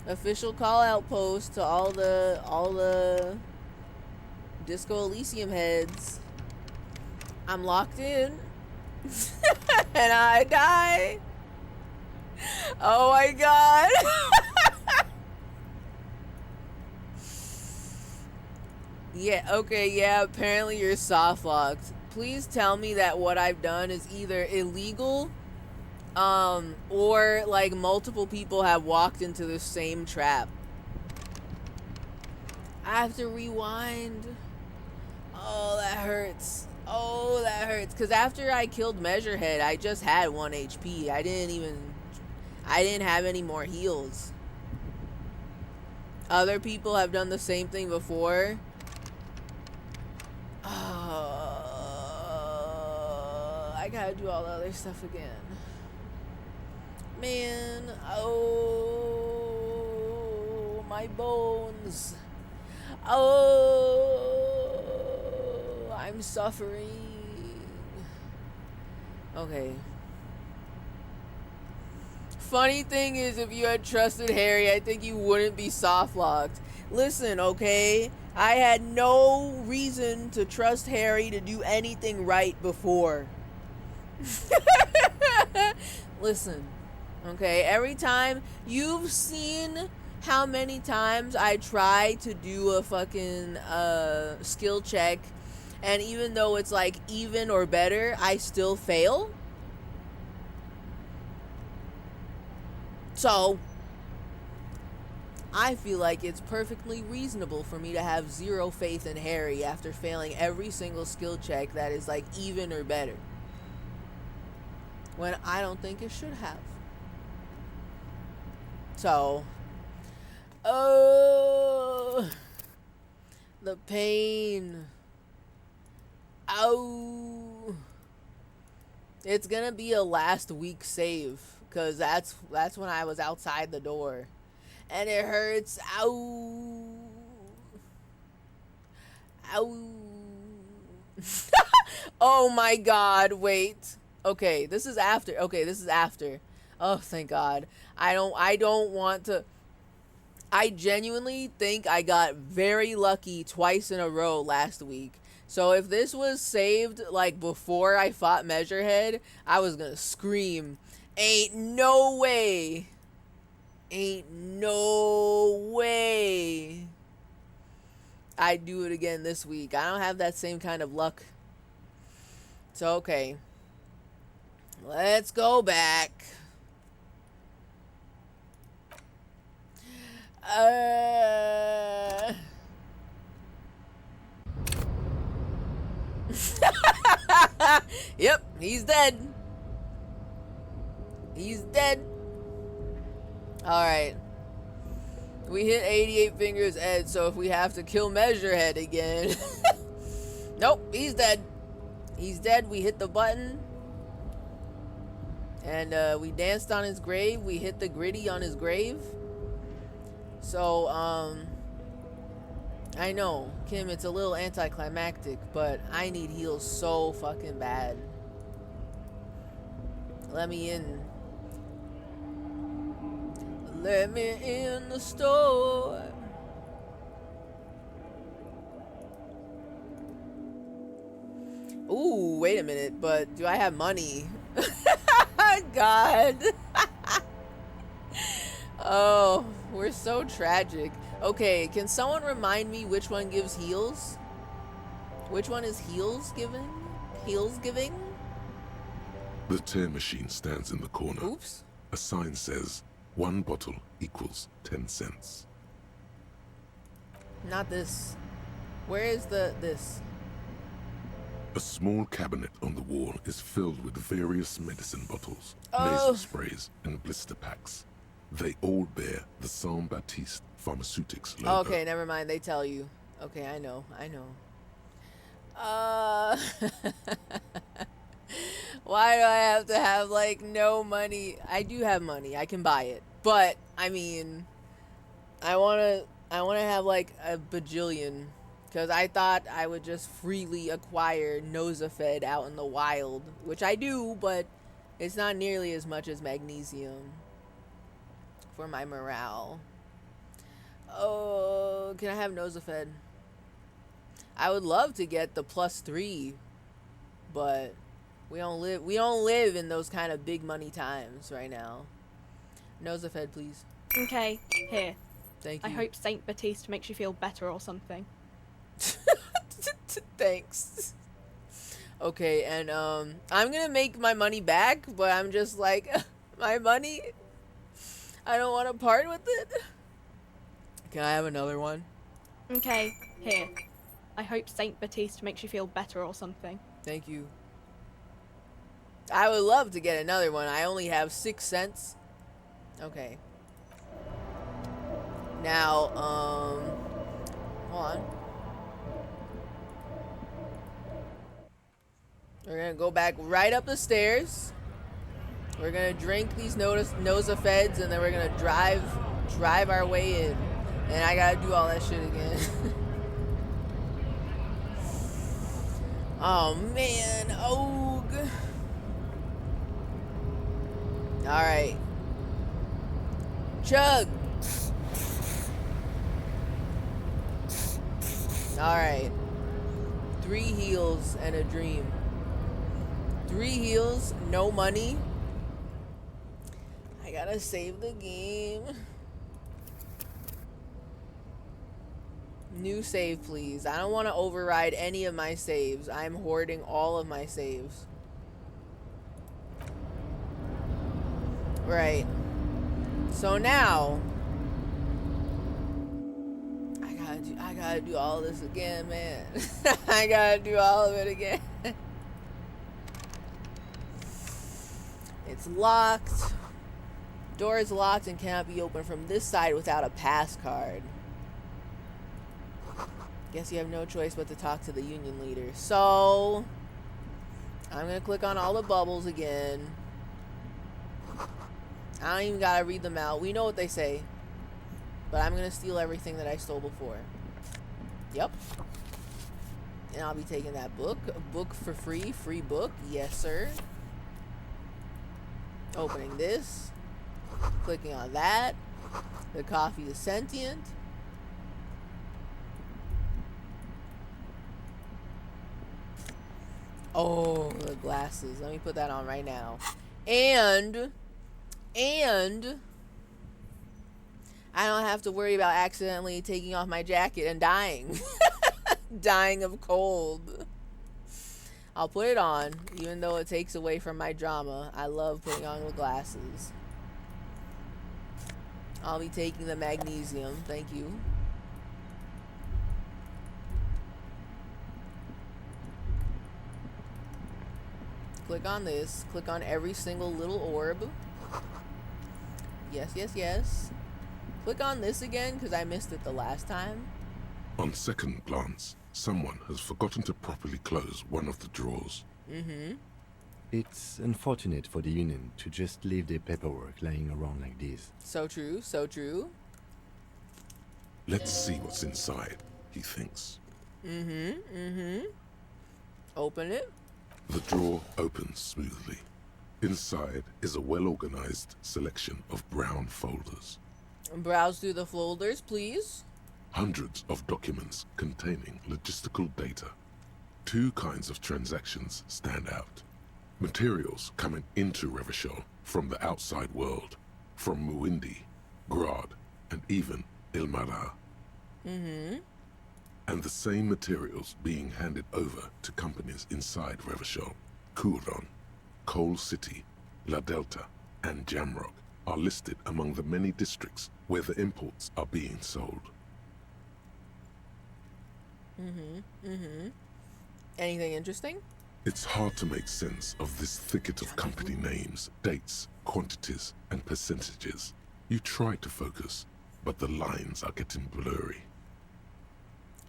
Official call out post to all the Disco Elysium heads. I'm locked in. And I die. Oh my god. Yeah, okay, yeah, apparently you're soft locked. Please tell me that what I've done is either illegal, or like multiple people have walked into the same trap. I have to rewind. Oh, that hurts. Oh, that hurts. Because after I killed Measurehead, I just had 1 HP. I didn't have any more heals. Other people have done the same thing before. I gotta do all the other stuff again. Man, oh, my bones. Oh, I'm suffering. Okay. Funny thing is, if you had trusted Harry, I think you wouldn't be soft locked. Listen, okay? I had no reason to trust Harry to do anything right before. Listen, okay? Every time, you've seen how many times I try to do a fucking skill check, and even though it's like even or better, I still fail. So, I feel like it's perfectly reasonable for me to have zero faith in Harry after failing every single skill check that is like even or better, when I don't think it should have. So, oh, the pain. Ow. It's gonna be a last week save, because that's when I was outside the door. And it hurts. Ow. Ow. Oh my god, wait. Okay, this is after. Okay, this is after. Oh, thank god. I don't want to. I genuinely think I got very lucky twice in a row last week. So if this was saved like before I fought Measurehead, I was gonna scream. Ain't no way. Ain't no way I'd do it again this week. I don't have that same kind of luck. So, okay. Let's go back. Yep, he's dead. He's dead. Alright. We hit 88 Fingers Ed, so if we have to kill Measurehead again. Nope, he's dead. He's dead. We hit the button. And we danced on his grave. We hit the gritty on his grave. So, I know, Kim, it's a little anticlimactic, but I need heals so fucking bad. Let me in. Let me in the store. Ooh, wait a minute, but do I have money? God. Oh, we're so tragic. Okay, can someone remind me which one gives heals? Which one is heals giving? Heals giving? The tear machine stands in the corner. Oops. A sign says, 1 bottle equals 10 cents. Not this. Where is this? A small cabinet on the wall is filled with various medicine bottles, Oh. nasal sprays, and blister packs. They all bear the Saint Baptiste Pharmaceutics logo. Okay, never mind. They tell you. Okay, I know. Why do I have to have, like, no money? I do have money. I can buy it. But, I mean, I want to have, like, a bajillion. Because I thought I would just freely acquire Nosafed out in the wild. Which I do, but it's not nearly as much as magnesium for my morale. Oh, can I have Nosafed? I would love to get the +3, but we don't live in those kind of big money times right now. Nosafed, please. Okay, here. Thank you. I hope Saint Baptiste makes you feel better or something. Thanks. Okay, and I'm gonna make my money back, but I'm just like, my money, I don't want to part with it. Can I have another one? Okay, here. I hope Saint Baptiste makes you feel better or something. Thank you. I would love to get another one. I only have 6 cents. Okay. Now, hold on. We're gonna go back right up the stairs. We're gonna drink these Nosafeds, and then we're gonna drive our way in. And I gotta do all that shit again. Oh man, Ogue. Alright. Chug. Alright. 3 heals and a dream. 3 heals, no money. I gotta save the game. New save, please. I don't want to override any of my saves. I'm hoarding all of my saves. Right. So now I gotta do all this again, man. I gotta do all of it again. It's locked. Door is locked and cannot be opened from this side without a pass card. Guess you have no choice but to talk to the union leader. So I'm gonna click on all the bubbles again. I don't even gotta read them out. We know what they say. But I'm gonna steal everything that I stole before. Yep. And I'll be taking that book. A book for free. Free book. Yes, sir. Opening this. Clicking on that. The coffee is sentient. Oh, the glasses. Let me put that on right now. And I don't have to worry about accidentally taking off my jacket and dying. Dying of cold. I'll put it on, even though it takes away from my drama. I love putting on the glasses. I'll be taking the magnesium. Thank you. Click on this. Click on every single little orb. Yes, yes, yes. Click on this again, because I missed it the last time. On second glance, someone has forgotten to properly close one of the drawers. Mm-hmm. It's unfortunate for the Union to just leave their paperwork lying around like this. So true, so true. Let's see what's inside, he thinks. Mm-hmm, mm-hmm. Open it. The drawer opens smoothly. Inside is a well-organized selection of brown folders. Browse through the folders, please. Hundreds of documents containing logistical data. 2 kinds of transactions stand out. Materials coming into Revachol from the outside world, from Muindi, Grad, and even Ilmara. Mm-hmm. And the same materials being handed over to companies inside Revachol. Kuron, Coal City, La Delta, and Jamrock are listed among the many districts where the imports are being sold. Mm-hmm, mm-hmm. Anything interesting? It's hard to make sense of this thicket of company names, dates, quantities, and percentages. You try to focus, but the lines are getting blurry.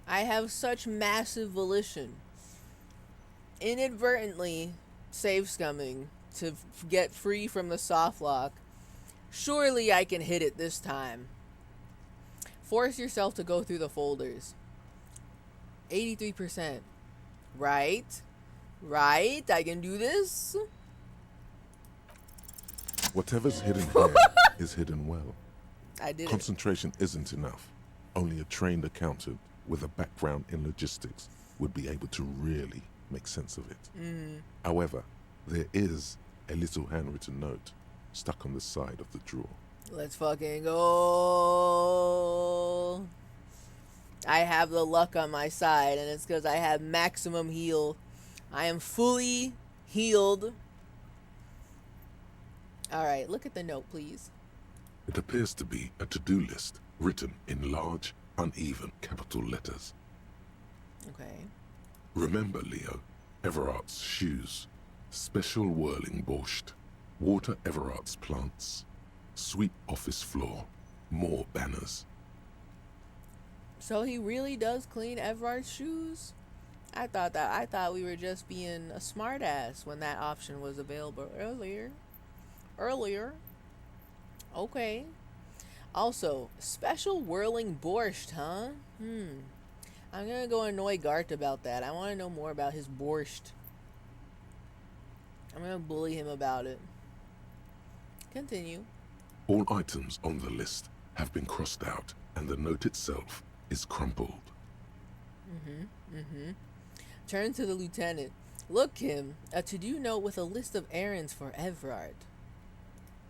I have such massive volition. Inadvertently save scumming to get free from the soft lock. Surely I can hit it this time. Force yourself to go through the folders. 83%. Right? Right? I can do this? Whatever's hidden here is hidden well. I did it. Concentration isn't enough. only a trained accountant with a background in logistics would be able to really make sense of it. However, there is a little handwritten note stuck on the side of the drawer. Let's fucking go. I have the luck on my side, and it's because I have maximum heal. I am fully healed. Alright, look at the note, please. It appears to be a to-do list written in large, uneven capital letters. Okay. Remember, Leo, Everart's shoes, special whirling borscht, water Everart's plants, sweep office floor, more banners. So he really does clean Everard's shoes? I thought we were just being a smartass when that option was available earlier. Okay. Also, special whirling borscht, huh? I'm gonna go annoy Gart about that. I want to know more about his borscht. I'm gonna bully him about it. Continue. All items on the list have been crossed out, and the note itself is crumpled. Turn to the lieutenant. Look, Kim, a to-do note with a list of errands for Everard.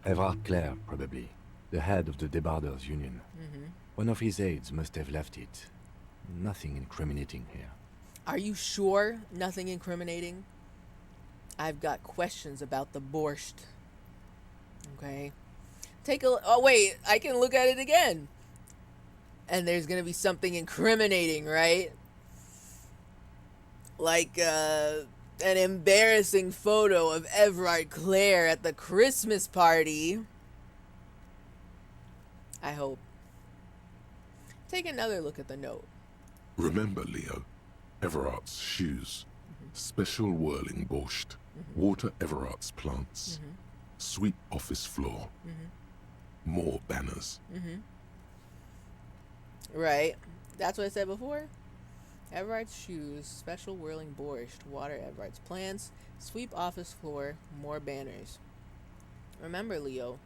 Everard Clare, probably. The head of the Debarders Union. One of his aides must have left it. Nothing incriminating here. Are you sure nothing incriminating? I've got questions about the borscht. Okay. Oh, wait. I can look at it again. And there's going to be something incriminating, right? Like, an embarrassing photo of Everard Clare at the Christmas party. I hope. Take another look at the note. Remember, Leo, Everart's shoes, special whirling borscht, water Everart's plants, sweep office floor, more banners. Right. That's what I said before. Everard's shoes, special whirling borscht, water Everard's plants, sweep office floor, more banners. Remember, Leo.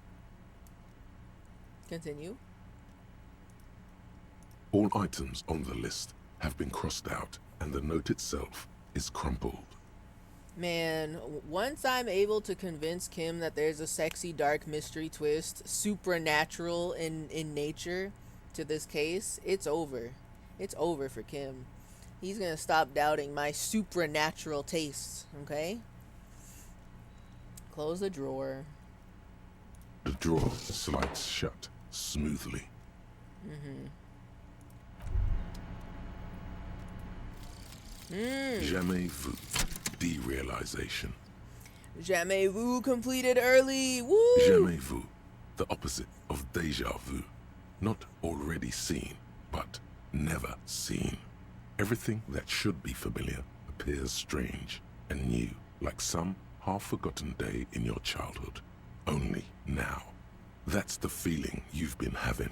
Continue. All items on the list have been crossed out, and the note itself is crumpled. Man, once I'm able to convince Kim that there's a sexy dark mystery twist, supernatural in nature to this case, it's over. It's over for Kim. He's gonna stop doubting my supernatural tastes, okay? Close the drawer. The drawer slides shut smoothly. Jamais vu. Derealization. Jamais vu completed early. Woo! Jamais vu. The opposite of déjà vu. Not already seen, but never seen. Everything that should be familiar appears strange and new, like some half-forgotten day in your childhood. Only now. That's the feeling you've been having.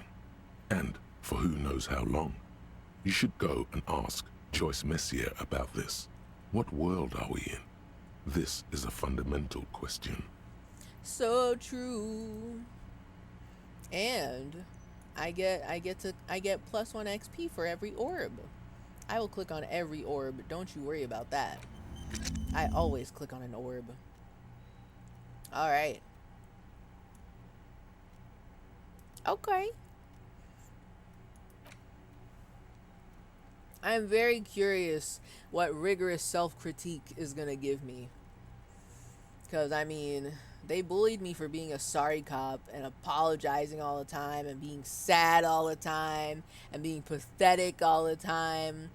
And for who knows how long. You should go and ask Joyce Messier about this. What world are we in? This is a fundamental question. So true. And I get +1 XP for every orb. I will click on every orb. Don't you worry about that. I always click on an orb. All right. Okay. I am very curious what rigorous self-critique is gonna give me. Because, I mean, they bullied me for being a sorry cop and apologizing all the time and being sad all the time and being pathetic all the time.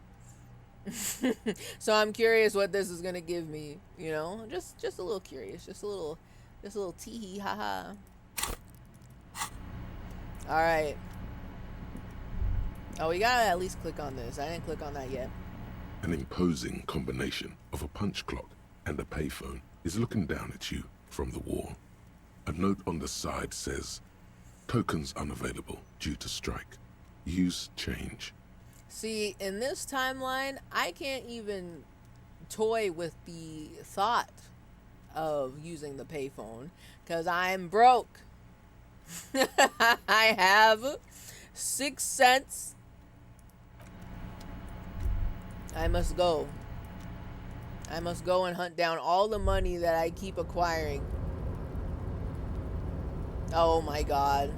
So I'm curious what this is gonna give me, you know? Just a little curious, just a little tee-hee, haha. Alright. Oh, we gotta at least click on this. I didn't click on that yet. An imposing combination of a punch clock and a payphone is looking down at you from the wall. A note on the side says, "Tokens unavailable due to strike. Use change." See, in this timeline, I can't even toy with the thought of using the payphone because I'm broke. I have 6 cents I must go. I must go and hunt down all the money that I keep acquiring. Oh my god.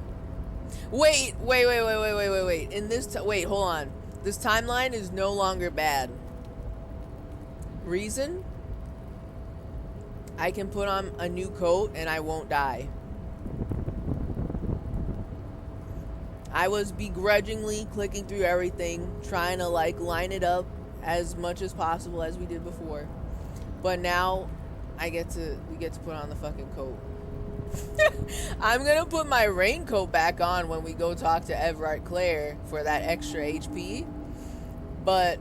Wait. In this wait, hold on. This timeline is no longer bad. Reason? I can put on a new coat and I won't die. I was begrudgingly clicking through everything, trying to like line it up as much as possible as we did before. But now we get to put on the fucking coat. I'm gonna put my raincoat back on when we go talk to Everard Claire for that extra HP. But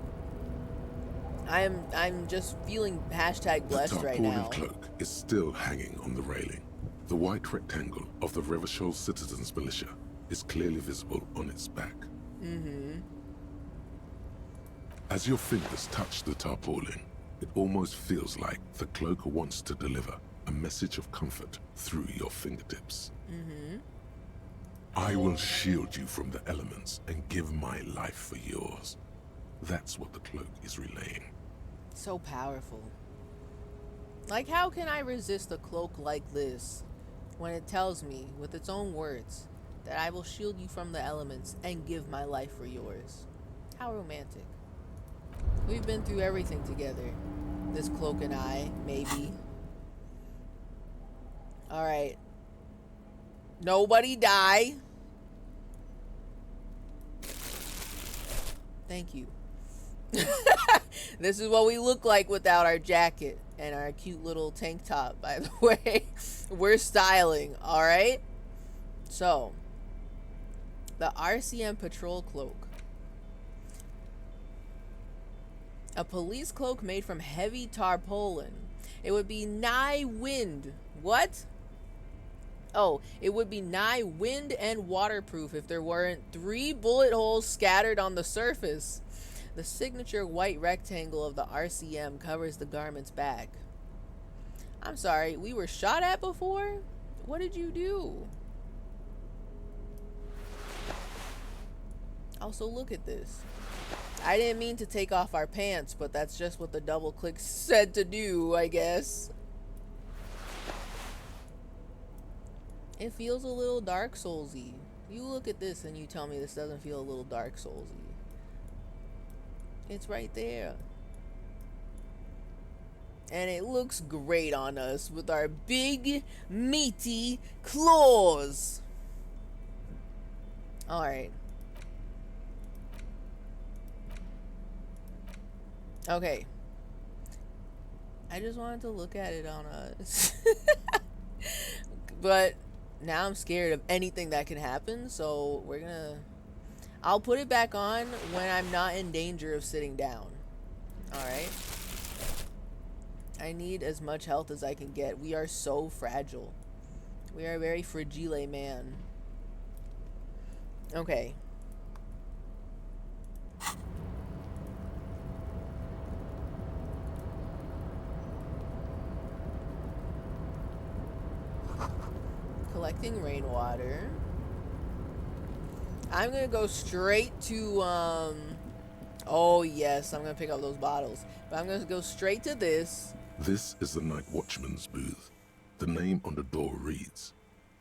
I'm just feeling #blessed right now. The tarpaulin cloak is still hanging on the railing. The white rectangle of the Revachol Citizens Militia is clearly visible on its back. Mm-hmm. As your fingers touch the tarpaulin, it almost feels like the cloak wants to deliver a message of comfort through your fingertips. Mm-hmm. I will shield you from the elements and give my life for yours. That's what the cloak is relaying. So powerful. Like, how can I resist a cloak like this when it tells me with its own words that I will shield you from the elements and give my life for yours? How romantic. We've been through everything together. This cloak and I, maybe. Alright. Nobody die. Thank you. This is what we look like without our jacket and our cute little tank top, by the way. We're styling, alright? So, the RCM patrol cloak. A police cloak made from heavy tarpaulin. It would be nigh wind. What? Oh, it would be nigh wind and waterproof if there weren't 3 bullet holes scattered on the surface. The signature white rectangle of the RCM covers the garment's back. I'm sorry, we were shot at before? What did you do? Also, look at this. I didn't mean to take off our pants, but that's just what the double click said to do, I guess. It feels a little Dark Souls-y. You look at this and you tell me this doesn't feel a little Dark Souls-y. It's right there. And it looks great on us with our big, meaty claws. Alright. Okay. I just wanted to look at it on us. But now I'm scared of anything that can happen, so I'll put it back on when I'm not in danger of sitting down. Alright? I need as much health as I can get. We are so fragile. We are a very fragile man. Okay. Collecting rainwater. I'm gonna go straight to oh yes, I'm gonna pick up those bottles, but I'm gonna go straight to this. This is the night watchman's booth. The name on the door reads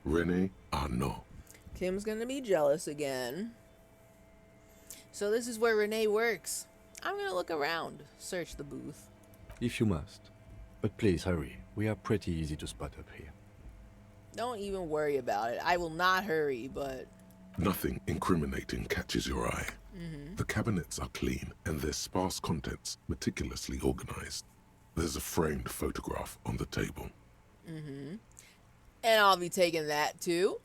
René Arnaud. Kim's gonna be jealous again. So this is where René works. I'm gonna look around, search the booth. If you must. But please hurry. We are pretty easy to spot up here. Don't even worry about it. I will not hurry, but... Nothing incriminating catches your eye. The cabinets are clean and their sparse contents meticulously organized. There's a framed photograph on the table. And I'll be taking that too.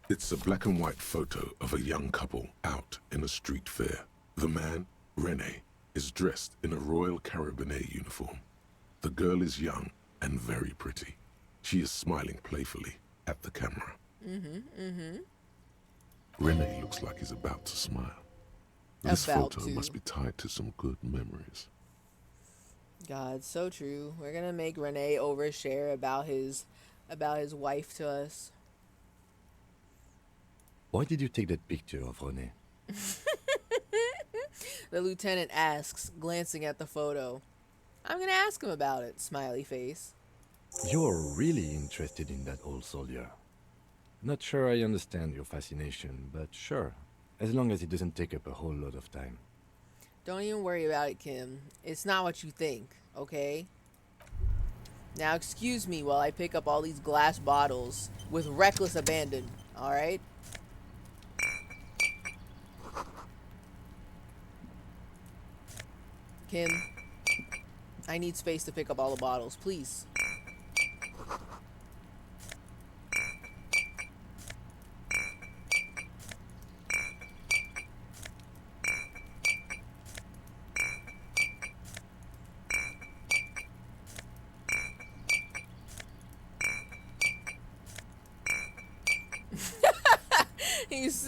It's a black and white photo of a young couple out in a street fair. The man, René, is dressed in a Royal Carabinier uniform. The girl is young and very pretty. She is smiling playfully at the camera. René looks like he's about to smile. This photo must be tied to some good memories. God, so true. We're gonna make René overshare about his wife to us. Why did you take that picture of René? The lieutenant asks, glancing at the photo. I'm gonna ask him about it, smiley face. You're really interested in that old soldier. Not sure I understand your fascination, but sure, as long as it doesn't take up a whole lot of time. Don't even worry about it, Kim. It's not what you think, okay? Now excuse me while I pick up all these glass bottles with reckless abandon, alright? Kim, I need space to pick up all the bottles, please.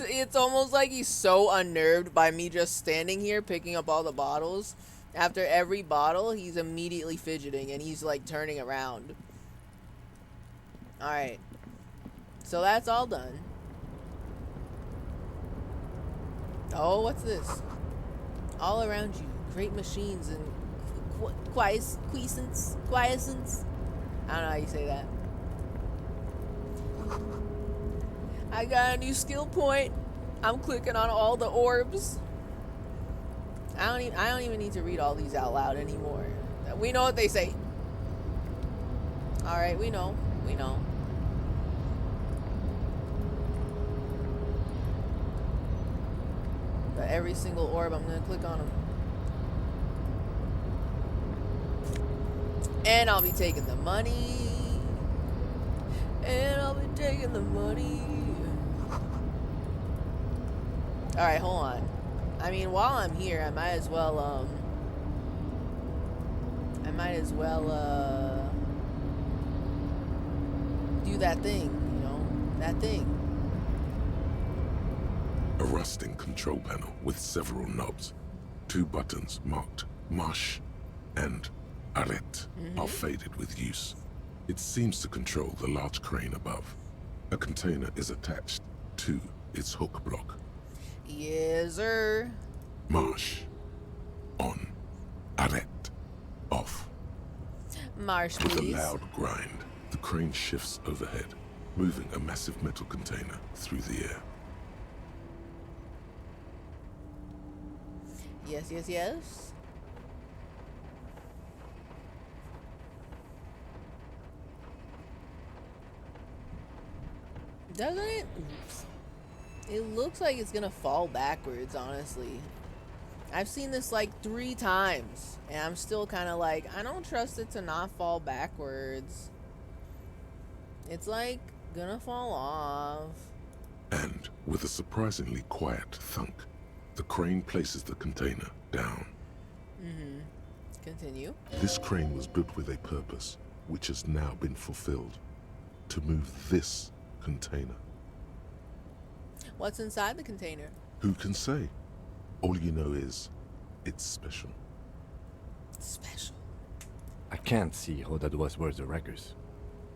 It's almost like he's so unnerved by me just standing here picking up all the bottles. After every bottle, he's immediately fidgeting and he's like turning around. Alright. So that's all done. Oh, what's this? All around you, great machines and quiescence. I don't know how you say that. I got a new skill point. I'm clicking on all the orbs. I don't even need to read all these out loud anymore. We know what they say. All right, we know. But every single orb, I'm gonna click on them. And I'll be taking the money. Alright, hold on. I mean, while I'm here, I might as well, do that thing, you know? That thing. A rusting control panel with several knobs. 2 buttons marked Marsh and Arrête are faded with use. It seems to control the large crane above. A container is attached to its hook block. Yes, sir. Marsh. On. Arrête. Off. Marsh, With please. a loud grind, the crane shifts overhead, moving a massive metal container through the air. Yes. Doesn't it? Oops. It looks like it's gonna fall backwards, honestly. I've seen this like 3 times, and I'm still kind of like, I don't trust it to not fall backwards. It's like gonna fall off. And with a surprisingly quiet thunk, the crane places the container down. Continue. This crane was built with a purpose, which has now been fulfilled. To move this container. What's inside the container? Who can say? All you know is, it's special. Special. I can't see how that was worth the records,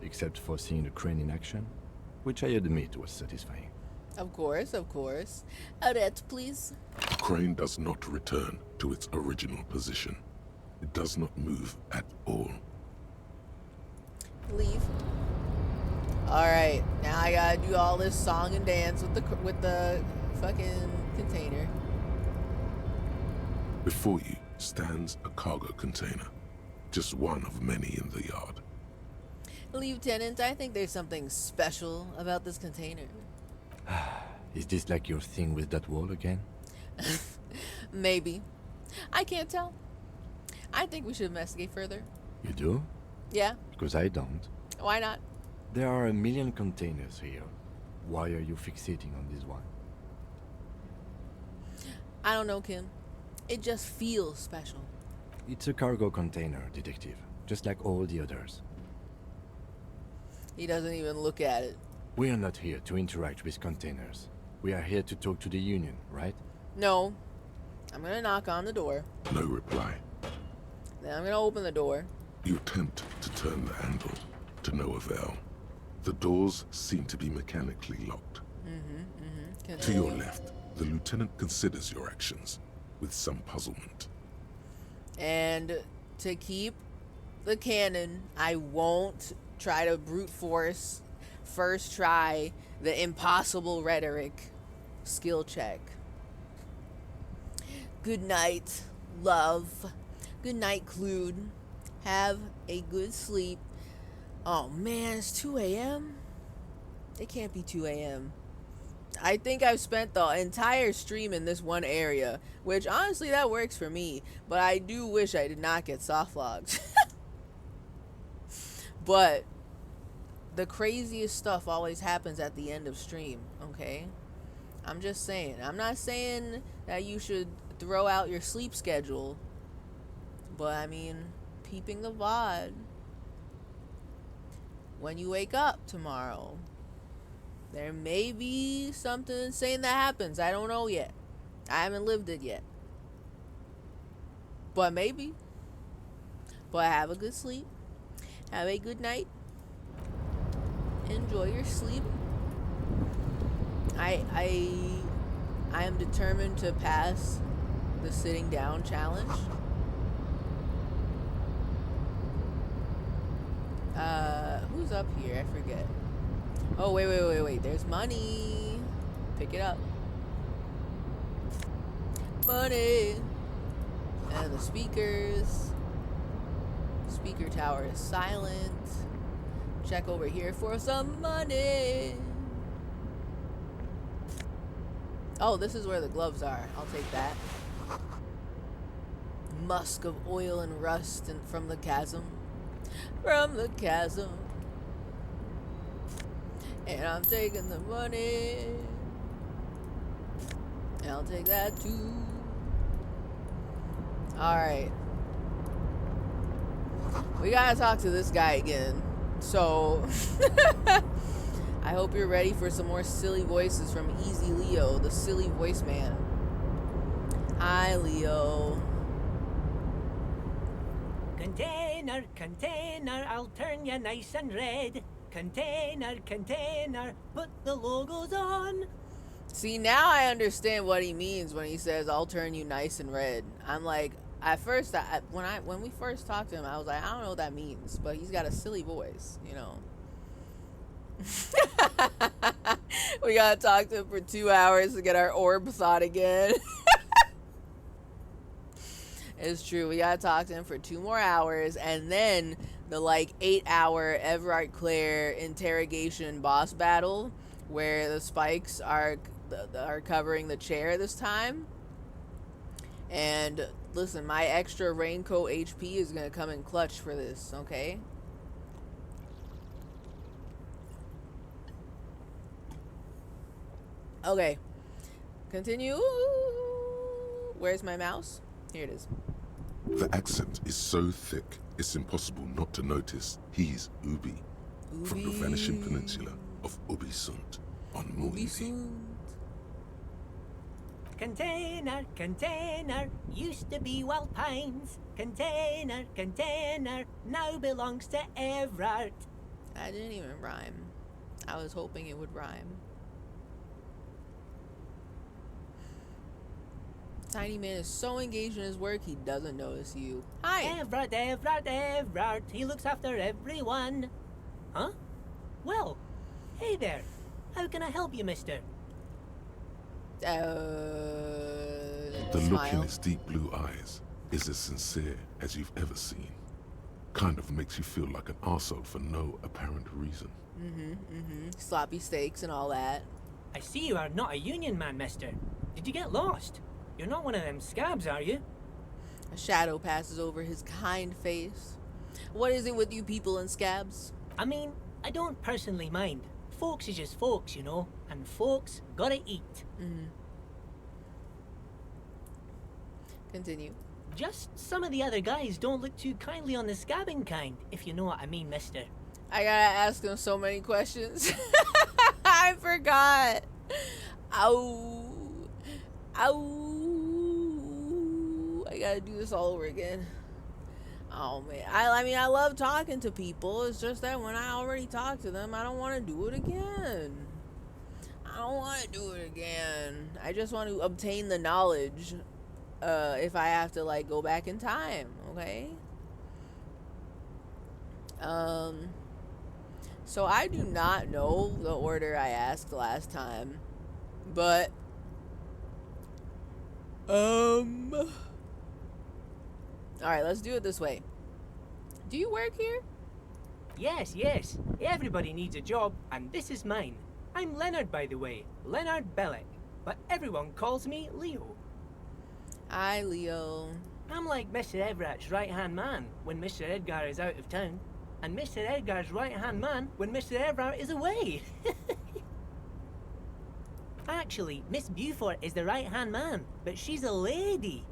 except for seeing the crane in action, which I admit was satisfying. Of course. Arrête, please. The crane does not return to its original position. It does not move at all. Leave. Alright, now I gotta do all this song and dance with the fucking container. Before you stands a cargo container, just one of many in the yard. Lieutenant, I think there's something special about this container. Is this like your thing with that wall again? Maybe. I can't tell. I think we should investigate further. You do? Yeah. Because I don't. Why not? There are a million containers here. Why are you fixating on this one? I don't know, Kim. It just feels special. It's a cargo container, detective. Just like all the others. He doesn't even look at it. We are not here to interact with containers. We are here to talk to the Union, right? No. I'm gonna knock on the door. No reply. Then I'm gonna open the door. You attempt to turn the handle, to no avail. The doors seem to be mechanically locked. To your left, the lieutenant considers your actions. with some puzzlement. And to keep the canon, I won't try to brute force first try the impossible rhetoric skill check. Good night, love. Good night, Clued. Have a good sleep. Oh man, it's 2 a.m.? It can't be 2 a.m. I think I've spent the entire stream in this one area, which honestly that works for me, but I do wish I did not get soft logged. But the craziest stuff always happens at the end of stream, okay? I'm just saying. I'm not saying that you should throw out your sleep schedule, but I mean, peeping the VOD when you wake up tomorrow. There may be something insane that happens. I don't know yet. I haven't lived it yet. But maybe. But have a good sleep. Have a good night. Enjoy your sleep. I am determined to pass the sitting down challenge. Who's up here? I forget. Oh, wait. There's money. Pick it up. Money. And the speakers. Speaker tower is silent. Check over here for some money. Oh, this is where the gloves are. I'll take that. Musk of oil and rust and from the chasm. From the chasm. And I'm taking the money. And I'll take that too. Alright. We gotta talk to this guy again. So, I hope you're ready for some more silly voices from Easy Leo, the silly voice man. Hi, Leo. Container, container, I'll turn you nice and red. Container, container, put the logos on. See, now I understand what he means when he says, I'll turn you nice and red. I'm like, at first, when we first talked to him, I was like, I don't know what that means, but he's got a silly voice, you know. We gotta talk to him for 2 hours to get our orb thought again. It's true. We gotta talk to him for 2 more hours, and then the 8-hour Everard Claire interrogation boss battle, where the spikes are covering the chair this time. And listen, my extra raincoat HP is gonna come in clutch for this, okay? Okay. Continue. Where's my mouse? Here it is. The accent is so thick, it's impossible not to notice he's Ubi, from the vanishing peninsula of Ubisunt on Moondy. Container, container, used to be Wild Pines. Container, container, now belongs to Everard. That didn't even rhyme. I was hoping it would rhyme. Tiny man is so engaged in his work, he doesn't notice you. Hi! Everard, Everard, Everard, he looks after everyone. Huh? Well, hey there. How can I help you, mister? The look in his deep blue eyes is as sincere as you've ever seen. Kind of makes you feel like an arsehole for no apparent reason. Sloppy steaks and all that. I see you are not a union man, mister. Did you get lost? You're not one of them scabs, are you? A shadow passes over his kind face. What is it with you people and scabs? I mean, I don't personally mind. Folks is just folks, you know, and folks gotta eat. Continue. Just some of the other guys don't look too kindly on the scabbing kind, if you know what I mean, mister. I gotta ask him so many questions. I forgot. Ow. Ow. I gotta do this all over again. Oh man, I mean, I love talking to people. It's just that when I already talked to them, I don't want to do it again. I don't want to do it again. I just want to obtain the knowledge if I have to like go back in time, okay? So I do not know the order I asked last time, but all right, let's do it this way. Do you work here? Yes, yes. Everybody needs a job, and this is mine. I'm Leonard, by the way. Leonard Bellick. But everyone calls me Leo. Hi, Leo. I'm like Mr. Everett's right-hand man when Mr. Edgar is out of town, and Mr. Edgar's right-hand man when Mr. Everett is away. Actually, Miss Beaufort is the right-hand man, but she's a lady.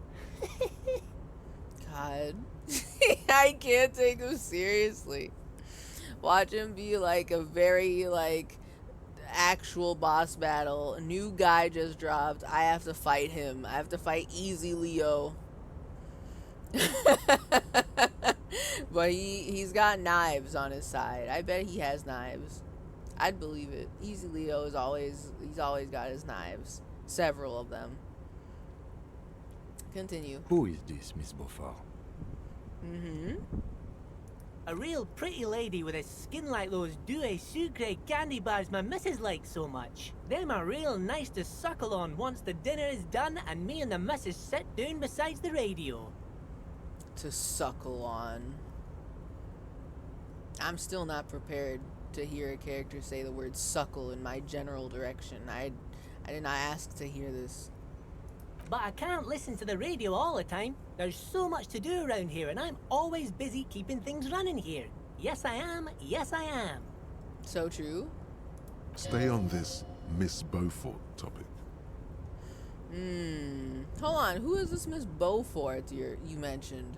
God. I can't take him seriously. Watch him be like a very like actual boss battle. A new guy just dropped. I have to fight him. I have to fight Easy Leo. But he's got knives on his side. I bet he has knives. I'd believe it. Easy Leo is he's always got his knives. Several of them. Continue. Who is this, Miss Beaufort? A real pretty lady with a skin like those Douai Sucre candy bars my missus likes so much. Them are real nice to suckle on once the dinner is done and me and the missus sit down beside the radio. To suckle on. I'm still not prepared to hear a character say the word suckle in my general direction. I did not ask to hear this. But I can't listen to the radio all the time. There's so much to do around here, and I'm always busy keeping things running here. Yes, I am. Yes, I am. So true. Stay on this Miss Beaufort topic. Hold on. Who is this Miss Beaufort you mentioned?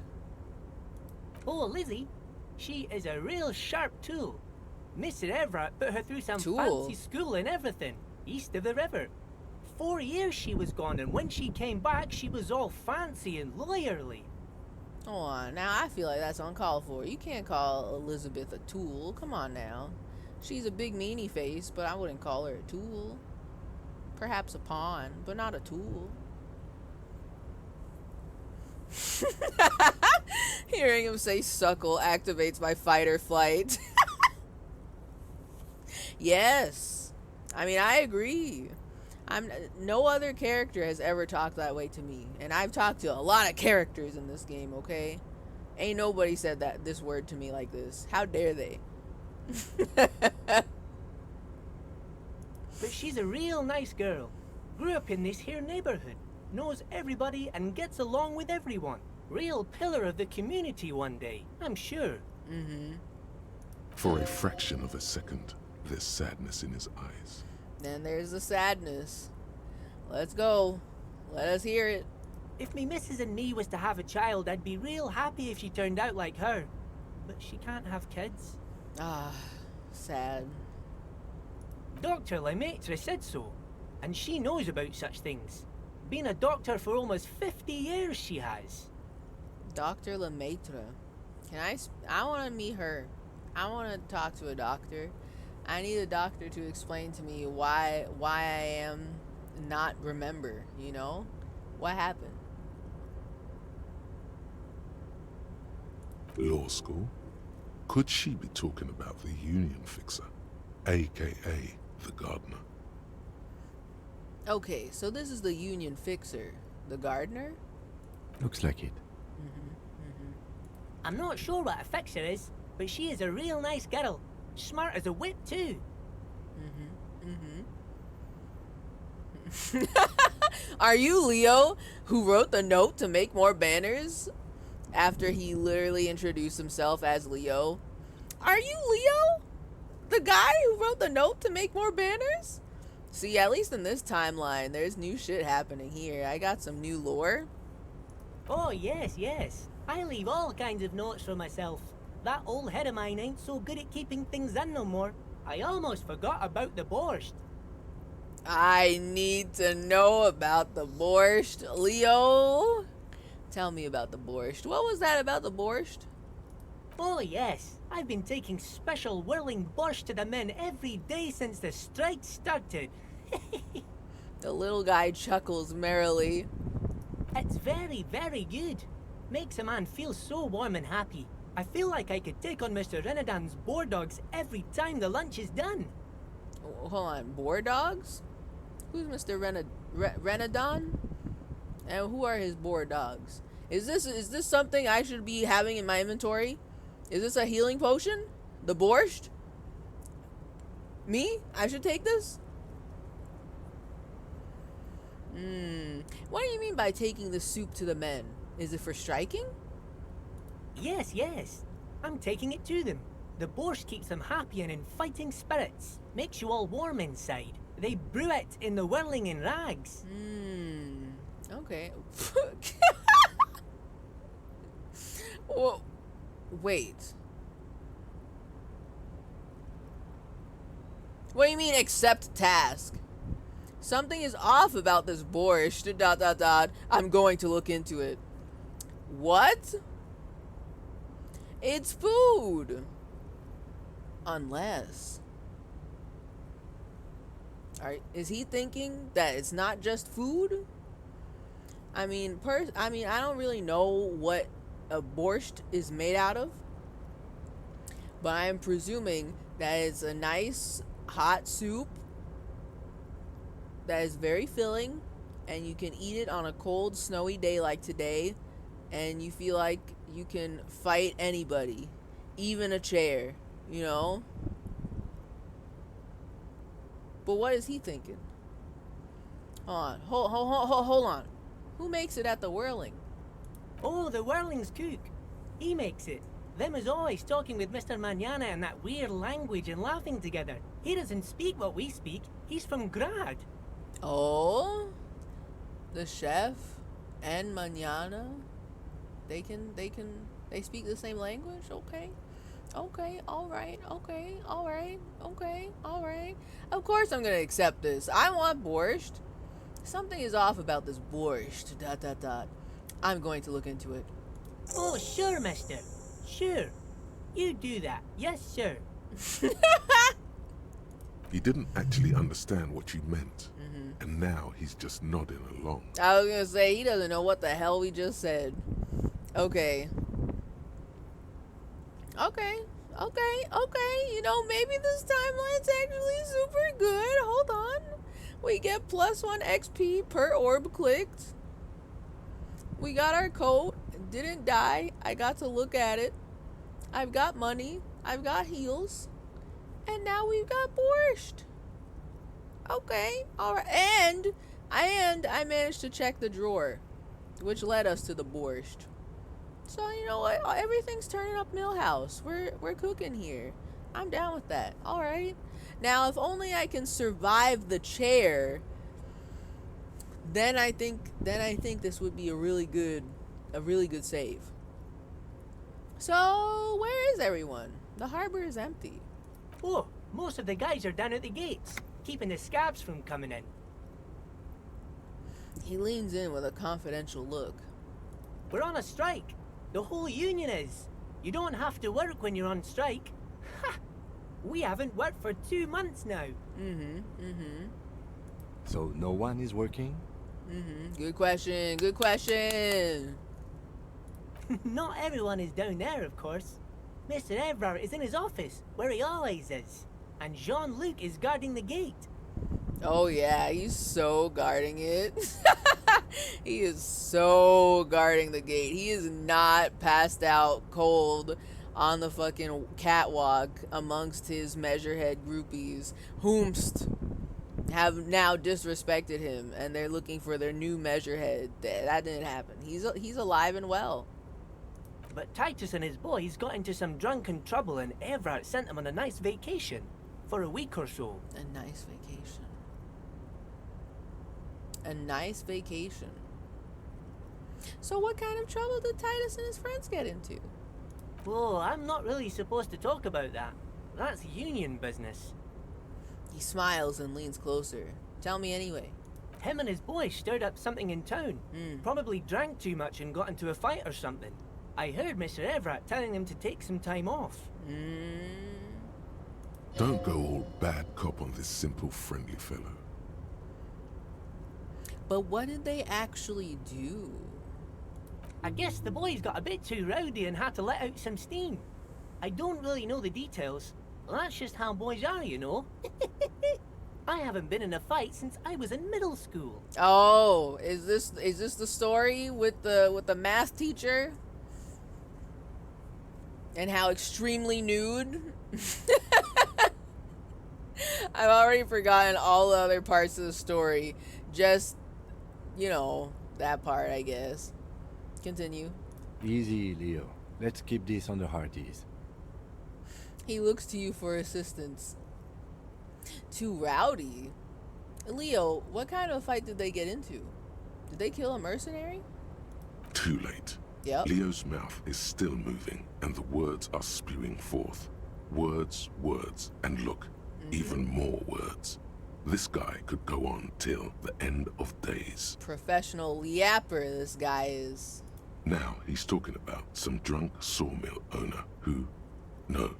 Oh, Lizzie. She is a real sharp tool. Mr. Everett put her through some fancy school and everything, east of the river. 4 years she was gone, and when she came back, she was all fancy and lawyerly. Hold on. Now, I feel like that's uncalled for. You can't call Elizabeth a tool. Come on now. She's a big meanie face, but I wouldn't call her a tool. Perhaps a pawn, but not a tool. Hearing him say suckle activates my fight or flight. Yes. I mean, I agree. No other character has ever talked that way to me, and I've talked to a lot of characters in this game, okay? Ain't nobody said this word to me like this. How dare they? But she's a real nice girl. Grew up in this here neighborhood. Knows everybody and gets along with everyone. Real pillar of the community one day, I'm sure. For a fraction of a second, there's sadness in his eyes. Then there's the sadness. Let's go. Let us hear it. If me missus and me was to have a child, I'd be real happy if she turned out like her. But she can't have kids. Ah, sad. Dr. Lemaitre said so, and she knows about such things. Been a doctor for almost 50 years she has. Dr. Lemaitre. I want to meet her. I want to talk to a doctor. I need a doctor to explain to me why I am not remember, you know? What happened? Law school? Could she be talking about the union fixer, aka the gardener? Okay, so this is the union fixer, the gardener? Looks like it. I'm not sure what a fixer is, but she is a real nice girl. Smart as a whip, too. Are you Leo, who wrote the note to make more banners? After he literally introduced himself as Leo. Are you Leo? The guy who wrote the note to make more banners? See, at least in this timeline, there's new shit happening here. I got some new lore. Oh, yes, yes. I leave all kinds of notes for myself. That old head of mine ain't so good at keeping things in no more. I almost forgot about the borscht. I need to know about the borscht. Leo, tell me about the borscht. What was that about the borscht? Oh, yes. I've been taking special whirling borscht to the men every day since the strike started. The little guy chuckles merrily. It's very, very good. Makes a man feel so warm and happy. I feel like I could take on Mr. Renadan's boar dogs every time the lunch is done. Oh, hold on, boar dogs? Who's Mr. Renadan? And who are his boar dogs? Is this something I should be having in my inventory? Is this a healing potion? The borscht? Me? I should take this? What do you mean by taking the soup to the men? Is it for striking? Yes, yes. I'm taking it to them. The borscht keeps them happy and in fighting spirits. Makes you all warm inside. They brew it in the whirling in rags. Okay. Well, wait. What do you mean accept task? Something is off about this borscht, ... I'm going to look into it. What? It's food. Unless. Alright, is he thinking that it's not just food? I mean, I don't really know what a borscht is made out of. But I am presuming that it's a nice hot soup that is very filling, and you can eat it on a cold, snowy day like today, and you feel like you can fight anybody, even a chair, you know? But what is he thinking? Hold on. Who makes it at the whirling? Oh, the whirling's cook. He makes it. Them is always talking with Mr. Manana in that weird language and laughing together. He doesn't speak what we speak. He's from Grad. Oh? The chef and Manana? They speak the same language? Okay. Okay, alright. Of course I'm gonna accept this. I want borscht. Something is off about this borscht, ... I'm going to look into it. Oh, sure, mister. Sure. You do that. Yes, sir. He didn't actually understand what you meant. And now he's just nodding along. I was gonna say, he doesn't know what the hell we just said. Okay. You know, maybe this timeline's actually super good. Hold on. We get +1 XP per orb clicked. We got our coat. Didn't die. I got to look at it. I've got money. I've got heals. And now we've got borscht. Okay. Alright. And I managed to check the drawer, which led us to the borscht. So, you know what? Everything's turning up Millhouse. We're cooking here. I'm down with that. Alright. Now, if only I can survive the chair, then I think this would be a really good save. So, where is everyone? The harbor is empty. Oh, most of the guys are down at the gates, keeping the scabs from coming in. He leans in with a confidential look. We're on a strike. The whole union is. You don't have to work when you're on strike. Ha! We haven't worked for 2 months now. So no one is working? Good question. Not everyone is down there, of course. Mr. Evrard is in his office, where he always is. And Jean-Luc is guarding the gate. Oh yeah, he's so guarding it. He is so guarding the gate. He is not passed out cold on the fucking catwalk amongst his measurehead groupies, whomst have now disrespected him, and they're looking for their new measurehead. That didn't happen. He's alive and well. But Titus and his boys got into some drunken trouble, and Evrard sent them on a nice vacation for a week or so. A nice vacation. A nice vacation. So what kind of trouble did Titus and his friends get into? Well, I'm not really supposed to talk about that. That's union business. He smiles and leans closer. Tell me anyway. Him and his boys stirred up something in town. Probably drank too much and got into a fight or something. I heard Mr. Evrard telling them to take some time off. Don't go all bad cop on this simple, friendly fellow. But what did they actually do? I guess the boys got a bit too rowdy and had to let out some steam. I don't really know the details. Well, that's just how boys are, you know. I haven't been in a fight since I was in middle school. Oh, is this the story with the math teacher? And how extremely nude? I've already forgotten all the other parts of the story. Just, you know, that part, I guess. Continue. Easy, Leo. Let's keep this on the hard ease. He looks to you for assistance. Too rowdy. Leo, what kind of fight did they get into? Did they kill a mercenary? Too late. Yep. Leo's mouth is still moving, and the words are spewing forth. Words, words, and look, even more words. This guy could go on till the end of days. Professional yapper, this guy is. Now he's talking about some drunk sawmill owner who, no,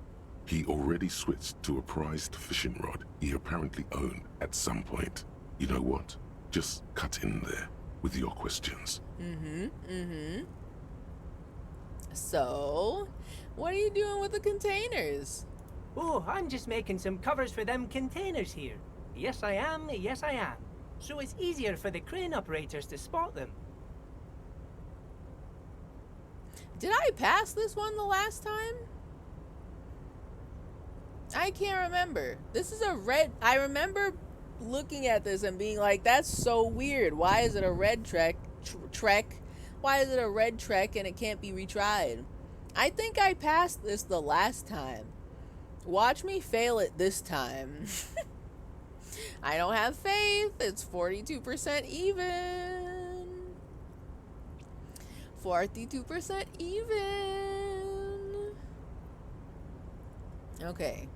he already switched to a prized fishing rod he apparently owned at some point. You know what? Just cut in there with your questions. So, what are you doing with the containers? Oh, I'm just making some covers for them containers here. Yes, I am. Yes, I am. So it's easier for the crane operators to spot them. Did I pass this one the last time? I can't remember. This is a red... I remember looking at this and being like, that's so weird. Why is it a red trek? Why is it a red trek and it can't be retried? I think I passed this the last time. Watch me fail it this time. I don't have faith. It's 42% even. 42% even. Okay.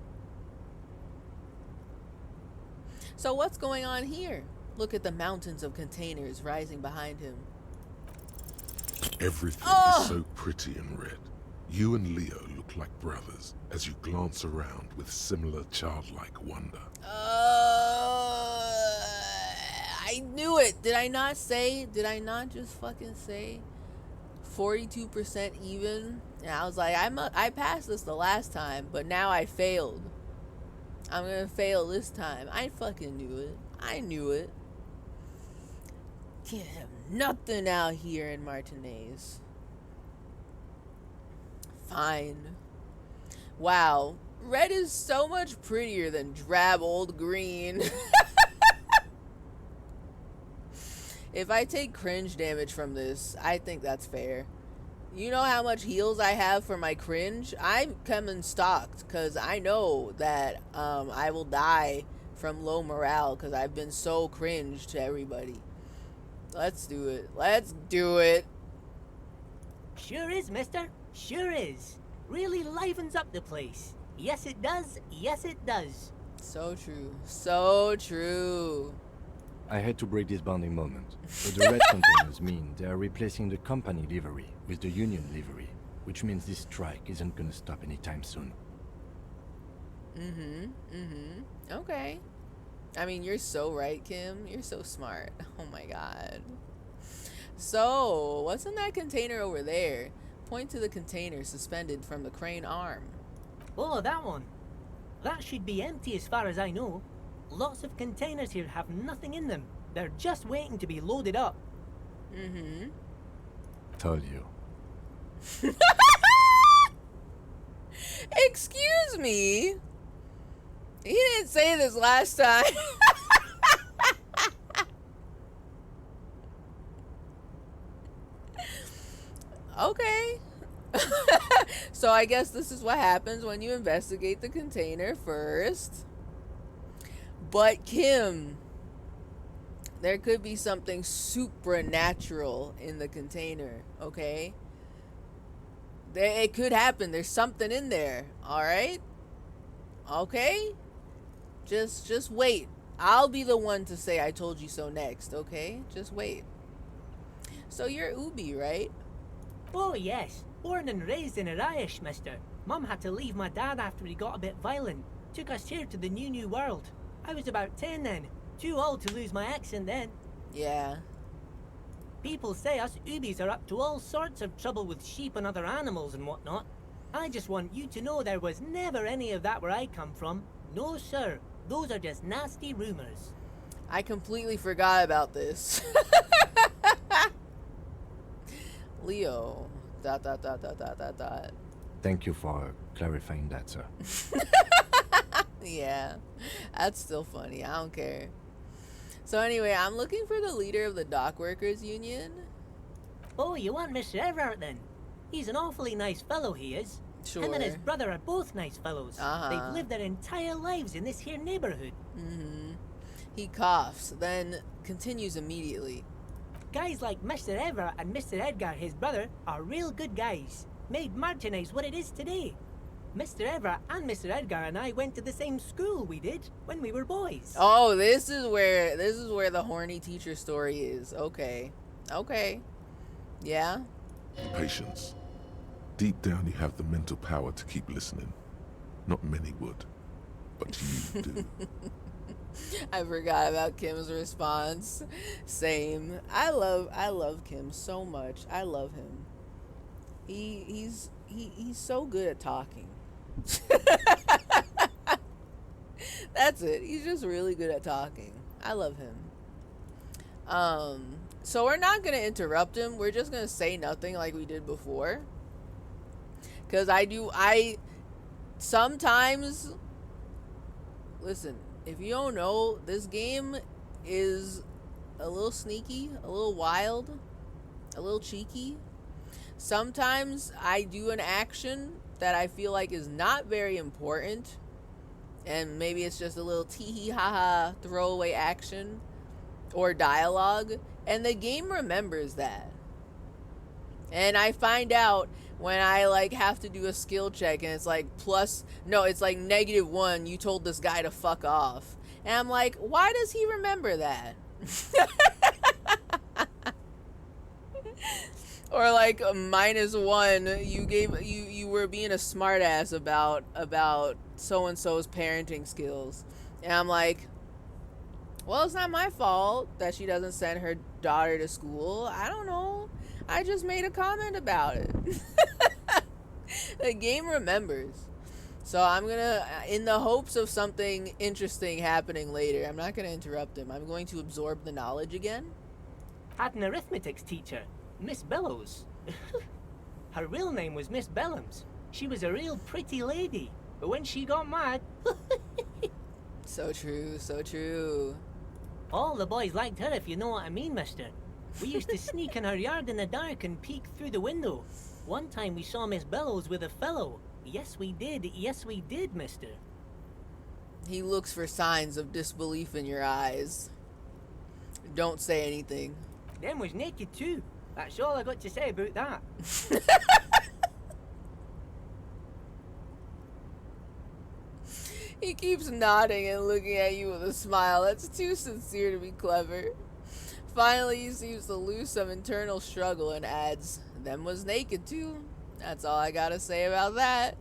So what's going on here? Look at the mountains of containers rising behind him. Everything is so pretty and red. You and Leo look like brothers as you glance around with similar childlike wonder. I knew it. Did I not just fucking say 42% even? And I was like, I passed this the last time, but now I failed. I'm gonna fail this time. I fucking knew it. I knew it. Can't have nothing out here in Martinez. Fine. Wow. Red is so much prettier than drab old green. If I take cringe damage from this, I think that's fair. You know how much heals I have for my cringe? I'm coming stocked because I know that I will die from low morale because I've been so cringe to everybody. Let's do it. Let's do it. Sure is, mister. Sure is. Really livens up the place. Yes, it does. Yes, it does. So true. So true. I had to break this bonding moment, but the red containers mean they are replacing the company livery with the union livery, which means this strike isn't gonna stop anytime soon. Okay. I mean, you're so right, Kim. You're so smart. Oh my god. So, what's in that container over there? Point to the container suspended from the crane arm. Oh, that one. That should be empty as far as I know. Lots of containers here have nothing in them. They're just waiting to be loaded up. Told you. Excuse me? He didn't say this last time. Okay. So I guess this is what happens when you investigate the container first. But Kim, there could be something supernatural in the container, okay? It could happen. There's something in there, all right? Okay? Just wait. I'll be the one to say I told you so next, okay? Just wait. So you're Ubi, right? Oh, yes. Born and raised in Irish, mister. Mum had to leave my dad after he got a bit violent. Took us here to the new world. I was about 10 then. Too old to lose my accent then. Yeah. People say us Ubies are up to all sorts of trouble with sheep and other animals and whatnot. I just want you to know there was never any of that where I come from. No, sir. Those are just nasty rumors. I completely forgot about this. Leo. ... Thank you for clarifying that, sir. Yeah. That's still funny. I don't care. So anyway, I'm looking for the leader of the dock workers union. Oh, you want Mr. Everett then? He's an awfully nice fellow, he is. Sure. Him and his brother are both nice fellows. They've lived their entire lives in this here neighborhood. Mm-hmm. He coughs, then continues immediately. Guys like Mr. Everett and Mr. Edgar, his brother, are real good guys. Made Martinez what it is today. Mr. Everett and Mr. Edgar and I went to the same school we did when we were boys. Oh, this is where the horny teacher story is. Okay. Okay. Yeah. Patience. Deep down you have the mental power to keep listening. Not many would, but you do. I forgot about Kim's response. Same. I love Kim so much. I love him. He's so good at talking. That's it. He's just really good at talking. I love him. So we're not gonna interrupt him. We're just gonna say nothing like we did before. Cause I sometimes listen, if you don't know, this game is a little sneaky, a little wild, a little cheeky. Sometimes I do an action that I feel like is not very important, and maybe it's just a little tee-hee-ha-ha throwaway action or dialogue, and the game remembers that. And I find out when I like have to do a skill check and it's like it's like -1, you told this guy to fuck off. And I'm like, why does he remember that? Or like a -1, you were being a smartass about so-and-so's parenting skills. And I'm like, well, it's not my fault that she doesn't send her daughter to school. I don't know. I just made a comment about it. The game remembers. So I'm gonna, in the hopes of something interesting happening later, I'm not gonna interrupt him. I'm going to absorb the knowledge again. Had an arithmetics teacher, Miss Bellows. Her real name was Miss Bellums. She was a real pretty lady, but when she got mad... So true, so true. All the boys liked her, if you know what I mean, mister. We used to sneak in her yard in the dark and peek through the window. One time we saw Miss Bellows with a fellow. Yes, we did, mister. He looks for signs of disbelief in your eyes. Don't say anything. Them was naked too. That's all I got to say about that. He keeps nodding and looking at you with a smile that's too sincere to be clever. Finally, he seems to lose some internal struggle and adds, them was naked too. That's all I gotta say about that.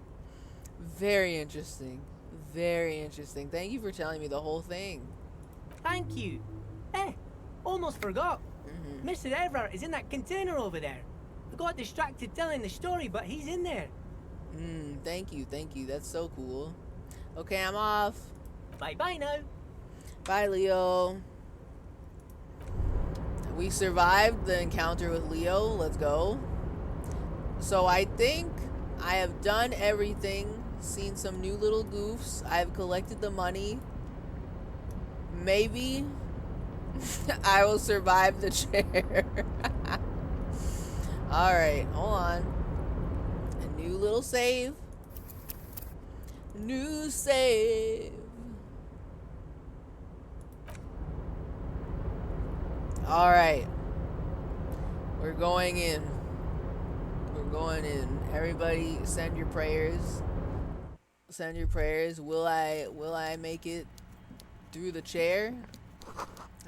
Very interesting. Very interesting. Thank you for telling me the whole thing. Thank you. Almost forgot. Mr. Everett is in that container over there. I got distracted telling the story, but he's in there. Thank you. That's so cool. Okay, I'm off. Bye-bye now. Bye, Leo. We survived the encounter with Leo. Let's go. So I think I have done everything. Seen some new little goofs. I've collected the money. Maybe I will survive the chair. Alright, hold on. A new little save. New save. Alright. We're going in. We're going in. Everybody send your prayers. Send your prayers. Will I make it through the chair?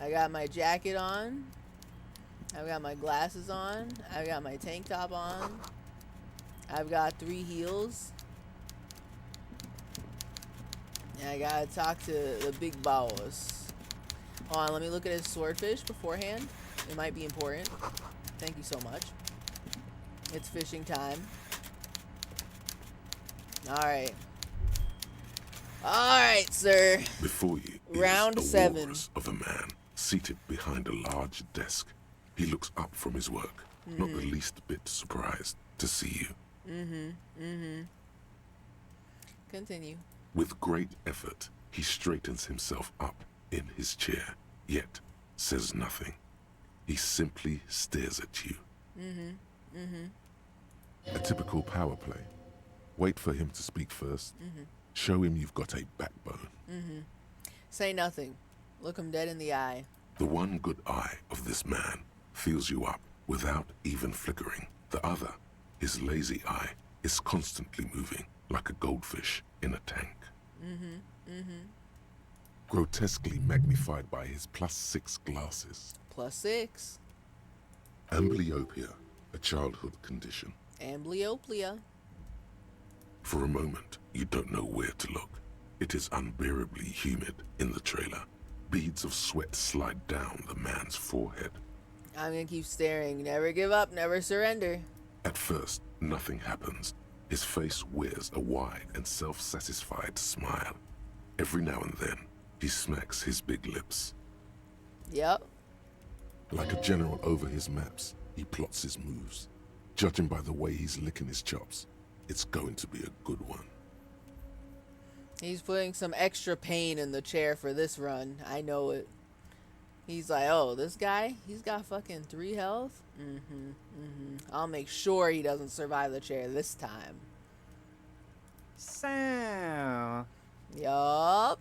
I got my jacket on. I've got my glasses on. I've got my tank top on. I've got 3 heels. And I gotta talk to the big boss. Hold on, let me look at his swordfish beforehand. It might be important. Thank you so much. It's fishing time. Alright. Alright, sir. Before you Round is a 7. walrus of a man seated behind a large desk. He looks up from his work, not the least bit surprised to see you. Continue. With great effort, he straightens himself up in his chair, yet says nothing. He simply stares at you. A typical power play. Wait for him to speak first. Show him you've got a backbone. Say nothing. Look him dead in the eye. The one good eye of this man fills you up without even flickering. The other, his lazy eye, is constantly moving like a goldfish in a tank. Grotesquely magnified by his +6 glasses. +6. Amblyopia, a childhood condition. Amblyopia. For a moment, you don't know where to look. It is unbearably humid in the trailer. Beads of sweat slide down the man's forehead. I'm gonna keep staring. Never give up, never surrender. At first, nothing happens. His face wears a wide and self-satisfied smile. Every now and then, he smacks his big lips. Yep. Like a general over his maps, he plots his moves. Judging by the way he's licking his chops, it's going to be a good one. He's putting some extra pain in the chair for this run. I know it. He's like, oh, this guy, he's got fucking 3 health? I'll make sure he doesn't survive the chair this time. So... Yup.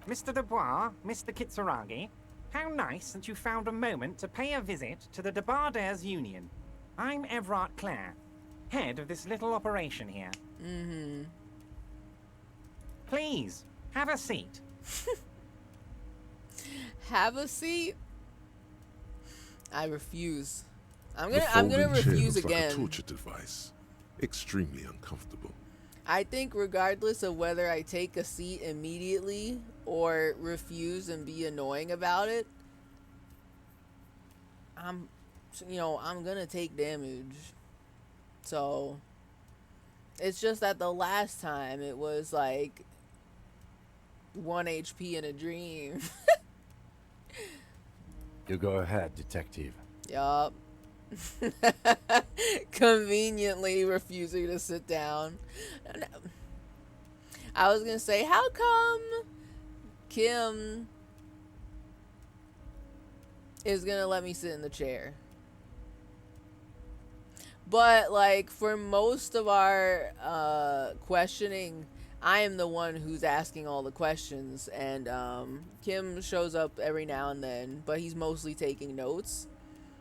Mr. Dubois, Mr. Kitsuragi, how nice that you found a moment to pay a visit to the Debardairs Union. I'm Everard Clare, head of this little operation here. Please, have a seat. Have a seat? I refuse. I'm The gonna folding chair refuse looks again. like a torture device. Extremely uncomfortable. I think regardless of whether I take a seat immediately or refuse and be annoying about it, I'm gonna take damage. So it's just that the last time it was like 1 HP in a dream. You go ahead, detective. Yup. Conveniently refusing to sit down. I was gonna say, how come Kim is gonna let me sit in the chair? But like for most of our questioning, I am the one who's asking all the questions, and Kim shows up every now and then, but he's mostly taking notes.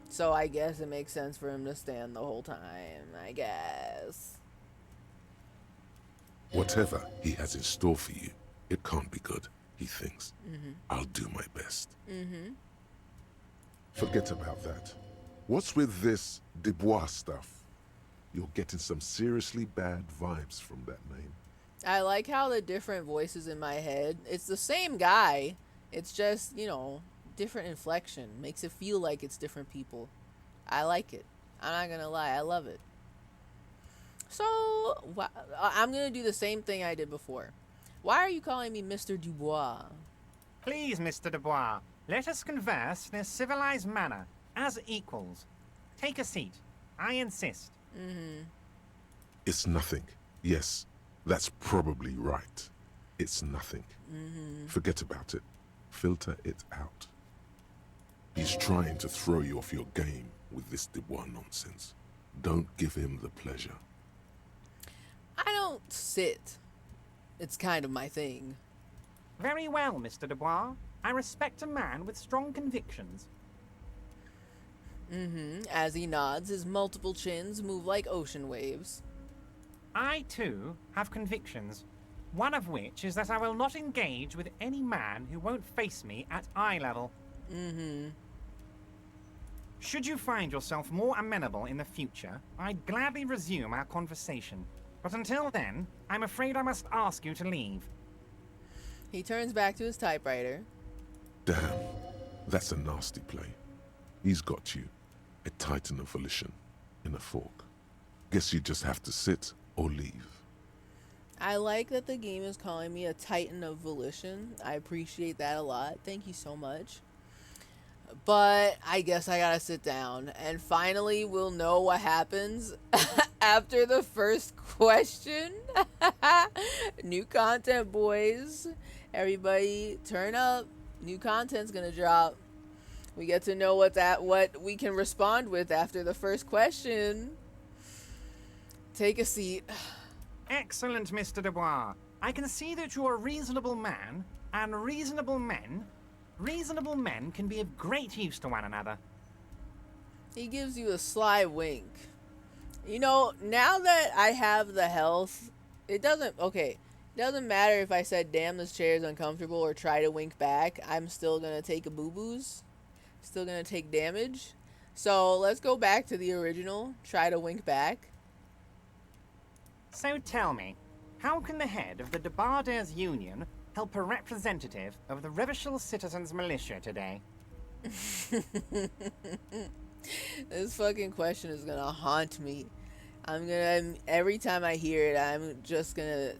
So I guess it makes sense for him to stand the whole time, I guess. Whatever he has in store for you, it can't be good, he thinks. I'll do my best. Forget about that. What's with this Dubois stuff? You're getting some seriously bad vibes from that name. I like how the different voices in my head, it's the same guy, it's just, different inflection. Makes it feel like it's different people. I like it. I'm not gonna lie, I love it. So, I'm gonna do the same thing I did before. Why are you calling me Mr. Dubois? Please, Mr. Dubois, let us converse in a civilized manner, as equals. Take a seat. I insist. It's nothing. Yes, that's probably right. It's nothing. Forget about it. Filter it out. He's trying to throw you off your game with this Dubois nonsense. Don't give him the pleasure. I don't sit. It's kind of my thing. Very well, Mr. Dubois. I respect a man with strong convictions. As he nods, his multiple chins move like ocean waves. I, too, have convictions. One of which is that I will not engage with any man who won't face me at eye level. Should you find yourself more amenable in the future, I'd gladly resume our conversation. But until then, I'm afraid I must ask you to leave. He turns back to his typewriter. Damn, that's a nasty play. He's got you, a titan of volition, in a fork. Guess you just have to sit or leave. I like that the game is calling me a titan of volition. I appreciate that a lot. Thank you so much. But I guess I gotta sit down. And finally, we'll know what happens after the first question. New content, boys. Everybody, turn up. New content's gonna drop. We get to know what we can respond with after the first question. Take a seat. Excellent, Mr. Dubois. I can see that you're a reasonable man, and reasonable men can be of great use to one another. He gives you a sly wink. You know, now that I have the health, it doesn't matter if I said, damn, this chair is uncomfortable, or try to wink back. I'm still gonna take a boo-boos. Still gonna take damage. So let's go back to the original. Try to wink back. So tell me, how can the head of the Debarders Union help a representative of the Revachol Citizens Militia today? This fucking question is gonna haunt me. Every time I hear it, I'm just gonna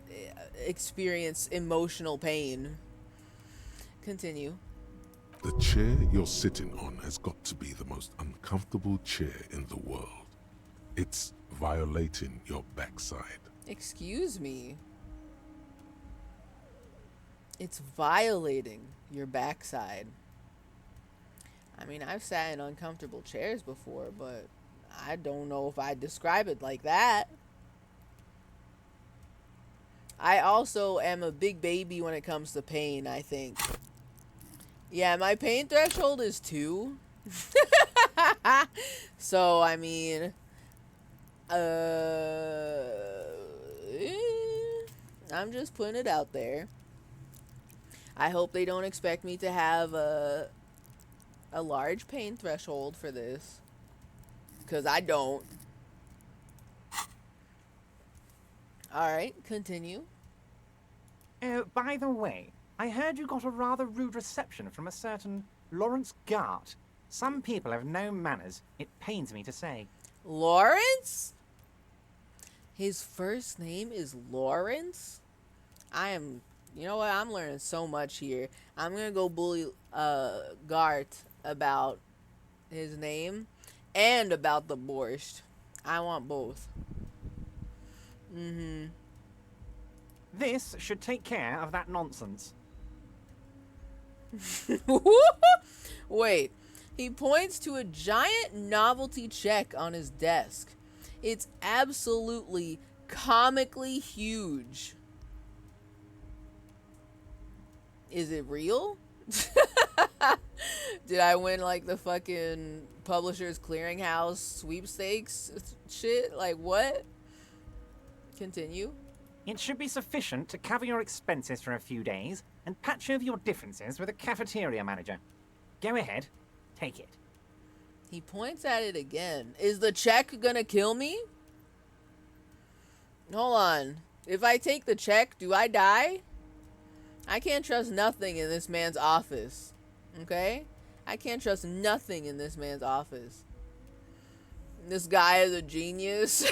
experience emotional pain. Continue. The chair you're sitting on has got to be the most uncomfortable chair in the world. It's violating your backside. Excuse me. It's violating your backside. I mean, I've sat in uncomfortable chairs before, but I don't know if I'd describe it like that. I also am a big baby when it comes to pain, I think. Yeah, my pain threshold is 2. So, I mean, I'm just putting it out there. I hope they don't expect me to have a large pain threshold for this, because I don't. Alright, continue. By the way, I heard you got a rather rude reception from a certain Lawrence Gart. Some people have no manners, it pains me to say. Lawrence? His first name is Lawrence? You know what? I'm learning so much here. I'm gonna go bully Gart about his name and about the borscht. I want both. This should take care of that nonsense. Wait. He points to a giant novelty check on his desk. It's absolutely comically huge. Is it real? Did I win like the fucking Publishers Clearinghouse sweepstakes shit? Like what? Continue. It should be sufficient to cover your expenses for a few days and patch over your differences with a cafeteria manager. Go ahead, take it. He points at it again. Is the check gonna kill me? Hold on. If I take the check, do I die? I can't trust nothing in this man's office. Okay? I can't trust nothing in this man's office. This guy is a genius.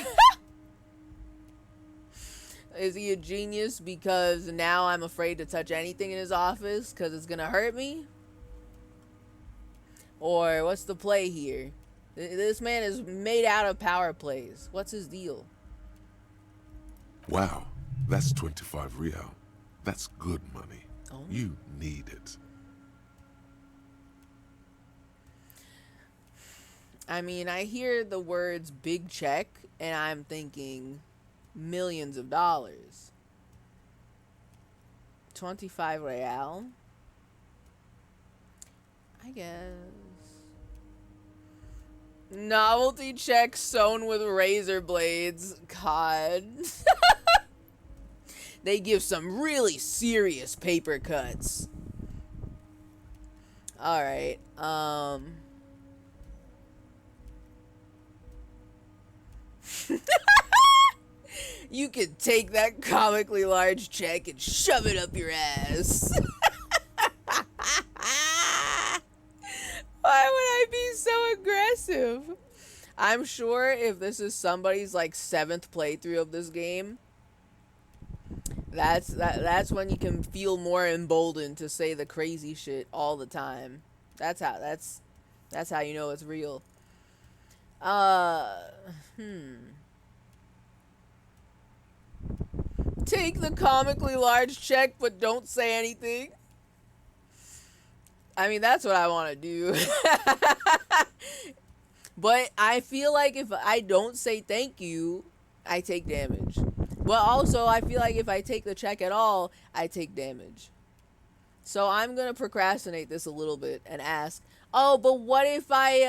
Is he a genius because now I'm afraid to touch anything in his office because it's gonna hurt me? Or what's the play here? This man is made out of power plays. What's his deal? Wow, that's 25 real. That's good money. Oh. You need it. I mean, I hear the words big check and I'm thinking millions of dollars. 25 real? I guess. Novelty check sewn with razor blades. God. They give some really serious paper cuts. Alright, You could take that comically large check and shove it up your ass. Why would I be so aggressive? I'm sure if this is somebody's like 7th playthrough of this game, that's when you can feel more emboldened to say the crazy shit all the time. That's how you know it's real. Take the comically large check, but don't say anything. I mean, that's what I want to do. But I feel like if I don't say thank you, I take damage. But also, I feel like if I take the check at all, I take damage. So I'm gonna procrastinate this a little bit and ask, oh, but what if I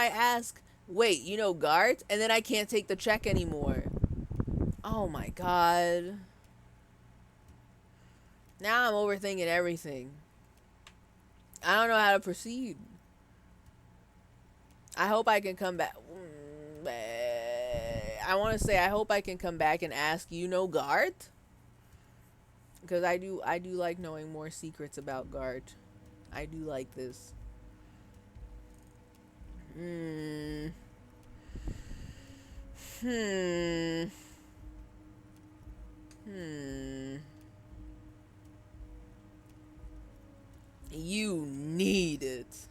ask, wait, you know Gart? And then I can't take the check anymore. Oh my god. Now I'm overthinking everything. I don't know how to proceed. I hope I can come back. I want to say I hope I can come back and ask, you know Gart? Because I do like knowing more secrets about Gart. I do like this. You need it.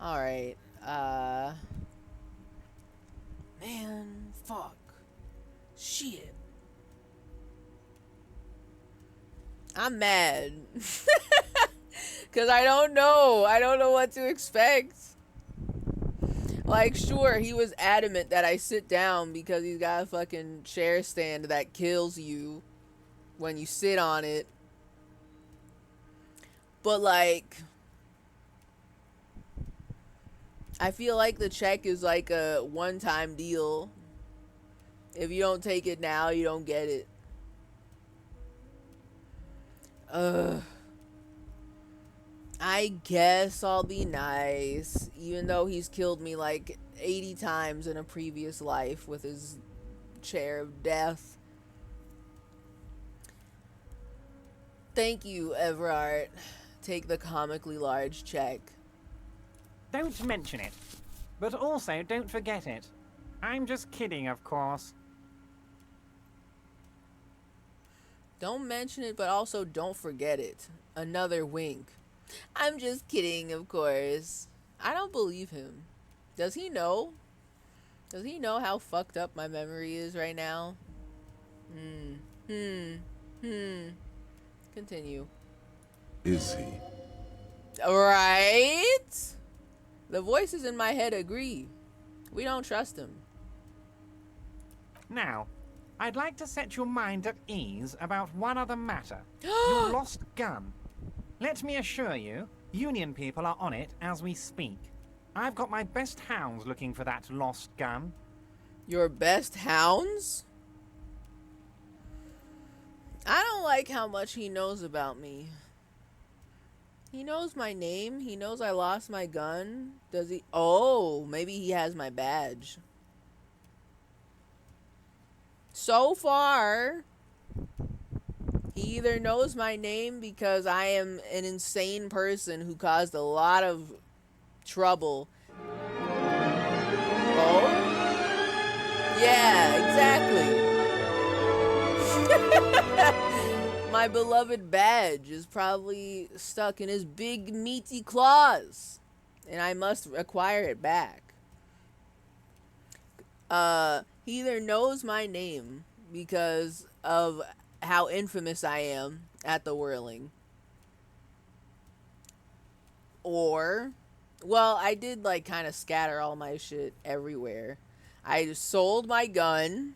Alright. Man, fuck. Shit. I'm mad. Because I don't know. I don't know what to expect. Like, sure, he was adamant that I sit down because he's got a fucking chair stand that kills you when you sit on it. But, like, I feel like the check is like a one-time deal. If you don't take it now, you don't get it. I guess I'll be nice, even though he's killed me like 80 times in a previous life with his chair of death. Thank you, Everard. Take the comically large check. Don't mention it. But also, don't forget it. I'm just kidding, of course. Don't mention it, but also don't forget it. Another wink. I'm just kidding, of course. I don't believe him. Does he know? Does he know how fucked up my memory is right now? Continue. Is he? Right? The voices in my head agree. We don't trust him. Now, I'd like to set your mind at ease about one other matter. Your lost gun. Let me assure you, Union people are on it as we speak. I've got my best hounds looking for that lost gun. Your best hounds? I don't like how much he knows about me. He knows my name. He knows I lost my gun. Does he? Oh, maybe he has my badge. So far, he either knows my name because I am an insane person who caused a lot of trouble. Oh? Yeah, exactly. My beloved badge is probably stuck in his big meaty claws, and I must acquire it back. He either knows my name because of how infamous I am at the whirling, or, well, I did like kind of scatter all my shit everywhere. I sold my gun.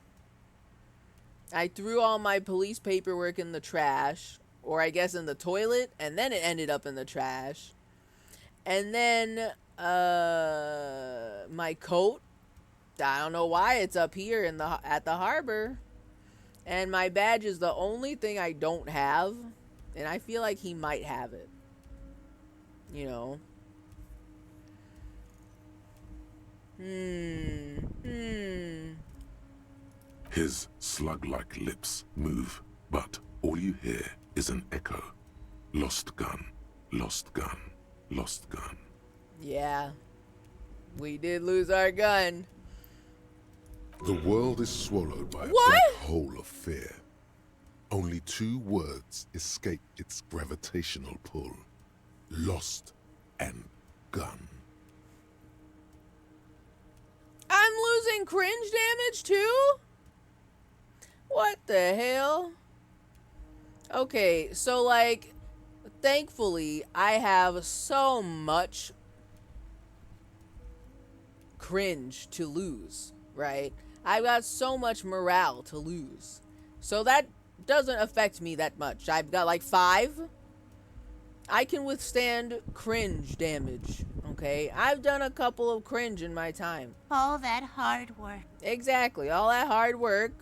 I threw all my police paperwork in the trash, or I guess in the toilet, and then it ended up in the trash. And then my coat, I don't know why it's up here in at the harbor. And my badge is the only thing I don't have, and I feel like he might have it. You know. His slug-like lips move, but all you hear is an echo. Lost gun, lost gun, lost gun. Yeah. We did lose our gun. The world is swallowed by a What? black hole of fear. Only 2 words escape its gravitational pull. Lost and gun. I'm losing cringe damage too? What the hell? Okay, so like, thankfully, I have so much cringe to lose, right? I've got so much morale to lose. So that doesn't affect me that much. I've got like 5. I can withstand cringe damage, okay? I've done a couple of cringe in my time. All that hard work. Exactly. All that hard work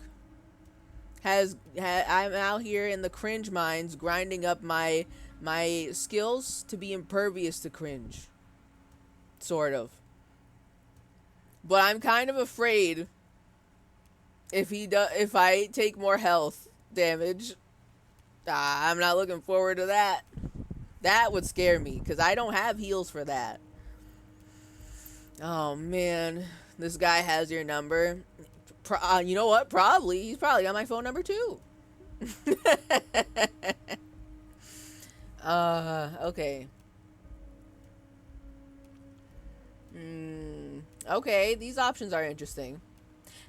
I'm out here in the cringe mines grinding up my skills to be impervious to cringe. Sort of. But I'm kind of afraid if I take more health damage. I'm not looking forward to that. That would scare me because I don't have heals for that. Oh man, this guy has your number. You know what? Probably. He's probably got my phone number too. Okay. Okay, these options are interesting.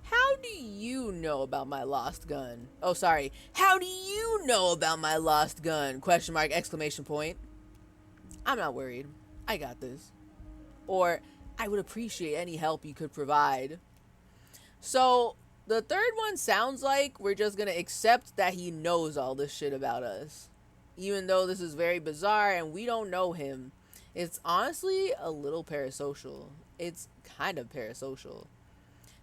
How do you know about my lost gun? Oh, sorry. How do you know about my lost gun? Question mark, exclamation point. I'm not worried. I got this. Or, I would appreciate any help you could provide. So, the third one sounds like we're just gonna accept that he knows all this shit about us. Even though this is very bizarre and we don't know him. It's honestly a little parasocial. It's kind of parasocial.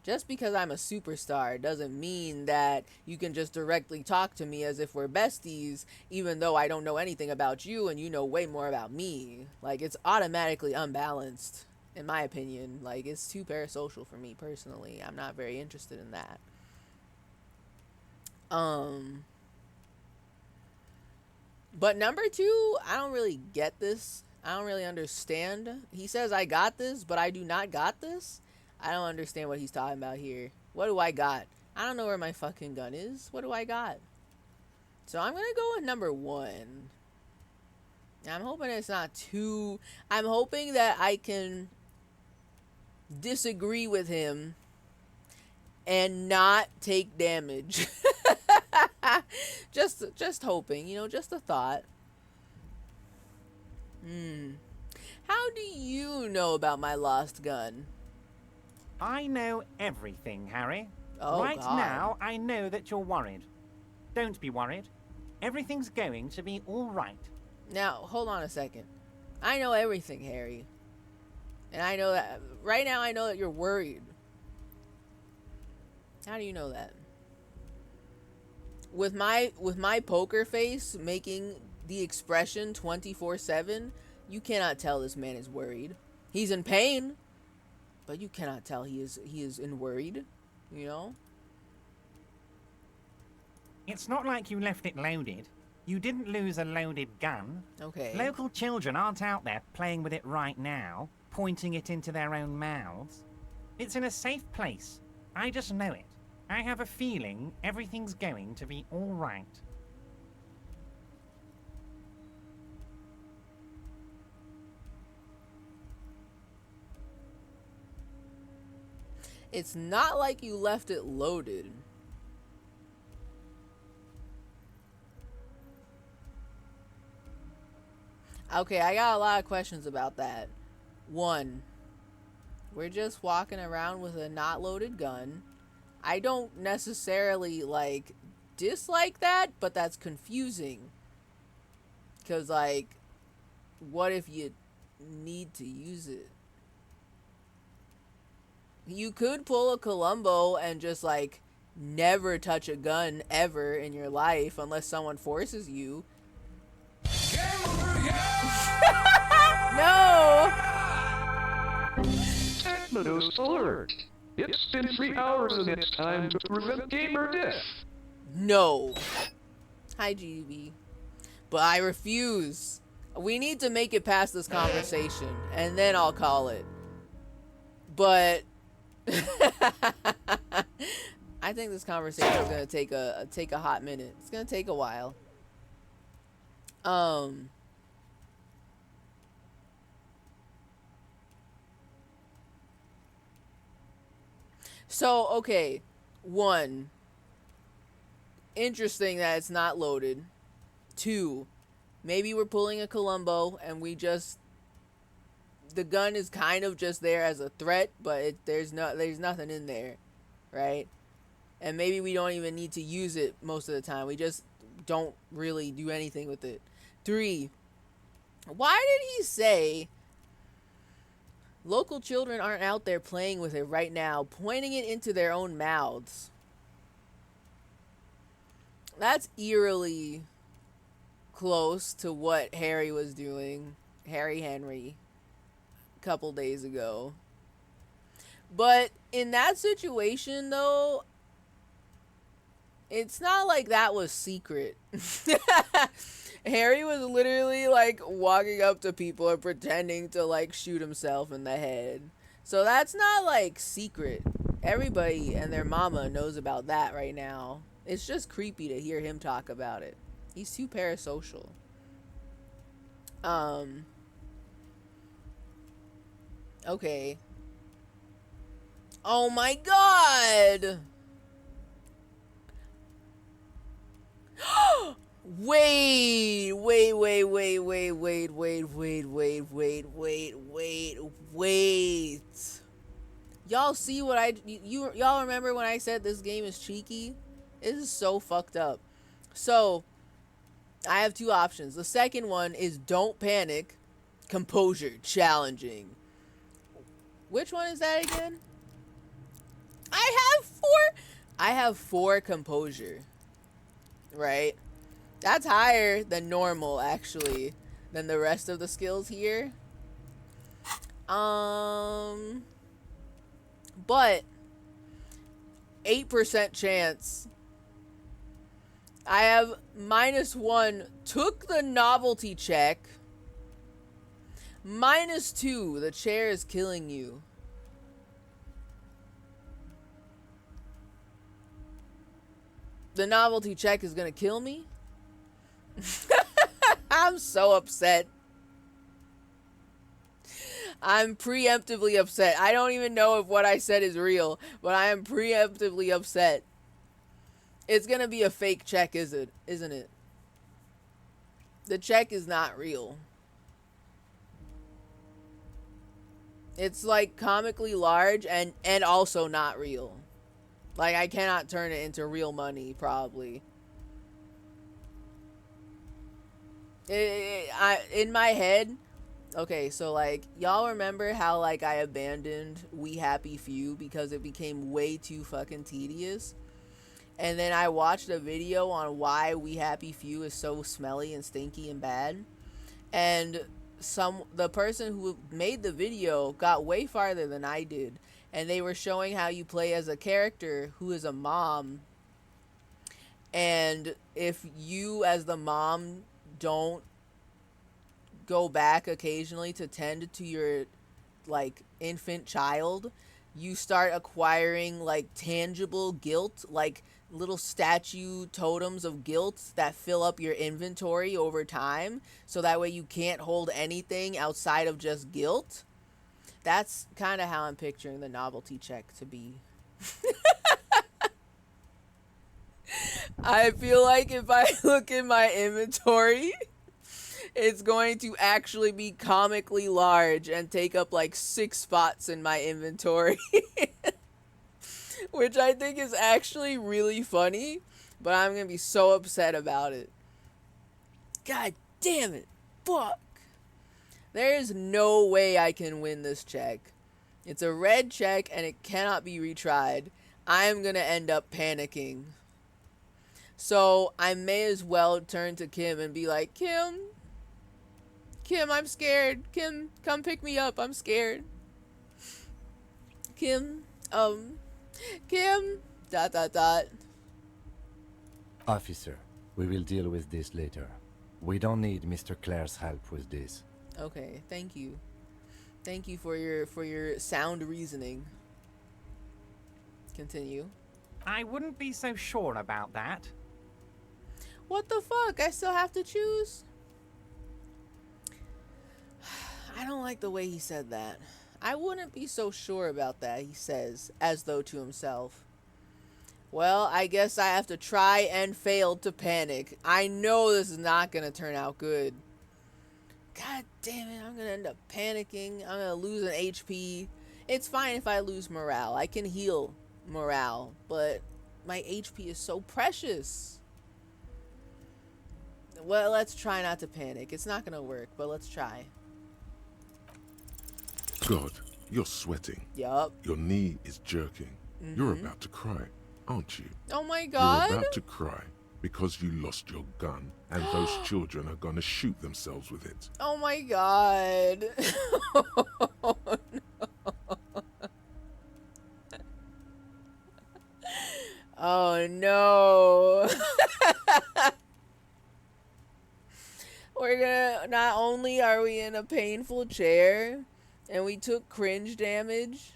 Just because I'm a superstar doesn't mean that you can just directly talk to me as if we're besties, even though I don't know anything about you and you know way more about me. Like, it's automatically unbalanced, in my opinion. Like, it's too parasocial for me personally. I'm not very interested in that. But number 2, I don't really get this. I don't really understand. He says I got this, but I do not got this. I don't understand what he's talking about here. What do I got? I don't know where my fucking gun is. What do I got? So I'm gonna go with number 1. I'm hoping it's not too... I'm hoping that I can disagree with him and not take damage. just hoping, you know, just a thought. How do you know about my lost gun? I know everything, Harry. Oh, right God. now, I know that you're worried. Don't be worried. Everything's going to be all right. Now, hold on a second. I know everything, Harry. And I know that... Right now, I know that you're worried. How do you know that? With my poker face making the expression 24/7, you cannot tell this man is worried. He's in pain, but you cannot tell he is in worried, you know? It's not like you left it loaded. You didn't lose a loaded gun. Okay. Local children aren't out there playing with it right now, pointing it into their own mouths. It's in a safe place. I just know it. I have a feeling everything's going to be all right. It's not like you left it loaded. Okay, I got a lot of questions about that. 1, we're just walking around with a not loaded gun. I don't necessarily, like, dislike that, but that's confusing. Because, like, what if you need to use it? You could pull a Columbo and just, like, never touch a gun ever in your life unless someone forces you. No! TechnoToast alert! It's been 3 hours and it's time to prevent gamer death. No. Hi, GB. But I refuse. We need to make it past this conversation, and then I'll call it. But I think this conversation is gonna take a hot minute. It's gonna take a while. So okay, one. Interesting that it's not loaded. 2, maybe we're pulling a Columbo and we just, the gun is kind of just there as a threat, but there's nothing in there, right? And maybe we don't even need to use it most of the time. We just don't really do anything with it. 3, why did he say local children aren't out there playing with it right now, pointing it into their own mouths? That's eerily close to what Harry was doing, Harry Henry, a couple days ago. But in that situation, though, it's not like that was secret. Harry was literally, like, walking up to people and pretending to, like, shoot himself in the head. So that's not, like, secret. Everybody and their mama knows about that right now. It's just creepy to hear him talk about it. He's too parasocial. Okay. Oh my god! Wait. Y'all see what y'all remember when I said this game is cheeky? This is so fucked up. So, I have 2 options. The second one is don't panic, composure, challenging. Which one is that again? I have 4 composure. Right? That's higher than normal, actually, than the rest of the skills here. But 8% chance. I have -1, took the novelty check. -2, the chair is killing you. The novelty check is gonna kill me? I'm so upset. I'm preemptively upset. I don't even know if what I said is real, but I am preemptively upset. It's gonna be a fake check, isn't it? The check is not real. It's like comically large and also not real. Like, I cannot turn it into real money, probably. In my head, okay, so like, y'all remember how like I abandoned We Happy Few because it became way too fucking tedious? And then I watched a video on why We Happy Few is so smelly and stinky and bad. And the person who made the video got way farther than I did. And they were showing how you play as a character who is a mom. And if you, as the mom, don't go back occasionally to tend to your, like, infant child, you start acquiring, like, tangible guilt, like little statue totems of guilt that fill up your inventory over time, so that way you can't hold anything outside of just guilt. That's kind of how I'm picturing the novelty check to be. I feel like if I look in my inventory, it's going to actually be comically large and take up like 6 spots in my inventory. Which I think is actually really funny, but I'm going to be so upset about it. God damn it. Fuck. There is no way I can win this check. It's a red check and it cannot be retried. I am going to end up panicking. So I may as well turn to Kim and be like, Kim, I'm scared. Kim, come pick me up. I'm scared. Kim, Um, Kim, dot, dot, dot. Officer, we will deal with this later. We don't need Mr. Clare's help with this. Okay, thank you. Thank you for your sound reasoning. Continue. I wouldn't be so sure about that. What the fuck? I still have to choose? I don't like the way he said that. I wouldn't be so sure about that, he says, as though to himself. Well, I guess I have to try and fail to panic. I know this is not going to turn out good. God damn it, I'm going to end up panicking. I'm going to lose an HP. It's fine if I lose morale. I can heal morale, but my HP is so precious. Well, let's try not to panic. It's not going to work, but let's try. God, you're sweating. Yup. Your knee is jerking. You're about to cry, aren't you? Oh my god. You're about to cry because you lost your gun and those children are going to shoot themselves with it. Oh my god. Oh, no. Oh no. We're gonna, not only are we in a painful chair and we took cringe damage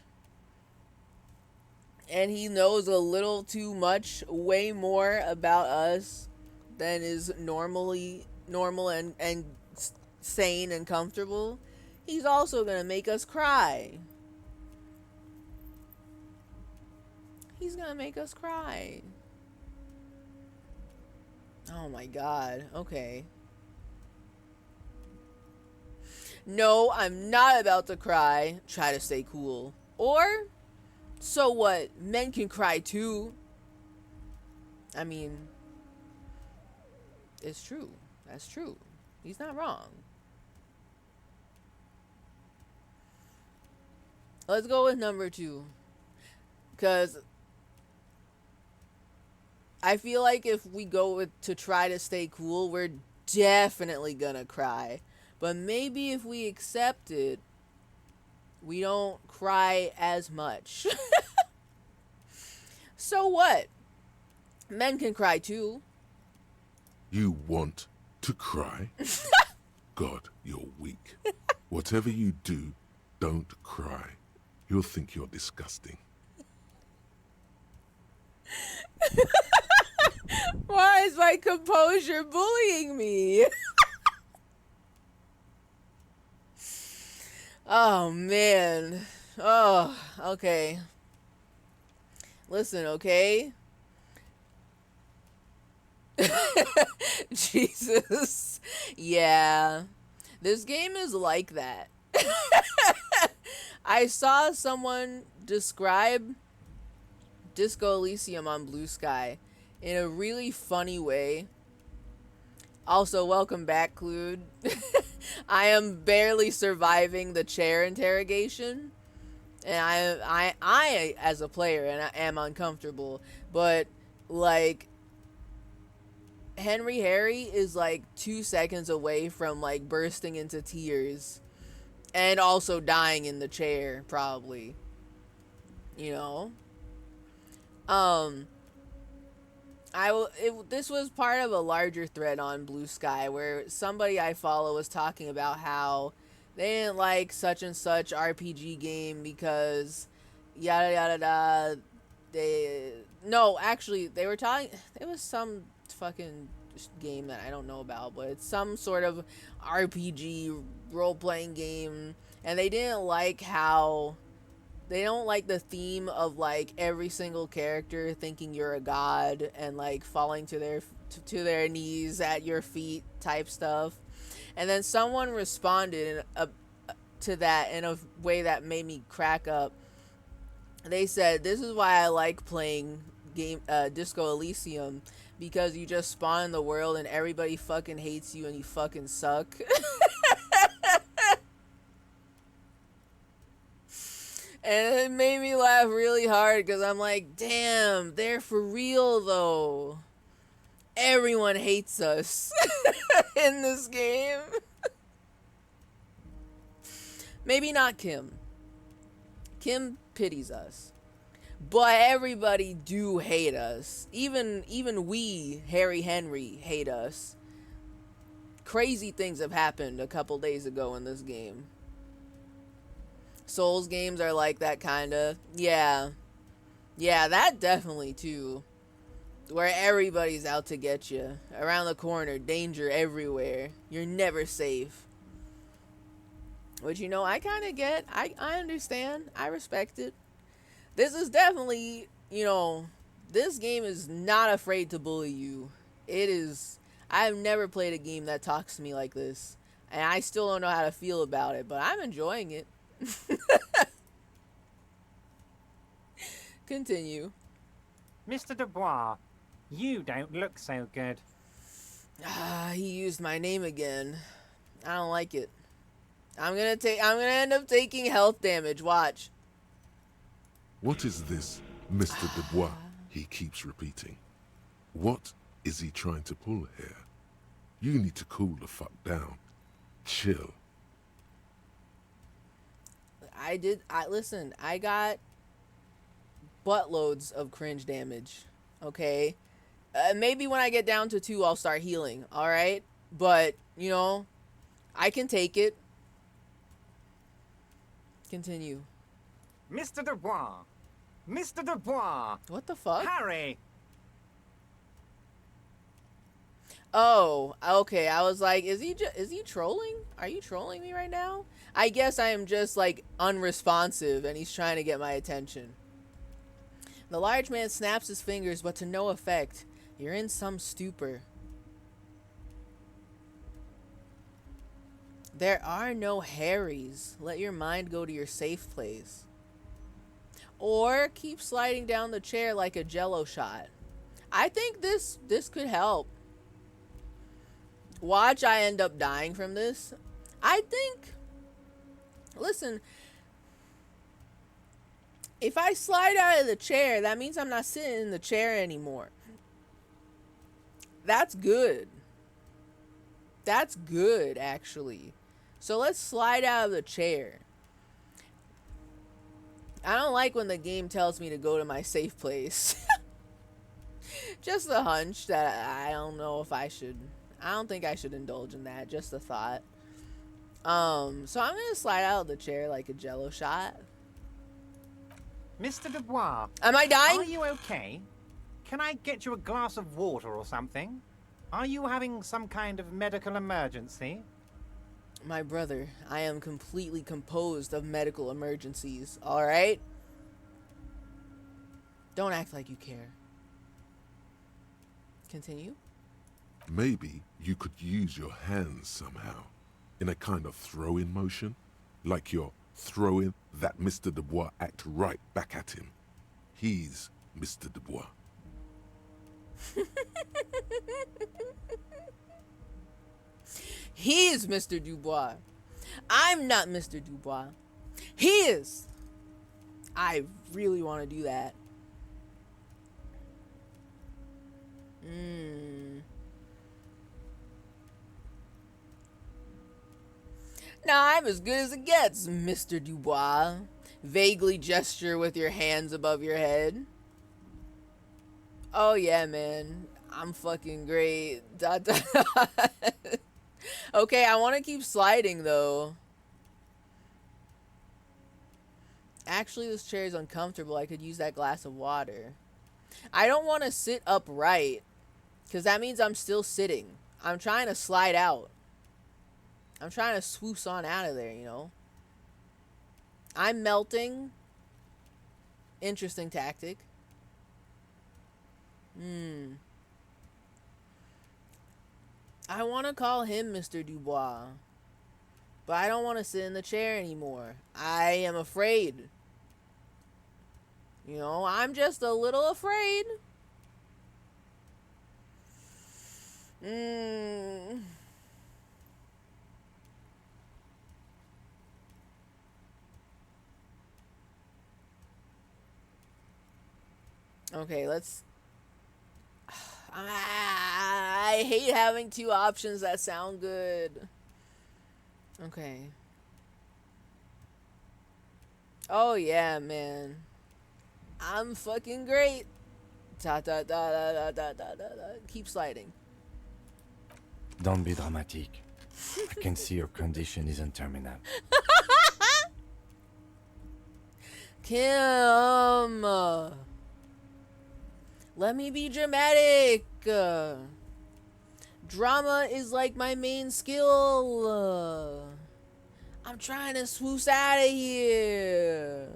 and he knows a little too much, way more about us than is normal and sane and comfortable, he's also gonna make us cry. He's gonna make us cry. Oh my god. Okay. No, I'm not about to cry. Try to stay cool. Or, so what? Men can cry too. I mean, it's true. That's true. He's not wrong. Let's go with number 2. Because I feel like if we go with to try to stay cool, we're definitely gonna cry. But maybe if we accept it, we don't cry as much. So what? Men can cry too. You want to cry? God, you're weak. Whatever you do, don't cry. You'll think you're disgusting. Why is my composure bullying me? Oh, man. Oh, okay. Listen, okay? Jesus. Yeah. This game is like that. I saw someone describe Disco Elysium on Blue Sky in a really funny way. Also, welcome back, Clued. I am barely surviving the chair interrogation, and I as a player, and I am uncomfortable. But like, Henry Harry is like 2 seconds away from like bursting into tears, and also dying in the chair, probably. You know. This was part of a larger thread on Blue Sky where somebody I follow was talking about how they didn't like such and such RPG game because yada yada yada. Actually, they were talking. It was some fucking game that I don't know about, but it's some sort of RPG role playing game, and they didn't like how. They don't like the theme of like every single character thinking you're a god and like falling to their knees at your feet type stuff. And then someone responded to that in a way that made me crack up. They said, "This is why I like playing Disco Elysium, because you just spawn in the world and everybody fucking hates you and you fucking suck." And it made me laugh really hard because I'm like, damn, they're for real though. Everyone hates us in this game. Maybe not Kim. Kim pities us. But everybody do hate us. Even we, Harry Henry, hate us. Crazy things have happened a couple days ago in this game. Souls games are like that, kinda. Yeah. Yeah, that definitely too. Where everybody's out to get you. Around the corner, danger everywhere. You're never safe. Which, you know, I kind of get. I understand. I respect it. This is definitely, you know, this game is not afraid to bully you. It is. I've never played a game that talks to me like this. And I still don't know how to feel about it, but I'm enjoying it. Continue. Mr. Dubois, you don't look so good. Ah, he used my name again. I don't like it. I'm gonna end up taking health damage. Watch. What is this, Mr. Dubois? He keeps repeating. What is he trying to pull here? You need to cool the fuck down. Chill. Listen, I got buttloads of cringe damage. Okay? Maybe when I get down to 2, I'll start healing. Alright? But, you know, I can take it. Continue. Mr. Dubois! Mr. Dubois! What the fuck? Harry! Oh, okay. I was like, is he trolling? Are you trolling me right now? I guess I am just like unresponsive and he's trying to get my attention. The large man snaps his fingers, but to no effect. You're in some stupor. There are no Harrys. Let your mind go to your safe place. Or keep sliding down the chair like a jello shot. I think this could help. Watch, I end up dying from this. I think... Listen. If I slide out of the chair, that means I'm not sitting in the chair anymore. That's good. That's good, actually. So let's slide out of the chair. I don't like when the game tells me to go to my safe place. Just a hunch that I don't know if I should... I don't think I should indulge in that. Just a thought. So I'm gonna slide out of the chair like a jello shot. Mr. Dubois. Am I dying? Are you okay? Can I get you a glass of water or something? Are you having some kind of medical emergency? My brother, I am completely composed of medical emergencies, alright? Don't act like you care. Continue. Maybe you could use your hands somehow, in a kind of throw-in motion, like you're throwing that Mr. Dubois act right back at him. He's Mr. Dubois. He is Mr. Dubois. I'm not Mr. Dubois. He is. I really want to do that. Now I'm as good as it gets, Mr. Dubois. Vaguely gesture with your hands above your head. Oh yeah, man. I'm fucking great. Dot, dot, dot. Okay, I want to keep sliding, though. Actually, this chair is uncomfortable. I could use that glass of water. I don't want to sit upright, because that means I'm still sitting. I'm trying to slide out. I'm trying to swoosh on out of there, you know? I'm melting. Interesting tactic. I want to call him Mr. Dubois. But I don't want to sit in the chair anymore. I am afraid. You know, I'm just a little afraid. Okay, let's... I hate having two options that sound good. Okay. Oh, yeah, man. I'm fucking great. Da da da da da da da da. Keep sliding. Don't be dramatic. I can see your condition isn't terminal. Kim, let me be dramatic. Drama is like my main skill. I'm trying to swoosh out of here.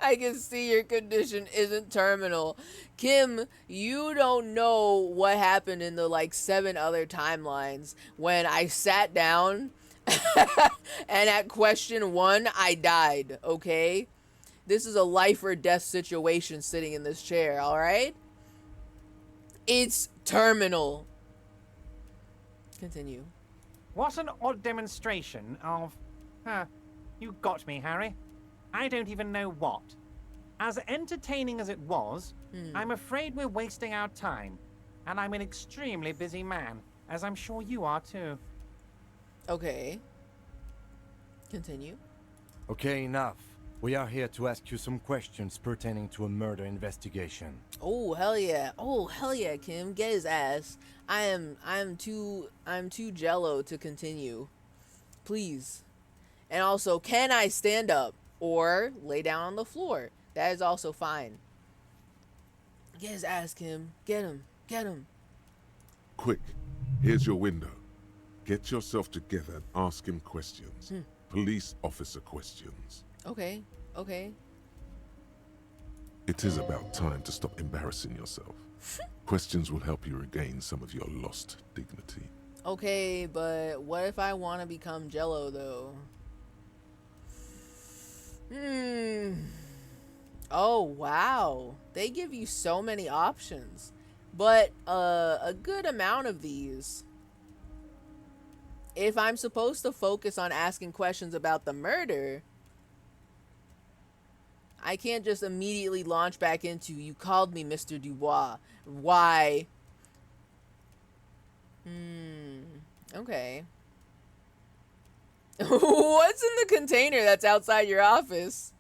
I can see your condition isn't terminal. Kim, you don't know what happened in the like 7 other timelines when I sat down and at question 1 I died, okay? This is a life or death situation sitting in this chair, all right? It's terminal. Continue. What an odd demonstration of... you got me, Harry. I don't even know what. As entertaining as it was, I'm afraid we're wasting our time. And I'm an extremely busy man, as I'm sure you are too. Okay. Continue. Okay, enough. We are here to ask you some questions pertaining to a murder investigation. Oh hell yeah! Oh hell yeah, Kim, get his ass. I'm too jello to continue. Please. And also, can I stand up or lay down on the floor? That is also fine. Get his ass, Kim. Get him. Get him. Quick, here's your window. Get yourself together and ask him questions. Police officer questions. Okay. Okay. It is about time to stop embarrassing yourself. Questions will help you regain some of your lost dignity. Okay, but what if I want to become jello, though? Oh, wow. They give you so many options. But a good amount of these. If I'm supposed to focus on asking questions about the murder, I can't just immediately launch back into, you called me Mr. Dubois. Why? Okay. What's in the container that's outside your office?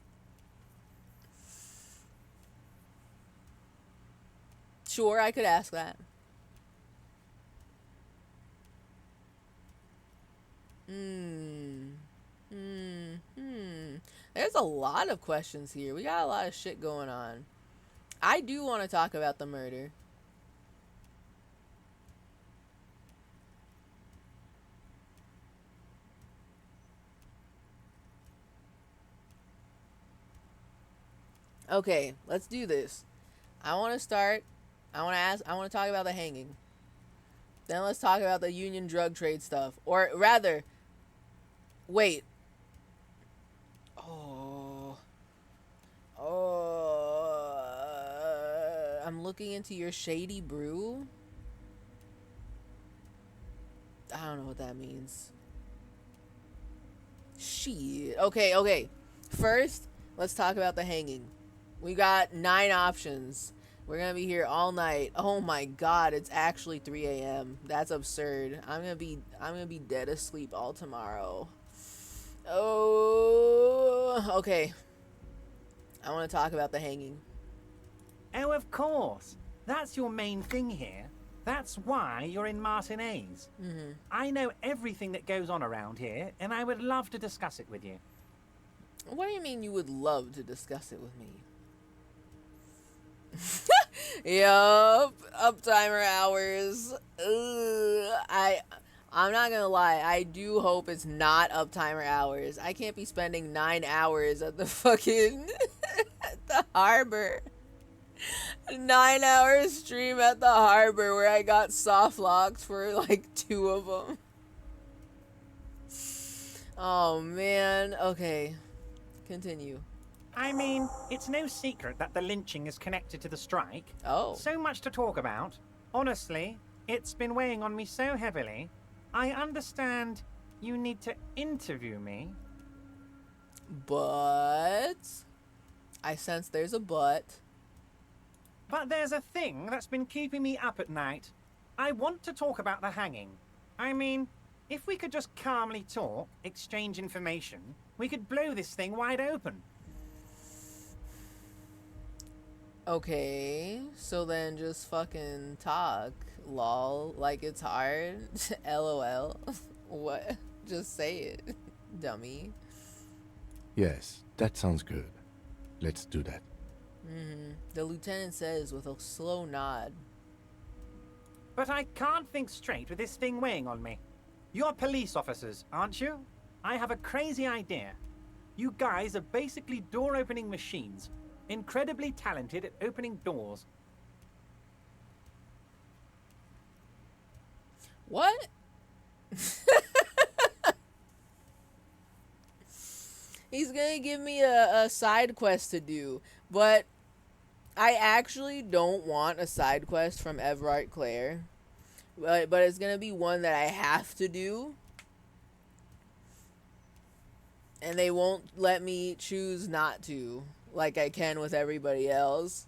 Sure, I could ask that. There's a lot of questions here. We got a lot of shit going on. I do want to talk about the murder. Okay, let's do this. I want to talk about the hanging. Then let's talk about the union drug trade stuff. Or rather, wait. I'm looking into your shady brew. I don't know what that means. Shit. Okay. First, let's talk about the hanging. We got 9 options. We're gonna be here all night. Oh my god, it's actually 3 a.m. That's absurd. I'm gonna be dead asleep all tomorrow. Oh, okay. I want to talk about the hanging. Oh, of course. That's your main thing here. That's why you're in Martinez. I know everything that goes on around here, and I would love to discuss it with you. What do you mean you would love to discuss it with me? Yup, uptimer hours. I'm not gonna lie, I do hope it's not uptimer hours. I can't be spending 9 hours at the fucking at the harbor. 9-hour stream at the harbor where I got soft locked for like 2 of them. Oh man, okay. Continue. I mean, it's no secret that the lynching is connected to the strike. Oh. So much to talk about. Honestly, it's been weighing on me so heavily. I understand you need to interview me. But I sense there's a but. But there's a thing that's been keeping me up at night. I want to talk about the hanging. I mean, If we could just calmly talk, exchange information, we could blow this thing wide open. Okay, so then just fucking talk. Lol, like it's hard. LOL. What? Just say it, dummy. Yes, that sounds good. Let's do that. The lieutenant says with a slow nod. But I can't think straight with this thing weighing on me. You're police officers, aren't you? I have a crazy idea. You guys are basically door-opening machines, incredibly talented at opening doors. What? He's gonna give me a side quest to do, but I actually don't want a side quest from Everard Claire. But it's gonna be one that I have to do. And they won't let me choose not to, like I can with everybody else.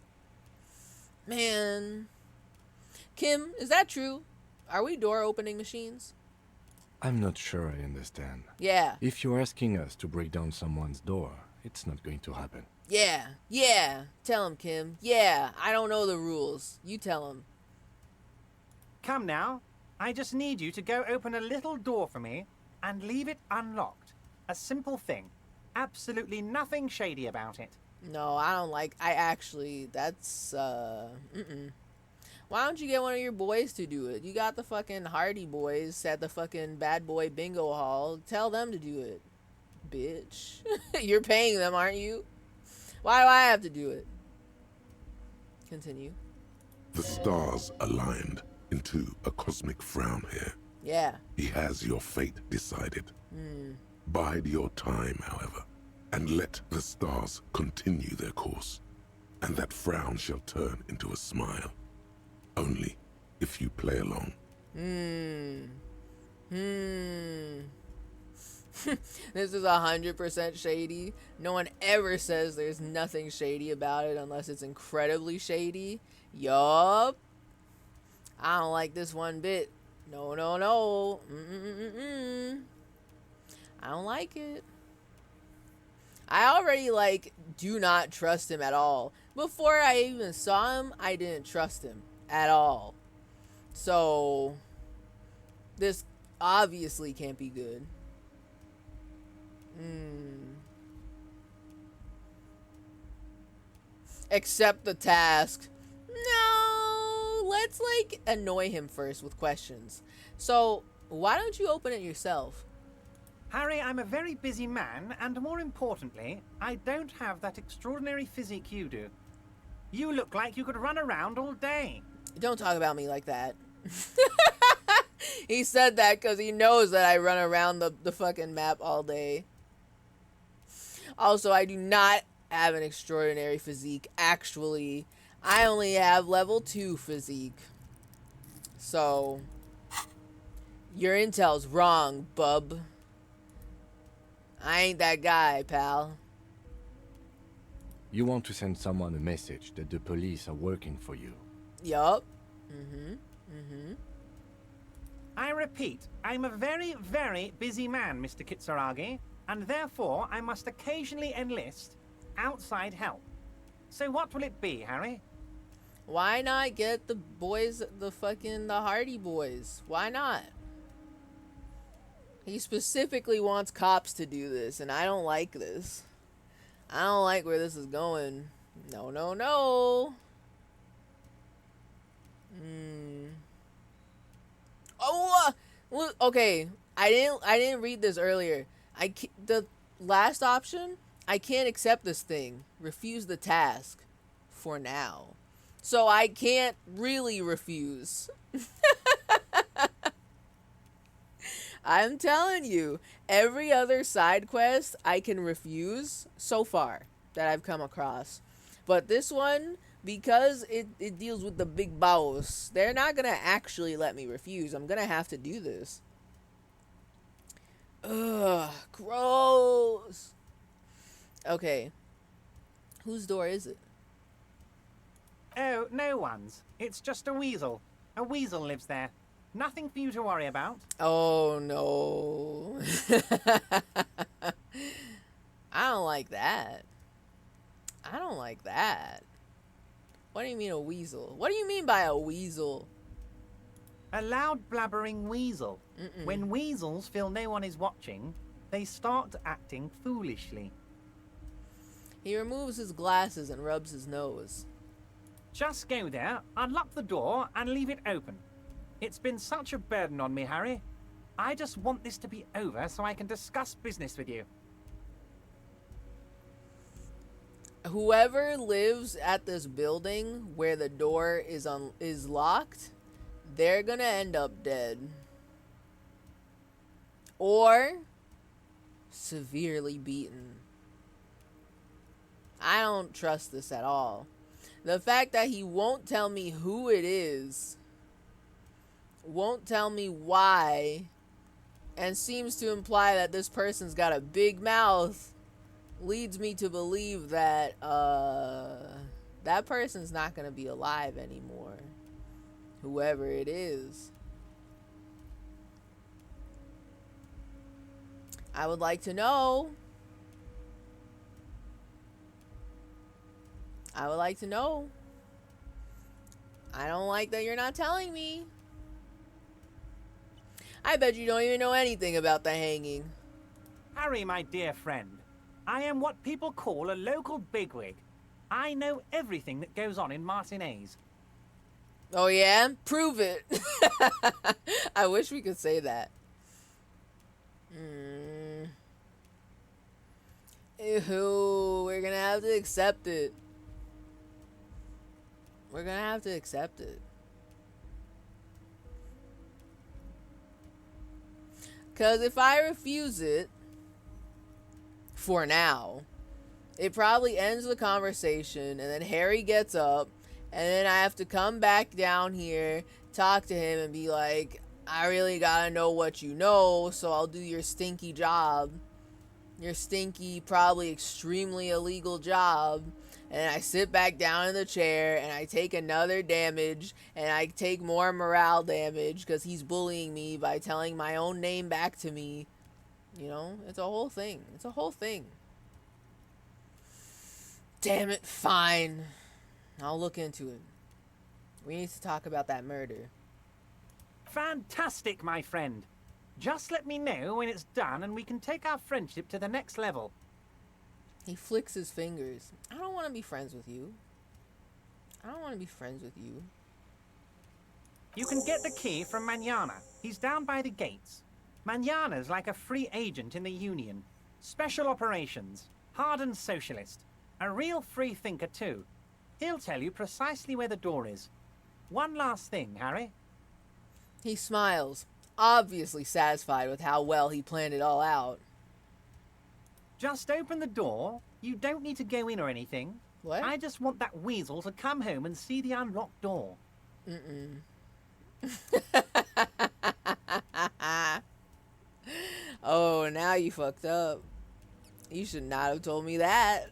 Man. Kim, is that true? Are we door opening machines? I'm not sure I understand. Yeah. If you're asking us to break down someone's door, it's not going to happen. Yeah. Tell him, Kim. Yeah, I don't know the rules. You tell him. Come now. I just need you to go open a little door for me and leave it unlocked. A simple thing. Absolutely nothing shady about it. No, I don't like... That's, Why don't you get one of your boys to do it? You got the fucking Hardy boys at the fucking Bad Boy Bingo Hall. Tell them to do it, bitch. You're paying them, aren't you? Why do I have to do it? Continue. The stars aligned into a cosmic frown here. Yeah. He has your fate decided. Bide your time, however, and let the stars continue their course, and that frown shall turn into a smile. Only if you play along. This is 100% shady. No one ever says there's nothing shady about it unless it's incredibly shady. Yup. I don't like this one bit. No. I don't like it. I already, do not trust him at all. Before I even saw him, I didn't trust him at all. So, this obviously can't be good. Accept the task. No, let's annoy him first with questions. So, why don't you open it yourself? Harry, I'm a very busy man, and more importantly, I don't have that extraordinary physique you do. You look like you could run around all day. Don't talk about me like that. He said that because he knows that I run around the fucking map all day. Also, I do not have an extraordinary physique. Actually, I only have level 2 physique. So, your intel's wrong, bub. I ain't that guy, pal. You want to send someone a message that the police are working for you. Yup. I repeat, I'm a very, very busy man, Mr. Kitsuragi, and therefore I must occasionally enlist outside help. So what will it be, Harry? Why not get the boys, the Hardy boys? Why not? He specifically wants cops to do this, and I don't like this. I don't like where this is going. No. Oh, look. Okay, I didn't read this earlier. The last option, I can't accept this thing. Refuse the task for now. So I can't really refuse. I'm telling you, every other side quest I can refuse so far that I've come across. But this one, because it deals with the big boss, they're not going to actually let me refuse. I'm going to have to do this. Ugh, gross. Okay. Whose door is it? Oh, no one's. It's just a weasel. A weasel lives there. Nothing for you to worry about. Oh no. I don't like that. I don't like that. What do you mean a weasel? What do you mean by a weasel? A loud blabbering weasel. When weasels feel no one is watching, they start acting foolishly. He removes his glasses and rubs his nose. Just go there, unlock the door, and leave it open. It's been such a burden on me, Harry. I just want this to be over so I can discuss business with you. Whoever lives at this building where the door is locked, they're gonna end up dead. Or severely beaten. I don't trust this at all. The fact that he won't tell me who it is, won't tell me why, and seems to imply that this person's got a big mouth, leads me to believe that that person's not gonna be alive anymore. Whoever it is. I would like to know. I would like to know. I don't like that you're not telling me. I bet you don't even know anything about the hanging. Harry, my dear friend, I am what people call a local bigwig. I know everything that goes on in Martinez. Oh yeah? Prove it. I wish we could say that. Ew, we're gonna have to accept it. We're gonna have to accept it. Because if I refuse it, for now, it probably ends the conversation, and then Harry gets up, and then I have to come back down here, talk to him, and be like, I really gotta know what you know, so I'll do your stinky job. Your stinky, probably extremely illegal job. And I sit back down in the chair, and I take another damage, and I take more morale damage, because he's bullying me by telling my own name back to me. You know, it's a whole thing. It's a whole thing. Damn it, fine. I'll look into it. We need to talk about that murder. Fantastic, my friend. Just let me know when it's done and we can take our friendship to the next level. He flicks his fingers. I don't want to be friends with you. I don't want to be friends with you. You can get the key from Manana. He's down by the gates. Manana's like a free agent in the Union. Special operations. Hardened socialist. A real free thinker, too. He'll tell you precisely where the door is. One last thing, Harry. He smiles, obviously satisfied with how well he planned it all out. Just open the door. You don't need to go in or anything. What? I just want that weasel to come home and see the unlocked door. Oh, now you fucked up. You should not have told me that.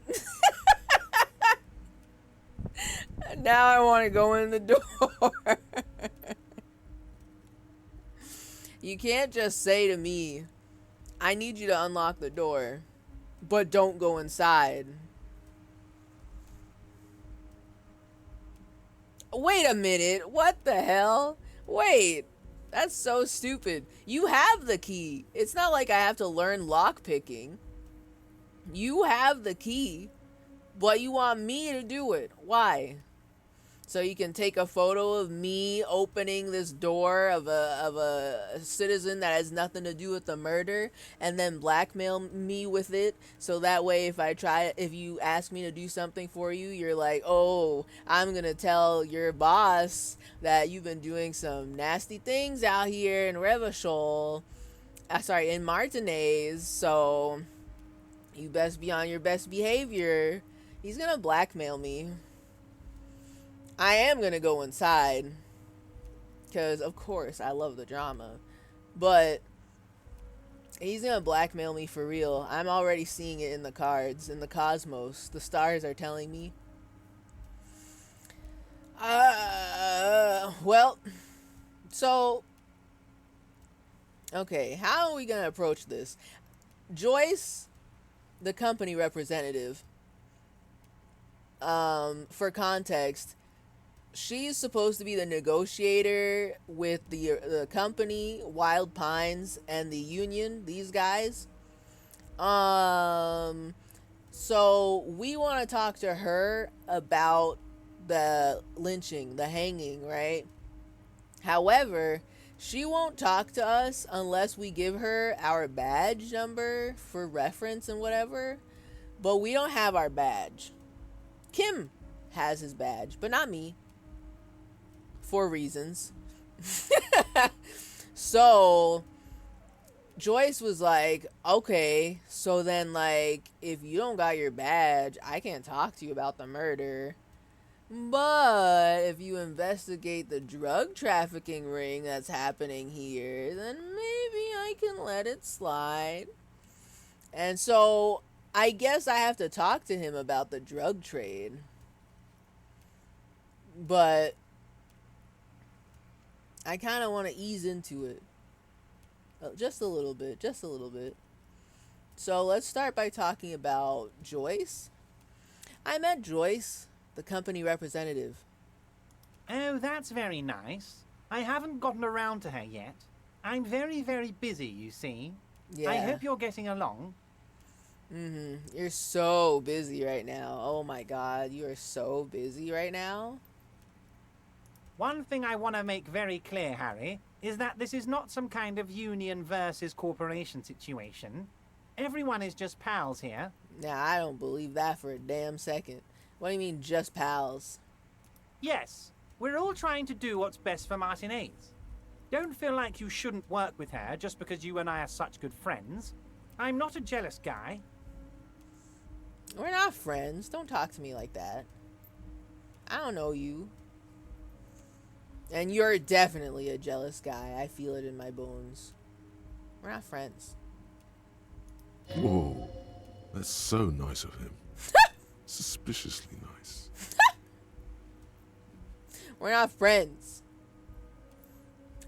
Now I want to go in the door. You can't just say to me, I need you to unlock the door, but don't go inside. Wait a minute. What the hell? Wait. That's so stupid. You have the key. It's not like I have to learn lock picking. You have the key, but you want me to do it. Why? So you can take a photo of me opening this door of a citizen that has nothing to do with the murder, and then blackmail me with it. So that way, if you ask me to do something for you, you're like, oh, I'm gonna tell your boss that you've been doing some nasty things out here in Revachol. In Martinez. So you best be on your best behavior. He's gonna blackmail me. I am going to go inside, because, of course, I love the drama, but he's going to blackmail me for real. I'm already seeing it in the cards, in the cosmos. The stars are telling me. Well, so Okay, how are we gonna approach this? Joyce, the company representative, for context, she's supposed to be the negotiator with the company, Wild Pines, and the union, these guys. So we want to talk to her about the lynching, the hanging, right? However, she won't talk to us unless we give her our badge number for reference and whatever. But we don't have our badge. Kim has his badge, but not me. For reasons. So Joyce was like, okay, so then, like, if you don't got your badge, I can't talk to you about the murder. But if you investigate the drug trafficking ring that's happening here, then maybe I can let it slide. And so I guess I have to talk to him about the drug trade. But I kind of want to ease into it. Just a little bit. Just a little bit. So let's start by talking about Joyce. I met Joyce, the company representative. Oh, that's very nice. I haven't gotten around to her yet. I'm very, very busy, you see. Yeah. I hope you're getting along. You're so busy right now. Oh my god, you are so busy right now. One thing I want to make very clear, Harry, is that this is not some kind of union versus corporation situation. Everyone is just pals here. Nah, I don't believe that for a damn second. What do you mean, just pals? Yes, we're all trying to do what's best for Martinez. Don't feel like you shouldn't work with her just because you and I are such good friends. I'm not a jealous guy. We're not friends. Don't talk to me like that. I don't know you. And you're definitely a jealous guy. I feel it in my bones. We're not friends. Whoa, that's so nice of him. Suspiciously nice. We're not friends.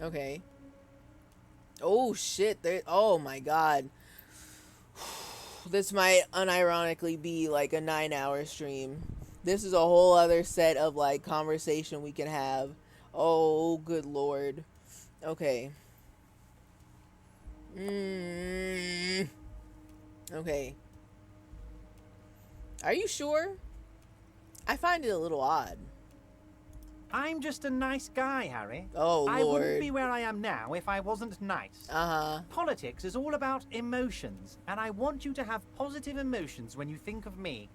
Okay. Oh shit, there. Oh my god. This might unironically be like a 9-hour stream. This is a whole other set of like conversation we can have. Oh, good lord. Okay. Okay. Are you sure? I find it a little odd. I'm just a nice guy, Harry. Oh, I Lord. wouldn't be where I am now if I wasn't nice. Uh-huh. Politics is all about emotions, and I want you to have positive emotions when you think of me.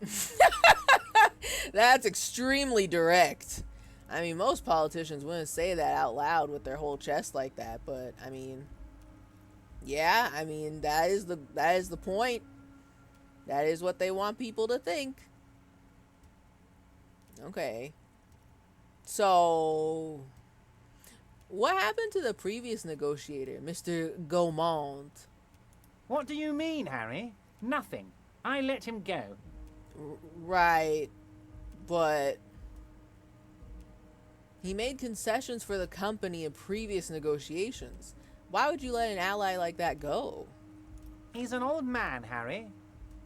That's extremely direct. I mean, most politicians wouldn't say that out loud with their whole chest like that, but I mean, yeah, I mean, that is the point. That is what they want people to think. Okay. So, what happened to the previous negotiator, Mr. Gaumont? What do you mean, Harry? Nothing. I let him go. Right, but he made concessions for the company in previous negotiations. Why would you let an ally like that go? He's an old man, Harry.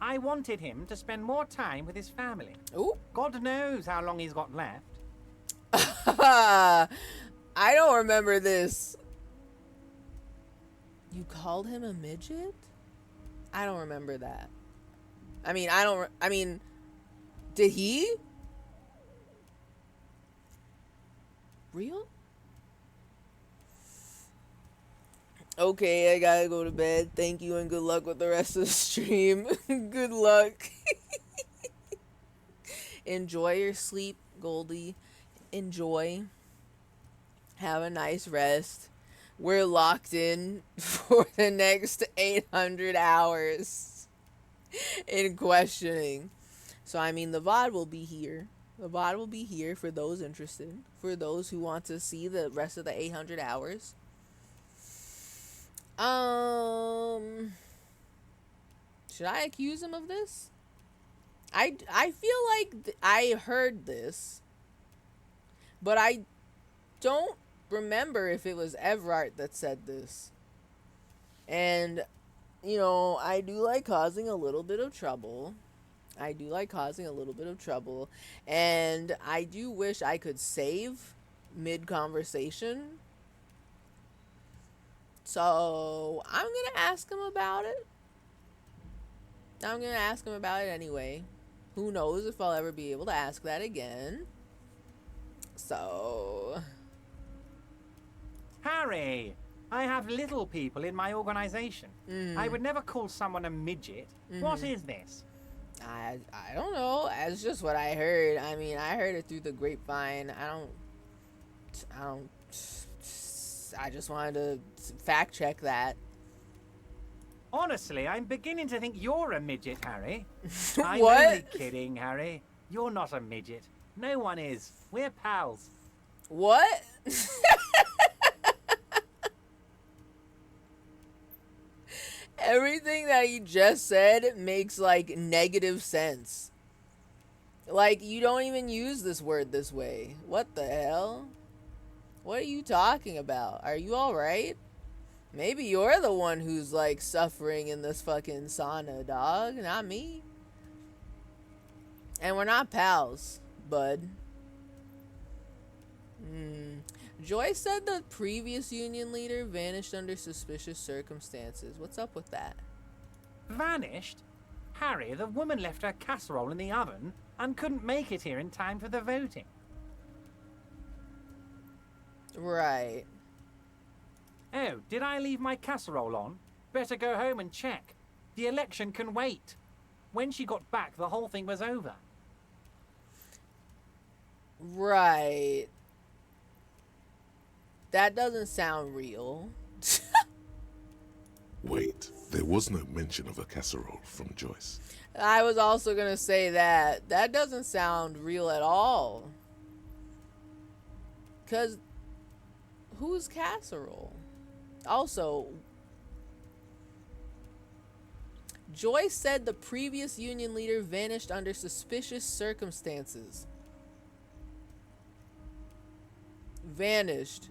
I wanted him to spend more time with his family. Ooh. God knows how long he's got left. I don't remember this. You called him a midget? I don't remember that. I mean, did he? Real? Okay, I gotta go to bed. Thank you and good luck with the rest of the stream. Good luck. Enjoy your sleep, Goldie. Enjoy. Have a nice rest. We're locked in for the next 800 hours in questioning. So, I mean, the VOD will be here. The VOD will be here for those interested. For those who want to see the rest of the 800 hours. Should I accuse him of this? I feel like I heard this. But I don't remember if it was Evrart that said this. And, you know, I do like causing a little bit of trouble. I do like causing a little bit of trouble. And I do wish I could save mid-conversation. So I'm going to ask him about it. I'm going to ask him about it anyway. Who knows if I'll ever be able to ask that again. So... Harry, I have little people in my organization. I would never call someone a midget. What is this? I don't know. That's just what I heard. I mean, I heard it through the grapevine. I just wanted to fact check that. Honestly, I'm beginning to think you're a midget, Harry. I'm What? only kidding, Harry. You're not a midget. No one is. We're pals. What? Everything that he just said makes, like, negative sense. Like, you don't even use this word this way. What the hell? What are you talking about? Are you alright? Maybe you're the one who's, like, suffering in this fucking sauna, dog. Not me. And we're not pals, bud. Joyce said the previous union leader vanished under suspicious circumstances. What's up with that? Vanished? Harry, the woman left her casserole in the oven and couldn't make it here in time for the voting. Right. Oh, did I leave my casserole on? Better go home and check. The election can wait. When she got back, the whole thing was over. Right. That doesn't sound real. Wait, there was no mention of a casserole from Joyce. I was also gonna say that. That doesn't sound real at all. Cause who's casserole? Also, Joyce said the previous union leader vanished under suspicious circumstances. Vanished.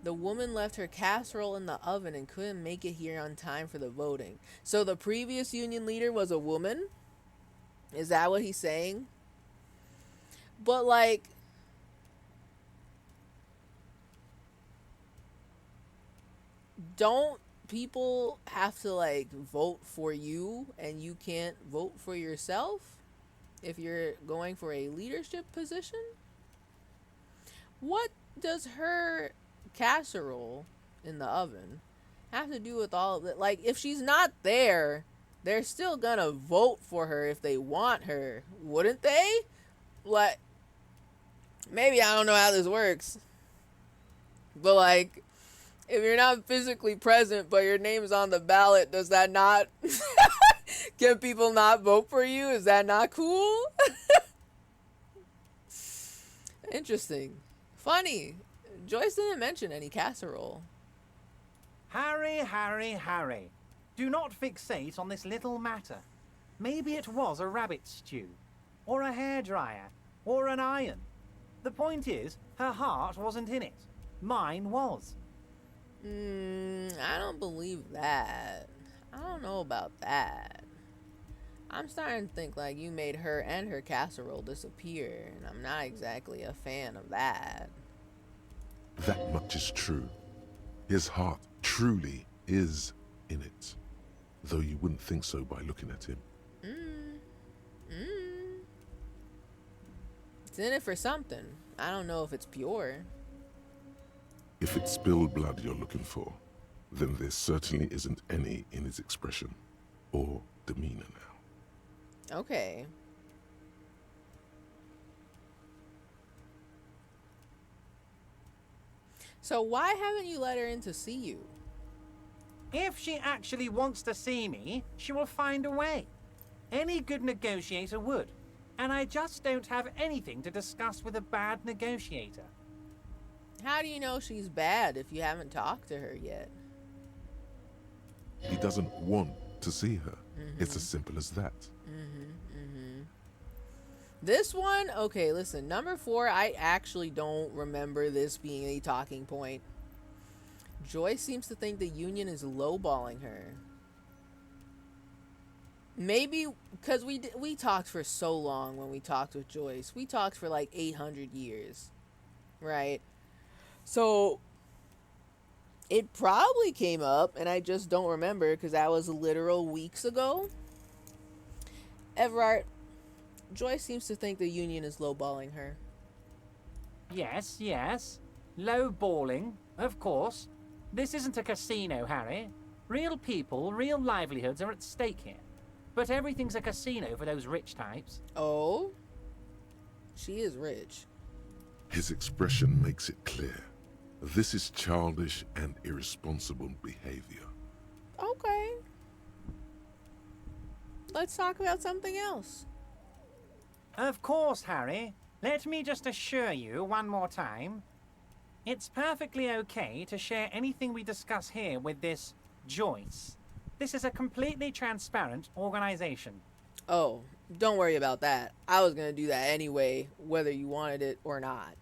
The woman left her casserole in the oven and couldn't make it here on time for the voting. So the previous union leader was a woman? Is that what he's saying? But, like, don't people have to, like, vote for you and you can't vote for yourself if you're going for a leadership position? What does her casserole in the oven have to do with all of it? Like, if she's not there, they're still gonna vote for her if they want her, wouldn't they? Like, maybe I don't know how this works, but, like, if you're not physically present but your name's on the ballot, does that not can people not vote for you? Is that not cool? Interesting. Funny. Joyce didn't mention any casserole. Harry, Harry, Harry. Do not fixate on this little matter. Maybe it was a rabbit stew, or a hairdryer, or an iron. The point is, her heart wasn't in it. Mine was. I don't believe that. I don't know about that. I'm starting to think like you made her and her casserole disappear, and I'm not exactly a fan of that. That much is true. His heart truly is in it, though you wouldn't think so by looking at him. It's in it for something. I don't know if it's pure. If it's spilled blood you're looking for, then there certainly isn't any in his expression or demeanor now. Okay. So why haven't you let her in to see you? If she actually wants to see me, she will find a way. Any good negotiator would. And I just don't have anything to discuss with a bad negotiator. How do you know she's bad if you haven't talked to her yet? He doesn't want to see her. It's as simple as that. This one, okay, listen, number 4, I actually don't remember this being a talking point. Joy seems to think the union is lowballing her. Maybe because we talked for so long when we talked with Joyce. We talked for like 800 years, right? So it probably came up, and I just don't remember because that was literal weeks ago. Everard, Joyce seems to think the union is lowballing her. Yes, yes. Lowballing, of course. This isn't a casino, Harry. Real people, real livelihoods are at stake here. But everything's a casino for those rich types. Oh? She is rich. His expression makes it clear. This is childish and irresponsible behavior. Okay. Let's talk about something else. Of course, Harry. Let me just assure you one more time. It's perfectly okay to share anything we discuss here with this Joyce. This is a completely transparent organization. Oh, don't worry about that. I was going to do that anyway, whether you wanted it or not.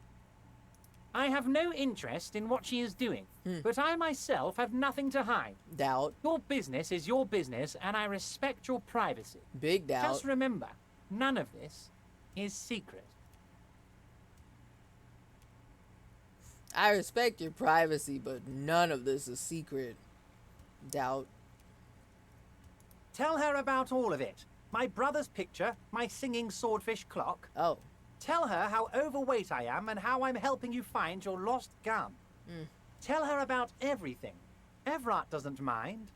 I have no interest in what she is doing, but I myself have nothing to hide. Doubt. Your business is your business, and I respect your privacy. Big doubt. Just remember, none of this is secret. I respect your privacy, but none of this is secret. Doubt. Tell her about all of it. My brother's picture, my singing swordfish clock. Oh. Tell her how overweight I am and how I'm helping you find your lost gun. Tell her about everything. Everard doesn't mind.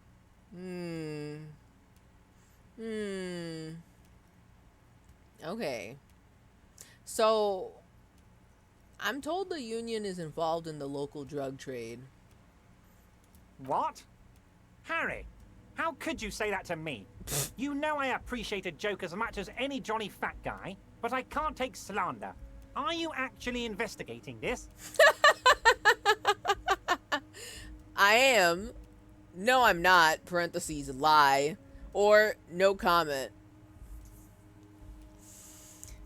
Okay. So, I'm told the union is involved in the local drug trade. What? Harry, how could you say that to me? You know I appreciate a joke as much as any Johnny Fat Guy, but I can't take slander. Are you actually investigating this? I am. No, I'm not. Parentheses, lie. Or no comment.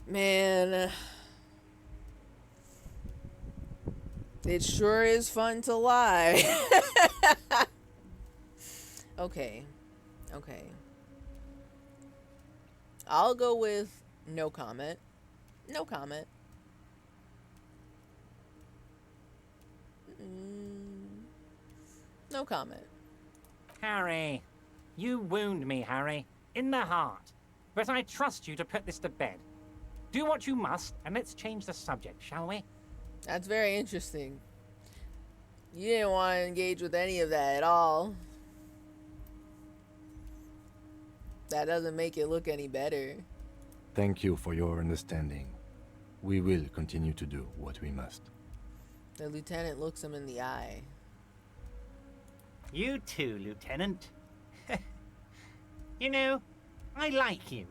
Man. It sure is fun to lie. Okay. Okay. I'll go with no comment. No comment. No comment. Harry, you wound me, Harry. In the heart. But I trust you to put this to bed. Do what you must, and let's change the subject, shall we? That's very interesting. You didn't want to engage with any of that at all. That doesn't make it look any better. Thank you for your understanding. We will continue to do what we must. The lieutenant looks him in the eye. You too, Lieutenant. You know, I like you,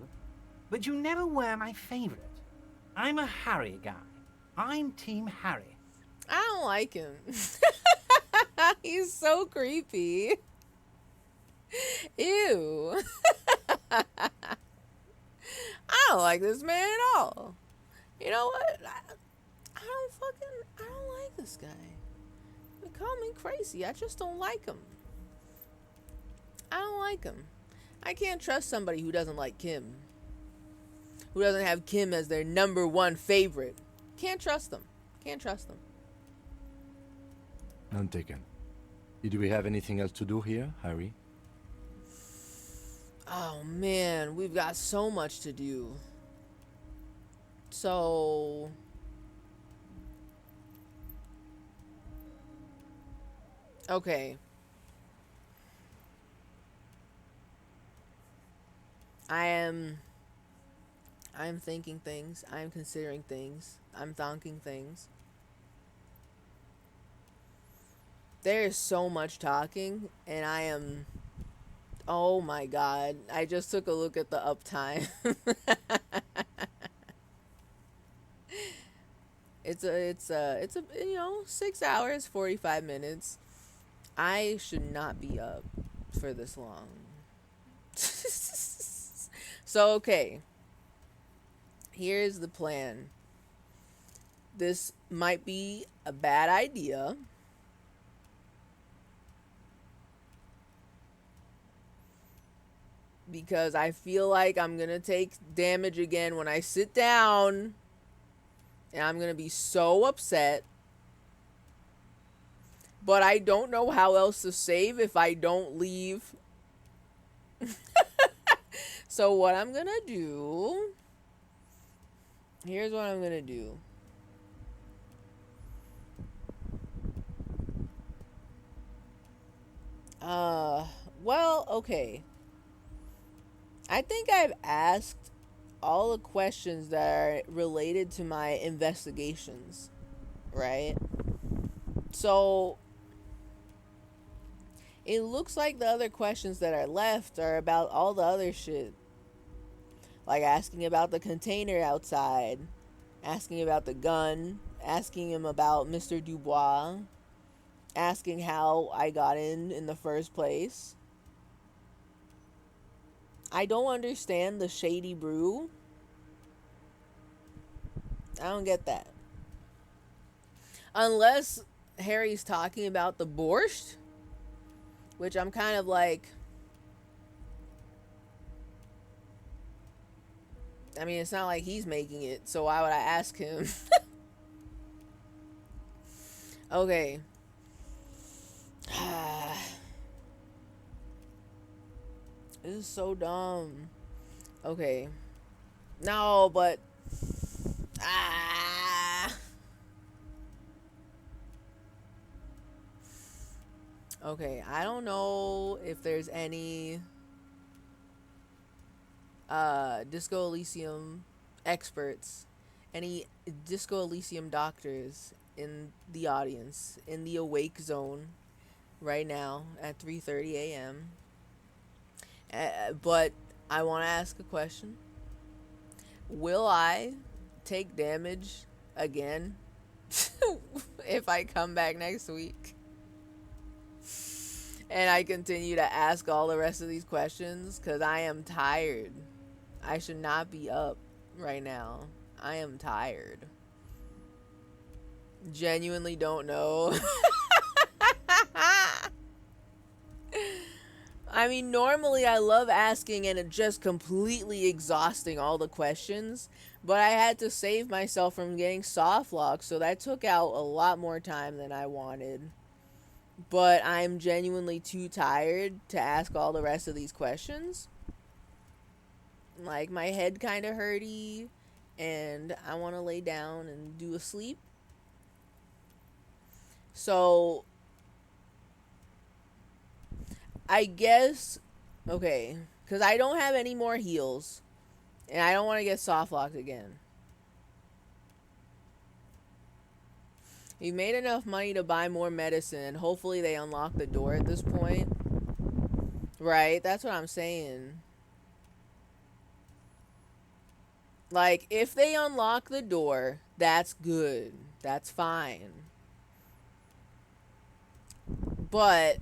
but you never were my favorite. I'm a Harry guy. I'm Team Harry. I don't like him. He's so creepy. Ew. I don't like this man at all. You know what? I don't like this guy. They call me crazy. I just don't like him. I don't like him. I can't trust somebody who doesn't like Kim. Who doesn't have Kim as their #1 favorite. Can't trust them. Can't trust them. None taken. Do we have anything else to do here, Harry? Oh man, we've got so much to do. So okay. I'm thinking things. I'm considering things. I'm thinking things. There is so much talking, and I am... Oh my god. I just took a look at the uptime. It's a 6 hours, 45 minutes. I should not be up for this long. So, okay. Here's the plan. This might be a bad idea. because I feel like I'm gonna take damage again when I sit down, and I'm gonna be so upset. But I don't know how else to save if I don't leave. So what I'm gonna do, here's what I'm gonna do. Well, okay. I think I've asked all the questions that are related to my investigations, right? So it looks like the other questions that are left are about all the other shit. Like asking about the container outside, asking about the gun, asking him about Mr. Dubois, asking how I got in the first place. I don't understand the shady brew. I don't get that. Unless Harry's talking about the borscht, which I'm kind of like, I mean, it's not like he's making it, so why would I ask him? Okay. This is so dumb. Okay. No, but... Okay, I don't know if there's any Disco Elysium experts, any Disco Elysium doctors in the audience, in the awake zone right now at 3:30 a.m. But I want to ask a question. Will I take damage again if I come back next week? And I continue to ask all the rest of these questions because I am tired. I should not be up right now. I am tired. Genuinely don't know. I mean, normally I love asking and just completely exhausting all the questions, but I had to save myself from getting soft locked, so that took out a lot more time than I wanted. But I'm genuinely too tired to ask all the rest of these questions. Like, my head kind of hurty, and I want to lay down and do a sleep. So, I guess, okay, because I don't have any more heals, and I don't want to get soft locked again. You made enough money to buy more medicine, and hopefully they unlock the door at this point. Right? That's what I'm saying. Like, if they unlock the door, that's good. That's fine. But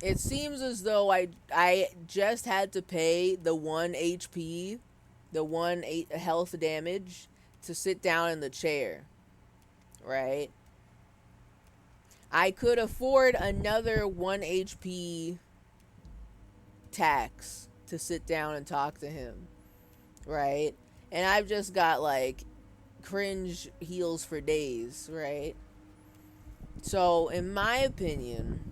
it seems as though I just had to pay the 1 HP, the 1 health damage to sit down in the chair. Right? I could afford another 1 HP tax to sit down and talk to him. Right? And I've just got, like, cringe heals for days, right? So, in my opinion,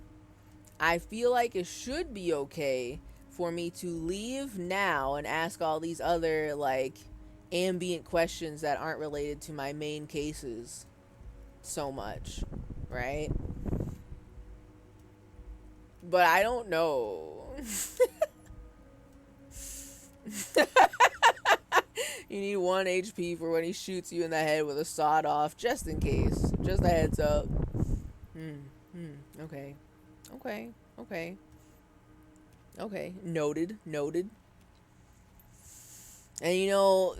I feel like it should be okay for me to leave now and ask all these other, like, ambient questions that aren't related to my main cases so much, right? But I don't know. You need 1 HP for when he shoots you in the head with a sawed off, just in case. Just a heads up. Okay. Okay. Okay. Okay. Noted. Noted. And you know,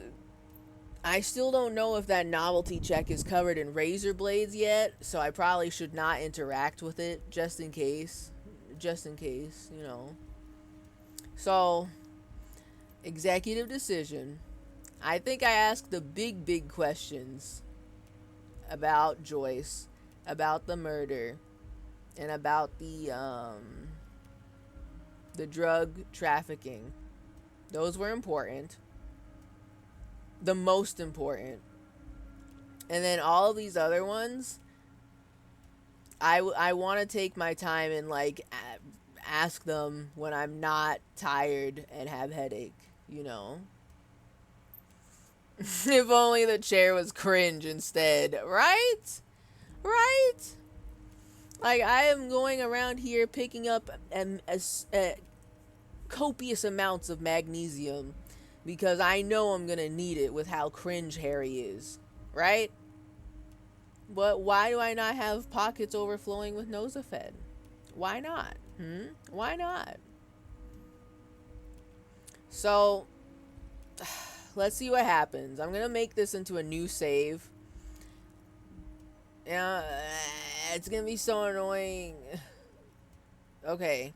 I still don't know if that novelty check is covered in razor blades yet, so I probably should not interact with it, just in case. Just in case, you know. So, executive decision. I think I asked the big questions about Joyce, about the murder, and about the drug trafficking. Those were important. The most important. And then all of these other ones, I want to take my time and like ask them when I'm not tired and have headache, you know. If only the chair was cringe instead, right? Right? Like, I am going around here picking up copious amounts of magnesium because I know I'm gonna need it with how cringe Harry is, right? But why do I not have pockets overflowing with Nosafed? Why not? Why not? So, let's see what happens. I'm gonna make this into a new save. Yeah, it's gonna be so annoying. Okay.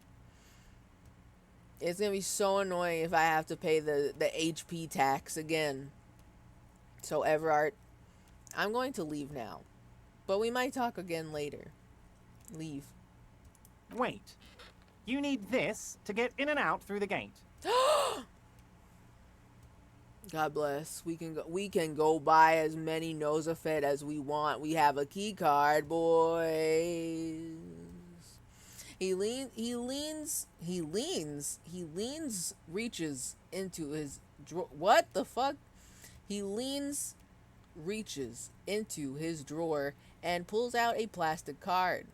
It's gonna be so annoying if I have to pay the HP tax again. So, Everart, I'm going to leave now. But we might talk again later. Leave. Wait. You need this to get in and out through the gate. God bless. We can go buy as many Nosafed as we want. We have a key card, boys. He reaches into his drawer. What the fuck? He reaches into his drawer and pulls out a plastic card.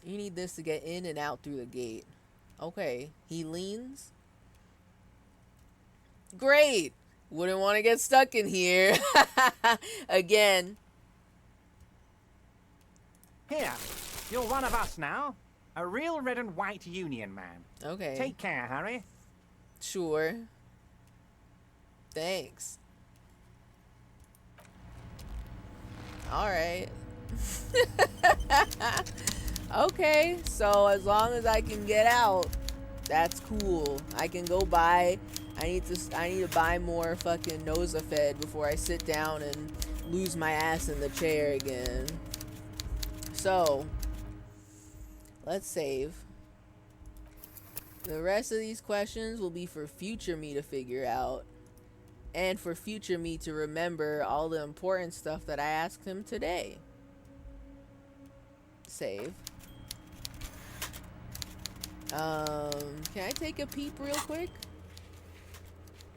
You need this to get in and out through the gate. Okay. He leans. Great. Wouldn't want to get stuck in here. Again. Here. You're one of us now. A real red and white union man. Okay. Take care, Harry. Sure. Thanks. Alright. Okay, so as long as I can get out, that's cool. I can go buy. I need to buy more fucking Nosafed before I sit down and lose my ass in the chair again. So, let's save. The rest of these questions will be for future me to figure out. And for future me to remember all the important stuff that I asked him today. Save. Can I take a peep real quick?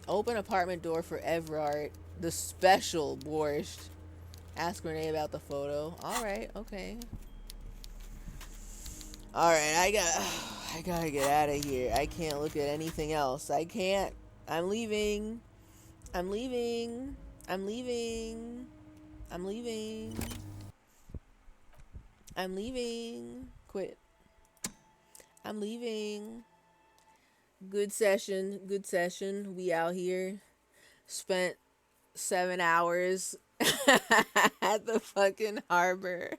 Open apartment door for Everart. The special borscht. Ask Renee about the photo. Alright, okay. Alright, I gotta get out of here. I can't look at anything else. I can't. I'm leaving. I'm leaving. I'm leaving. I'm leaving. I'm leaving. Quit. I'm leaving. Good session. Good session. We out here. Spent 7 hours at the fucking harbor.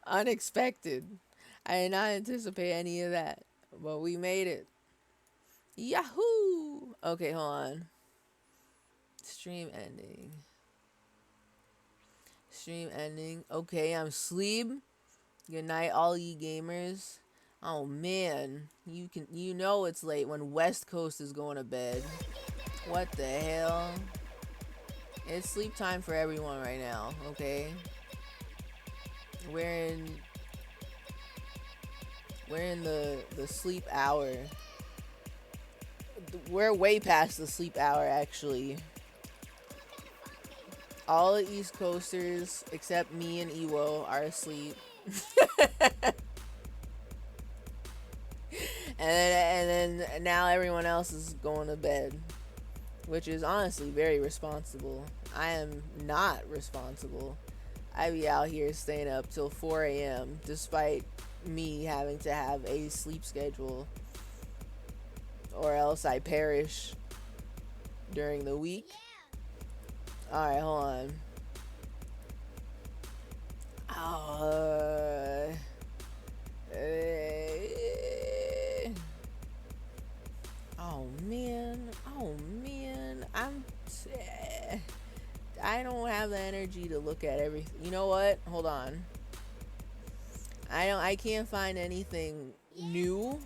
Unexpected. I did not anticipate any of that. But we made it. Yahoo! Okay, hold on. Stream ending. Stream ending. Okay, I'm asleep. Good night, all ye gamers. Oh man, you know it's late when West Coast is going to bed. What the hell? It's sleep time for everyone right now, okay? We're in the sleep hour. We're way past the sleep hour, actually. All the East Coasters, except me and Ewo, are asleep. and then now everyone else is going to bed. Which is honestly very responsible. I am not responsible. I be out here staying up till 4 a.m. despite me having to have a sleep schedule. Or else I perish during the week. Alright, hold on. Oh man, I don't have the energy to look at everything. You know what? Hold on. I can't find anything new.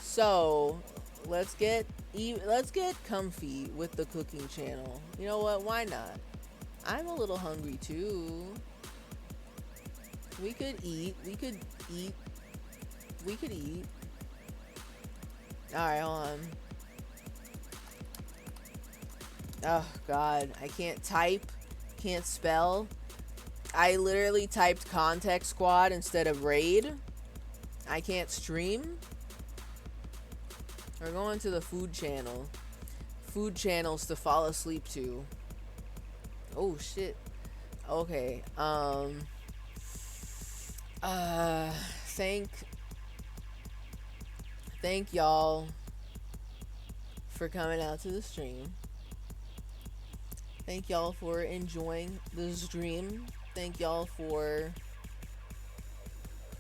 So, let's get comfy with the cooking channel. You know what? Why not? I'm a little hungry too. We could eat. Alright, hold on. Oh god, I can't type, can't spell. I literally typed Context Squad instead of Raid. I can't stream. We're going to the food channel. Food channels to fall asleep to. Oh shit. Okay. Thank y'all for coming out to the stream. Thank y'all for enjoying the stream. Thank y'all for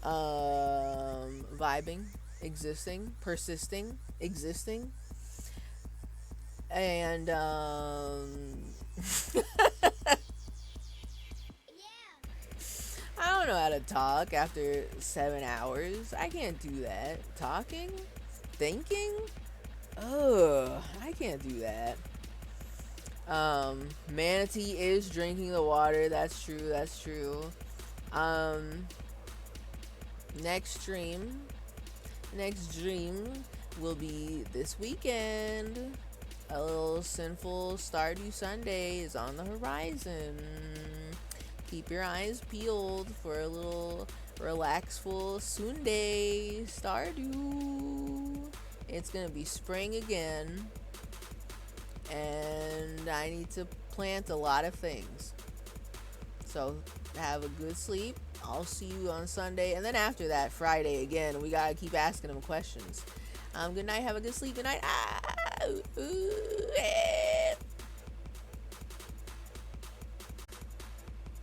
vibing, existing, persisting, existing. And I don't know how to talk after 7 hours. I can't do that. Talking? Thinking? Ugh, I can't do that. Manatee is drinking the water. That's true. That's true. Next dream will be this weekend. A little sinful Stardew Sunday is on the horizon. Keep your eyes peeled for a little relaxful Sunday Stardew. It's gonna be spring again, and I need to plant a lot of things. So have a good sleep. I'll see you on Sunday, and then after that, Friday again. We gotta keep asking them questions. Good night. Have a good sleep. Good night. Ooh,